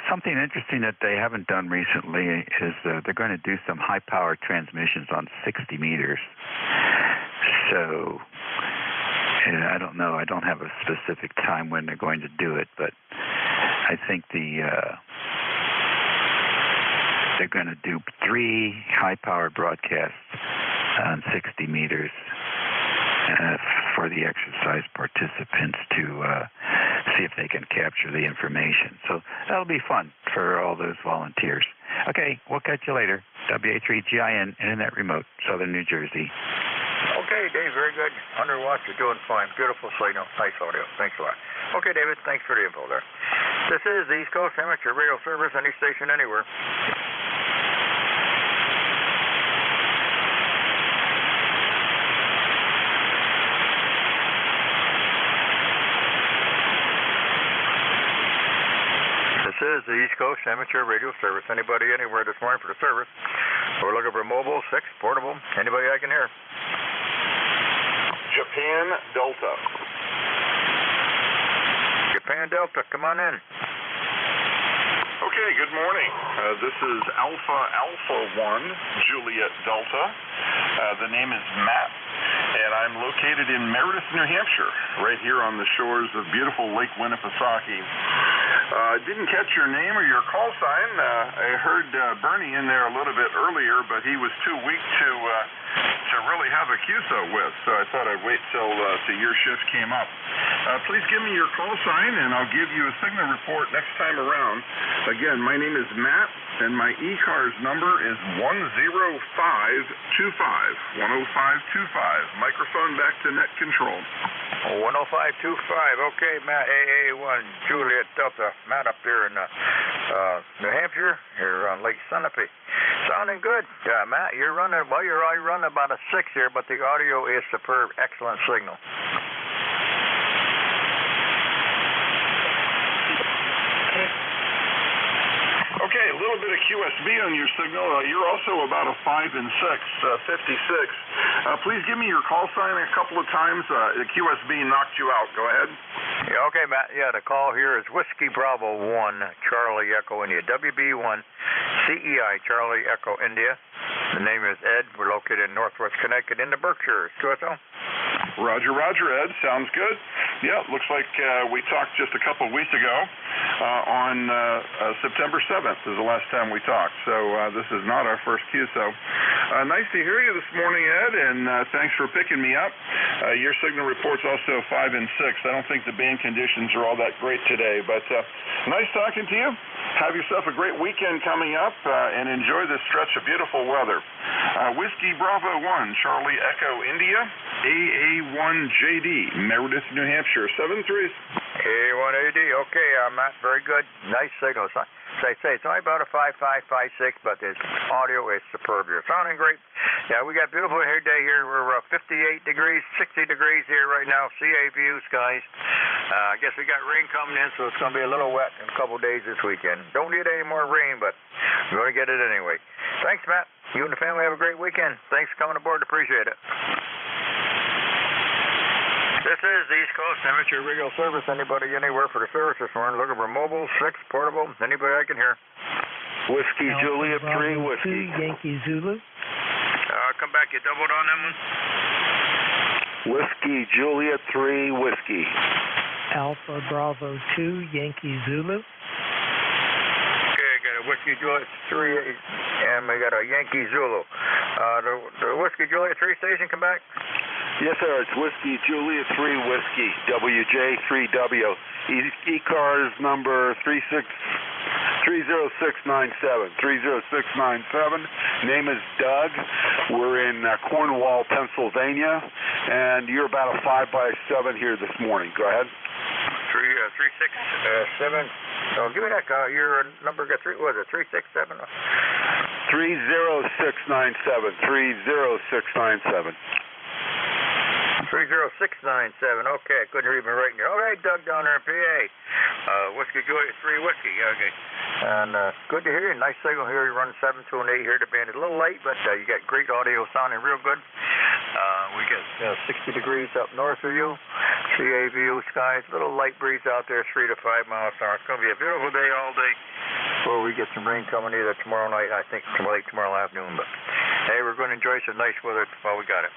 Something interesting that they haven't done recently is they're going to do some high-power transmissions on 60 meters. So, I don't know. I don't have a specific time when they're going to do it, but I think they're going to do 3 high-powered broadcasts on 60 meters for the exercise participants to see if they can capture the information. So that'll be fun for all those volunteers. Okay, we'll catch you later. WA3GIN, Internet Remote, Southern New Jersey. Okay, Dave, very good. 100 watts, you're doing fine. Beautiful signal, nice audio. Thanks a lot. Okay, David, thanks for the info there. This is the East Coast Amateur Radio Service, any station, anywhere. This is the East Coast Amateur Radio Service. Anybody, anywhere this morning for the service? We're looking for mobile, 6, portable. Anybody I can hear? Japan Delta. Japan Delta, come on in. Okay, good morning. This is Alpha 1, Juliet Delta. The name is Matt, and I'm located in Meredith, New Hampshire, right here on the shores of beautiful Lake Winnipesaukee. Didn't catch your name or your call sign. I heard Bernie in there a little bit earlier, but he was too weak to really have a QSO with, so I thought I'd wait till your shift came up. Please give me your call sign, and I'll give you a signal report next time around. Again, my name is Matt, and my ECARS number is 10525. 10525. Microphone back to net control. 10525. Okay, Matt, AA1, Juliet Delta. Matt up there in New Hampshire, here on Lake Sunapee. Sounding good. Matt, you're running about a 6 here, but the audio is superb. Excellent signal. Okay, a little bit of QSB on your signal. You're also about a 5 and 6, 56. Please give me your call sign a couple of times. The QSB knocked you out. Go ahead. Yeah, okay, Matt. Yeah, the call here is Whiskey Bravo 1, Charlie Echo India. WB1, CEI, Charlie Echo India. The name is Ed. We're located in Northwest Connecticut in the Berkshires. QSO? Roger, Ed. Sounds good. Yeah, looks like we talked just a couple of weeks ago on September 7th is the last time we talked. So this is not our first QSO. Nice to hear you this morning, Ed, and thanks for picking me up. Your signal report's also 5 and 6. I don't think the band conditions are all that great today, but nice talking to you. Have yourself a great weekend coming up, and enjoy this stretch of beautiful weather. Whiskey Bravo 1, Charlie Echo India, AA1JD, Meredith, New Hampshire, 73. AA1AD, okay, Matt, very good. Nice signal. Say it's only about a 5.5, 5.6, but the audio is superb. You're sounding great. Yeah, we got beautiful day here. We're 58 degrees, 60 degrees here right now. CA view, skies. I guess we got rain coming in, so it's going to be a little wet in a couple days this weekend. Don't need any more rain, but we're going to get it anyway. Thanks, Matt. You and the family have a great weekend. Thanks for coming aboard. Appreciate it. This is the East Coast Amateur Radio Service. Anybody anywhere for the service this morning? Looking for mobile, 6, portable, anybody I can hear. Whiskey Juliet 3, Whiskey. Yankee Zulu. Come back, you doubled on that one. Whiskey Juliet 3, Whiskey. Alpha Bravo 2, Yankee Zulu. Okay, I got a Whiskey Juliet 3, and we got a Yankee Zulu. The Whiskey Juliet 3 station, come back. Yes, sir. It's Whiskey Juliet 3 Whiskey, WJ3W. ECARS number 30697. 30697. Name is Doug. We're in Cornwall, Pennsylvania, and you're about a 5x7 here this morning. Go ahead. 367. So give me that. Your number got 367. 30697. 30697. 30697. Okay, I couldn't read my writing here. All right, Doug down there in PA. Whiskey Juliet 3 Whiskey. Okay. And good to hear you. Nice signal here. You run 7 to an 8 here. The band is a little late, but you got great audio sounding real good. We got 60 degrees up north of you. CA view, skies. Little light breeze out there, 3 to 5 miles an hour. It's going to be a beautiful day all day before we get some rain coming either tomorrow night, I think, late tomorrow afternoon. But hey, we're going to enjoy some nice weather while we got it.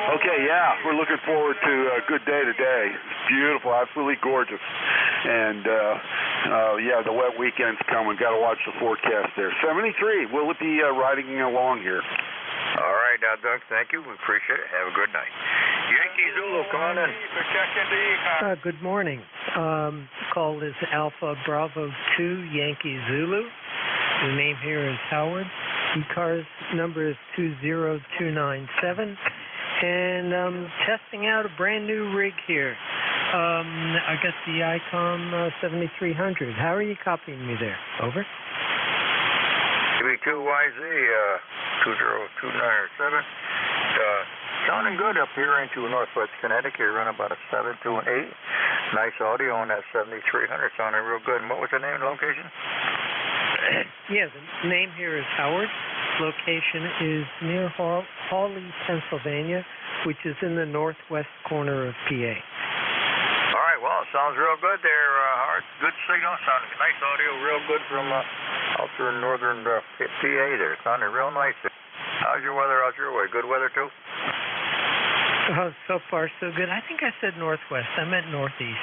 Okay, yeah, we're looking forward to a good day today. It's beautiful, absolutely gorgeous. And, yeah, the wet weekend's coming. Got to watch the forecast there. 73, will it be riding along here? All right, Doug, thank you. We appreciate it. Have a good night. Yankee Zulu, come on in. Good morning. Call is Alpha Bravo 2, Yankee Zulu. The name here is Howard. ECARS number is 20297. And I'm testing out a brand new rig here. I got the ICOM 7300. How are you copying me there? Over. EB2YZ 20297. Sounding good up here into Northwest Connecticut. You're running about a 7 to an 8. Nice audio on that 7300. Sounding real good. And what was the name and location? Yeah, the name here is Howard. Location is near Hawley, Pennsylvania, which is in the northwest corner of PA. All right, well, it sounds real good there, Howard. Good signal, sounding nice audio, real good from out there in northern PA there. Sounding real nice. How's your weather out your way? Good weather, too? So far, so good. I think I said northwest. I meant northeast.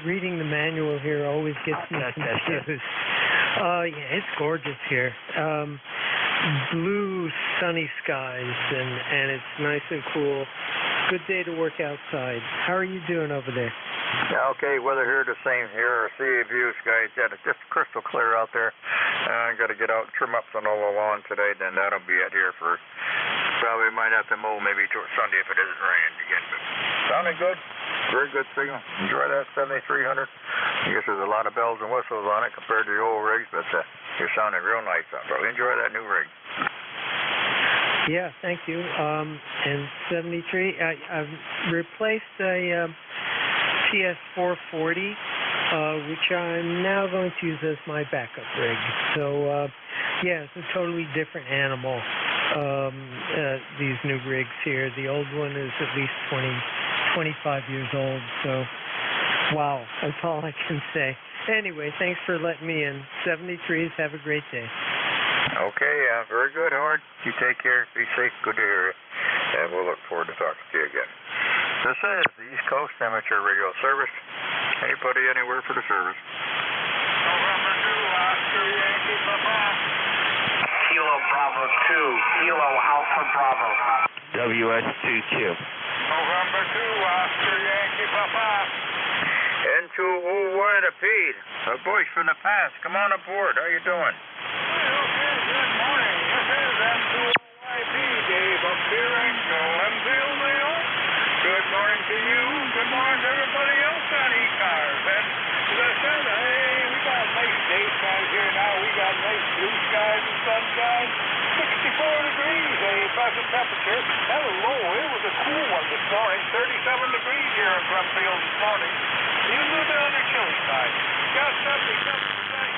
Reading the manual here always gets me confused. Yeah, it's gorgeous here. Blue, sunny skies, and it's nice and cool. Good day to work outside. How are you doing over there? Yeah, okay, weather here the same here. Sea view skies, yeah, it's just crystal clear out there. I got to get out and trim up some of the lawn today, then that'll be it here for, probably might have to mow maybe till Sunday if it isn't raining again. But sounding good, very good signal. Enjoy that 7300. I guess there's a lot of bells and whistles on it compared to the old rigs, but you're sounding real nice on it. Enjoy that new rig. Yeah, thank you. And 73, I've replaced a TS440, which I'm now going to use as my backup rig. So, yeah, it's a totally different animal, these new rigs here. The old one is at least 25 years old, so wow, that's all I can say. Anyway, thanks for letting me in. 73s, have a great day. Okay, very good, Howard. You take care. Be safe. Good to hear you. And we'll look forward to talking to you again. This is the East Coast Amateur Radio Service. Anybody, anywhere for the service. November 2, Oscar Yankee Papa. Kilo Bravo 2, Kilo Alpha Bravo. WS22. November 2, Oscar Yankee Papa. N2US to Pete. A voice from the past. Come on aboard. How you doing? Good morning. This is N2YP, Dave, up here in Glenville, New York. Good morning to you. Good morning to everybody else on ECARS. And as I said, hey, we got nice day skies here now. We got nice blue skies and sunshine. 64 degrees, a present temperature. That was low. It was a cool one this morning. 37 degrees here in Glenville this morning. Even a little bit on the chilly side. Got 77%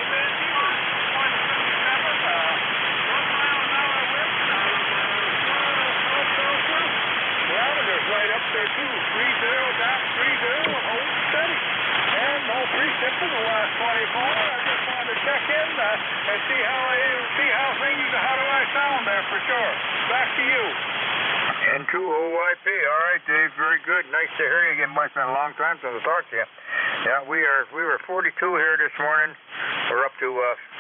humidity. 1 Barometer's right up there too. 30.30, hold steady. And no precip in the last 24. I just wanted to check in and see how do I sound there for sure. Back to you. N2OYP. All right, Dave. Very good. Nice to hear you again. It's been a long time since I talked to you. Yeah, we were 42 here this morning. We're up to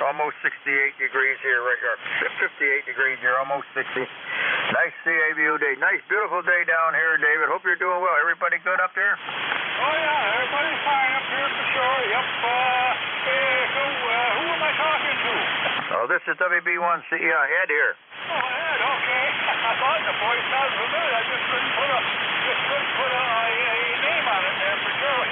almost 68 degrees here, right here. 58 degrees here, almost 60. Nice CA view day. Nice, beautiful day down here, David. Hope you're doing well. Everybody good up there? Oh, yeah. Everybody's fine up here for sure. Yep. So, who am I talking to? Oh, this is WB1CEI. Ed here. Oh, Ed, okay. I thought the voice sounded familiar. I just couldn't put a name on it there for sure.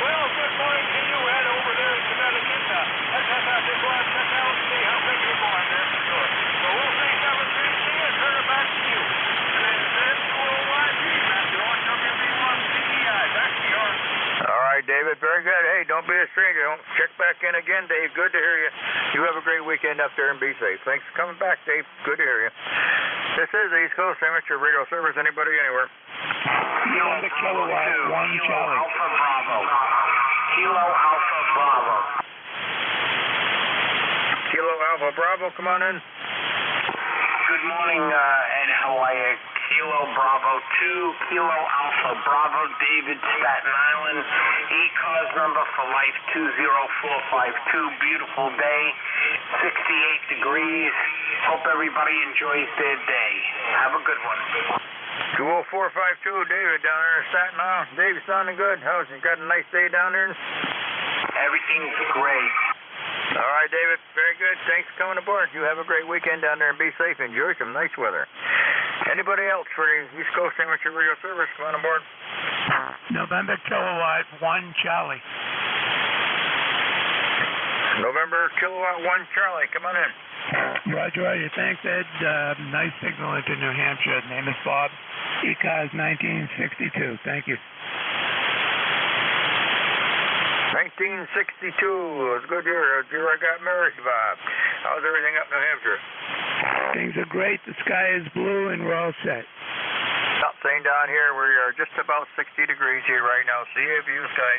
Well, good morning to you, Ed, over there in Connecticut. I just want to check out and see how things are going there for sure. So we'll say 733 and turn it back to you. And then N2OYP, Matthew on WB1CEI. Back to yours. All right, David. Very good. Hey, don't be a stranger. Don't check back in again, Dave. Good to hear you. You have a great weekend up there and be safe. Thanks for coming back, Dave. Good to hear you. This is the East Coast Amateur Radio Service. Anybody, anywhere? Kilo Kilowatt 1 Charlie. Alpha Bravo. Kilo Alpha Bravo. Kilo Alpha Bravo, come on in. Good morning, Ed. How are you? Kilo Bravo 2, Kilo Alpha Bravo, David, Staten Island. ECARS number for life 20452. Beautiful day, 68 degrees. Hope everybody enjoys their day. Have a good one. 20452, David, down there in Staten Island. Dave, sounding good. How's you got a nice day down there? Everything's great. All right, David. Very good. Thanks for coming aboard. You have a great weekend down there and be safe. Enjoy some nice weather. Anybody else for the East Coast Amateur Radio Service? Come on aboard. November Kilowatt 1 Charlie. November Kilowatt 1 Charlie. Come on in. Roger. Thanks, Ed. Nice signal into New Hampshire. Name is Bob. ECARS 1962. Thank you. 1962. 1962. It was a good year. The year I got married, Bob. How's everything up in New Hampshire? Things are great. The sky is blue, and we're all set. Same down here. We are just about 60 degrees here right now. CA view skies.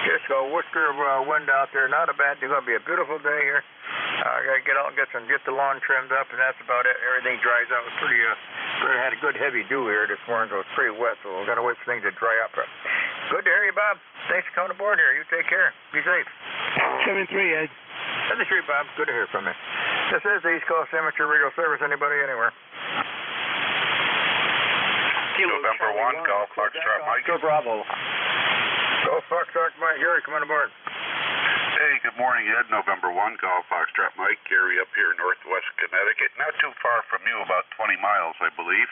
Just a whisker of wind out there. Not a bad. It's going to be a beautiful day here. I got to get out and get the lawn trimmed up, and that's about it. Everything dries out. It's pretty. Had a good heavy dew here this morning, so it's pretty wet. So we're going to wait for things to dry up. Good to hear you, Bob. Thanks for coming aboard here. You take care. Be safe. 7-3, Ed. 7-3, Bob. Good to hear from you. This is the East Coast Amateur Radio Service. Anybody, anywhere. November 1, Golf Foxtrot Mike. Go Bravo. Go Foxtrot Mike. Gary, come on aboard. Hey, good morning, Ed. November 1, Golf Foxtrot Mike. Gary up here in northwest Connecticut. Not too far from you, about 20 miles, I believe.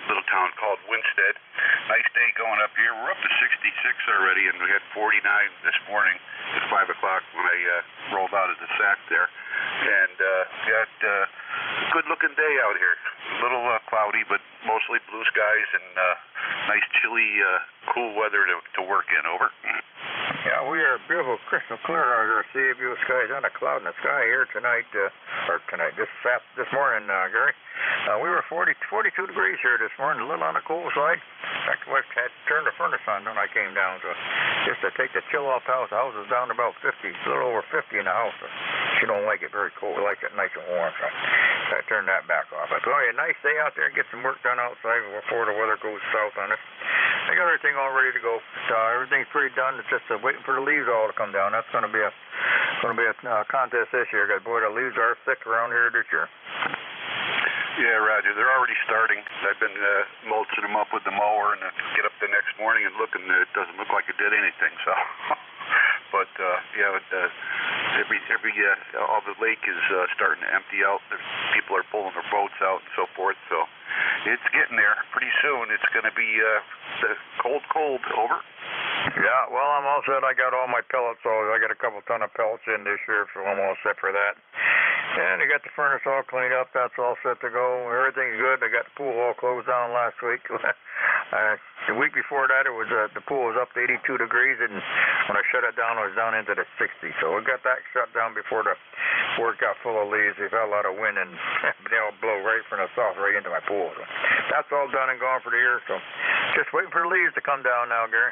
Little town called Winstead. Nice day going up here. We're up to 66 already, and we had 49 this morning at 5 o'clock when I rolled out of the sack there. And got a good-looking day out here. A little cloudy, but mostly blue skies and nice, chilly, cool weather to work in. Over. Yeah, we are beautiful, crystal clear out here. Sea view skies, not a cloud in the sky here tonight, this morning, Gary. We were 42 degrees here this morning, a little on the cool side. In fact, the wife had turned the furnace on when I came down, so just to take the chill off the house. The house is down to about 50, a little over 50 in the house. So she don't like it very cold, we like it nice and warm, so I turned that back off. But a nice day out there, get some work done outside before the weather goes south on us. I got everything all ready to go. Everything's pretty done. It's just waiting for the leaves all to come down. That's going to be a contest this year. Because boy, the leaves are thick around here this year. Yeah, Roger. They're already starting. I've been mulching them up with the mower, and get up the next morning and look, and it doesn't look like it did anything. So, but all the lake is starting to empty out. People are pulling their boats out and so forth. So, it's getting there. Pretty soon, it's going to be cold. Over. Yeah, well, I'm all set. I got all my pellets, so I got a couple ton of pellets in this year, so I'm all set for that. And I got the furnace all cleaned up. That's all set to go. Everything's good. I got the pool all closed down last week. The week before that, it was the pool was up to 82 degrees, and when I shut it down, it was down into the 60s. So we got that shut down before the work got full of leaves. We've had a lot of wind, and they'll blow right from the south right into my pool. So that's all done and gone for the year. So just waiting for the leaves to come down now, Gary.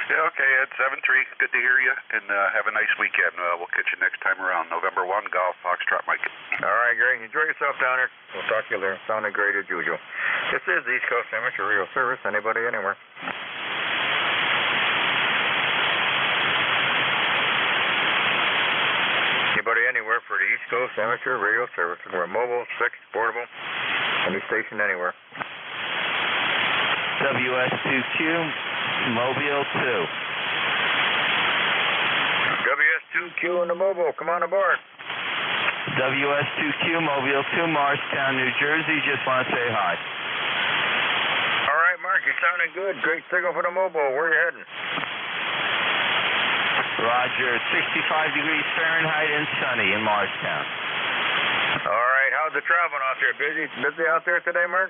Yeah, okay, Ed, 7-3. Good to hear you, and have a nice weekend. We'll catch you next time around. November 1, Golf Foxtrot Mike. All right, Gary. Enjoy yourself down there. We'll talk to you later. Sounded great as usual. This is the East Coast Amateur Radio Service. Anybody, anywhere. Anybody, anywhere for the East Coast Amateur Radio Service. We're mobile, fixed, portable, any station, anywhere. WS2Q. Mobile 2. WS2Q in the mobile. Come on aboard. WS2Q, Mobile 2, Morristown, New Jersey. Just want to say hi. All right, Mark. You're sounding good. Great signal for the mobile. Where are you heading? Roger. 65 degrees Fahrenheit and sunny in Morristown. All right. How's the traveling out there? Busy out there today, Mark?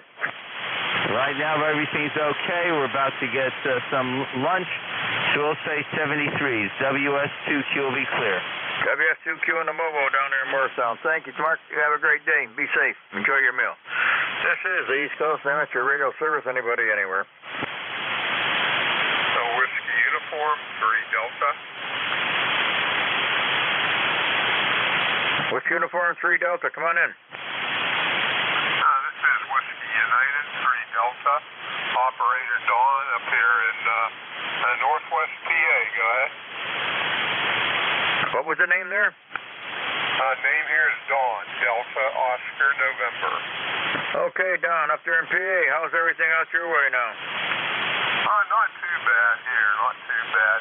Right now, everything's okay. We're about to get some lunch, so we'll say 73s. WS2Q will be clear. WS2Q in the mobile down there in Morristown. Thank you, Mark. You have a great day. Be safe. Enjoy your meal. This is the East Coast Amateur Radio Service. Anybody, anywhere. So, Whiskey Uniform, 3 Delta. Whiskey Uniform, 3 Delta. Come on in. This is Whiskey United, 3 Delta. Operator Dawn up here in northwest PA. Go ahead. What was the name there? Name here is Dawn, Delta Oscar November. Okay, Dawn, up there in PA. How's everything out your way now? Not too bad here, not too bad.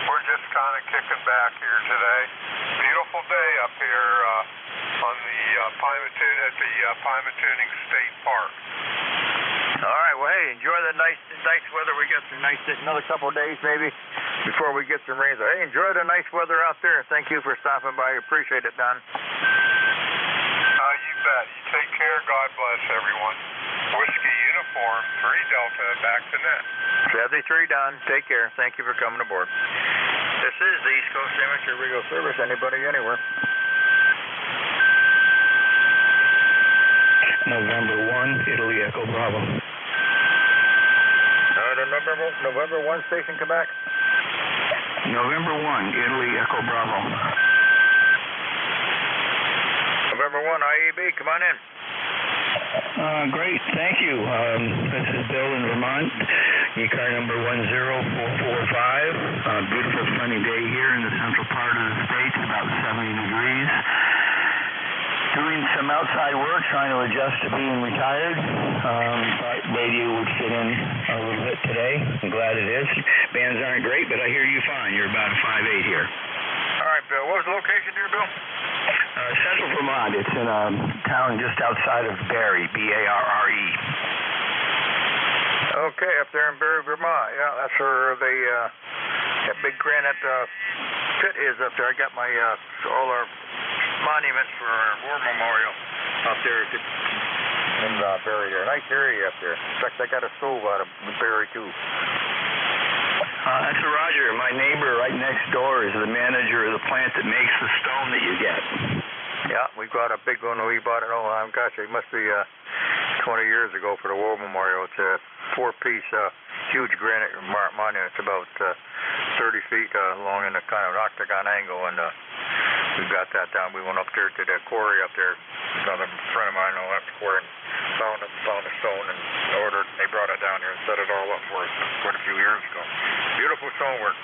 We're just kind of kicking back here today. Beautiful day up here on the Pymatuning State Park. All right, well, hey, enjoy the nice weather. We got some nice, another couple of days maybe before we get some rain. So, hey, enjoy the nice weather out there. Thank you for stopping by. Appreciate it, Don. You bet. You take care. God bless everyone. Whiskey Uniform. 3 Delta, back to net. 73 done. Take care. Thank you for coming aboard. This is the East Coast Amateur Radio Service. Anybody, anywhere. November 1, Italy Echo Bravo. November 1 station, Quebec. November 1, Italy Echo Bravo. November 1, IEB, come on in. Great, thank you. This is Bill in Vermont, ECAR number 10445. Beautiful sunny day here in the central part of the state, about 70 degrees. Doing some outside work, trying to adjust to being retired. Thought radio would fit in a little bit today. I'm glad it is. Bands aren't great, but I hear you fine. You're about a 5'8" here. All right, Bill. What was the location here, Bill? Central Vermont. It's in a town just outside of Barrie, B-A-R-R-E. Okay, up there in Barrie, Vermont. Yeah, that's where that big granite pit is up there. I got my all our monuments for our war memorial up there in Barrie there. Nice area up there. In fact, I got a stove out of Barrie too. That's Roger. My neighbor right next door is the manager of the plant that makes the stone that you get. Yeah, we got a big one. We bought it all. Gosh, it must be 20 years ago for the war memorial. It's a 4-piece huge granite monument. It's about 30 feet long in a kind of octagon angle, and we got that down. We went up there to the quarry up there. Another friend of mine left the quarry and found a stone and ordered. They brought it down here and set it all up for us quite a few years ago. Beautiful stonework.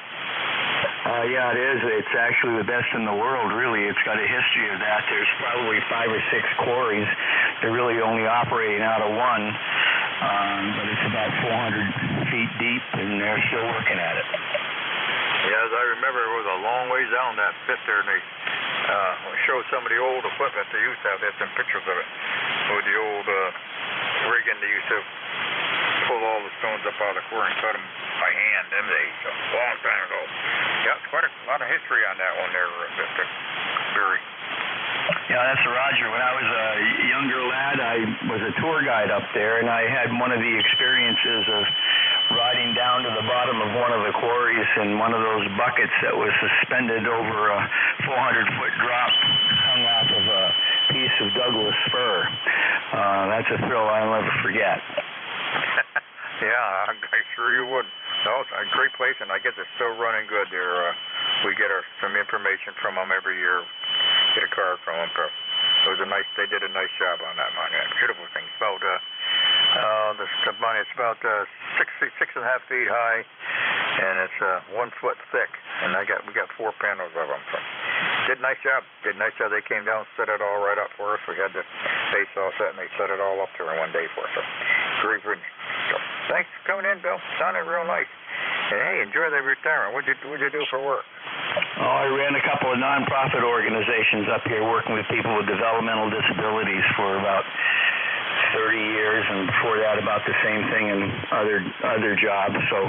Yeah, it is. It's actually the best in the world, really. It's got a history of that. There's probably 5 or 6 quarries. They're really only operating out of one, but it's about 400 feet deep, and they're still working at it. Yeah, as I remember, it was a long ways down that pit there, and they showed some of the old equipment they used to have. They had some pictures of it with the old rigging they used to pull all the stones up out of the quarry and cut them by hand them days, so a long time ago. Yeah, quite a lot of history on that one there, Mr. Barrie. Yeah, that's Roger. When I was a younger lad, I was a tour guide up there, and I had one of the experiences of riding down to the bottom of one of the quarries in one of those buckets that was suspended over a 400-foot drop hung off of a piece of Douglas fir. That's a thrill I'll never forget. Yeah, I'm sure you would. No, it's a great place, and I guess it's still running good there. We get some information from them every year. Get a card from them. It was they did a nice job on that monument. Beautiful thing. It's about the monument. It's about 6.5 feet high, and it's 1 foot thick. And we got 4 panels of them. So did a nice job. They came down, set it all right up for us. We had the base all set, and they set it all up there in one day for us. So great. So, thanks for coming in, Bill. Sounded real nice. And hey, enjoy the retirement. What'd you do for work? Oh, I ran a couple of nonprofit organizations up here working with people with developmental disabilities for about 30 years, and before that about the same thing in other jobs. So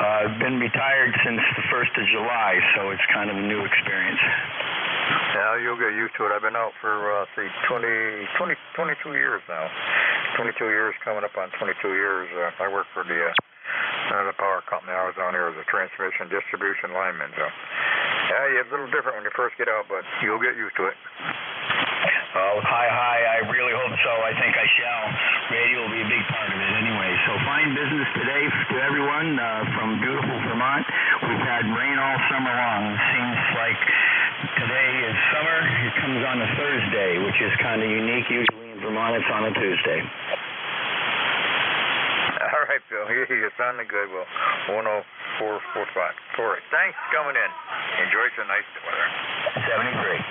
I've been retired since the 1st of July, so it's kind of a new experience. Yeah, you'll get used to it. I've been out for 22 years now. 22 years, coming up on 22 years. I work for the power company. I was on here as a transmission distribution lineman. So, yeah, it's a little different when you first get out, but you'll get used to it. Oh, hi. I really hope so. I think I shall. Radio will be a big part of it anyway. So fine business today to everyone from beautiful Vermont. We've had rain all summer long. It seems like today is summer. It comes on a Thursday, which is kind of unique. Usually in Vermont, it's on a Tuesday. All right, Bill. You're sounding good. Well, 10445. All right. Thanks for coming in. Enjoy some nice weather. 73.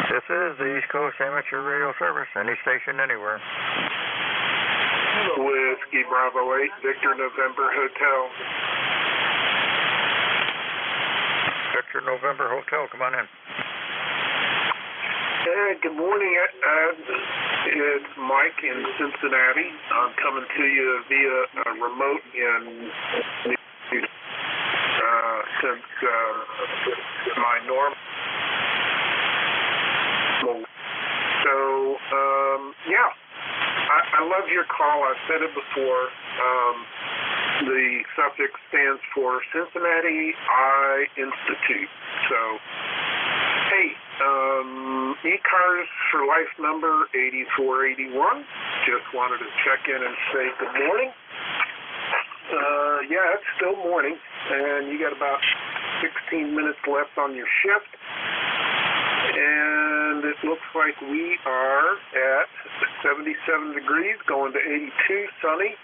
This is the East Coast Amateur Radio Service. Any station, anywhere. Whiskey Bravo 8, Victor November Hotel. Victor November Hotel, come on in. Good morning. It's Mike in Cincinnati. I'm coming to you via remote in since my normal. So, yeah, I love your call. I've said it before. The suffix stands for Cincinnati Eye Institute. So, hey, ECARS for life number 8481. Just wanted to check in and say good morning. Yeah, it's still morning, and you got about 16 minutes left on your shift. And it looks like we are at 77 degrees, going to 82, sunny.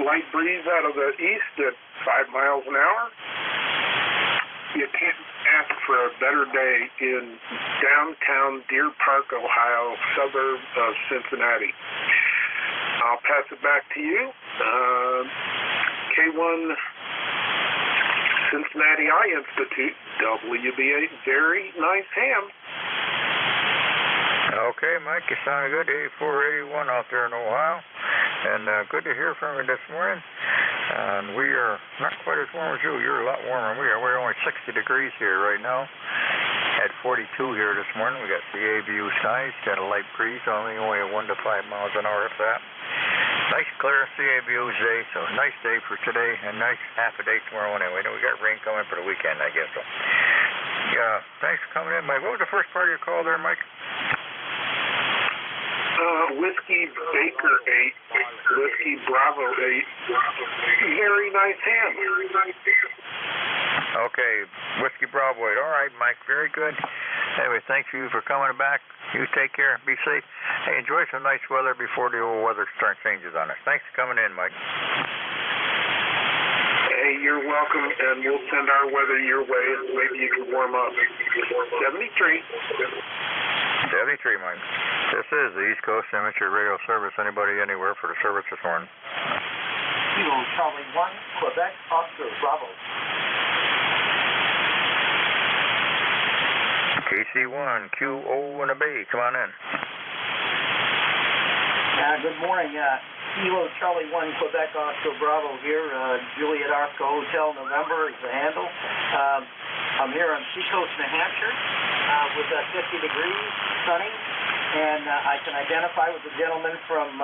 Light breeze out of the east at 5 miles an hour. You can't ask for a better day in downtown Deer Park, Ohio, suburb of Cincinnati. I'll pass it back to you. K1 Cincinnati Eye Institute, WBA, very nice ham. Okay, Mike, you sounded good. 8481 out there in Ohio. And good to hear from you this morning. And we are not quite as warm as you. You're a lot warmer than we are. We're only 60 degrees here right now. Had 42 here this morning. We got CA view skies. Got a light breeze, only 1 to 5 miles an hour if that. Nice clear CA views day, so nice day for today, and nice half a day tomorrow anyway. We got rain coming for the weekend, I guess. So, yeah, thanks for coming in, Mike. What was the first part of your call there, Mike? Whiskey Baker 8, Whiskey Bravo 8. Very nice ham. Okay, Whiskey Bravo 8. All right, Mike, very good. Anyway, thank you for coming back. You take care. Be safe. Hey, enjoy some nice weather before the old weather changes on us. Thanks for coming in, Mike. Hey, you're welcome, and we'll send our weather your way, and maybe you can warm up. 73. 73, Mike. This is the East Coast Amateur Radio Service. Anybody, anywhere for the service this morning? Kilo Charlie 1, Quebec, Oscar, Bravo. KC1, QO and a B. Come on in. Good morning. Kilo Charlie 1, Quebec, Oscar, Bravo here. Juliet Arco Hotel, November is the handle. I'm here on Seacoast, New Hampshire with 50 degrees, sunny. And I can identify with the gentleman from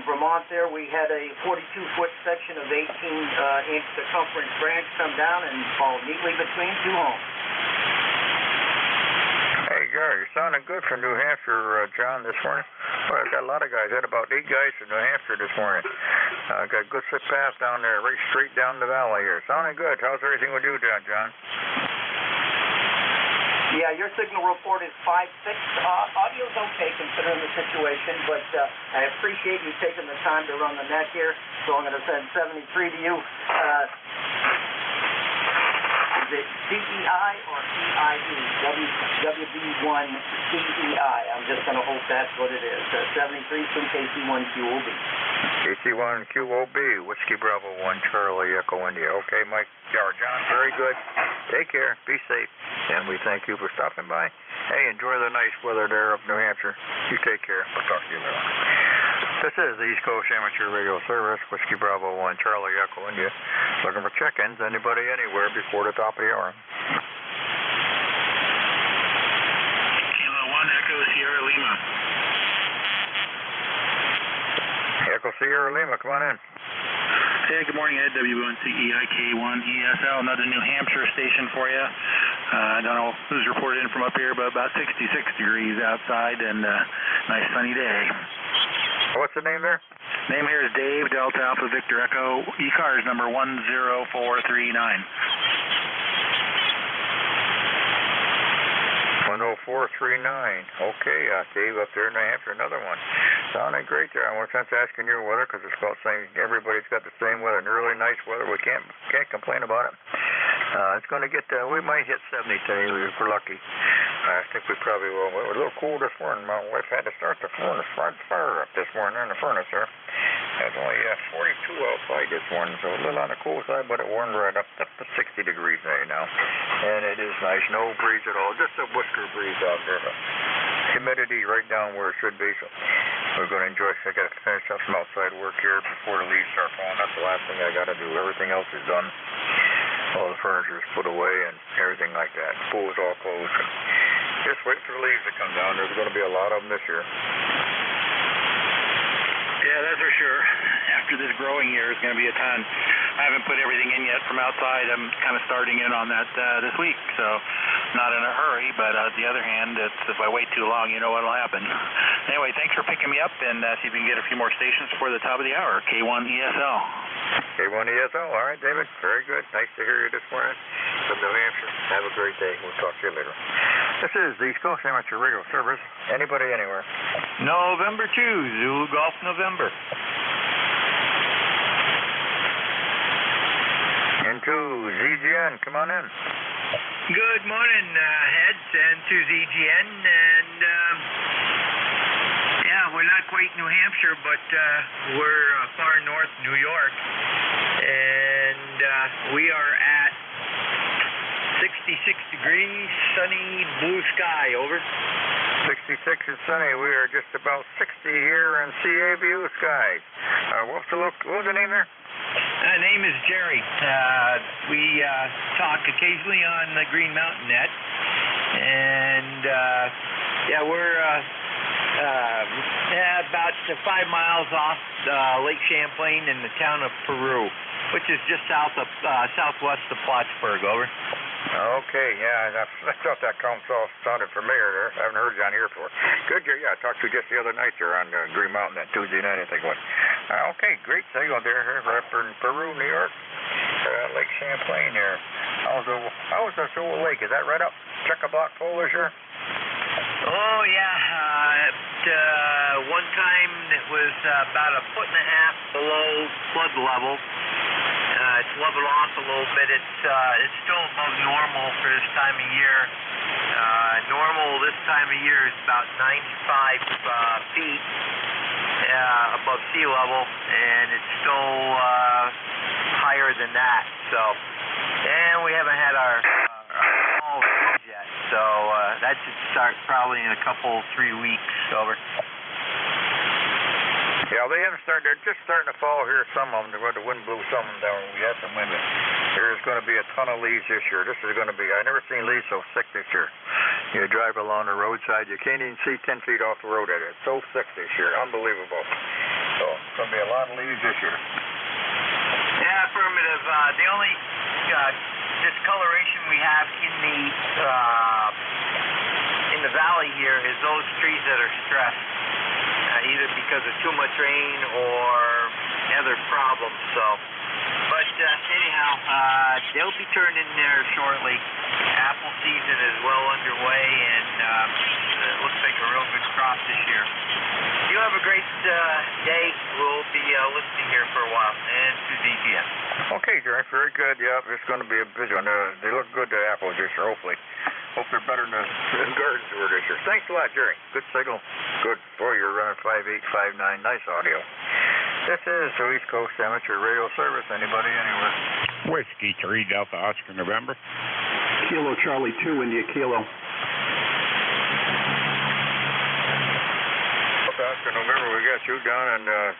Vermont there. We had a 42-foot section of 18-inch circumference branch come down and fall neatly between two homes. Hey, Gary, you're sounding good from New Hampshire, John, this morning. Well, I've got a lot of guys. I had about 8 guys from New Hampshire this morning. Got a good sit path down there, right straight down the valley here. Sounding good. How's everything with you, John? Yeah, your signal report is 5.6. Audio's okay considering the situation, but I appreciate you taking the time to run the net here. So I'm going to send 73 to you. Is it CEI or CIE? WB1 CEI. I'm just going to hope that's what it is. 73 from KC1QOB. KC1QOB, Whiskey Bravo 1, Charlie Echo India. Okay, Mike, John, very good. Take care. Be safe. And we thank you for stopping by. Hey, enjoy the nice weather there up in New Hampshire. You take care. We'll talk to you later. This is the East Coast Amateur Radio Service, Whiskey Bravo 1, Charlie Echo India. Looking for check-ins. Anybody anywhere before the top of the hour. Kilo 1, Echo Sierra Lima. Echo Sierra Lima, come on in. Hey, good morning, Ed. W1CEIK1ESL, another New Hampshire station for you. I don't know who's reported in from up here, but about 66 degrees outside and nice sunny day. What's the name there? Name here is Dave, Delta Alpha Victor Echo, ECARS number 10439. 10439. Okay, Dave up there in New Hampshire, another one. Sounding great there. I want to asking your weather because it's about saying everybody's got the same weather, and really nice weather. We can't complain about it. It's going to get, we might hit 70 today if we're lucky. I think we probably will. It was a little cool this morning. My wife had to start the fire up this morning in the furnace there. It was only 42 outside this morning, so a little on the cool side, but it warmed right up to 60 degrees right now. And it is nice. No breeze at all. Just a whisker breeze out there. But humidity right down where it should be. So we're going to enjoy. I got to finish up some outside work here before the leaves start falling. That's the last thing I got to do. Everything else is done. All the furniture is put away and everything like that. The pool is all closed. And just wait for the leaves to come down. There's going to be a lot of them this year. Yeah, that's for sure. After this growing year, it's going to be a ton. I haven't put everything in yet from outside. I'm kind of starting in on that this week, so not in a hurry. But on the other hand, if I wait too long, you know what'll happen. Anyway, thanks for picking me up, and see if we can get a few more stations before the top of the hour. K1ESL. K1ESL. All right, David. Very good. Nice to hear you this morning from New Hampshire. Have a great day. We'll talk to you later. This is the East Coast Amateur Radio Service. Anybody, anywhere. November 2, Zulu Golf November. Into ZGN. Come on in. Good morning, Heads, and to ZGN. And, yeah, we're not quite New Hampshire, but we're far north New York. And we are at 66 degrees, sunny, blue sky, over. 66 is sunny. We are just about 60 here in CA View Sky. What was the name there? Name is Jerry. We talk occasionally on the Green Mountain Net. And, yeah, we're about 5 miles off Lake Champlain in the town of Peru, which is just southwest of Plattsburgh, over. Okay, yeah, I thought that sounded familiar there. I haven't heard you on here before. Good, yeah, I talked to you just the other night there on Green Mountain that Tuesday night, I think it was. Okay, great signal there, right up in Peru, New York. Lake Champlain there. How was the Sewell Lake? Is that right up chock-a-block full this year? Oh, yeah. One time it was about 1.5 feet below flood level. It's leveled off a little bit. It's still above normal for this time of year. Normal this time of year is about 95 feet above sea level, and it's still higher than that. So, and we haven't had our fall yet. So that should start probably in a couple, 3 weeks. Over. Yeah, they haven't started. They're just starting to fall here. Some of them, the wind blew some of them down. We had some wind. There's going to be a ton of leaves this year. This is going to be. I never seen leaves so thick this year. You drive along the roadside, you can't even see 10 feet off the road at it. It's so thick this year, unbelievable. So it's going to be a lot of leaves this year. Yeah, affirmative. The only discoloration we have in the valley here is those trees that are stressed. Either because of too much rain or other problems. So, but anyhow, they'll be turning there shortly. Apple season is well underway, and it looks like a real good crop this year. You have a great day. We'll be listening here for a while, and to ZGN. Okay, Jerry, very good. Yeah, it's going to be a busy one. They look good, the apples this year, hopefully. Hope they're better than the gardens were this year. Thanks a lot, Jerry. Good signal. Good. Boy, you're running 5859. Nice audio. This is the East Coast Amateur Radio Service. Anybody, anywhere. Whiskey 3 Delta Oscar November. Kilo Charlie 2 India Kilo. Delta Oscar November, we got you down, and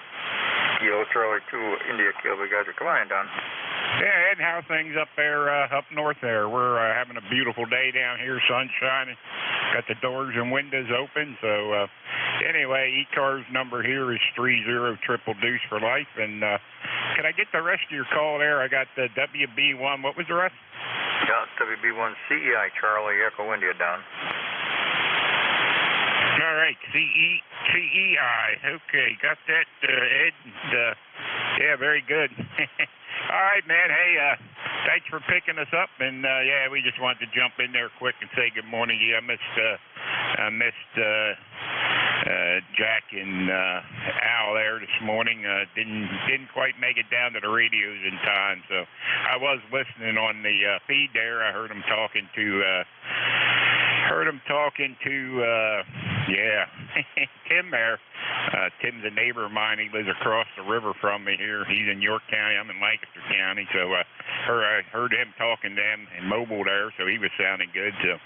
Kilo Charlie 2 India Kilo. We got you. Come on down. Yeah, Ed, how things up there, up north there? We're having a beautiful day down here, sun shining. Got the doors and windows open. So, anyway, ECARS number here is 30 triple deuce for life. And can I get the rest of your call there? I got the WB1. What was the rest? Yeah, WB1 CEI Charlie Echo India down. All right, CEI. Okay, got that, Ed. Yeah, very good. All right, man. Hey, thanks for picking us up. And, yeah, we just wanted to jump in there quick and say good morning to you. I missed Jack and Al there this morning. Didn't quite make it down to the radios in time. So I was listening on the feed there. I heard them talking to yeah, Tim there. Tim's a neighbor of mine. He lives across the river from me here. He's in York County. I'm in Lancaster County. So I heard him talking to him in mobile there, so he was sounding good. So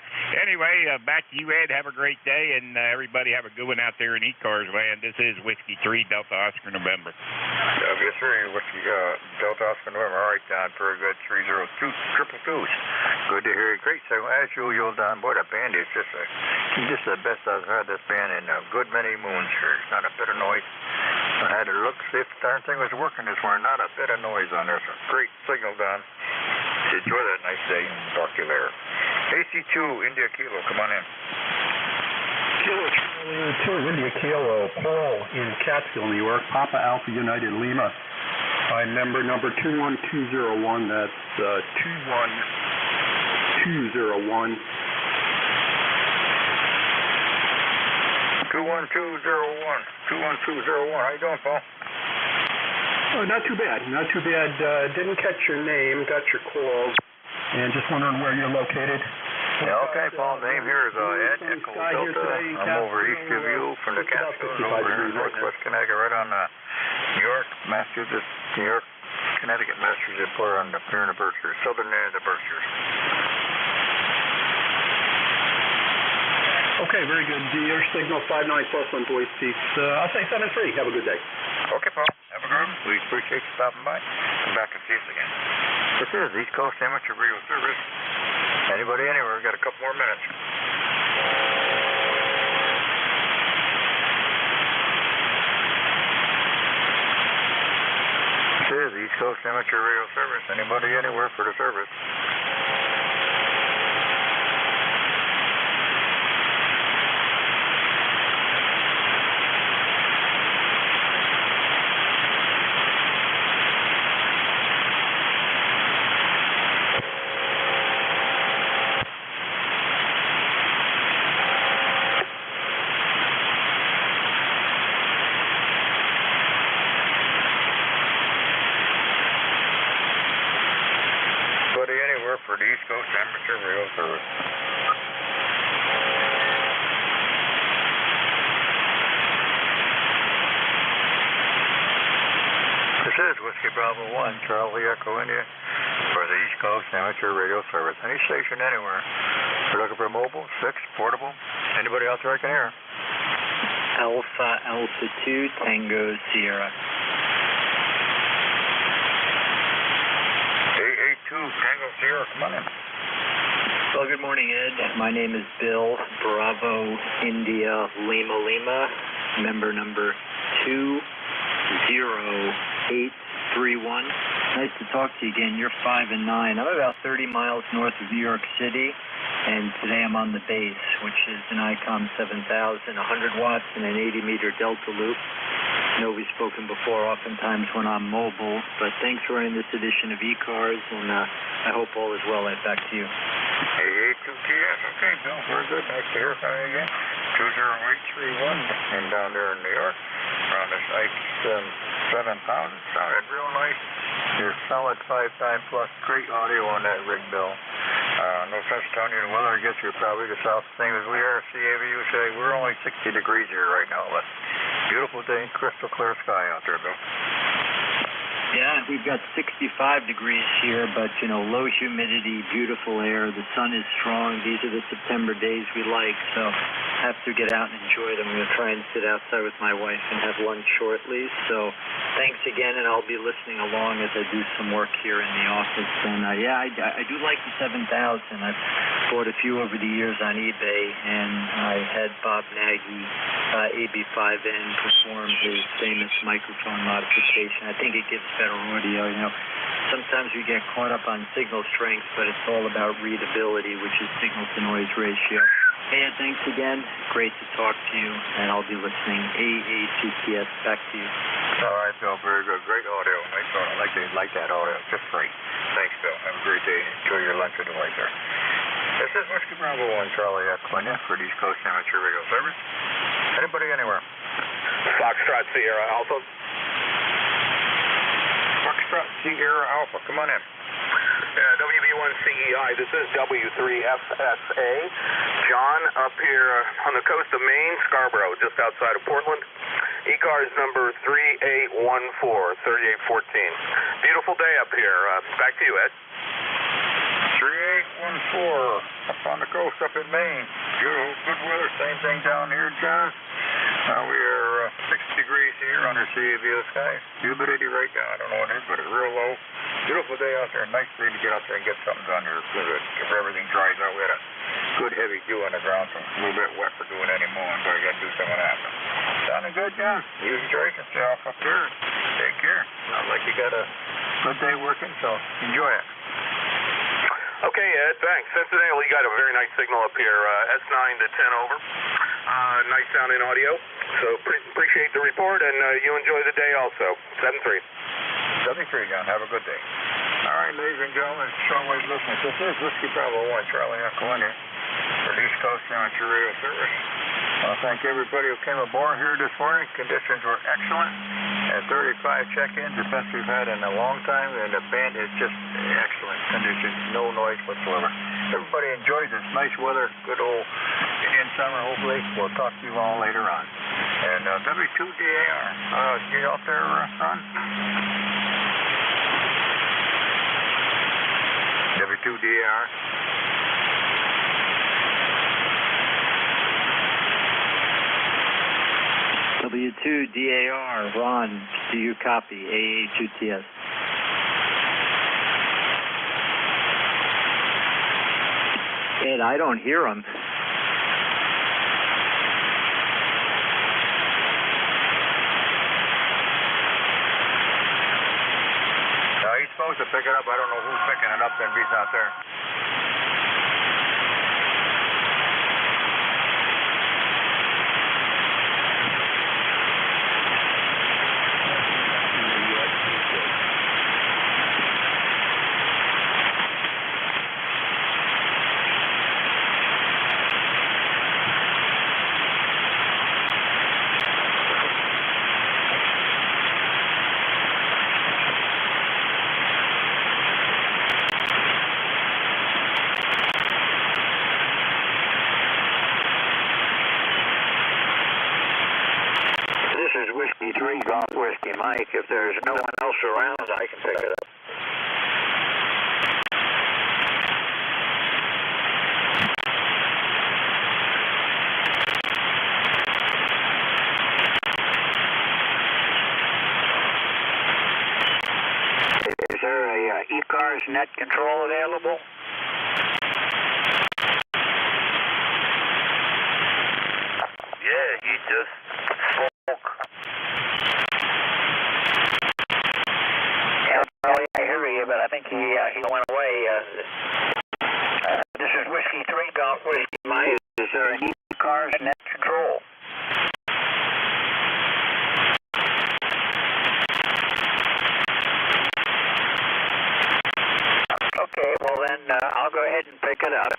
anyway, back to you, Ed. Have a great day, and everybody have a good one out there in ECARS land. This is Whiskey 3 Delta Oscar November. W3 Whiskey Delta Oscar November. All right, Don. Very good. 302 triple twos. Good to hear you. Great. So as usual, Don, boy, that band is just the best I've heard this band in a good many moons here. It's not a bit of noise. I had to look, see if the darn thing was working this morning. Not a bit of noise on there. So great signal, Don. Enjoy that nice day and talk to you later. AC2 India Kilo, come on in. Kilo Charlie 2 India Kilo, Paul in Catskill, New York, Papa Alpha United Lima. I'm member number 21201. That's 21201. 21201. 21201. How you doing, Paul? Oh, not too bad. Not too bad. Didn't catch your name. Got your call. And just wondering where you're located. Yeah, okay, Paul. Name here is Ed Echo Delta. I'm over east of you from the Catskills over here in northwest Connecticut, right on New York, Massachusetts, New York, Connecticut, Massachusetts, border on the near the Berkshires, southern end of the Berkshires. Okay, very good. Your signal 59 plus on Boise. I'll say 7-3. Have a good day. Okay, Paul. Have a good one. We appreciate you stopping by. Come back and see us again. This is East Coast Amateur Radio Service. Anybody anywhere? We've got a couple more minutes. This is East Coast Amateur Radio Service. Anybody anywhere for the service? For the East Coast Amateur Radio Service. This is Whiskey Bravo 1, Charlie Echo India, for the East Coast Amateur Radio Service. Any station anywhere. We're looking for mobile, fixed, portable. Anybody else there I can hear? Alpha 2 Tango Sierra. Tango Sierra, come on in. Well, good morning, Ed. My name is Bill, Bravo India Lima, member number 20831. Nice to talk to you again. You're 5 and 9. I'm about 30 miles north of New York City, and today I'm on the base, which is an ICOM 7000, 100 watts and an 80-meter delta loop. I know we've spoken before oftentimes when I'm mobile, but thanks for running this edition of ECARS, and I hope all is well. Back to you. Hey, 82TS. Okay, Bill, very good. Nice to hear from you again. 20831, and down there in New York, around this IC7000. Sounded real nice. You're solid 5-time plus. Great audio on that rig, Bill. No sense telling you the weather. I guess you're probably the south same as we are. CAVU say we're only 60 degrees here right now, but beautiful day, crystal clear sky out there, Bill. Yeah, we've got 65 degrees here, but, low humidity, beautiful air. The sun is strong. These are the September days we like, so I have to get out and enjoy them. I'm going to try and sit outside with my wife and have lunch shortly. So thanks again, and I'll be listening along as I do some work here in the office. And, I do like the 7000. I've bought a few over the years on eBay, and I had Bob Nagy, AB5N, perform his famous microphone modification. I think it gives better audio. Sometimes we get caught up on signal strength, but it's all about readability, which is signal to noise ratio. Hey, Ed, thanks again. Great to talk to you, and I'll be listening. AA2TS, back to you. All right, Bill, very good. Great audio. Nice audio. I like that audio. Just great. Thanks, Bill. Have a great day. Enjoy your lunch at the way, sir. This is Whiskey Bravo 1, Charlie Echo India for the East Coast Amateur Radio Service. Anybody anywhere? Foxtrot Sierra Alpha. Foxtrot Sierra Alpha, come on in. WB1CEI, this is W3FSA. John, up here on the coast of Maine, Scarborough, just outside of Portland. ECARS number 3814, 3814. Beautiful day up here. Back to you, Ed. 3814 up on the coast up in Maine. Good weather. Same thing down here, John. We are 6 degrees here under sea view sky. Humidity right now, I don't know what it is, but it's real low. Beautiful day out there. Nice day to get out there and get something done here. If everything dries out, we had a good heavy dew on the ground, so it's a little bit wet for doing any mowing, but I got to do some of that. Sounding good, John. You enjoy yourself up there. Take care. Sounds like you got a good day working, so enjoy it. Okay, Ed, thanks. Incidentally, you got a very nice signal up here, S9 to 10 over. Nice sounding audio. So appreciate the report, and you enjoy the day also. 7-3. 73, John. Have a good day. All right, ladies and gentlemen, shortwave listeners. This is Whiskey Bravo 1, Charlie Echo India for East Coast Amateur Radio Service. I want to thank everybody who came aboard here this morning. Conditions were excellent. And 35 check-ins, the best we've had in a long time, and the band is just excellent conditions, no noise whatsoever. Everybody enjoys this nice weather, good old Indian summer, hopefully. We'll talk to you all later on. And W2DAR, you out there, Ron? W2DAR. W2DAR, Ron, do you copy? AA2TS. Ed, I don't hear him. He's supposed to pick it up. I don't know who's picking it up if he's not there. Whiskey 3, Golf Whiskey Mike. If there's no one else around, I can pick it up. Is there a ECARS net control available? Yeah, he just spoke. I hear you, but I think he went away. This is Whiskey 3, Golf Whiskey Mike. Is there an ECARS net control? Okay, well then I'll go ahead and pick it up.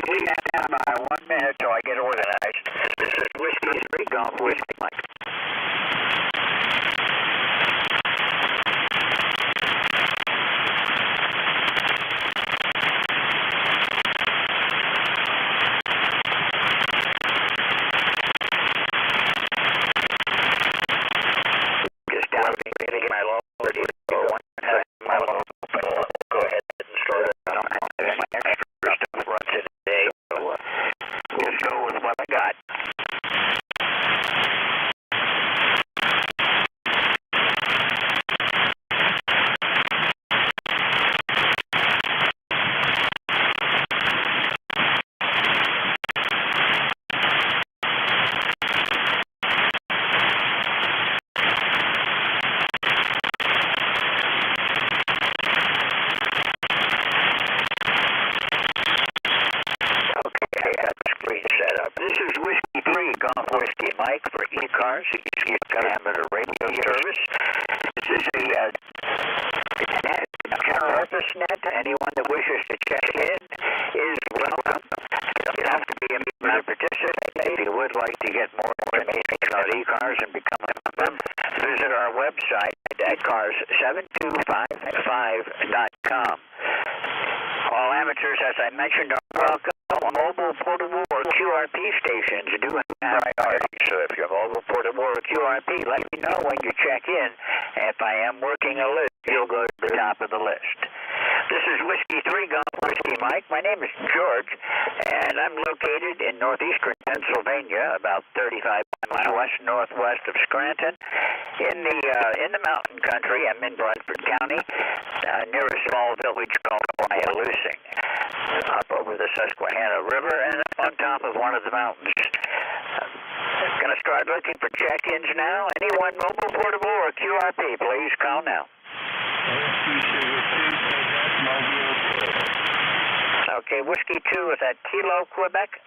Please stand by 1 minute till I get organized. This is Whiskey 3, Golf Whiskey Mike. Go ahead and start it. I don't have my extra stuff run today, so just go with what I got. This is Whiskey 3, Golf Whiskey Mike for ECARS, Amateur Radio Service. This is a net, general purpose net. Anyone that wishes to check in is welcome. You have to be a member participant. If you would like to get more information about ECARS and become a member, visit our website at ECARS7255.com. All amateurs, as I mentioned, are welcome. Mobile, portable, or QRP stations do have priority. So if you're mobile, portable, or QRP, let me know when you check in. If I am working a list, you'll go to the top of the list. This is Whiskey 3 Golf Whiskey Mike. My name is George, and I'm located in northeastern Pennsylvania, about 35 miles west-northwest of Scranton, in the mountain country. I'm in Brunswick County, near a small village called Wyalusing, up over the Susquehanna River and up on top of one of the mountains. I'm going to start looking for check-ins now. Anyone mobile, portable, or QRP, please call now. Okay, Whiskey 2, is that Kilo, Quebec?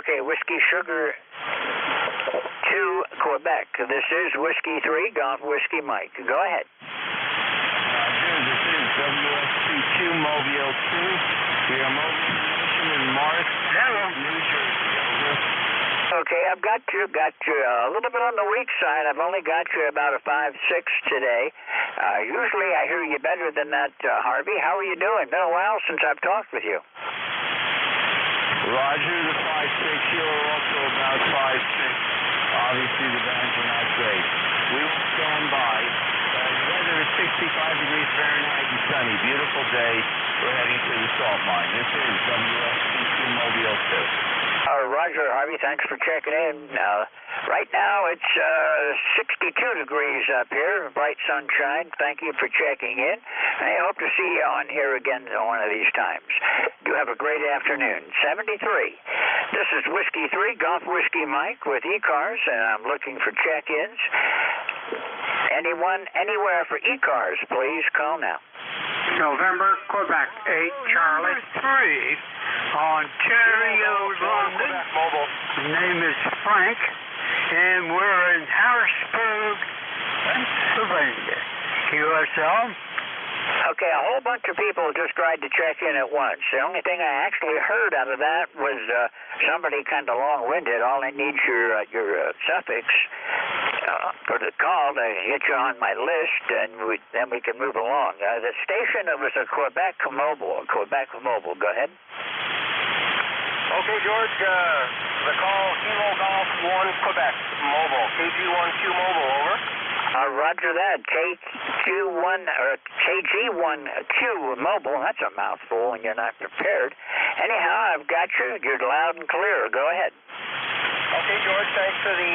Okay, Whiskey Sugar 2, Quebec. This is Whiskey 3, Golf Whiskey Mike. Go ahead. This is WS22 Mobile 2. We are mobile in Morris, New Jersey. Okay, I've got you a little bit on the weak side. I've only got you about a 5-6 today. Usually I hear you better than that, Harvey. How are you doing? Been a while since I've talked with you. Roger, the 5-6. You're also about 5-6. Obviously, the bands are not great. We will stand by. The weather is 65 degrees Fahrenheit and sunny. Beautiful day. We're heading to the salt mine. This is WS22 Mobile 2. Roger, Harvey, thanks for checking in. Right now, it's 62 degrees up here, bright sunshine. Thank you for checking in. I hope to see you on here again one of these times. Do have a great afternoon. 73. This is Whiskey 3, Golf Whiskey Mike with ECARS, and I'm looking for check-ins. Anyone, anywhere for ECARS, please call now. November, Quebec, 8, Charlie. 3, Ontario, London. Mobile. Name is Frank, and we're in Harrisburg, Pennsylvania. QSL. Okay, a whole bunch of people just tried to check in at once. The only thing I actually heard out of that was somebody kind of long-winded. All I need is your suffix for the call to get you on my list, and then we can move along. The station, it was a Quebec Mobile. Go ahead. Okay, George, the call, Kilo Golf 1 Quebec Mobile, KG12 Mobile, over. Roger that. KG1Q Mobile. That's a mouthful, and you're not prepared. Anyhow, I've got you. You're loud and clear. Go ahead. Okay, George. Thanks for the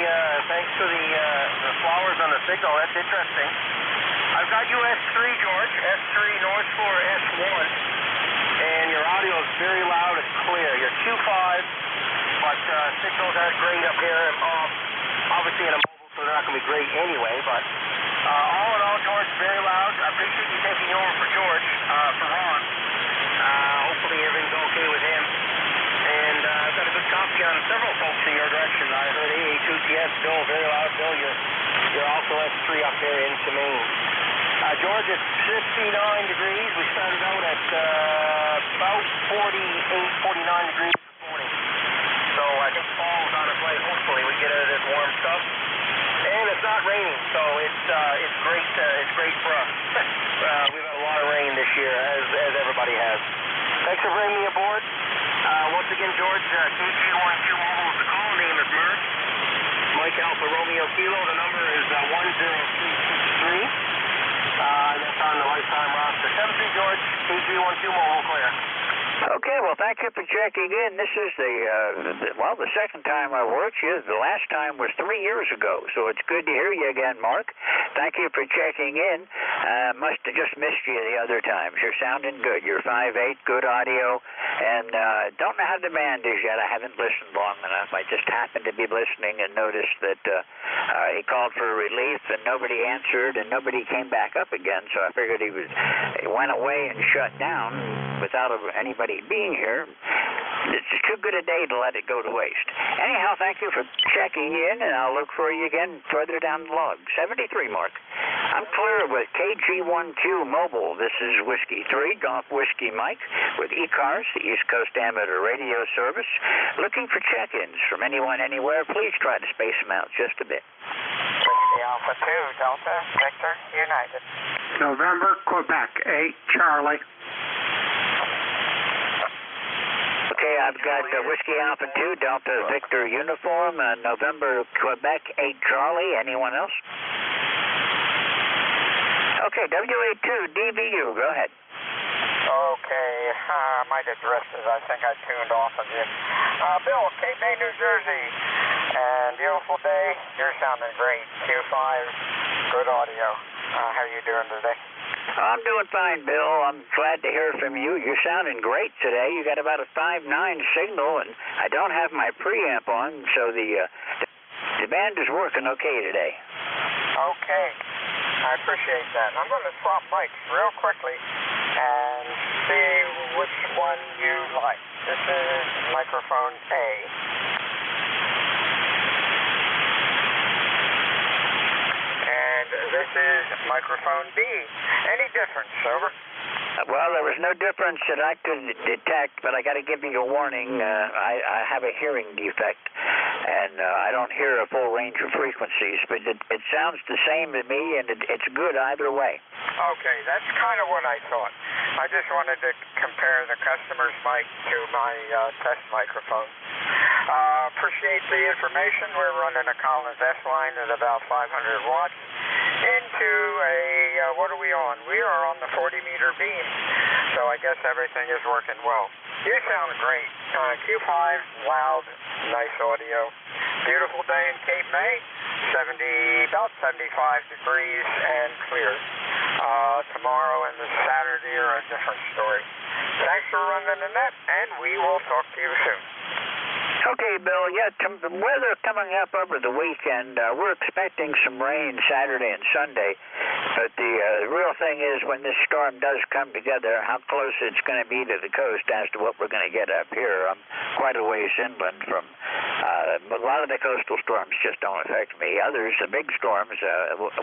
flowers on the signal. That's interesting. I've got you S3, George. S3 North Shore S1, and your audio is very loud and clear. You're 2.5, but signals aren't great up here. Obviously, in a so they're not going to be great anyway, but all in all, George, very loud. I appreciate you taking over for George, for Ron. Hopefully everything's okay with him. And I've got a good copy on several folks in your direction. I heard AA2TS, Bill, very loud. Bill, you're also S3 up there into Maine. George, it's 59 degrees. We started out at about 48, 49 degrees this morning. So I think fall's on its way. Hopefully we get out of this warm stuff. And it's not raining, so it's great. It's great for us. We've had a lot of rain this year, as everybody has. Thanks for bringing me aboard. Once again, George, KG12 Mobile is the call. Name is Mert. Mike Alpha Romeo Kilo. The number is 10363. That's on the lifetime roster. 73 George, KG12 Mobile clear. Okay, well, thank you for checking in. This is the second time I worked you. The last time was 3 years ago, so it's good to hear you again, Mark. Thank you for checking in. Must have just missed you the other times. You're sounding good. You're 5'8", good audio, and don't know how the band is yet. I haven't listened long enough. I just happened to be listening and noticed that he called for relief, and nobody answered, and nobody came back up again, so I figured he went away and shut down without anybody being here. It's too good a day to let it go to waste. Anyhow, thank you for checking in, and I'll look for you again further down the log. 73, Mark. I'm clear with KG1Q Mobile. This is Whiskey 3, Golf Whiskey Mike, with ECARS, the East Coast Amateur Radio Service. Looking for check-ins from anyone, anywhere. Please try to space them out just a bit. Whiskey Alpha 2, Delta, Victor, United. November, Quebec, 8, Charlie. Okay, I've got Whiskey Alpha 2, Delta, Victor, Uniform, November, Quebec, 8, Charlie. Anyone else? Okay, WA2, DVU, go ahead. Okay, I might have dressed it. I think I tuned off of you. Bill, Cape May, New Jersey, and beautiful day. You're sounding great. Q5, good audio. How are you doing today? I'm doing fine, Bill. I'm glad to hear from you. You're sounding great today. You got about a 5.9 signal, and I don't have my preamp on, so the band is working okay today. Okay. I appreciate that. I'm going to swap mics real quickly and see which one you like. This is microphone A. And this is microphone B. Any difference, over? Well, there was no difference that I could detect, but I got to give you a warning. I have a hearing defect, and I don't hear a full range of frequencies, but it sounds the same to me, and it's good either way. Okay, that's kind of what I thought. I just wanted to compare the customer's mic to my test microphone. Appreciate the information. We're running a Collins S line at about 500 watts into a, what are we on? We are on the 40-meter beam, so I guess everything is working well. You sound great. Q5, loud, nice audio. Beautiful day in Cape May, about 75 degrees and clear. Tomorrow and the Saturday are a different story. Thanks for running the net, and we will talk to you soon. Okay, Bill, yeah, the weather coming up over the weekend, we're expecting some rain Saturday and Sunday, but the real thing is when this storm does come together, how close it's going to be to the coast as to what we're going to get up here. I'm quite a ways inland from, a lot of the coastal storms just don't affect me. Others, the big storms,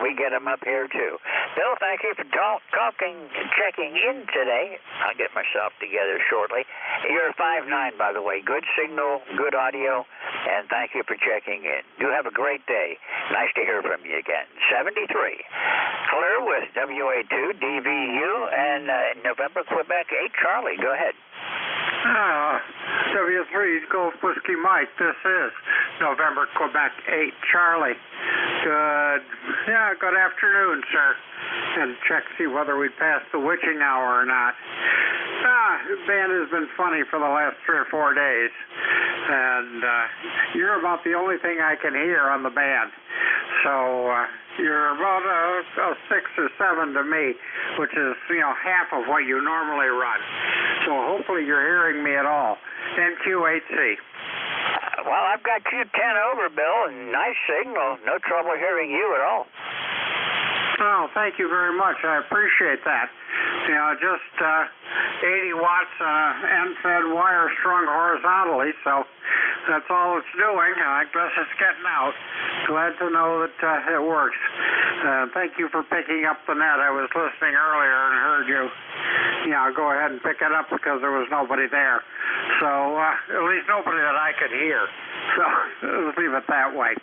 we get them up here too. Bill, thank you for checking in today. I'll get myself together shortly. You're 5'9", by the way. Good signal, good audio, and thank you for checking in. You have a great day. Nice to hear from you again. 73. Clear with WA2, DVU, and November, Quebec 8, Charlie. Go ahead. W3, Golf Whiskey Mike. This is November, Quebec 8, Charlie. Good afternoon, sir. And check to see whether we'd passed the witching hour or not. The band has been funny for the last 3 or 4 days, and you're about the only thing I can hear on the band. So you're about a 6 or 7 to me, which is half of what you normally run. So hopefully you're hearing me at all. NQ8C. Well, I've got you 10 over, Bill, and nice signal. No trouble hearing you at all. Oh, thank you very much. I appreciate that. Just 80 watts end-fed wire strung horizontally, so that's all it's doing. I guess it's getting out. Glad to know that it works. Thank you for picking up the net. I was listening earlier and heard you. Go ahead and pick it up because there was nobody there. So, at least nobody that I could hear. So, let's leave it that way.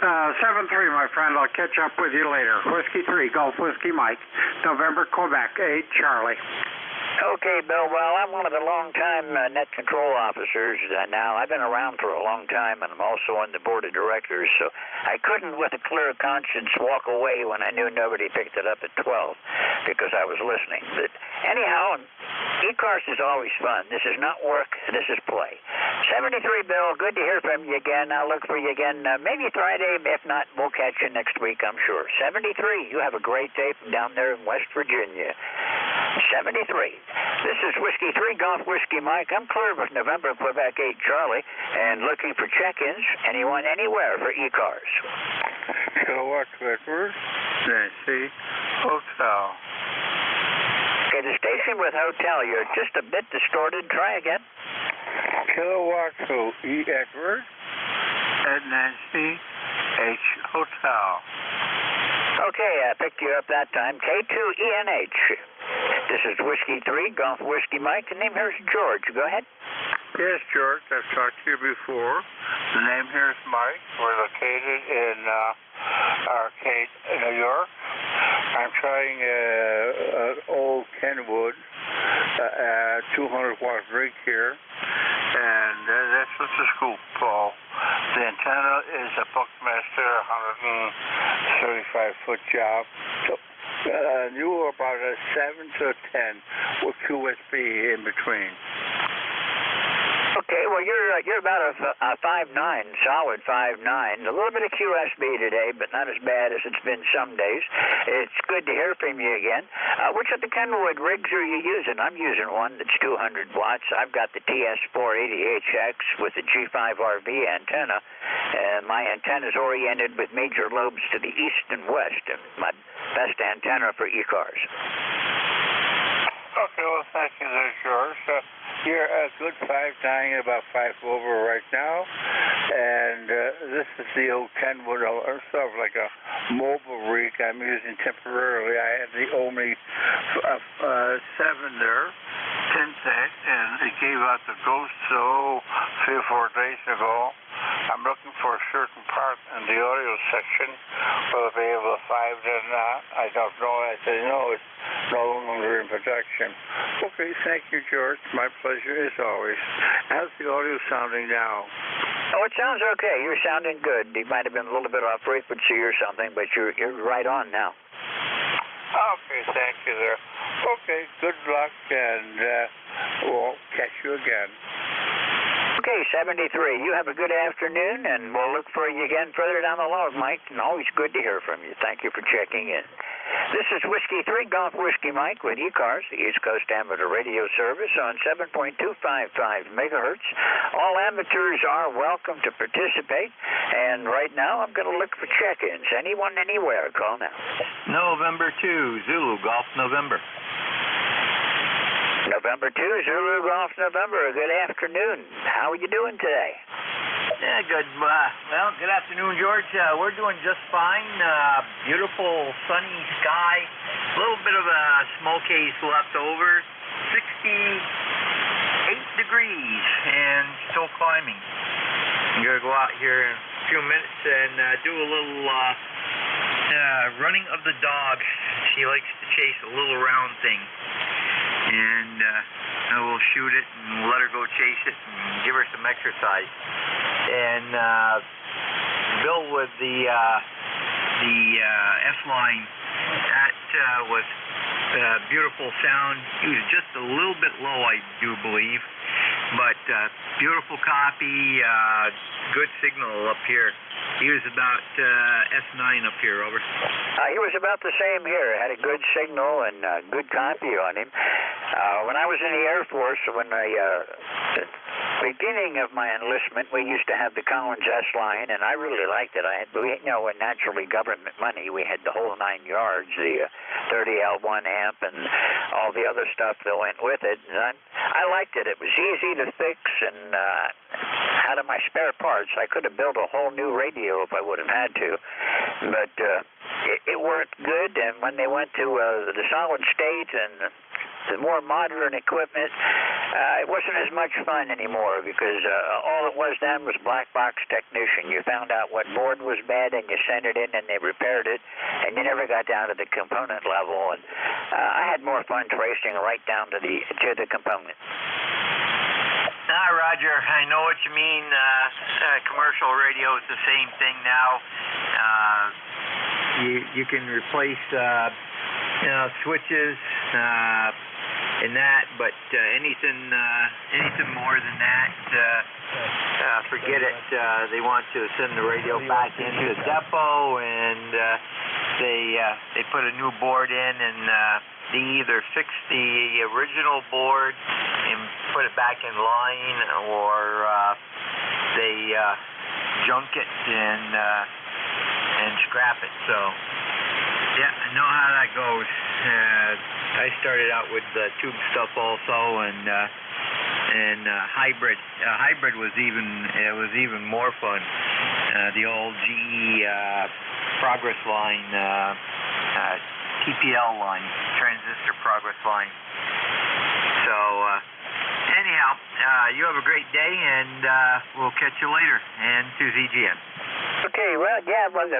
7-3, my friend. I'll catch up with you later. Whiskey 3, Golf Whiskey Mike. November, Quebec 8, Charlie. Okay, Bill. Well, I'm one of the long-time net control officers now. I've been around for a long time, and I'm also on the board of directors, so I couldn't, with a clear conscience, walk away when I knew nobody picked it up at 12 because I was listening. But anyhow, ECARS is always fun. This is not work. This is play. 73, Bill. Good to hear from you again. I'll look for you again maybe Friday. If not, we'll catch you next week, I'm sure. 73, you have a great day from down there in West Virginia. 73. This is Whiskey 3, Golf Whiskey Mike. I'm clear with November, Quebec 8, Charlie, and looking for check-ins, anyone, anywhere for ECARS. Kilowatt Clifford, Nancy, Hotel. Okay, the station with Hotel, you're just a bit distorted. Try again. Kilowatt E. Edward, and Nancy, H. Hotel. Okay, I picked you up that time. K2ENH. This is Whiskey 3, Golf Whiskey Mike. The name here is George. Go ahead. Yes, George, I've talked to you before. The name here is Mike. We're located in Arcade, New York. I'm trying an old Kenwood 200-watt rig here, and that's what's the scoop, Paul. The antenna is a Buckmaster 135-foot job. So, you were about a 7 to a 10 with QSB in between. Okay, well, you're about a 5'9", solid 5'9". A little bit of QSB today, but not as bad as it's been some days. It's good to hear from you again. Which of the Kenwood rigs are you using? I'm using one that's 200 watts. I've got the TS480HX with the G5RV antenna, and my antenna is oriented with major lobes to the east and west, and my best antenna for ECARS. Okay, well, thank you there, George. You're a good 5'9", about 5 over right now, and this is the old Kenwood, sort of like a mobile rig I'm using temporarily. I had the only 7 there, 10-tech, and it gave out the ghost 3 or 4 days ago. I'm looking for a certain part in the audio section. Will I be able to find it or not? I don't know. I said, no, it's no longer in production. Okay, thank you, George. My pleasure as always. How's the audio sounding now? Oh, it sounds okay. You're sounding good. You might have been a little bit off frequency or something, but you're right on now. Okay, thank you there. Okay, good luck, and we'll catch you again. Okay, 73. You have a good afternoon, and we'll look for you again further down the road, Mike. And always good to hear from you. Thank you for checking in. This is Whiskey 3, Golf Whiskey Mike with ECARS, the East Coast Amateur Radio Service on 7.255 megahertz. All amateurs are welcome to participate, and right now I'm going to look for check-ins. Anyone, anywhere, call now. November 2, Zulu, Golf November. November 2, Zulu Golf November. Good afternoon. How are you doing today? Yeah, good. Well, good afternoon, George. We're doing just fine. Beautiful sunny sky. A little bit of a smoke haze left over. 68 degrees and still climbing. I'm going to go out here in a few minutes and do a little running of the dog. She likes to chase a little round thing. And we'll shoot it and let her go chase it and give her some exercise. And Bill with the S-line, that was beautiful sound. He was just a little bit low, I do believe, but beautiful copy, good signal up here. He was about S9 up here, over. He was about the same here. Had a good signal and good copy on him. When I was in the Air Force, when the beginning of my enlistment, we used to have the Collins S-line, and I really liked it. Naturally government money. We had the whole 9 yards, the 30L1 amp, and all the other stuff that went with it. And I liked it. It was easy to fix, and out of my spare parts, I could have built a whole new radio if I would have had to. But it worked good, and when they went to the solid state and the more modern equipment, it wasn't as much fun anymore because all it was then was black box technician. You found out what board was bad and you sent it in and they repaired it, and you never got down to the component level. And I had more fun tracing right down to the component. Roger, I know what you mean. Commercial radio is the same thing now. You can replace switches and that, but anything more than that, forget it. They want to send the radio back into the depot, and they put a new board in, and they either fix the original board and put it back in line, or they junk it and scrap it. So yeah, I know how that goes. I started out with tube stuff also, and hybrid. Hybrid was even more fun. The old GE Progress line TPL line, transistor progress line. So anyhow, you have a great day, and we'll catch you later. And to ZGM. Okay, well, yeah, once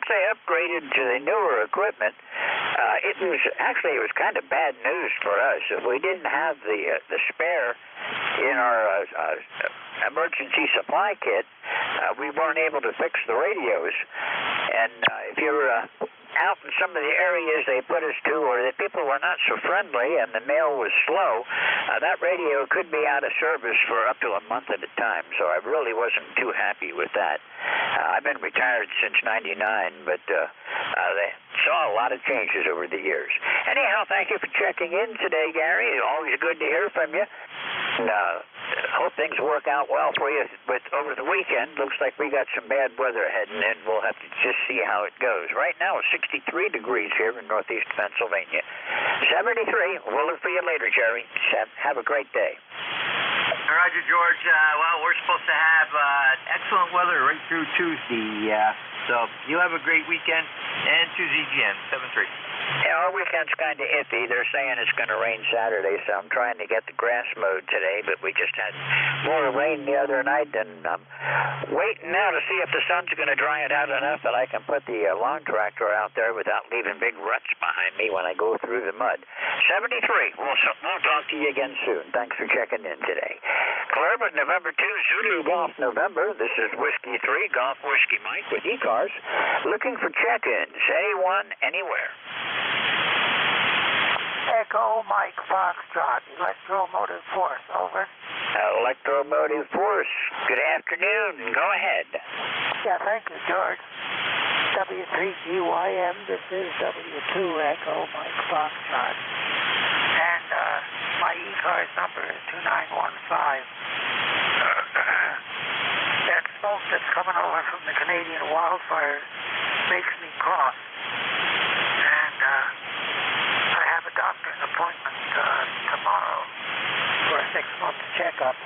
they upgraded to the newer equipment, it was kind of bad news for us. If we didn't have the spare in our emergency supply kit, we weren't able to fix the radios. And if you're out in some of the areas they put us to, or the people were not so friendly and the mail was slow, that radio could be out of service for up to a month at a time. So I really wasn't too happy with that. I've been retired since '99, but they saw a lot of changes over the years. Anyhow, thank you for checking in today, Gary. Always good to hear from you. And, hope things work out well for you. But over the weekend, looks like we got some bad weather heading in. We'll have to just see how it goes. Right now, it's 63 degrees here in northeast Pennsylvania. 73. We'll look for you later, Jerry. Have a great day. Roger, George. Well, we're supposed to have excellent weather right through Tuesday. So you have a great weekend. And to ZGM, 7-3. Yeah, our weekend's kind of iffy. They're saying it's going to rain Saturday, so I'm trying to get the grass mowed today, but we just had more rain the other night, and I'm waiting now to see if the sun's going to dry it out enough that I can put the lawn tractor out there without leaving big ruts behind me when I go through the mud. 73. We'll talk to you again soon. Thanks for checking in today. Cleveland, November 2, Zulu Golf November. This is Whiskey 3, Golf Whiskey Mike with ECARS. Looking for check-ins. Anyone, anywhere. Echo Mike Foxtrot, Electromotive Force, over. Electromotive Force, good afternoon. Go ahead. Yeah, thank you, George. W3GYM, this is W2 Echo Mike Foxtrot. And my ECARS number is 2915. That smoke that's coming over from the Canadian wildfires makes me cough. And I have a doctor's appointment tomorrow for a 6-month checkup.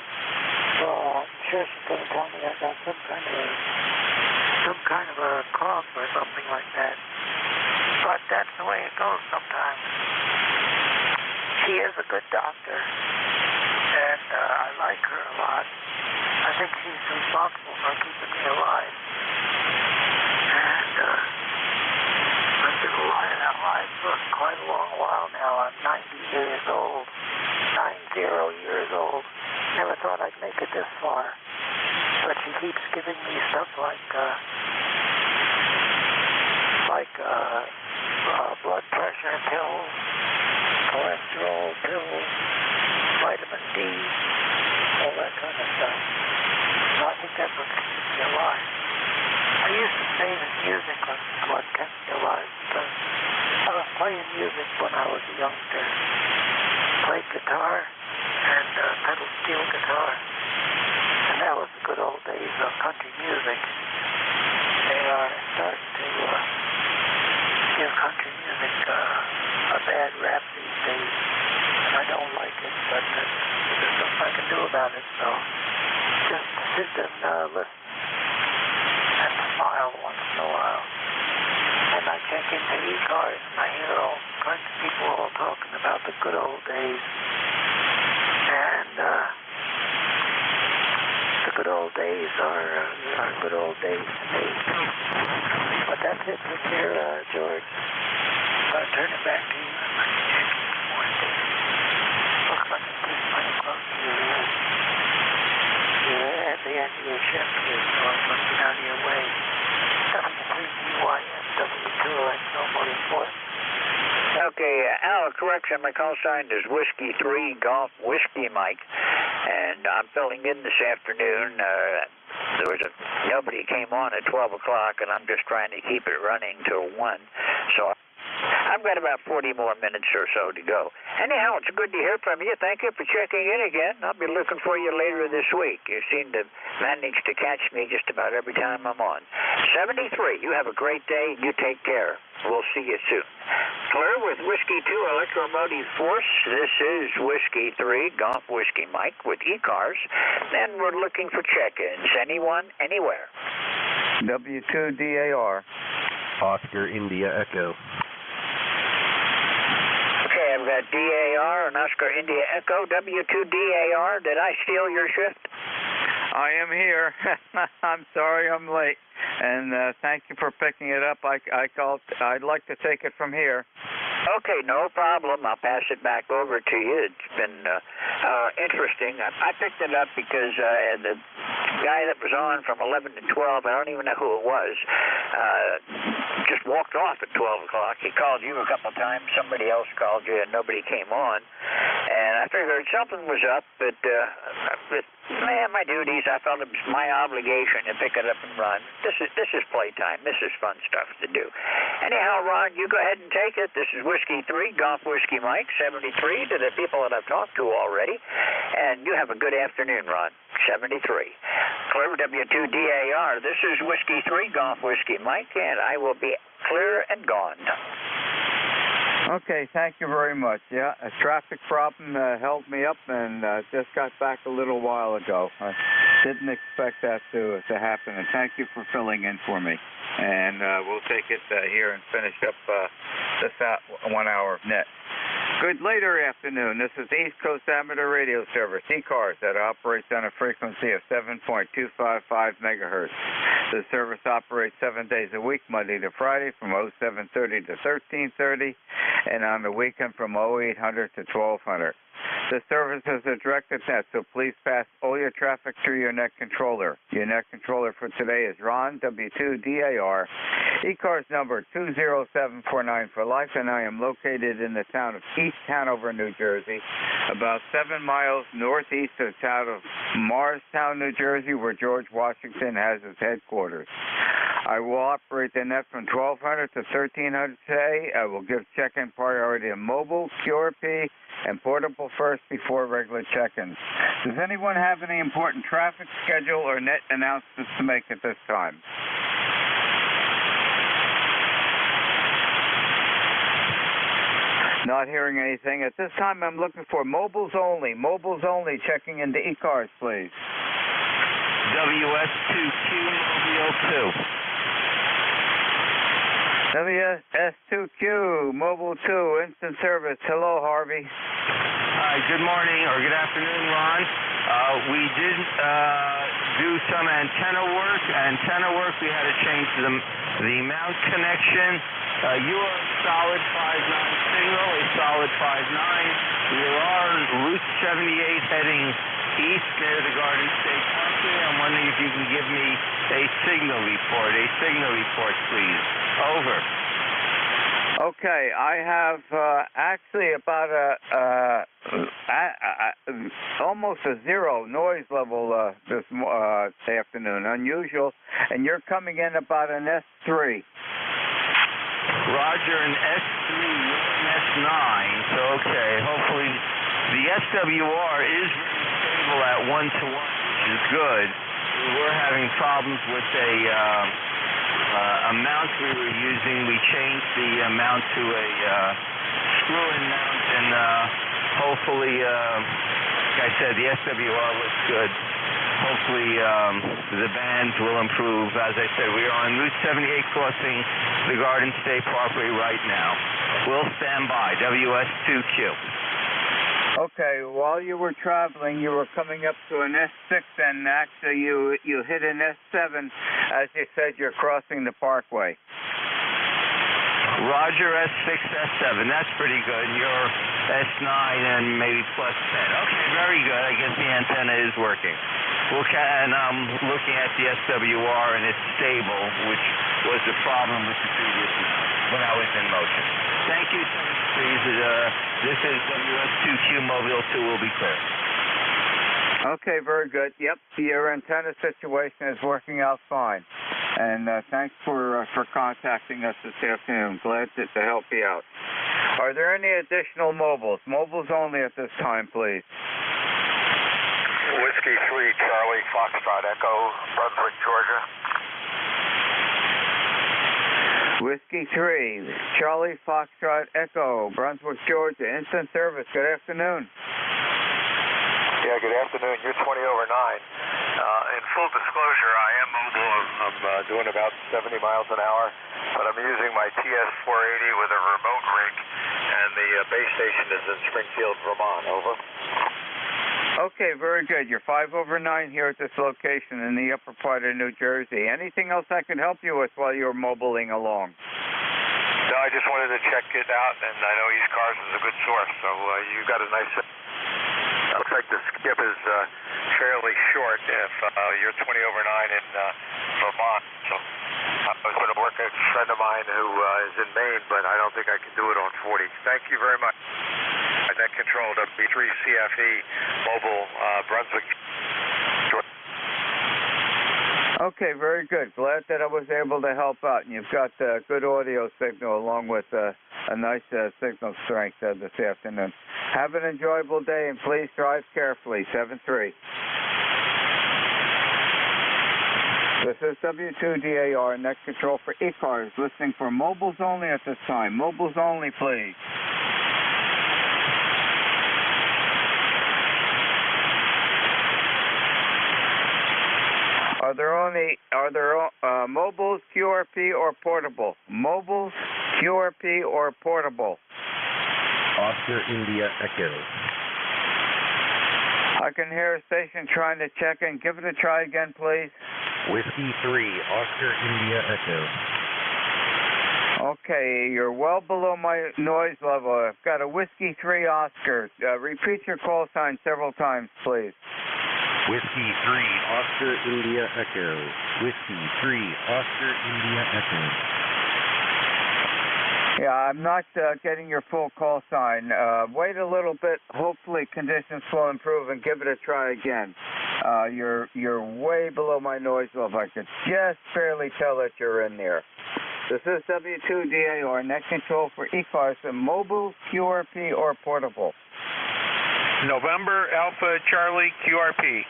So I'm sure she's going to tell me I got some kind of a cough or something like that. But that's the way it goes sometimes. She is a good doctor, and I like her a lot. I think she's responsible for keeping me alive. And I've been alive for quite a long while now. I'm 90 years old. 90 years old. Never thought I'd make it this far. But she keeps giving me stuff like blood pressure pills, cholesterol pills, vitamin D, all that kind of stuff. So I think that's what keeps me alive. I used to say that music was what kept me alive because I was playing music when I was a youngster. Played guitar and pedal steel guitar. And that was the good old days of country music. They are starting to give country music a bad rap these days. And I don't like it, but there's nothing I can do about it. So just sit and listen and smile once in a while. And I check into ECARS and I hear all kinds of people all talking about the good old days. And the good old days are good old days to me. But that's it from here, George. I'll turn it back to you. Looks like it's pretty much close to you're at the end of your shift here, so I must be out of your way. W3GYM, W2 Electromotive Force. Okay, Al, correction, my call sign is Whiskey 3 Golf Whiskey Mike, and I'm filling in this afternoon. Nobody came on at 12 o'clock, and I'm just trying to keep it running till 1, so I've got about 40 more minutes or so to go. Anyhow, it's good to hear from you. Thank you for checking in again. I'll be looking for you later this week. You seem to manage to catch me just about every time I'm on. 73, you have a great day. You take care. We'll see you soon. Clear with Whiskey 2 Electromotive Force. This is Whiskey 3 Golf Whiskey Mike with ECARS, and we're looking for check-ins. Anyone, anywhere. W2DAR. Oscar India Echo. DAR and Oscar India Echo, W2DAR. Did I steal your shift? I am here. I'm sorry I'm late. And thank you for picking it up. I'd like to take it from here. Okay, no problem. I'll pass it back over to you. It's been interesting. I picked it up because the guy that was on from 11 to 12, I don't even know who it was, just walked off at 12 o'clock. He called you a couple of times. Somebody else called you, and nobody came on. And I figured something was up, but my duties, I felt it was my obligation to pick it up and run. This is playtime. This is fun stuff to do. Anyhow, Ron, you go ahead and take it. This is Whiskey 3, Golf Whiskey Mike, 73 to the people that I've talked to already. And you have a good afternoon, Ron, 73. Clear W2DAR. This is Whiskey 3, Golf Whiskey Mike, and I will be clear and gone. Okay, thank you very much. Yeah, a traffic problem held me up, and just got back a little while ago. I didn't expect that to happen, and thank you for filling in for me. And we'll take it here and finish up this 1 hour of net. Good later afternoon. This is East Coast Amateur Radio Service, ECARS, that operates on a frequency of 7.255 megahertz. The service operates 7 days a week, Monday to Friday, from 0730 to 1330, and on the weekend from 0800 to 1200. The service is a directed net, so please pass all your traffic through your net controller. Your net controller for today is Ron, W2DAR, ECARS number 20749 for life, and I am located in the town of East Hanover, New Jersey, about 7 miles northeast of the town of Morristown, New Jersey, where George Washington has his headquarters. I will operate the net from 1200 to 1300 today. I will give check-in priority to mobile, QRP, and portable first before regular check-ins. Does anyone have any important traffic, schedule, or net announcements to make at this time? Not hearing anything. At this time, I'm looking for mobiles only. Mobiles only. Checking into ECARS, please. WS2Q Mobile 2. WS2Q, Mobile 2, instant service. Hello, Harvey. Hi, good morning or good afternoon, Ron. We did do some antenna work. We had to change the mount connection. You are a solid 5.9 signal, a solid 5.9. We are on Route 78 heading east near the Garden State Parkway. I'm wondering if you can give me a signal report, please. Over. Okay, I have actually about almost a zero noise level this afternoon, unusual, and you're coming in about an S3. Roger, an S3, an S9, so okay, hopefully the SWR is very stable at 1-to-1, which is good. We were having problems with a mount we were using. We changed the mount to a screw-in mount, and hopefully, like I said, the SWR looks good. Hopefully, the bands will improve. As I said, we are on Route 78 crossing the Garden State Parkway right now. We'll stand by. WS2Q. Okay, while you were traveling, you were coming up to an S6, and actually you hit an S7. As you said, you're crossing the parkway. Roger, S6, S7. That's pretty good. You're S9 and maybe plus 10. Okay, very good. I guess the antenna is working. And I'm looking at the SWR, and it's stable, which was the problem with the previous mount when I was in motion. Thank you, please. This is WS2Q Mobile 2 will be clear. Okay, very good. Yep, your antenna situation is working out fine. And thanks for contacting us this afternoon. Glad to help you out. Are there any additional mobiles? Mobiles only at this time, please. Whiskey 3, Charlie, Foxtrot Echo, Brunswick, Georgia. Whiskey 3, Charlie, Foxtrot Echo, Brunswick, Georgia. Instant service. Good afternoon. Yeah, good afternoon. You're 20 over 9. In full disclosure, I am mobile. I'm doing about 70 miles an hour, but I'm using my TS-480 with a remote rig, and and the base station is in Springfield, Vermont. Over. Okay, very good. You're 5 over 9 here at this location in the upper part of New Jersey. Anything else I can help you with while you're mobiling along? No, I just wanted to check it out, and I know ECARS is a good source, so you got a nice... looks like the skip is fairly short if you're 20 over 9 in Vermont. So I was going to work with a friend of mine who is in Maine, but I don't think I can do it on 40. Thank you very much. Net control, W3CFE, mobile, Brunswick. Okay, very good. Glad that I was able to help out. And you've got a good audio signal along with a nice signal strength this afternoon. Have an enjoyable day and please drive carefully. 7-3. This is W2DAR, net control for ECARS, listening for mobiles only at this time. Mobiles only, please. Are there mobiles, QRP, or portable? Mobiles, QRP, or portable? Oscar India Echo. I can hear a station trying to check in. Give it a try again, please. Whiskey 3, Oscar India Echo. Okay, you're well below my noise level. I've got a Whiskey 3 Oscar. Repeat your call sign several times, please. Whiskey 3, Oscar India Echo. Whiskey 3, Oscar India Echo. Yeah, I'm not getting your full call sign. Wait a little bit. Hopefully conditions will improve and give it a try again. You're way below my noise level. I can just barely tell that you're in there. This is W2DAR, net control for ECARS, and mobile, QRP, or portable. November Alpha Charlie QRP.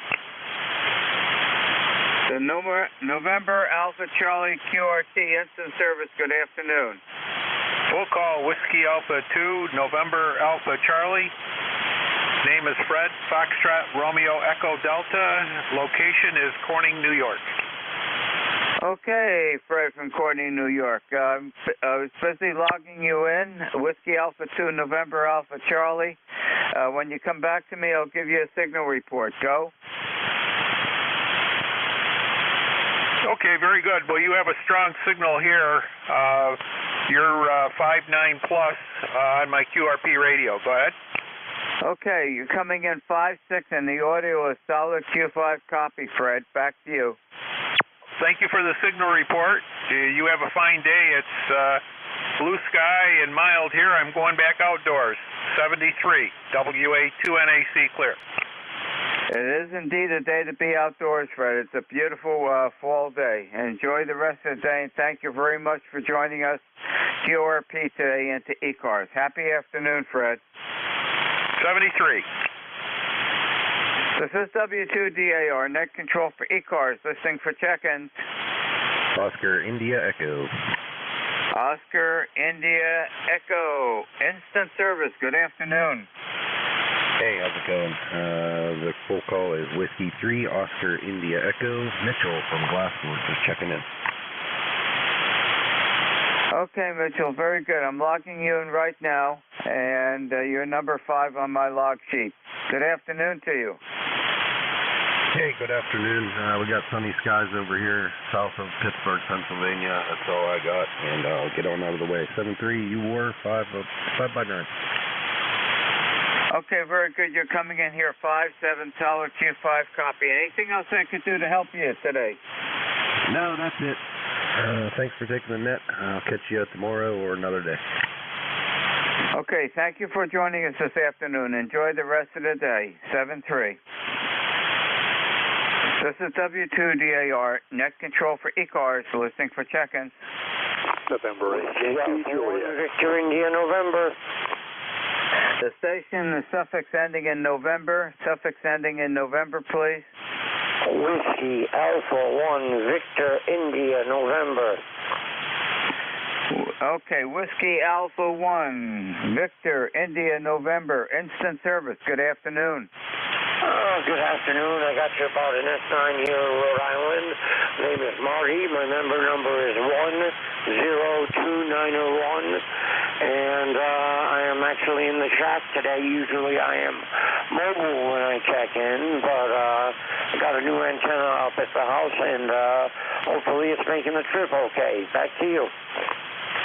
The November Alpha Charlie QRT, instant service, good afternoon. Full call, Whiskey Alpha 2, November Alpha Charlie. Name is Fred, Foxtrot, Romeo Echo Delta. Location is Corning, New York. Okay, Fred from Corning, New York. I was busy logging you in. Whiskey Alpha 2, November Alpha Charlie. When you come back to me, I'll give you a signal report. Go. Okay, very good. Well, you have a strong signal here. You're 5.9 plus on my QRP radio. Go ahead. Okay, you're coming in 5.6, and the audio is solid Q5 copy, Fred. Back to you. Thank you for the signal report. You have a fine day. It's blue sky and mild here. I'm going back outdoors. 73, WA2NAC clear. It is indeed a day to be outdoors, Fred. It's a beautiful fall day. Enjoy the rest of the day, and thank you very much for joining us, QRP today into ECARS. Happy afternoon, Fred. 73. This is W2DAR, net control for ECARS, listening for check-ins. Oscar India Echo. Oscar India Echo, instant service, good afternoon. Hey, how's it going? The full call is Whiskey 3, Oscar India Echo. Mitchell from Glasgow, just checking in. Okay, Mitchell, very good. I'm logging you in right now, and you're number 5 on my log sheet. Good afternoon to you. Hey, good afternoon. We got sunny skies over here south of Pittsburgh, Pennsylvania. That's all I got, and I'll get on out of the way. 7-3, you were 5 by 9. Okay, very good. You're coming in here 5-7, solid Q5 copy. Anything else I could do to help you today? No, that's it. Thanks for taking the net. I'll catch you tomorrow or another day. Okay, thank you for joining us this afternoon. Enjoy the rest of the day. 7-3. This is W2DAR, net control for ECARS, listening for check-ins. November 18, Juliet. Victor India, November. The station, the suffix ending in November. Suffix ending in November, please. Whiskey Alpha 1, Victor India, November. Okay, Whiskey Alpha 1, Victor India, November. Instant service. Good afternoon. Good afternoon. I got you about an S9 here in Rhode Island. Name is Marty. My member number is 102901. And I am actually in the shop today. Usually I am mobile when I check in, but I got a new antenna up at the house, and hopefully it's making the trip okay. Back to you.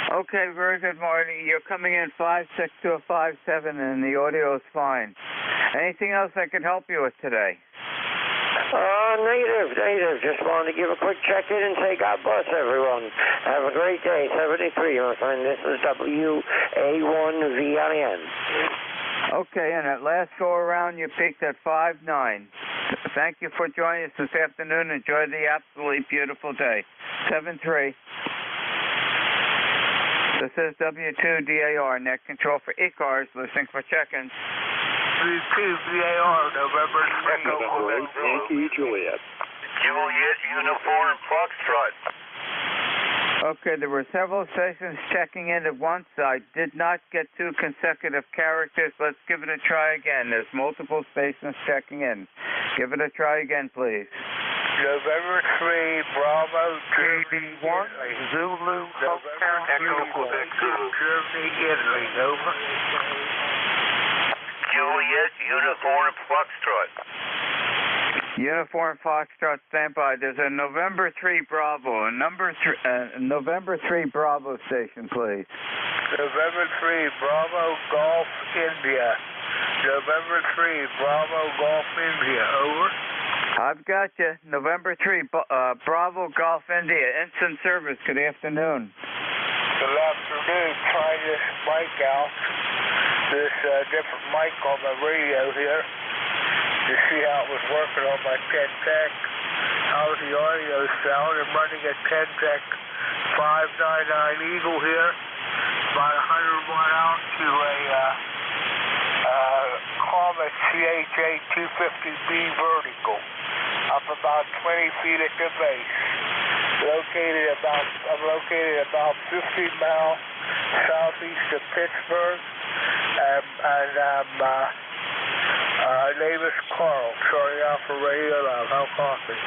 Okay, very good morning. You're coming in 5.6 to a 5.7, and the audio is fine. Anything else I can help you with today? Negative. Just wanted to give a quick check-in and say God bless everyone. Have a great day. 73, my friend. This is WA1VIN. Okay, and at last go-around, you peaked at 5.9. Thank you for joining us this afternoon. Enjoy the absolutely beautiful day. 73. This is W2DAR, net control for ECARS, listening for check-ins. W2DAR, November 3. Yankee Juliet. Juliet, Uniform, Foxtrot. Okay, there were several stations checking in at once. I did not get 2 consecutive characters. Let's give it a try again. There's multiple stations checking in. Give it a try again, please. November 3, Bravo, Germany, Italy, Zulu, Hotel, Echo, Quebec, Germany, Italy, over. Juliet, Uniform, Foxtrot. Uniform Foxtrot, stand by. There's a November 3 Bravo, a November 3 Bravo station, please. November 3, Bravo, Golf, India. November 3, Bravo, Golf, India, over. I've got you. November 3, Bravo, Golf, India. Instant service. Good afternoon. Good afternoon. Try this mic out. This different mic on the radio here. To see how it was working on my 10-tech. How's the audio sound? I'm running a 10-tech 599 Eagle here. About 100 watt out to a Comet CHA 250B vertical. Up about 20 feet at the base. I'm located about 50 miles southeast of Pittsburgh. And name is Carl. Sorry out for Radio Love. How coffee?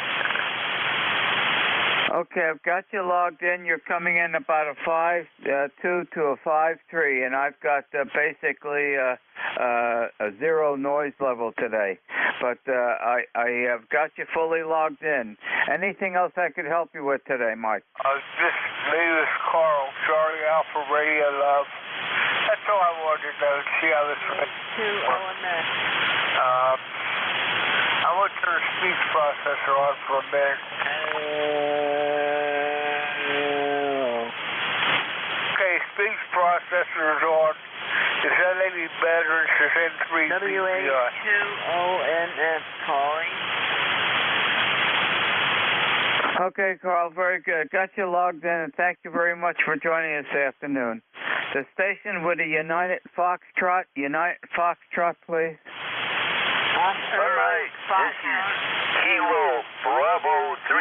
Okay, I've got you logged in. You're coming in about a 5.2 to a 5.3, and I've got basically a 0 noise level today. But I have got you fully logged in. Anything else I could help you with today, Mike? This name is Carl. Sorry out for Radio Love. That's all I wanted to know. See how this works. I want to turn the speech processor on for a minute. Okay, speech processor is on. Is that any better? It says N3. WA2ONS calling. Okay, Carl, very good. Got you logged in, and thank you very much for joining us this afternoon. The station with a United Foxtrot, please. All right, this is Kilo Bravo 3,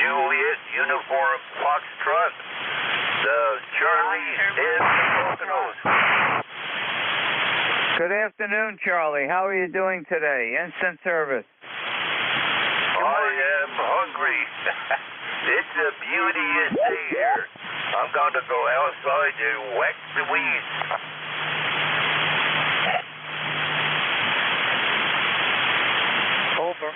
Juliet, Uniform, Foxtrot. The Charlie is the Poconos. Good afternoon, Charlie. How are you doing today? Instant service. I am hungry. It's a beauteous day here. I'm going to go outside and whack the weeds. Over.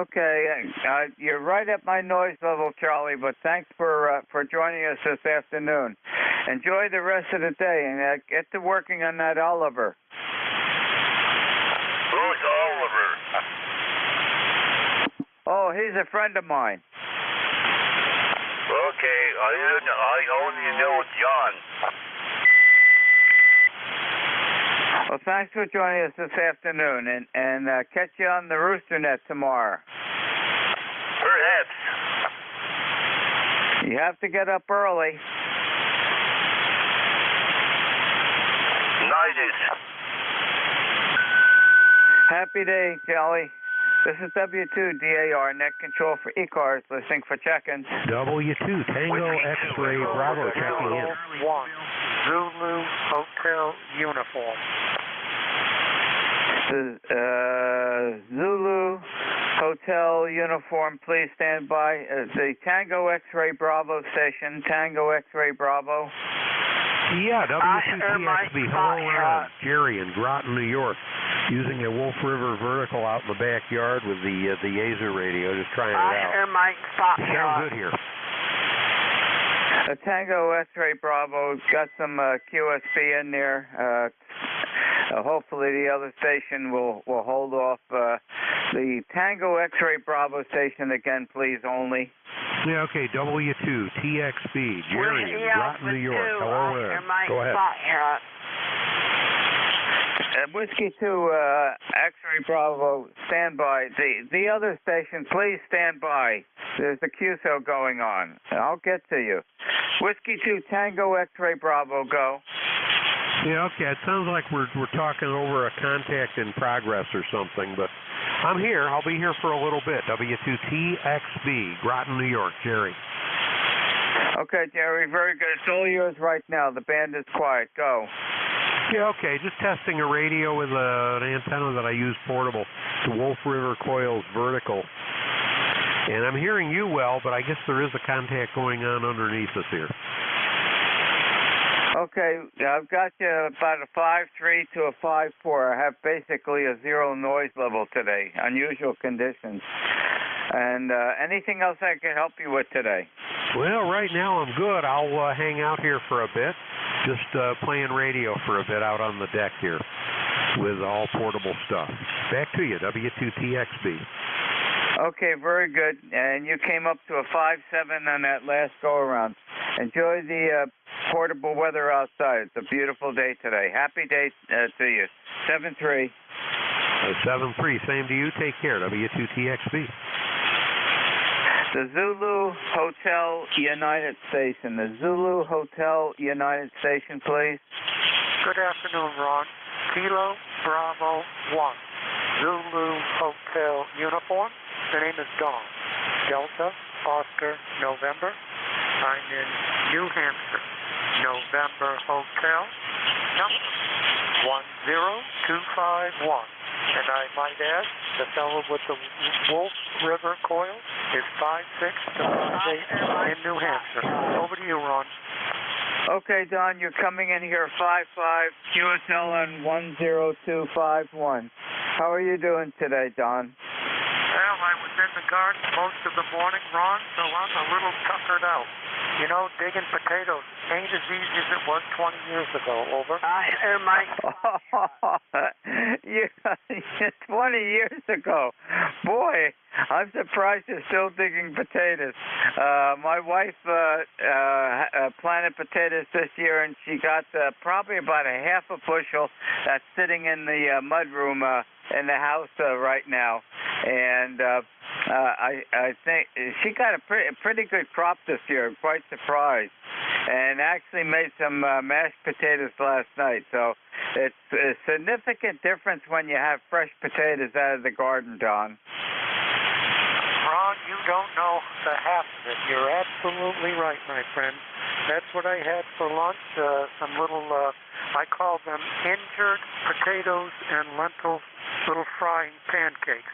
Okay, you're right at my noise level, Charlie, but thanks for joining us this afternoon. Enjoy the rest of the day, and get to working on that Oliver. Who's Oliver? Oh, he's a friend of mine. Okay, I only know John. Well, thanks for joining us this afternoon, and catch you on the Rooster Net tomorrow. Perhaps. You have to get up early. Nighties. Happy day, Charlie. This is W2DAR, net control for ECARS, listening for check-ins. W2 Tango X-Ray Bravo checking in. 1 Zulu Hotel Uniform. Zulu Hotel Uniform, please stand by. The Tango X-Ray Bravo station, Tango X-Ray Bravo. Yeah, W2TXB. Hello, Ron. Jerry in Groton, New York, using a Wolf River vertical out in the backyard with the Yaesu radio, just trying it out. Air Mike Foxtrot. Sounds good here. Tango X-Ray Bravo got some QSB in there. Hopefully the other station will hold off. The Tango X-Ray Bravo station again, please, only. Yeah, okay, W2TXB. Jerry in Groton, New York. Hello there. Go ahead. Whiskey 2, X-Ray Bravo, stand by. The other station, please stand by. There's a QSO going on. I'll get to you. Whiskey 2, Tango X-Ray Bravo, go. Yeah, okay. It sounds like we're talking over a contact in progress or something, but I'm here. I'll be here for a little bit. W2TXB, Groton, New York. Jerry. Okay, Jerry, very good. It's all yours right now. The band is quiet. Go. Yeah, okay. Just testing a radio with an antenna that I use portable. The Wolf River Coils vertical. And I'm hearing you well, but I guess there is a contact going on underneath us here. Okay, I've got you about a 5.3 to a 5.4. I have basically a zero noise level today. Unusual conditions. And anything else I can help you with today? Well, right now I'm good. I'll hang out here for a bit. Just playing radio for a bit out on the deck here with all portable stuff. Back to you, W2TXB. Okay, very good. And you came up to a 5.7 on that last go-around. Enjoy the portable weather outside. It's a beautiful day today. Happy day to you. 7-3. 7-3. Same to you. Take care, W2TXB. The Zulu Hotel United Station. The Zulu Hotel United Station, please. Good afternoon, Ron. Kilo Bravo 1. Zulu Hotel Uniform. The name is Dawn. Delta Oscar November. I'm in New Hampshire. November Hotel number 10251. And I might add, the fellow with the Wolf River coil is 5658 in New Hampshire. Over to you, Ron. Okay, Don, you're coming in here 55 QSL on 10251. How are you doing today, Don? Well, I was in the garden most of the morning, Ron, so I'm a little tuckered out. You know, digging potatoes ain't as easy as it was 20 years ago. Over. Air Mike. 20 years ago. Boy, I'm surprised you're still digging potatoes. My wife planted potatoes this year, and she got probably about a half a bushel that's sitting in the mudroom in the house right now. And I think she got a pretty good crop this year. I'm quite surprised. And actually made some mashed potatoes last night. So it's a significant difference when you have fresh potatoes out of the garden, Don. Ron, you don't know the half of it. You're absolutely right, my friend. That's what I had for lunch. Some little, I call them injured potatoes and lentils, little frying pancakes.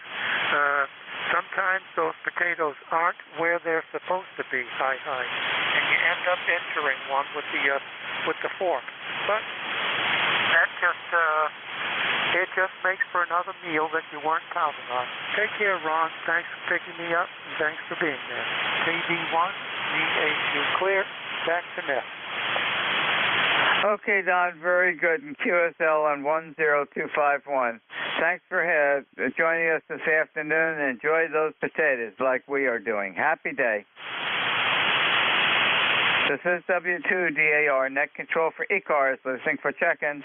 Sometimes those potatoes aren't where they're supposed to be, and you end up injuring one with the fork. But that it just makes for another meal that you weren't counting on. Take care, Ron. Thanks for picking me up, and thanks for being there. KB1, VAU clear. Back to net. Okay, Don, very good. And QSL on 10251. Thanks for joining us this afternoon. Enjoy those potatoes like we are doing. Happy day. This is W2DAR, net control for ECARS, listening for check-ins.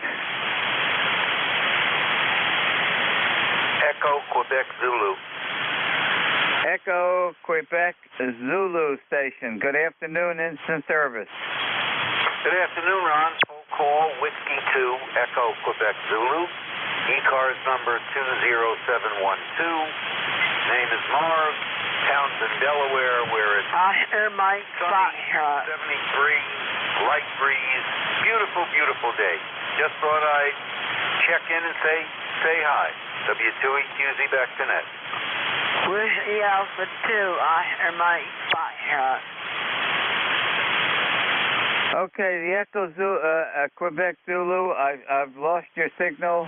Echo, Quebec, Zulu. Echo, Quebec, Zulu station. Good afternoon, instant service. Good afternoon, Ron. Full call, Whiskey 2, Echo, Quebec, Zulu. ECARS number 20712. Name is Marv. Townsend, Delaware, where it's Air Mike sunny, 73, light breeze. Beautiful, beautiful day. Just thought I'd check in and say hi. W2EQZ back to net. Whiskey Alpha 2, Air Mike Okay, the Echo Quebec Zulu, I've lost your signal.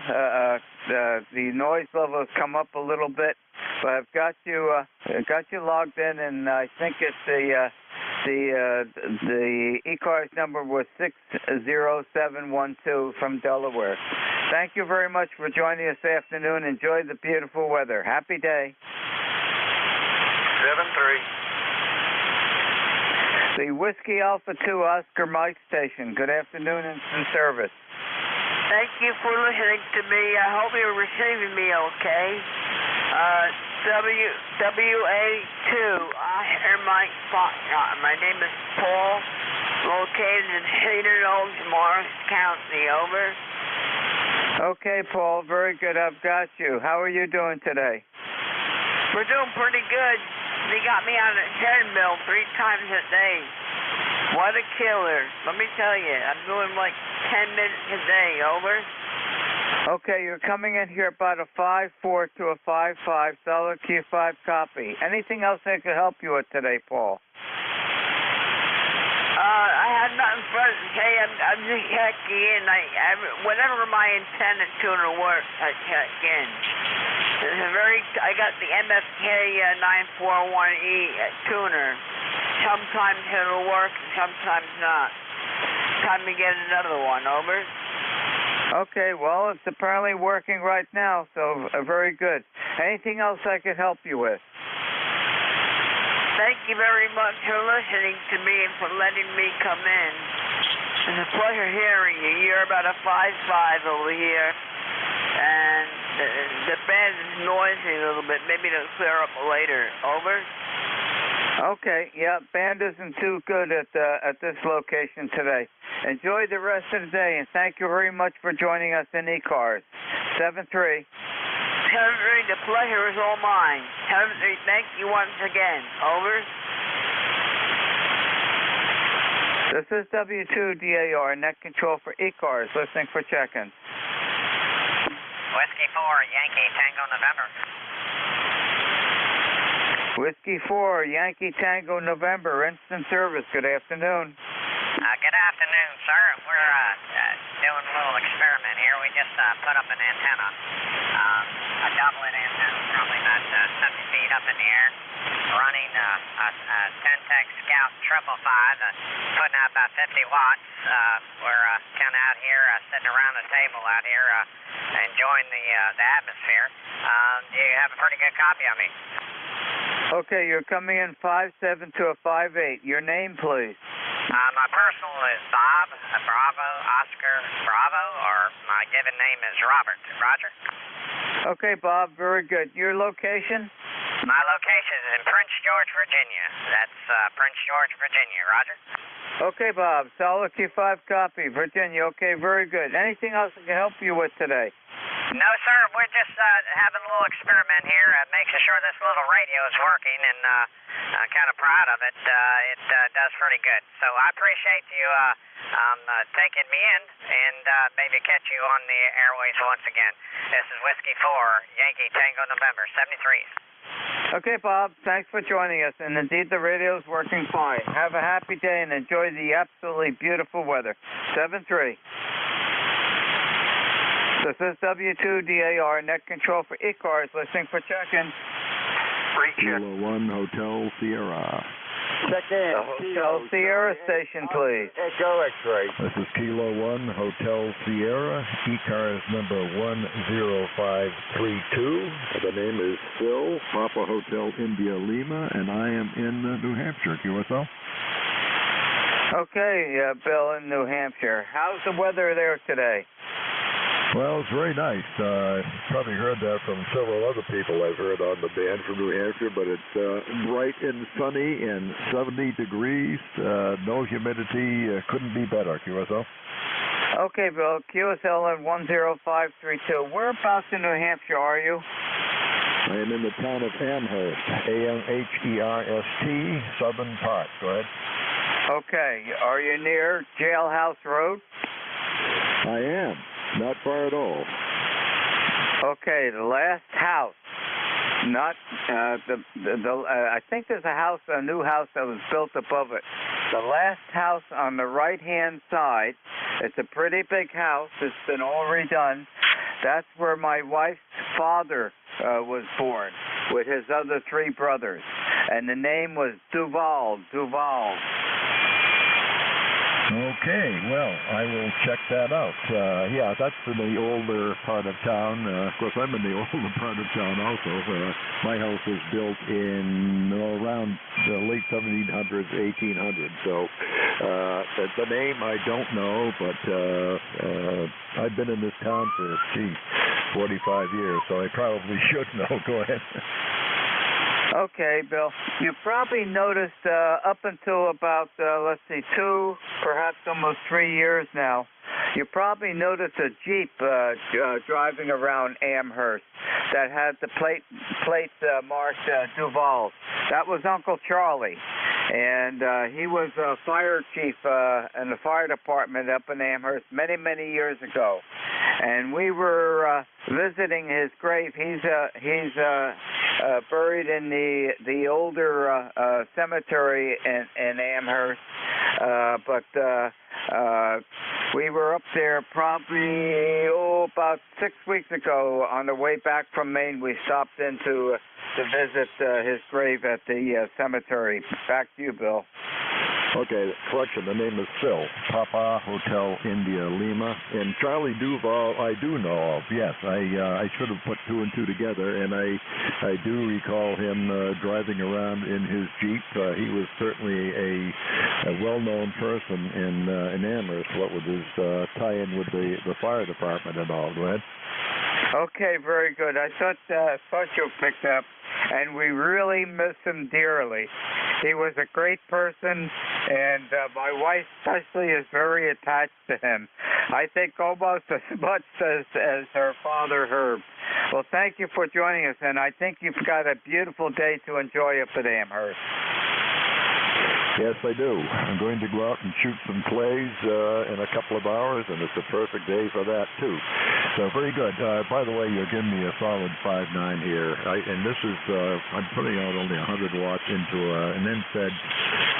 The noise level has come up a little bit, but I've got you logged in, and I think it's the ECARS number was 60712 from Delaware. Thank you very much for joining us this afternoon. Enjoy the beautiful weather. Happy day. 7-3. The Whiskey Alpha 2 Oscar Mike Station. Good afternoon and in service. Thank you for listening to me. I hope you're receiving me okay. WA2, Mike Foxtrot. My name is Paul, located in Cedar Knolls, Morris County. Over. Okay, Paul. Very good. I've got you. How are you doing today? We're doing pretty good. They got me on a treadmill 3 times a day. What a killer. Let me tell you, I'm doing like 10 minutes a day. Over. Okay, you're coming in here about a 5-4 to a 5-5, solid Q5 copy. Anything else I could help you with today, Paul? I have nothing further to say. I'm just checking in. Whenever my antenna tuner works, I check in. I got the MFK 941E tuner. Sometimes it'll work, and sometimes not. Time to get another one. Over. Okay, well, it's apparently working right now, so very good. Anything else I could help you with? Thank you very much for listening to me and for letting me come in. It's a pleasure hearing you. You're about a 5-5 over here, and the band is noisy a little bit. Maybe it'll clear up later. Over. Okay, yeah, band isn't too good at this location today. Enjoy the rest of the day, and thank you very much for joining us in ECARS. 7-3. 7-3, the pleasure is all mine. 7-3, thank you once again. Over. This is W2DAR, net control for ECARS, listening for check-ins. Whiskey 4, Yankee Tango November. Whiskey 4, Yankee Tango November, instant service. Good afternoon. Good afternoon, sir. We're doing a little experiment here. We just put up an antenna, a doublet antenna, probably about 70 feet up in the air, running a Ten-Tech Scout 555, putting out about 50 watts. We're kind of out here, sitting around the table out here, enjoying the atmosphere. Do you have a pretty good copy of me? Okay, you're coming in 5-7 to a 5-8. Your name, please. My personal is Bob, Bravo, Oscar, Bravo, or my given name is Robert. Roger? Okay, Bob, very good. Your location? My location is in Prince George, Virginia. That's Prince George, Virginia. Roger? Okay, Bob. Solid Q5 copy. Virginia. Okay, very good. Anything else I can help you with today? No, sir. We're just having a little experiment here, making sure this little radio is working, and I'm kind of proud of it. It does pretty good. So I appreciate you taking me in, and maybe catch you on the airways once again. This is Whiskey 4, Yankee Tango November, 73. Okay, Bob. Thanks for joining us. And indeed, the radio is working fine. Have a happy day and enjoy the absolutely beautiful weather. 7-3. This is W2DAR, net control for ECARS, listening for check-in. Kilo 1 Hotel Sierra. Check in. Hotel Sierra station, please. Echo X-ray. This is Kilo 1 Hotel Sierra, ECARS number 10532. The name is Phil, Papa Hotel India Lima, and I am in New Hampshire, QSL. Okay, Bill in New Hampshire. How's the weather there today? Well, it's very nice. Probably heard that from several other people I've heard on the band from New Hampshire, but it's bright and sunny and 70 degrees, no humidity, couldn't be better, QSL. Okay, Bill, QSL in 10532. Whereabouts in New Hampshire are you? I am in the town of Amherst, Amherst, Southern Park. Go ahead. Okay, are you near Jailhouse Road? I am. Not far at all. Okay, the last house. Not I think there's a new house that was built above it. The last house on the right-hand side, it's a pretty big house. It's been all redone. That's where my wife's father was born with his other 3 brothers. And the name was Duval. Okay, well, I will check that out. Yeah, that's in the older part of town. Of course, I'm in the older part of town also. My house was built in around the late 1700s, 1800s. So the name I don't know, but I've been in this town for, 45 years, so I probably should know. Go ahead. Okay, Bill. You probably noticed up until about, 2, perhaps almost 3 years now, you probably noticed a Jeep driving around Amherst that had the plate marked Duval. That was Uncle Charlie, and he was a fire chief in the fire department up in Amherst many, many years ago. And we were visiting his grave. He's buried in the older cemetery in Amherst, but we were up there probably about 6 weeks ago on the way back from Maine. We stopped in to visit his grave at the cemetery. Back to you, Bill. Okay, correction, the name is Phil, Papa Hotel India Lima, and Charlie Duval I do know of, yes. I should have put 2 and 2 together, and I do recall him driving around in his Jeep. He was certainly a well-known person in Amherst, what with his tie-in with the fire department and all. Go ahead. Okay, very good. I thought you picked up, and we really miss him dearly. He was a great person, and my wife especially is very attached to him. I think almost as much as her father, Herb. Well, thank you for joining us, and I think you've got a beautiful day to enjoy up at Amherst. Yes, I do. I'm going to go out and shoot some clays in a couple of hours, and it's a perfect day for that, too. So very good. By the way, you're giving me a solid 5.9 here. And this is, I'm putting out only 100 watts into an NFED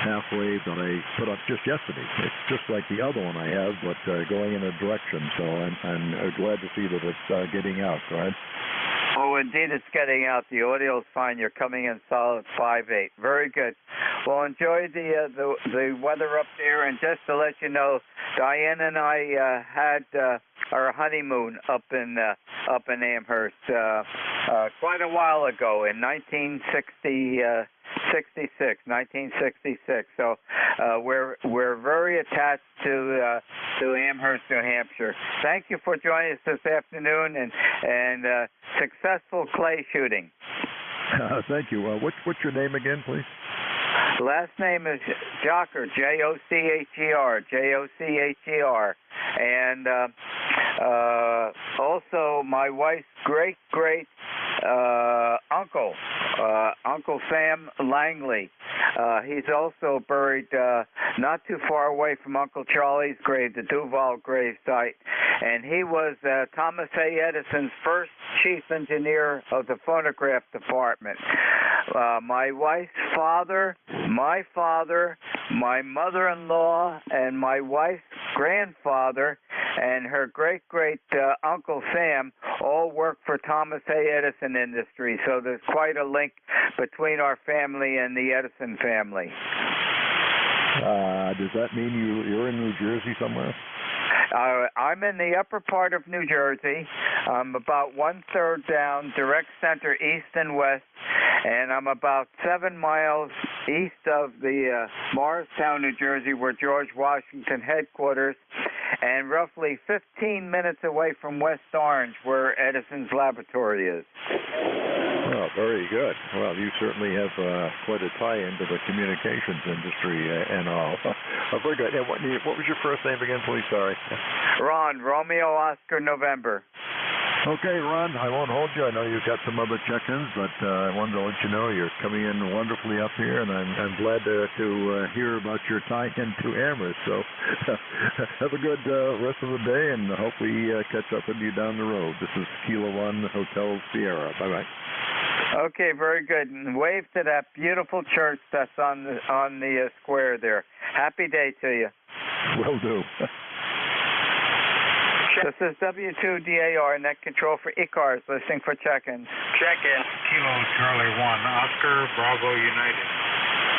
half wave that I put up just yesterday. It's just like the other one I have, but going in a direction. So I'm glad to see that it's getting out, right? Oh, indeed, it's getting out. The audio's fine. You're coming in solid 5.8. Very good. Well, enjoy the weather up there. And just to let you know, Diane and I had our honeymoon up in Amherst quite a while ago in 1966. So we're very attached to Amherst, New Hampshire. Thank you for joining us this afternoon and successful clay shooting. Thank you. What's your name again, please? Last name is Jocher, Jocher. And also my wife's great uncle, Uncle Sam Langley. He's also buried not too far away from Uncle Charlie's grave, the Duval grave site. And he was Thomas A. Edison's first chief engineer of the phonograph department. My wife's father, my father, my mother-in-law, and my wife's grandfather, and her great Uncle Sam all worked for Thomas A. Edison Industries. So there's quite a link between our family and the Edison family. Does that mean you're in New Jersey somewhere? I'm in the upper part of New Jersey. I'm about 1/3 down, direct center, east and west, and I'm about 7 miles east of the Morristown, New Jersey, where George Washington headquarters, and roughly 15 minutes away from West Orange, where Edison's laboratory is. Oh, very good. Well, you certainly have quite a tie-in to the communications industry and all. Very good. And what was your first name again, please? Sorry. Ron, Romeo Oscar November. Okay, Ron, I won't hold you. I know you've got some other check-ins, but I wanted to let you know you're coming in wonderfully up here, and I'm glad to hear about your tie-in to Amherst. So have a good rest of the day, and I hope we catch up with you down the road. This is Kilo 1 Hotel Sierra. Bye-bye. Okay, very good. And wave to that beautiful church that's on the square there. Happy day to you. Will do. This is W2DAR, net control for ECARS, listening for check-ins. Check-in. Kilo Charlie 1, Oscar Bravo United.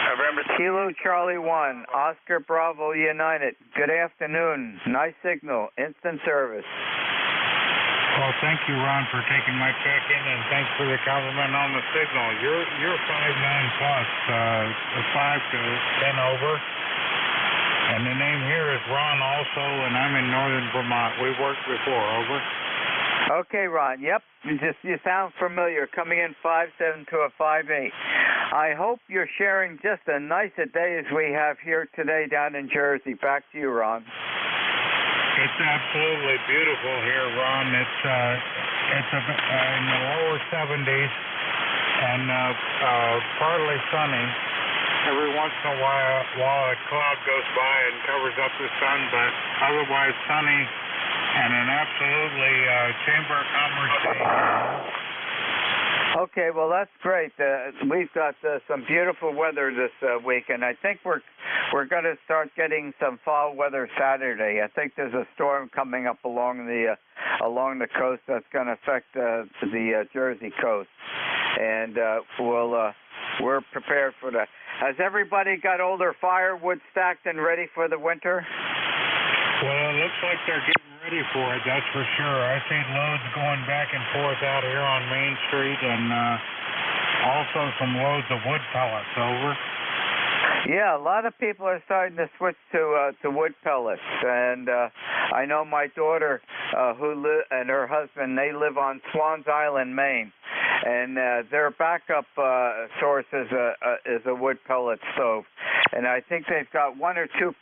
November. Kilo Charlie 1, Oscar Bravo United. Good afternoon. Nice signal. Instant service. Well, thank you, Ron, for taking my check-in, and thanks for the compliment on the signal. You're 5'9 plus, 5 to 10 over. And the name here is Ron also, and I'm in northern Vermont. We've worked before, over. Okay, Ron. Yep. You sound familiar. Coming in 5'7" to a 5'8". I hope you're sharing just as nice a day as we have here today down in Jersey. Back to you, Ron. It's absolutely beautiful here, Ron. It's in the lower 70s and partly sunny. Every once in a while a cloud goes by and covers up the sun, but otherwise sunny and an absolutely Chamber of Commerce day. Okay, well that's great. We've got some beautiful weather this week, and I think we're going to start getting some fall weather Saturday. I think there's a storm coming up along the coast that's going to affect the Jersey coast, and we're prepared for that. Has everybody got all their firewood stacked and ready for the winter? Well, it looks like they're getting ready for it, that's for sure. I see loads going back and forth out here on Main Street, and also some loads of wood pellets, over. Yeah, a lot of people are starting to switch to wood pellets, and I know my daughter and her husband, they live on Swans Island, Maine, and their backup source is a wood pellet stove, and I think they've got 1 or 2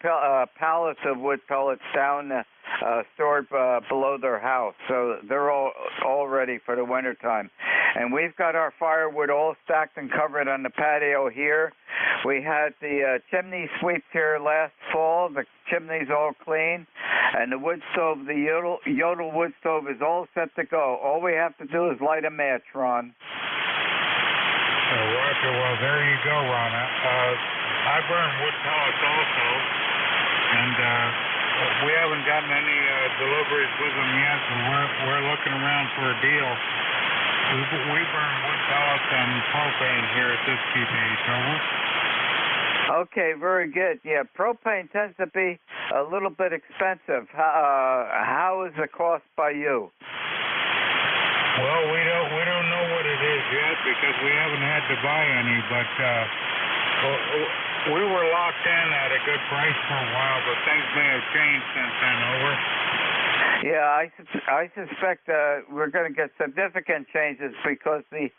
pallets of wood pellets down stored below their house, so they're all ready for the wintertime. And we've got our firewood all stacked and covered on the patio here. We had the chimney sweeps here last fall. The chimney's all clean, and the wood stove, the Yodel wood stove, is all set to go. All we have to do is light a match, Ron. Roger. Well, there you go, Ron. I burn wood pellets also, and we haven't gotten any deliveries with them yet, so we're looking around for a deal. We burn wood pellets and propane here at this cheap age, over. Okay, very good. Yeah, propane tends to be a little bit expensive. How is the cost by you? Well, we don't know what it is yet because we haven't had to buy any, but we were locked in at a good price for a while, but things may have changed since then, over. Yeah, I suspect we're going to get significant changes because the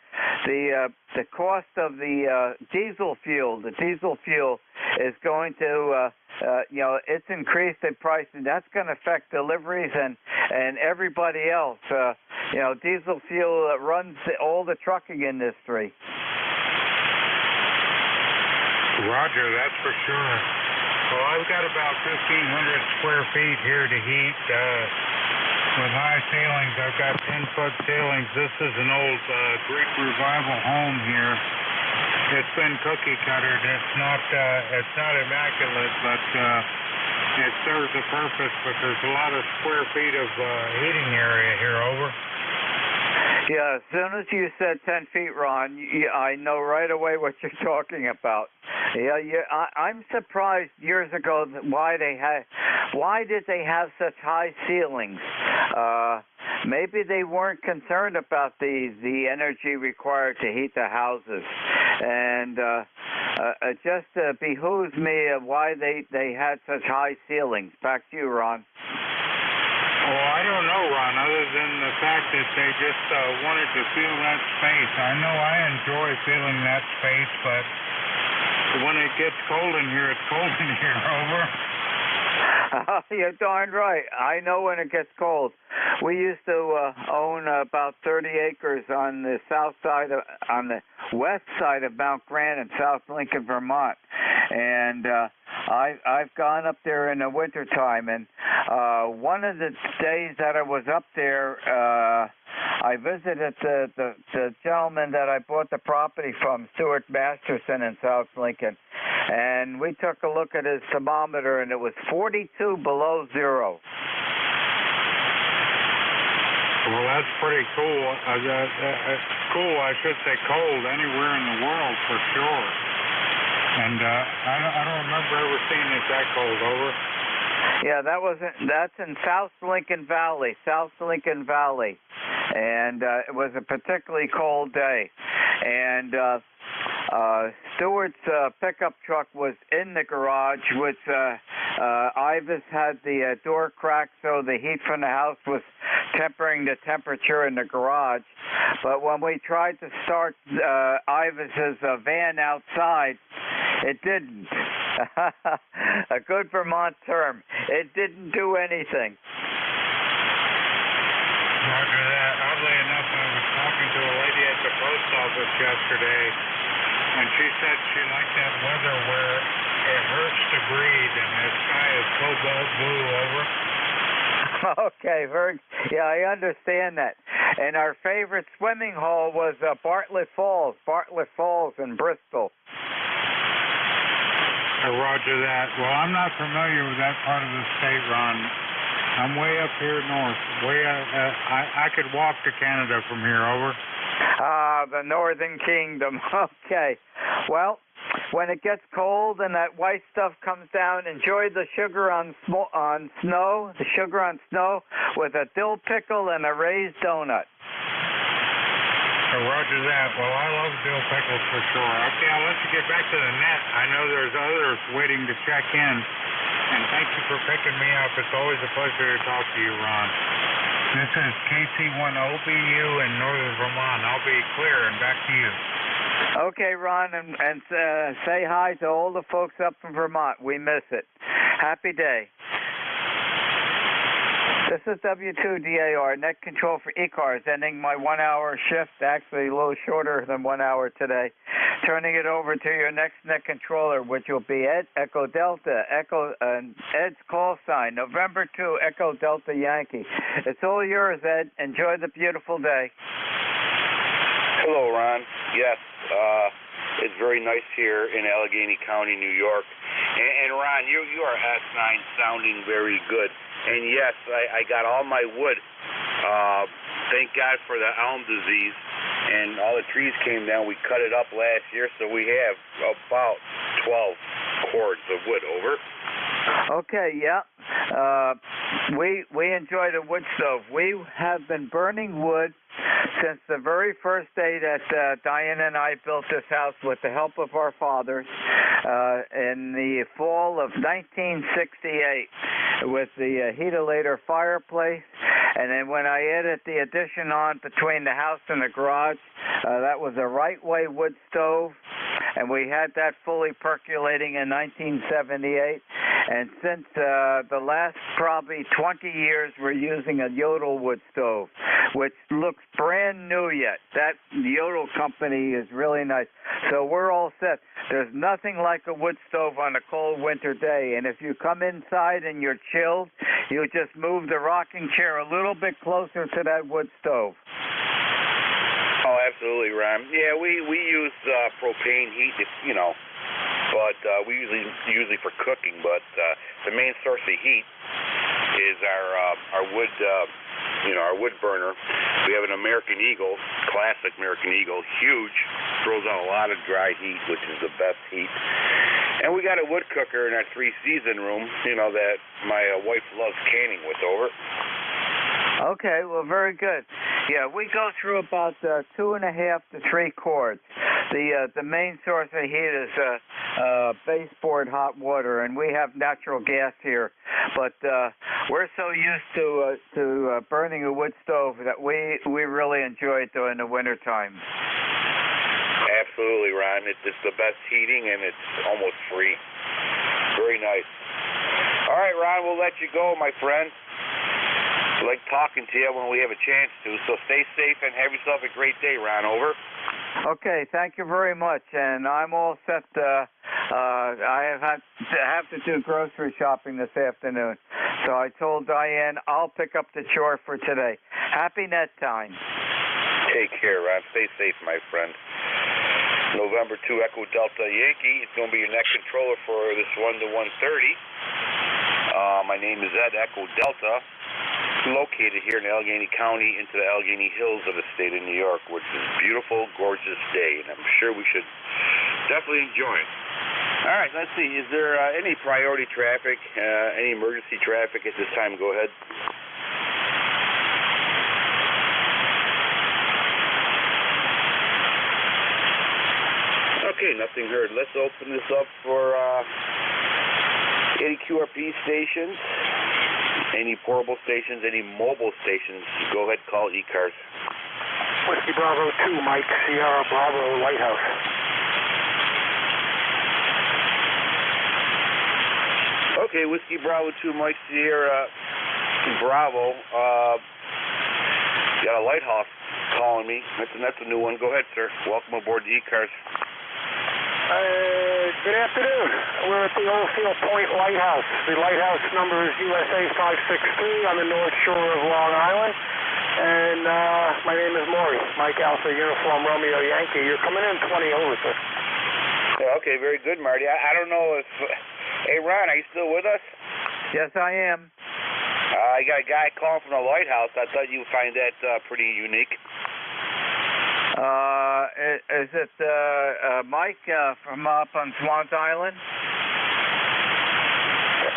cost of the diesel fuel is going to it's increased in price, and that's going to affect deliveries and everybody else. Diesel fuel runs all the trucking industry. Roger, that's for sure. Well, I've got about 1,500 square feet here to heat with high ceilings. I've got 10-foot ceilings. This is an old Greek revival home here. It's been cookie cuttered. It's not immaculate, but it serves a purpose. But there's a lot of square feet of heating area here, over. Yeah, as soon as you said 10 feet, Ron, I know right away what you're talking about. Yeah, I'm surprised years ago why did they have such high ceilings? Maybe they weren't concerned about the energy required to heat the houses, and it just behooves me why they had such high ceilings. Back to you, Ron. Well, I don't know, Ron, other than the fact that they just wanted to feel that space. I know I enjoy feeling that space, but when it gets cold in here, it's cold in here, over. You're darn right. I know when it gets cold. We used to own about 30 acres on the on the west side of Mount Grant in South Lincoln, Vermont, and I've gone up there in the wintertime, and one of the days that I was up there, I visited the gentleman that I bought the property from, Stuart Masterson in South Lincoln, and we took a look at his thermometer, and it was 42 below zero. Well, that's pretty cool. Cool, I should say cold, anywhere in the world for sure. And I don't remember ever seeing it that cold. Over. Yeah, that's in South Lincoln Valley, and it was a particularly cold day. And Stewart's pickup truck was in the garage, which Ivis had the door cracked, so the heat from the house was tempering the temperature in the garage. But when we tried to start Ivis's van outside, it didn't. A good Vermont term. It didn't do anything. Roger that. Oddly enough, I was talking to a lady at the post office yesterday, and she said she liked that weather where it hurts to breathe and the sky is cobalt blue. Over. Okay, yeah, I understand that. And our favorite swimming hole was Bartlett Falls in Bristol. Roger that. Well, I'm not familiar with that part of the state, Ron. I'm way up here north. I could walk to Canada from here. Over. The Northern Kingdom. Okay. Well, when it gets cold and that white stuff comes down, enjoy the sugar on snow. The sugar on snow with a dill pickle and a raised donut. Roger that. Well, I love dill pickles for sure. Okay, I'll let you get back to the net. I know there's others waiting to check in. And thank you for picking me up. It's always a pleasure to talk to you, Ron. This is KC1OBU in Northern Vermont. I'll be clear and back to you. Okay, Ron, and say hi to all the folks up in Vermont. We miss it. Happy day. This is W2DAR, net control for ECARS, ending my 1-hour shift, actually a little shorter than 1 hour today. Turning it over to your next net controller, which will be Ed, Echo Delta, Ed's call sign, November 2, Echo Delta Yankee. It's all yours, Ed. Enjoy the beautiful day. Hello, Ron. Yes, it's very nice here in Allegheny County, New York. And Ron, you are S9 sounding very good. And yes, I got all my wood. Thank God for the elm disease. And all the trees came down. We cut it up last year, so we have about 12 cords of wood. Over. Okay, yeah. We enjoy the wood stove. We have been burning wood since the very first day that Diane and I built this house with the help of our fathers in the fall of 1968 with the heatilator fireplace. And then when I added the addition on between the house and the garage, that was a right-way wood stove. And we had that fully percolating in 1978. And since the last probably 20 years, we're using a Yodel wood stove, which looks brand new yet. That Yodel company is really nice. So we're all set. There's nothing like a wood stove on a cold winter day. And if you come inside and you're chilled, you just move the rocking chair a little bit closer to that wood stove. Oh, absolutely, Ron. Yeah, we use propane heat, but we usually for cooking. But the main source of heat is our wood, our wood burner. We have an American Eagle, classic American Eagle, huge, throws out a lot of dry heat, which is the best heat. And we got a wood cooker in our 3-season room, that my wife loves canning with. Over. Okay, well, very good. Yeah, we go through about 2.5 to 3 cords. The main source of heat is baseboard hot water, and we have natural gas here. But we're so used to burning a wood stove that we really enjoy it during the wintertime. Absolutely, Ron. It's the best heating, and it's almost free. Very nice. All right, Ron, we'll let you go, my friend. I like talking to you when we have a chance to, so stay safe and have yourself a great day, Ron. Over. Okay, thank you very much, and I'm all set. I have to do grocery shopping this afternoon, so I told Diane I'll pick up the chore for today. Happy net time. Take care, Ron. Stay safe, my friend. November 2 Echo Delta Yankee. It's going to be your next controller for this 1 to 130. My name is Ed, Echo Delta. Located here in Allegheny County into the Allegheny Hills of the state of New York, which is a beautiful, gorgeous day, and I'm sure we should definitely enjoy it. All right, let's see. Is there any priority traffic, any emergency traffic at this time? Go ahead. Okay, nothing heard. Let's open this up for any QRP stations. Any portable stations, any mobile stations, go ahead, call ECARS. Whiskey Bravo 2, Mike, Sierra Bravo, Lighthouse. Okay, Whiskey Bravo 2, Mike, Sierra Bravo. Got a Lighthouse calling me. That's a new one. Go ahead, sir. Welcome aboard the ECARS. Good afternoon. We're at the Oldfield Point Lighthouse. The lighthouse number is USA 563 on the North Shore of Long Island. And my name is Maury, Mike Alpha Uniform Romeo Yankee. You're coming in 20 over, sir. Yeah, okay, very good, Marty. I don't know if... Hey, Ron, are you still with us? Yes, I am. I got a guy calling from the lighthouse. I thought you'd find that pretty unique. Is it Mike from up on Swans Island?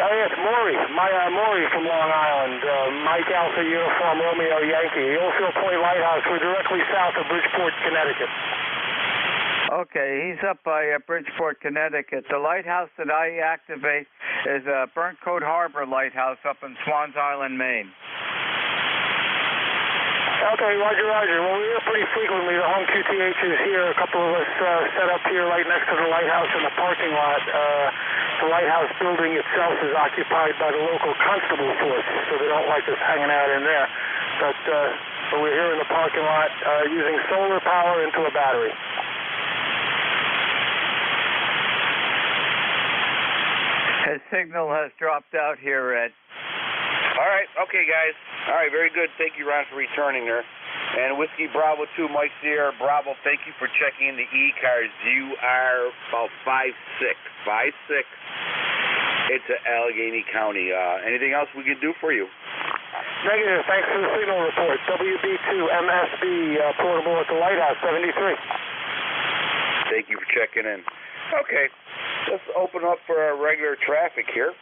Oh, yes, Maury. Maury from Long Island. Mike Alpha Uniform Romeo Yankee. The Oldfield Point Lighthouse. We're directly south of Bridgeport, Connecticut. Okay, he's up by Bridgeport, Connecticut. The lighthouse that I activate is Burnt Coat Harbor Lighthouse up in Swans Island, Maine. Okay, Roger. Well, we're here pretty frequently. The home QTH is here. A couple of us set up here right next to the lighthouse in the parking lot. The lighthouse building itself is occupied by the local constable force, so they don't like us hanging out in there. But we're here in the parking lot using solar power into a battery. His signal has dropped out here, Ed. All right, okay, guys. All right, very good. Thank you, Ron, for returning there. And Whiskey Bravo 2, Mike Sierra Bravo, thank you for checking in the ECARS. You are about 5'6". 5'6". It's Allegheny County. Anything else we can do for you? Negative. Thanks for the signal report. WB2 MSB portable at the Lighthouse, 73. Thank you for checking in. Okay, let's open up for our regular traffic here.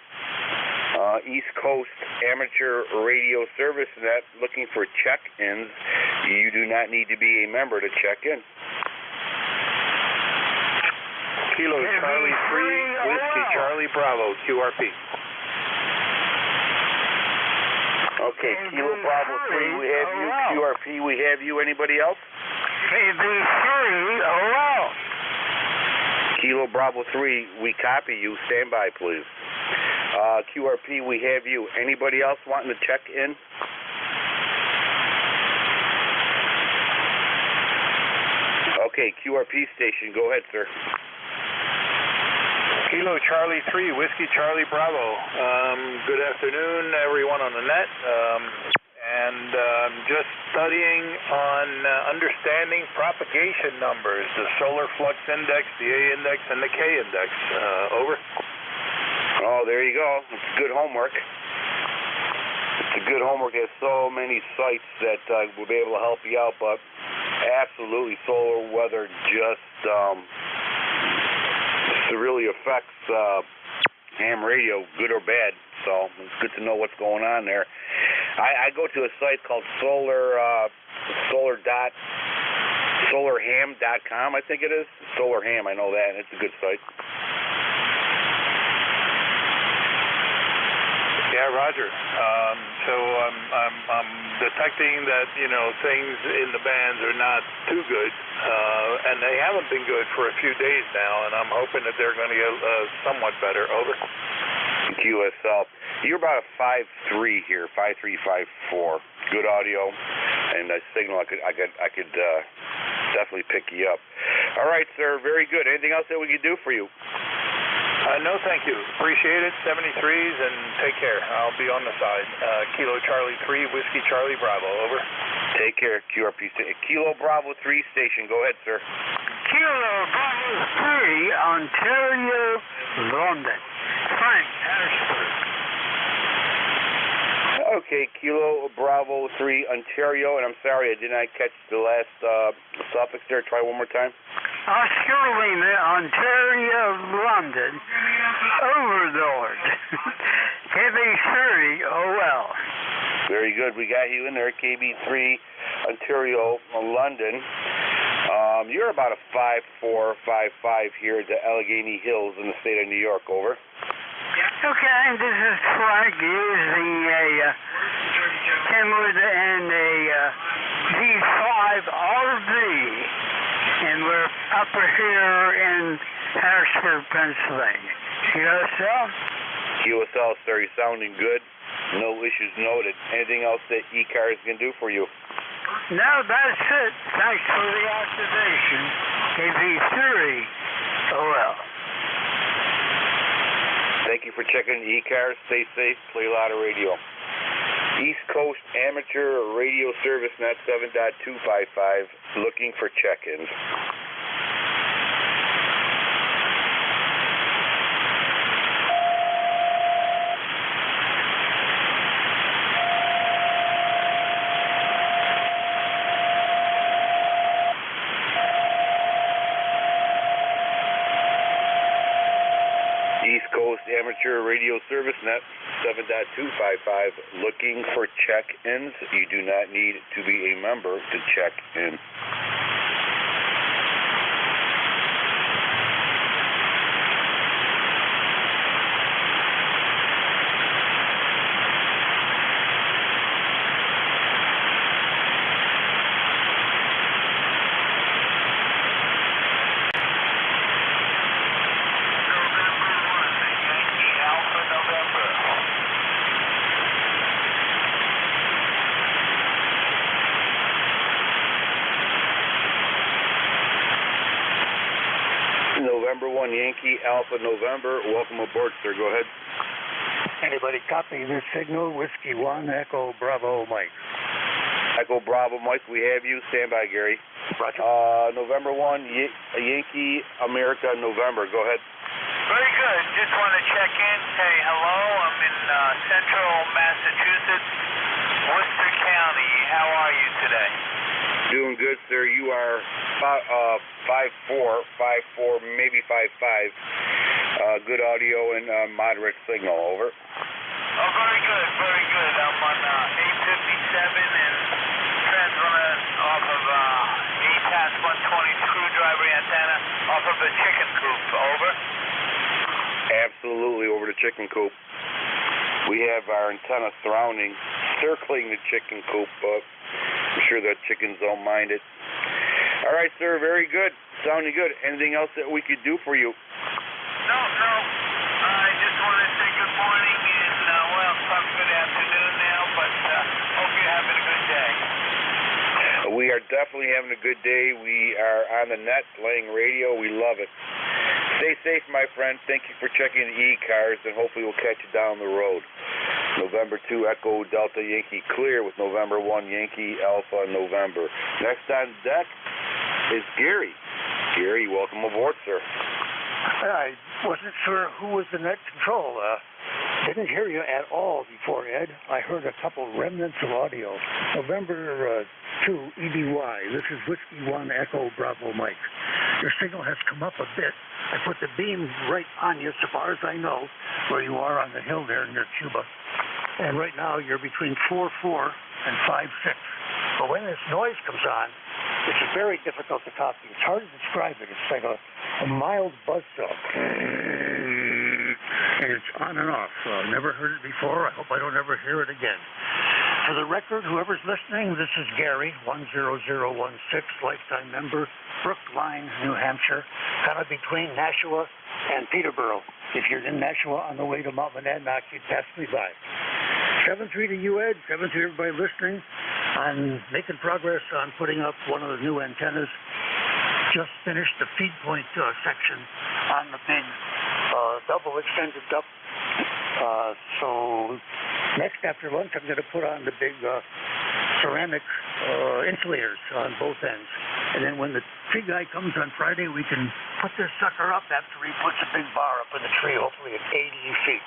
East Coast Amateur Radio Service Net, looking for check-ins. You do not need to be a member to check in. Kilo Charlie 3, Whiskey Charlie Bravo, QRP. Okay, Kilo Bravo 3, we have you. QRP, we have you. Anybody else? CB3, hello. Kilo Bravo 3, we copy you. Stand by, please. QRP, we have you. Anybody else wanting to check in? Okay, QRP station, go ahead, sir. Kilo Charlie 3, Whiskey Charlie Bravo. Good afternoon, everyone on the net. And just studying on understanding propagation numbers, the solar flux index, the A index, and the K index. Over. Oh, there you go. It's good homework. It's a good homework. There's so many sites that will be able to help you out, but absolutely solar weather just really affects ham radio, good or bad. So it's good to know what's going on there. I go to a site called solarham.com, I think it is. Solar Ham, I know that. It's a good site. Yeah, Roger. So I'm detecting that, things in the bands are not too good, and they haven't been good for a few days now, and I'm hoping that they're going to get somewhat better. Over. QSL. You're about a 5'3" here, 5'3", 5'4". Good audio and a signal. I could definitely pick you up. All right, sir. Very good. Anything else that we could do for you? No, thank you. Appreciate it. 73s, and take care. I'll be on the side. Kilo Charlie 3, Whiskey Charlie Bravo. Over. Take care, QRP. Kilo Bravo 3 station. Go ahead, sir. Kilo Bravo 3, Ontario, London. Frank, Harrisburg. Okay, Kilo Bravo 3, Ontario, and I'm sorry I did not catch the last suffix there. Try one more time. Oscar Lima, Ontario, London, Overlord. KB3, OL. Very good. We got you in there, KB3, Ontario, London. You're about a 5'4", 5'5" here at the Allegheny Hills in the state of New York. Over. Okay, this is Frank using a Kenwood and a G5RV, and we're up here in Harrisburg, Pennsylvania. QSL? QSL, sir. You're sounding good. No issues noted. Anything else that ECARS can do for you? No, that's it. Thanks for the activation. KV3 OL. Thank you for checking ECARS. Stay safe. Play a lot of radio. East Coast Amateur Radio Service Net 7.255. Looking for check-ins. East Coast Amateur Radio Service Net 7.255. Looking for check-ins. You do not need to be a member to check in. November 1 Yankee Alpha November. Welcome aboard, sir. Go ahead. Anybody copy this signal? Whiskey 1 Echo Bravo Mike. Echo Bravo Mike, we have you. Stand by, Gary. Roger. November 1 Yankee America November. Go ahead. Very good. Just want to check in, say hello. I'm in central Massachusetts, Worcester County. How are you today? Doing good, sir. You are 5'4", maybe 5'5". Good audio and moderate signal. Over. Oh, very good, very good. I'm on 857 and transmitting off of ATAS 120 screwdriver antenna off of the chicken coop. Over. Absolutely, over the chicken coop. We have our antenna circling the chicken coop. I'm sure the chickens don't mind it. All right, sir. Very good. Sounding good. Anything else that we could do for you? No. I just want to say good morning and, well, it's good afternoon now, but hope you're having a good day. We are definitely having a good day. We are on the net playing radio. We love it. Stay safe, my friend. Thank you for checking the ECARS, and hopefully we'll catch you down the road. November 2 Echo Delta Yankee clear with November 1 Yankee Alpha November. Next on deck is Gary. Gary, welcome aboard, sir. I wasn't sure who was the net control. Didn't hear you at all before, Ed. I heard a couple remnants of audio. November 2 EDY. This is Whiskey 1 Echo Bravo Mike. Your signal has come up a bit. I put the beam right on you, so far as I know, where you are on the hill there near Cuba. And right now you're between 4.4 and 5.6. But when this noise comes on, it's very difficult to copy. It's hard to describe it. It's like a mild buzzsaw. And it's on and off. Never heard it before. I hope I don't ever hear it again. For the record, whoever's listening, this is Gary, 10016, lifetime member, Brookline, New Hampshire, kind of between Nashua and Peterborough. If you're in Nashua on the way to Mount Monadnock, you'd pass me by. 7-3 to you, Ed. 7-3 everybody listening. I'm making progress on putting up one of the new antennas. Just finished the feed point section on the big double extended duct. So next after lunch, I'm going to put on the big ceramic insulators on both ends. And then when the tree guy comes on Friday, we can put this sucker up after he puts a big bar up in the tree, hopefully at 80 feet.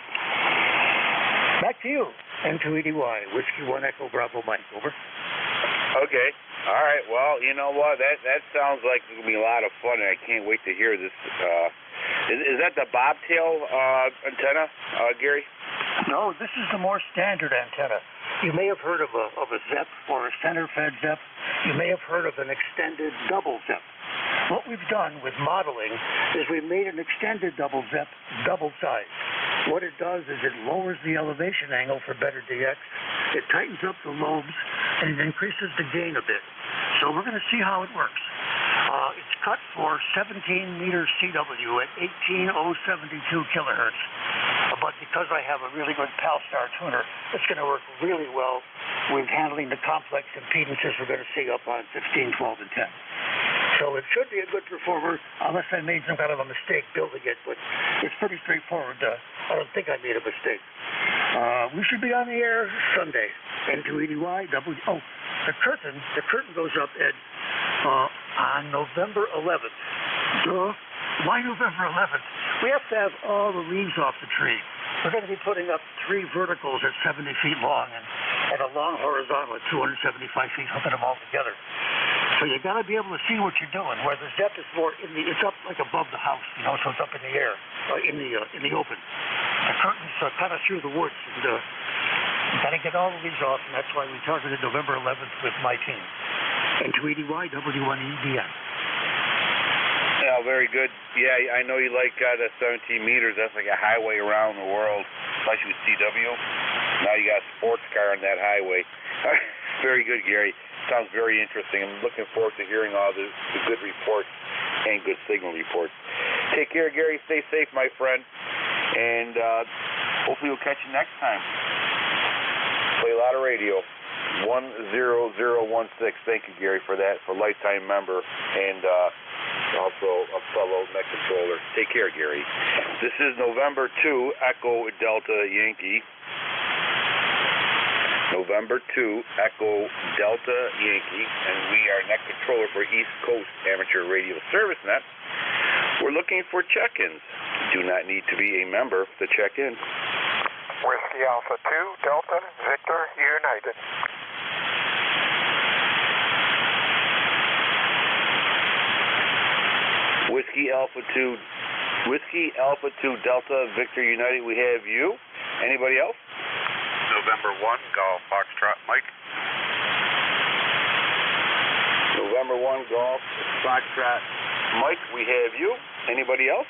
Back to you, N2EDY, Whiskey 1 Echo Bravo Mike, over. Okay. All right. Well, you know what? That sounds like it's going to be a lot of fun, and I can't wait to hear this. Is that the bobtail antenna, Gary? No, this is the more standard antenna. You may have heard of a ZEP or a center-fed ZEP. You may have heard of an extended double ZEP. What we've done with modeling is we've made an extended double ZEP double size. What it does is it lowers the elevation angle for better DX. It tightens up the lobes, and it increases the gain a bit. So we're going to see how it works. It's cut for 17 meters CW at 18,072 kilohertz. But because I have a really good PAL-STAR tuner, it's going to work really well with handling the complex impedances we're going to see up on 15, 12, and 10. So it should be a good performer, unless I made some kind of a mistake building it, but it's pretty straightforward. I don't think I made a mistake. We should be on the air Sunday. N2EDY, the curtain goes up, Ed, on November 11th. Why November 11th? We have to have all the leaves off the tree. We're going to be putting up 3 verticals at 70 feet long and a long horizontal at 275 feet, hooking them all together. So you got to be able to see what you're doing. Where the ZEP is more it's up like above the house, so it's up in the air, in the open. The curtains are kind of through the woods, and you got to get all of these off, and that's why we targeted November 11th with my team. N2EDY, W1EDN. Yeah, very good. Yeah, I know you like the 17 meters. That's like a highway around the world, especially with CW. Now you got a sports car on that highway. Very good, Gary. Sounds very interesting. I'm looking forward to hearing all the good reports and good signal reports. Take care, Gary. Stay safe, my friend. And hopefully we'll catch you next time. Play a lot of radio. 10016. Thank you, Gary, for that. For lifetime member and also a fellow neck controller. Take care, Gary. This is November 2, Echo Delta Yankee. November 2, Echo Delta Yankee, and we are net controller for East Coast Amateur Radio Service Net. We're looking for check-ins. Do not need to be a member to check in. Whiskey Alpha 2, Delta, Victor, United. Whiskey Alpha 2, Delta, Victor, United. We have you. Anybody else? November 1, Golf Foxtrot Mike. November 1, Golf Foxtrot Mike. We have you. Anybody else?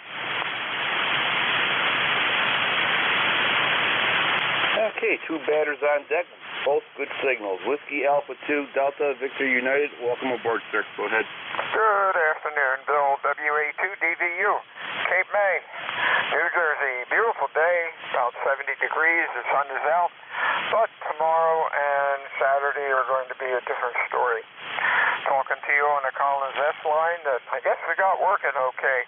Okay, 2 batters on deck. Both good signals. Whiskey Alpha 2, Delta, Victor, United. Welcome aboard, sir. Go ahead. Good afternoon, Bill. WA2DVU, Cape May, New Jersey. Beautiful day, about 70 degrees. The sun is out. But tomorrow and Saturday are going to be a different story. Talking to you on the Collins S line that I guess we got working okay.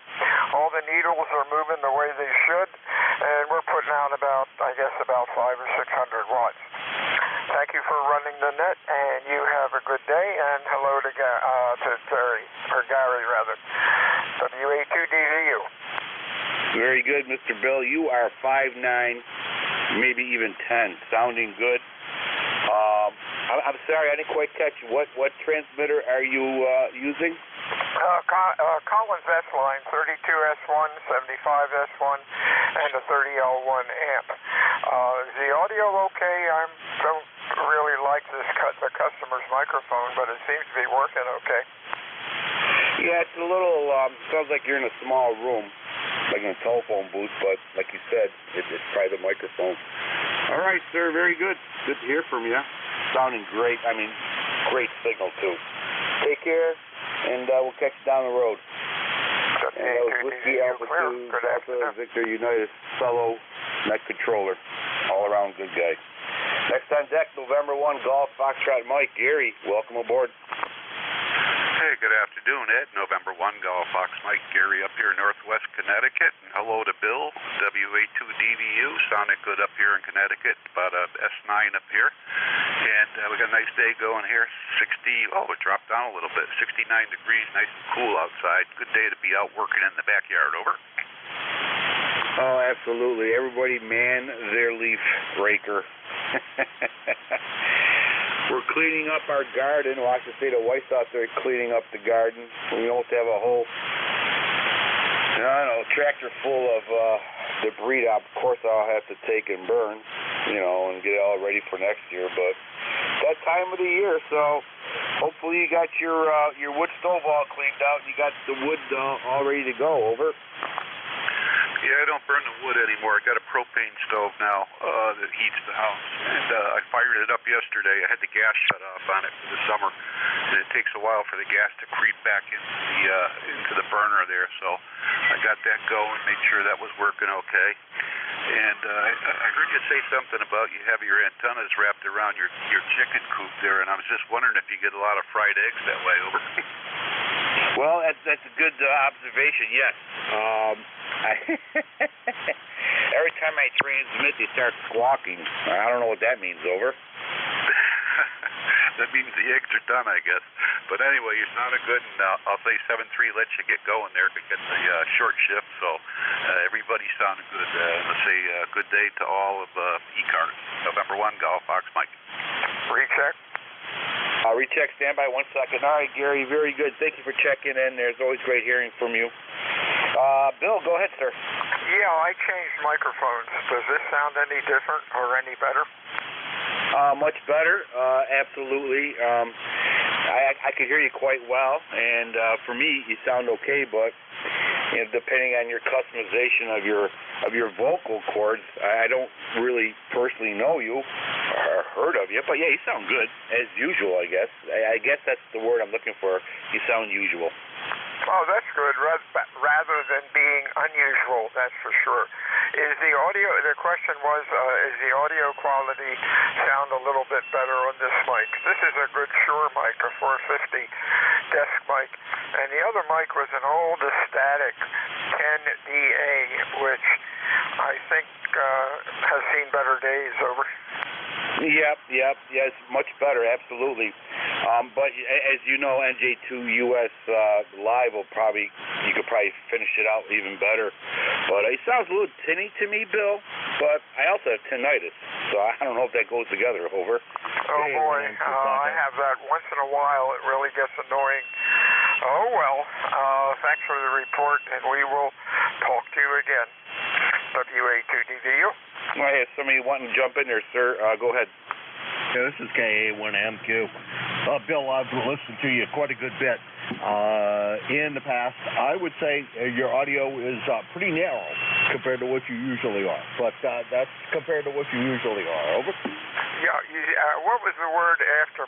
All the needles are moving the way they should, and we're putting out about 500 or 600 watts. Thank you for running the net, and you have a good day, and hello to Gary, rather. WA2DVU. Very good, Mr. Bill. You are 5'9", maybe even 10, sounding good. I'm sorry, I didn't quite catch you. What transmitter are you using? Collins S line, 32S1, 75S1, and a 30L1 amp. Is the audio okay? I don't really like the customer's microphone, but it seems to be working okay. Yeah, it's a little, sounds like you're in a small room, like in a telephone booth, but like you said, it's private microphone. All right, sir, very good. Good to hear from you. Sounding great. I mean, great signal, too. Take care, and we'll catch you down the road. And that was Whiskey Alpha 2, Delta, Victor, United, fellow net controller. All around good guy. Next on deck, November 1, Golf Foxtrot Mike. Gary, welcome aboard. Hey, good afternoon, Ed. November 1, Golf Fox Mike. Gary up here in Northwest Connecticut. And hello to Bill, WA2DVU. Sounding sounding good up here in Connecticut, about a S9 up here. And we got a nice day going here. 60, it dropped down a little bit. 69 degrees, nice and cool outside. Good day to be out working in the backyard. Over. Oh, absolutely. Everybody man their leaf raker. We're cleaning up our garden. Well, I should say the wife's out there cleaning up the garden. We don't have a whole, tractor full of debris that, of course, I'll have to take and burn, and get it all ready for next year. But that time of the year, so hopefully you got your wood stove all cleaned out and you got the wood all ready to go. Over. Yeah, I don't burn the wood anymore. I got a propane stove now that heats the house. And I fired it up yesterday. I had the gas shut off on it for the summer. And it takes a while for the gas to creep back into the burner there. So I got that going, made sure that was working okay. And I heard you say something about you have your antennas wrapped around your chicken coop there. And I was just wondering if you get a lot of fried eggs that way. Over. Well, that's a good observation, yes. Every time I transmit, they start squawking. I don't know what that means. Over. That means the eggs are done, I guess. But anyway, you're sounding good, and I'll say 7-3 lets you get going there to get the short shift. So everybody's sounding good. Let's say good day to all of ECARS. November 1, Golf Fox Mike. Recheck. Recheck, stand by 1 second. All right, Gary, very good. Thank you for checking in. There's always great hearing from you. Bill, go ahead, sir. Yeah, I changed microphones. Does this sound any different or any better? Much better, absolutely. I can hear you quite well, and for me, you sound okay, but depending on your customization of your vocal cords, I don't really personally know you or heard of you, but yeah, you sound good, as usual, I guess. I guess that's the word I'm looking for. You sound usual. Oh, that's good, rather than being unusual, that's for sure. The question was, is the audio quality sound a little bit better on this mic? This is a good Shure mic, a 450 desk mic, and the other mic was an old static 10DA, which I think has seen better days. Over. Yep, yes, much better, absolutely. But as you know, NJ2US live you could probably finish it out even better. But it sounds a little tinny to me, Bill, but I also have tinnitus, so I don't know if that goes together. Over. Oh boy, I have that once in a while. It really gets annoying. Oh well, thanks for the report, and we will talk to you again. WA2DVU. I have somebody wanting to jump in there, sir. Go ahead. Yeah, this is KA1MQ. Bill, I've listened to you quite a good bit in the past. I would say your audio is pretty narrow compared to what you usually are, but that's compared to what you usually are. Over. Yeah, what was the word after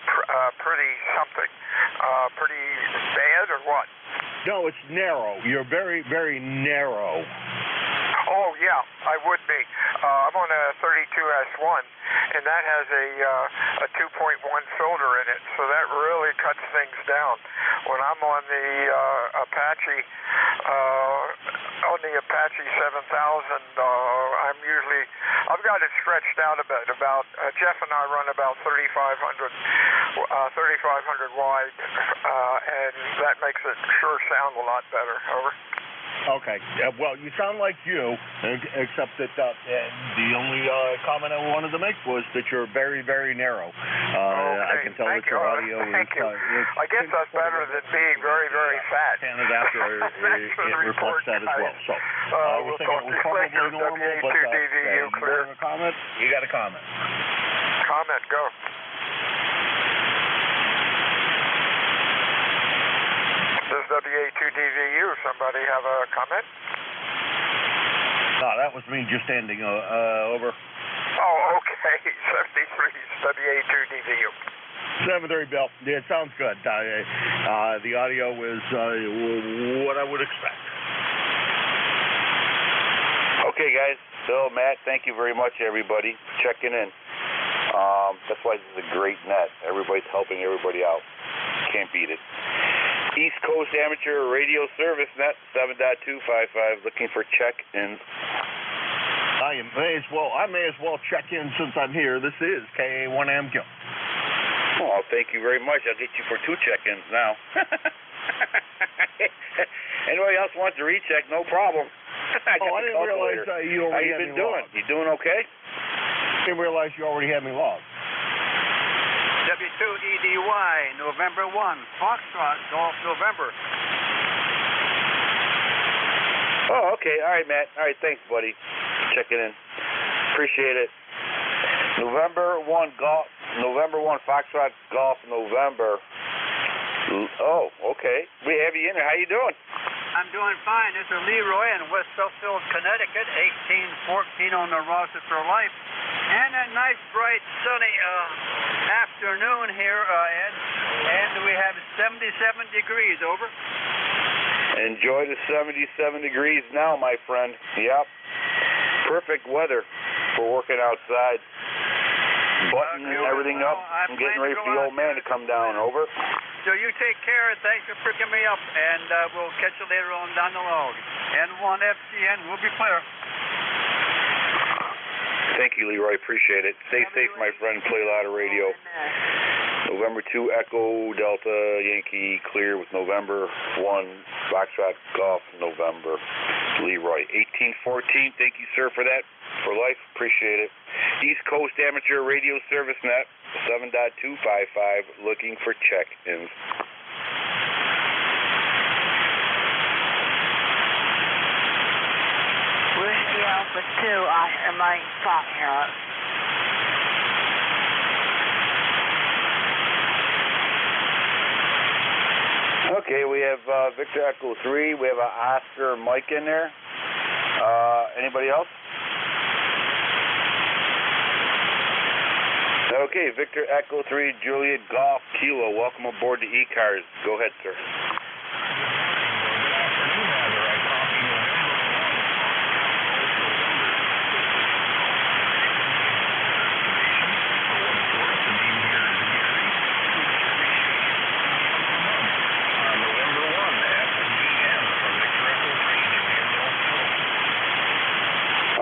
pretty something? Pretty bad or what? No, it's narrow. You're very, very narrow. Oh, yeah, I would be. I'm on a 32S1, and that has a 2.1 filter in it, so that really cuts things down. When I'm on the Apache 7000, I've got it stretched out a bit. Jeff and I run about 3,500 wide, and that makes it sure sound a lot better. Over. Okay. Well, you sound like you, except that the only comment I wanted to make was that you're very, very narrow. I can tell that your audio is... I guess that's better than being very, very fat. And after it reflects that as well. So we're thinking it was probably normal, but you have a comment? You got a comment. Comment, go. Does WA2DVU, somebody have a comment? No, that was me just ending. Over. Oh, okay. 73 WA2DVU. 7-3, Bill. Yeah, it sounds good. The audio is what I would expect. Okay, guys. Bill, Matt, thank you very much, everybody, for checking in. That's why this is a great net. Everybody's helping everybody out. Can't beat it. East Coast Amateur Radio Service Net 7.255, looking for check-ins. I am I may as well check in since I'm here. This is KA1M Kill. Oh, thank you very much. I'll get you for 2 check-ins now. Anybody else wants to recheck, no problem. I didn't realize you already had me How you been doing? You doing okay? I didn't realize you already had me logged. W2EDY, November 1, Foxtrot, Golf, November. Oh, okay. All right, Matt. All right, thanks, buddy. Checking in. Appreciate it. November 1, Foxtrot, Golf, November. Oh, okay. We have you in there. How you doing? I'm doing fine. This is Leroy in West Southfield, Connecticut, 1814 on the roster for life. And a nice, bright, sunny afternoon here, Ed. And we have 77 degrees, over. Enjoy the 77 degrees now, my friend. Yep. Perfect weather for working outside. Buttoning everything up and getting ready for the old man to come down, over. So you take care, and thanks for picking me up, and we'll catch you later on down the log. N1FCN will be clear. Thank you, Leroy. Appreciate it. Stay safe, my friend. Play a lot of radio. November 2, Echo, Delta, Yankee, clear with November 1, Foxtrot, Golf, November. Leroy, 1814. Thank you, sir, for that. For life. Appreciate it. East Coast Amateur Radio Service Net, 7.255, looking for check-ins. Whiskey Alpha 2, I hear my thought here. Okay, we have Victor Echo 3. We have an Oscar Mike in there. Anybody else? Okay, Victor Echo 3, Juliet Golf Kilo. Welcome aboard the ECARS. Go ahead, sir.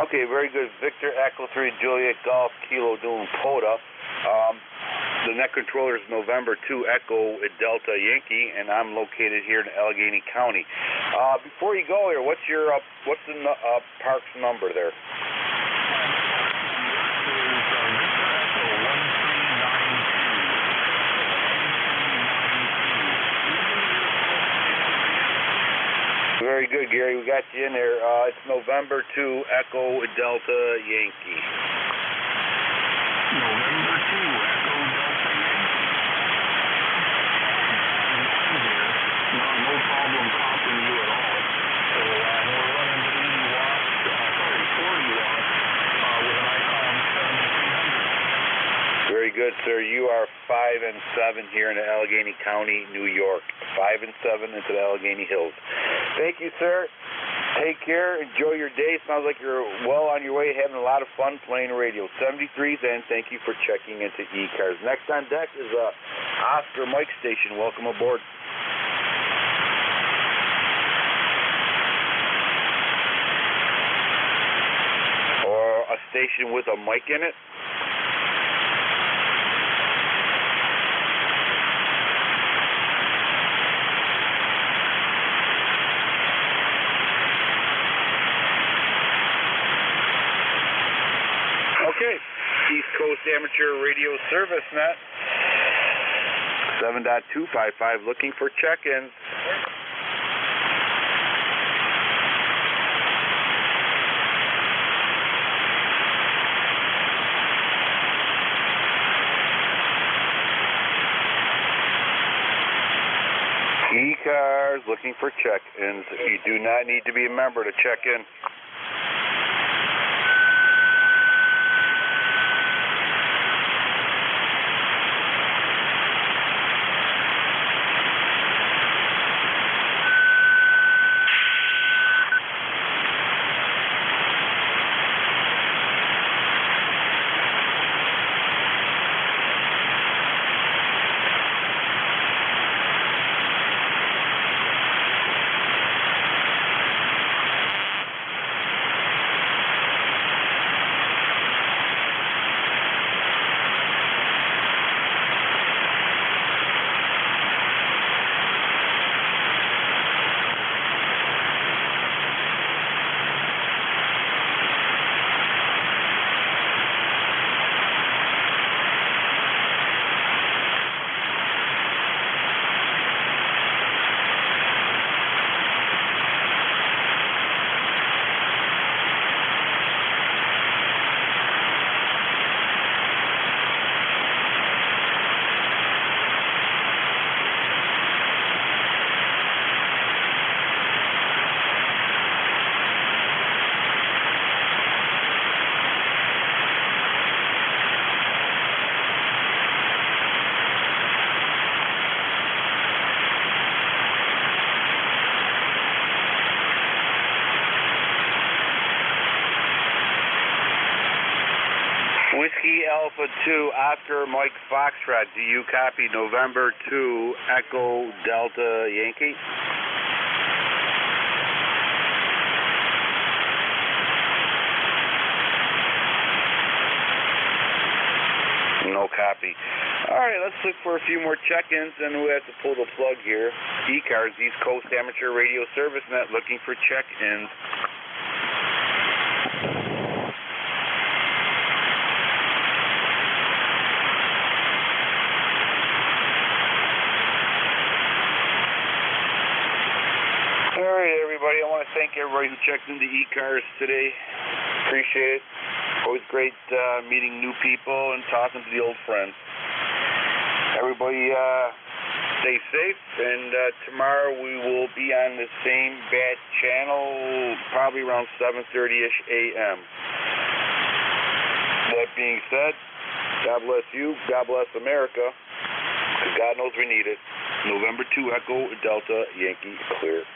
Okay, very good. Victor Echo 3, Juliet Golf Kilo doing POTA. The net controller is November 2 Echo Delta Yankee, and I'm located here in Allegheny County. Before you go here, what's the park's number there? Very good, Gary. We got you in there. It's November 2 Echo Delta Yankee. November 2 Echo Delta Yankee. No problem copying you at all. So we're running 80 watts, 40 watts with an ICOM 7300. Very good, sir. You are 5 and 7 here in Allegheny County, New York. 5 and 7 into the Allegheny Hills. Thank you, sir. Take care. Enjoy your day. Sounds like you're well on your way, having a lot of fun playing radio. 73s, and thank you for checking into ECARS. Next on deck is Oscar Mike Station. Welcome aboard. Or a station with a mic in it. Okay, East Coast Amateur Radio Service Net, 7.255, looking for check-ins. ECARS, looking for check-ins. You do not need to be a member to check in. Whiskey Alpha 2, Oscar Mike Foxtrot. Do you copy November 2, Echo Delta Yankee? No copy. All right, let's look for a few more check-ins, and we have to pull the plug here. ECARS, East Coast Amateur Radio Service Net, looking for check-ins. All right, everybody, I want to thank everybody who checked into ECARS today. Appreciate it. Always great meeting new people and talking to the old friends. Everybody stay safe, and tomorrow we will be on the same bat channel, probably around 7:30-ish a.m. That being said, God bless you, God bless America, because God knows we need it. November 2, Echo Delta Yankee, clear.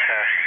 Okay.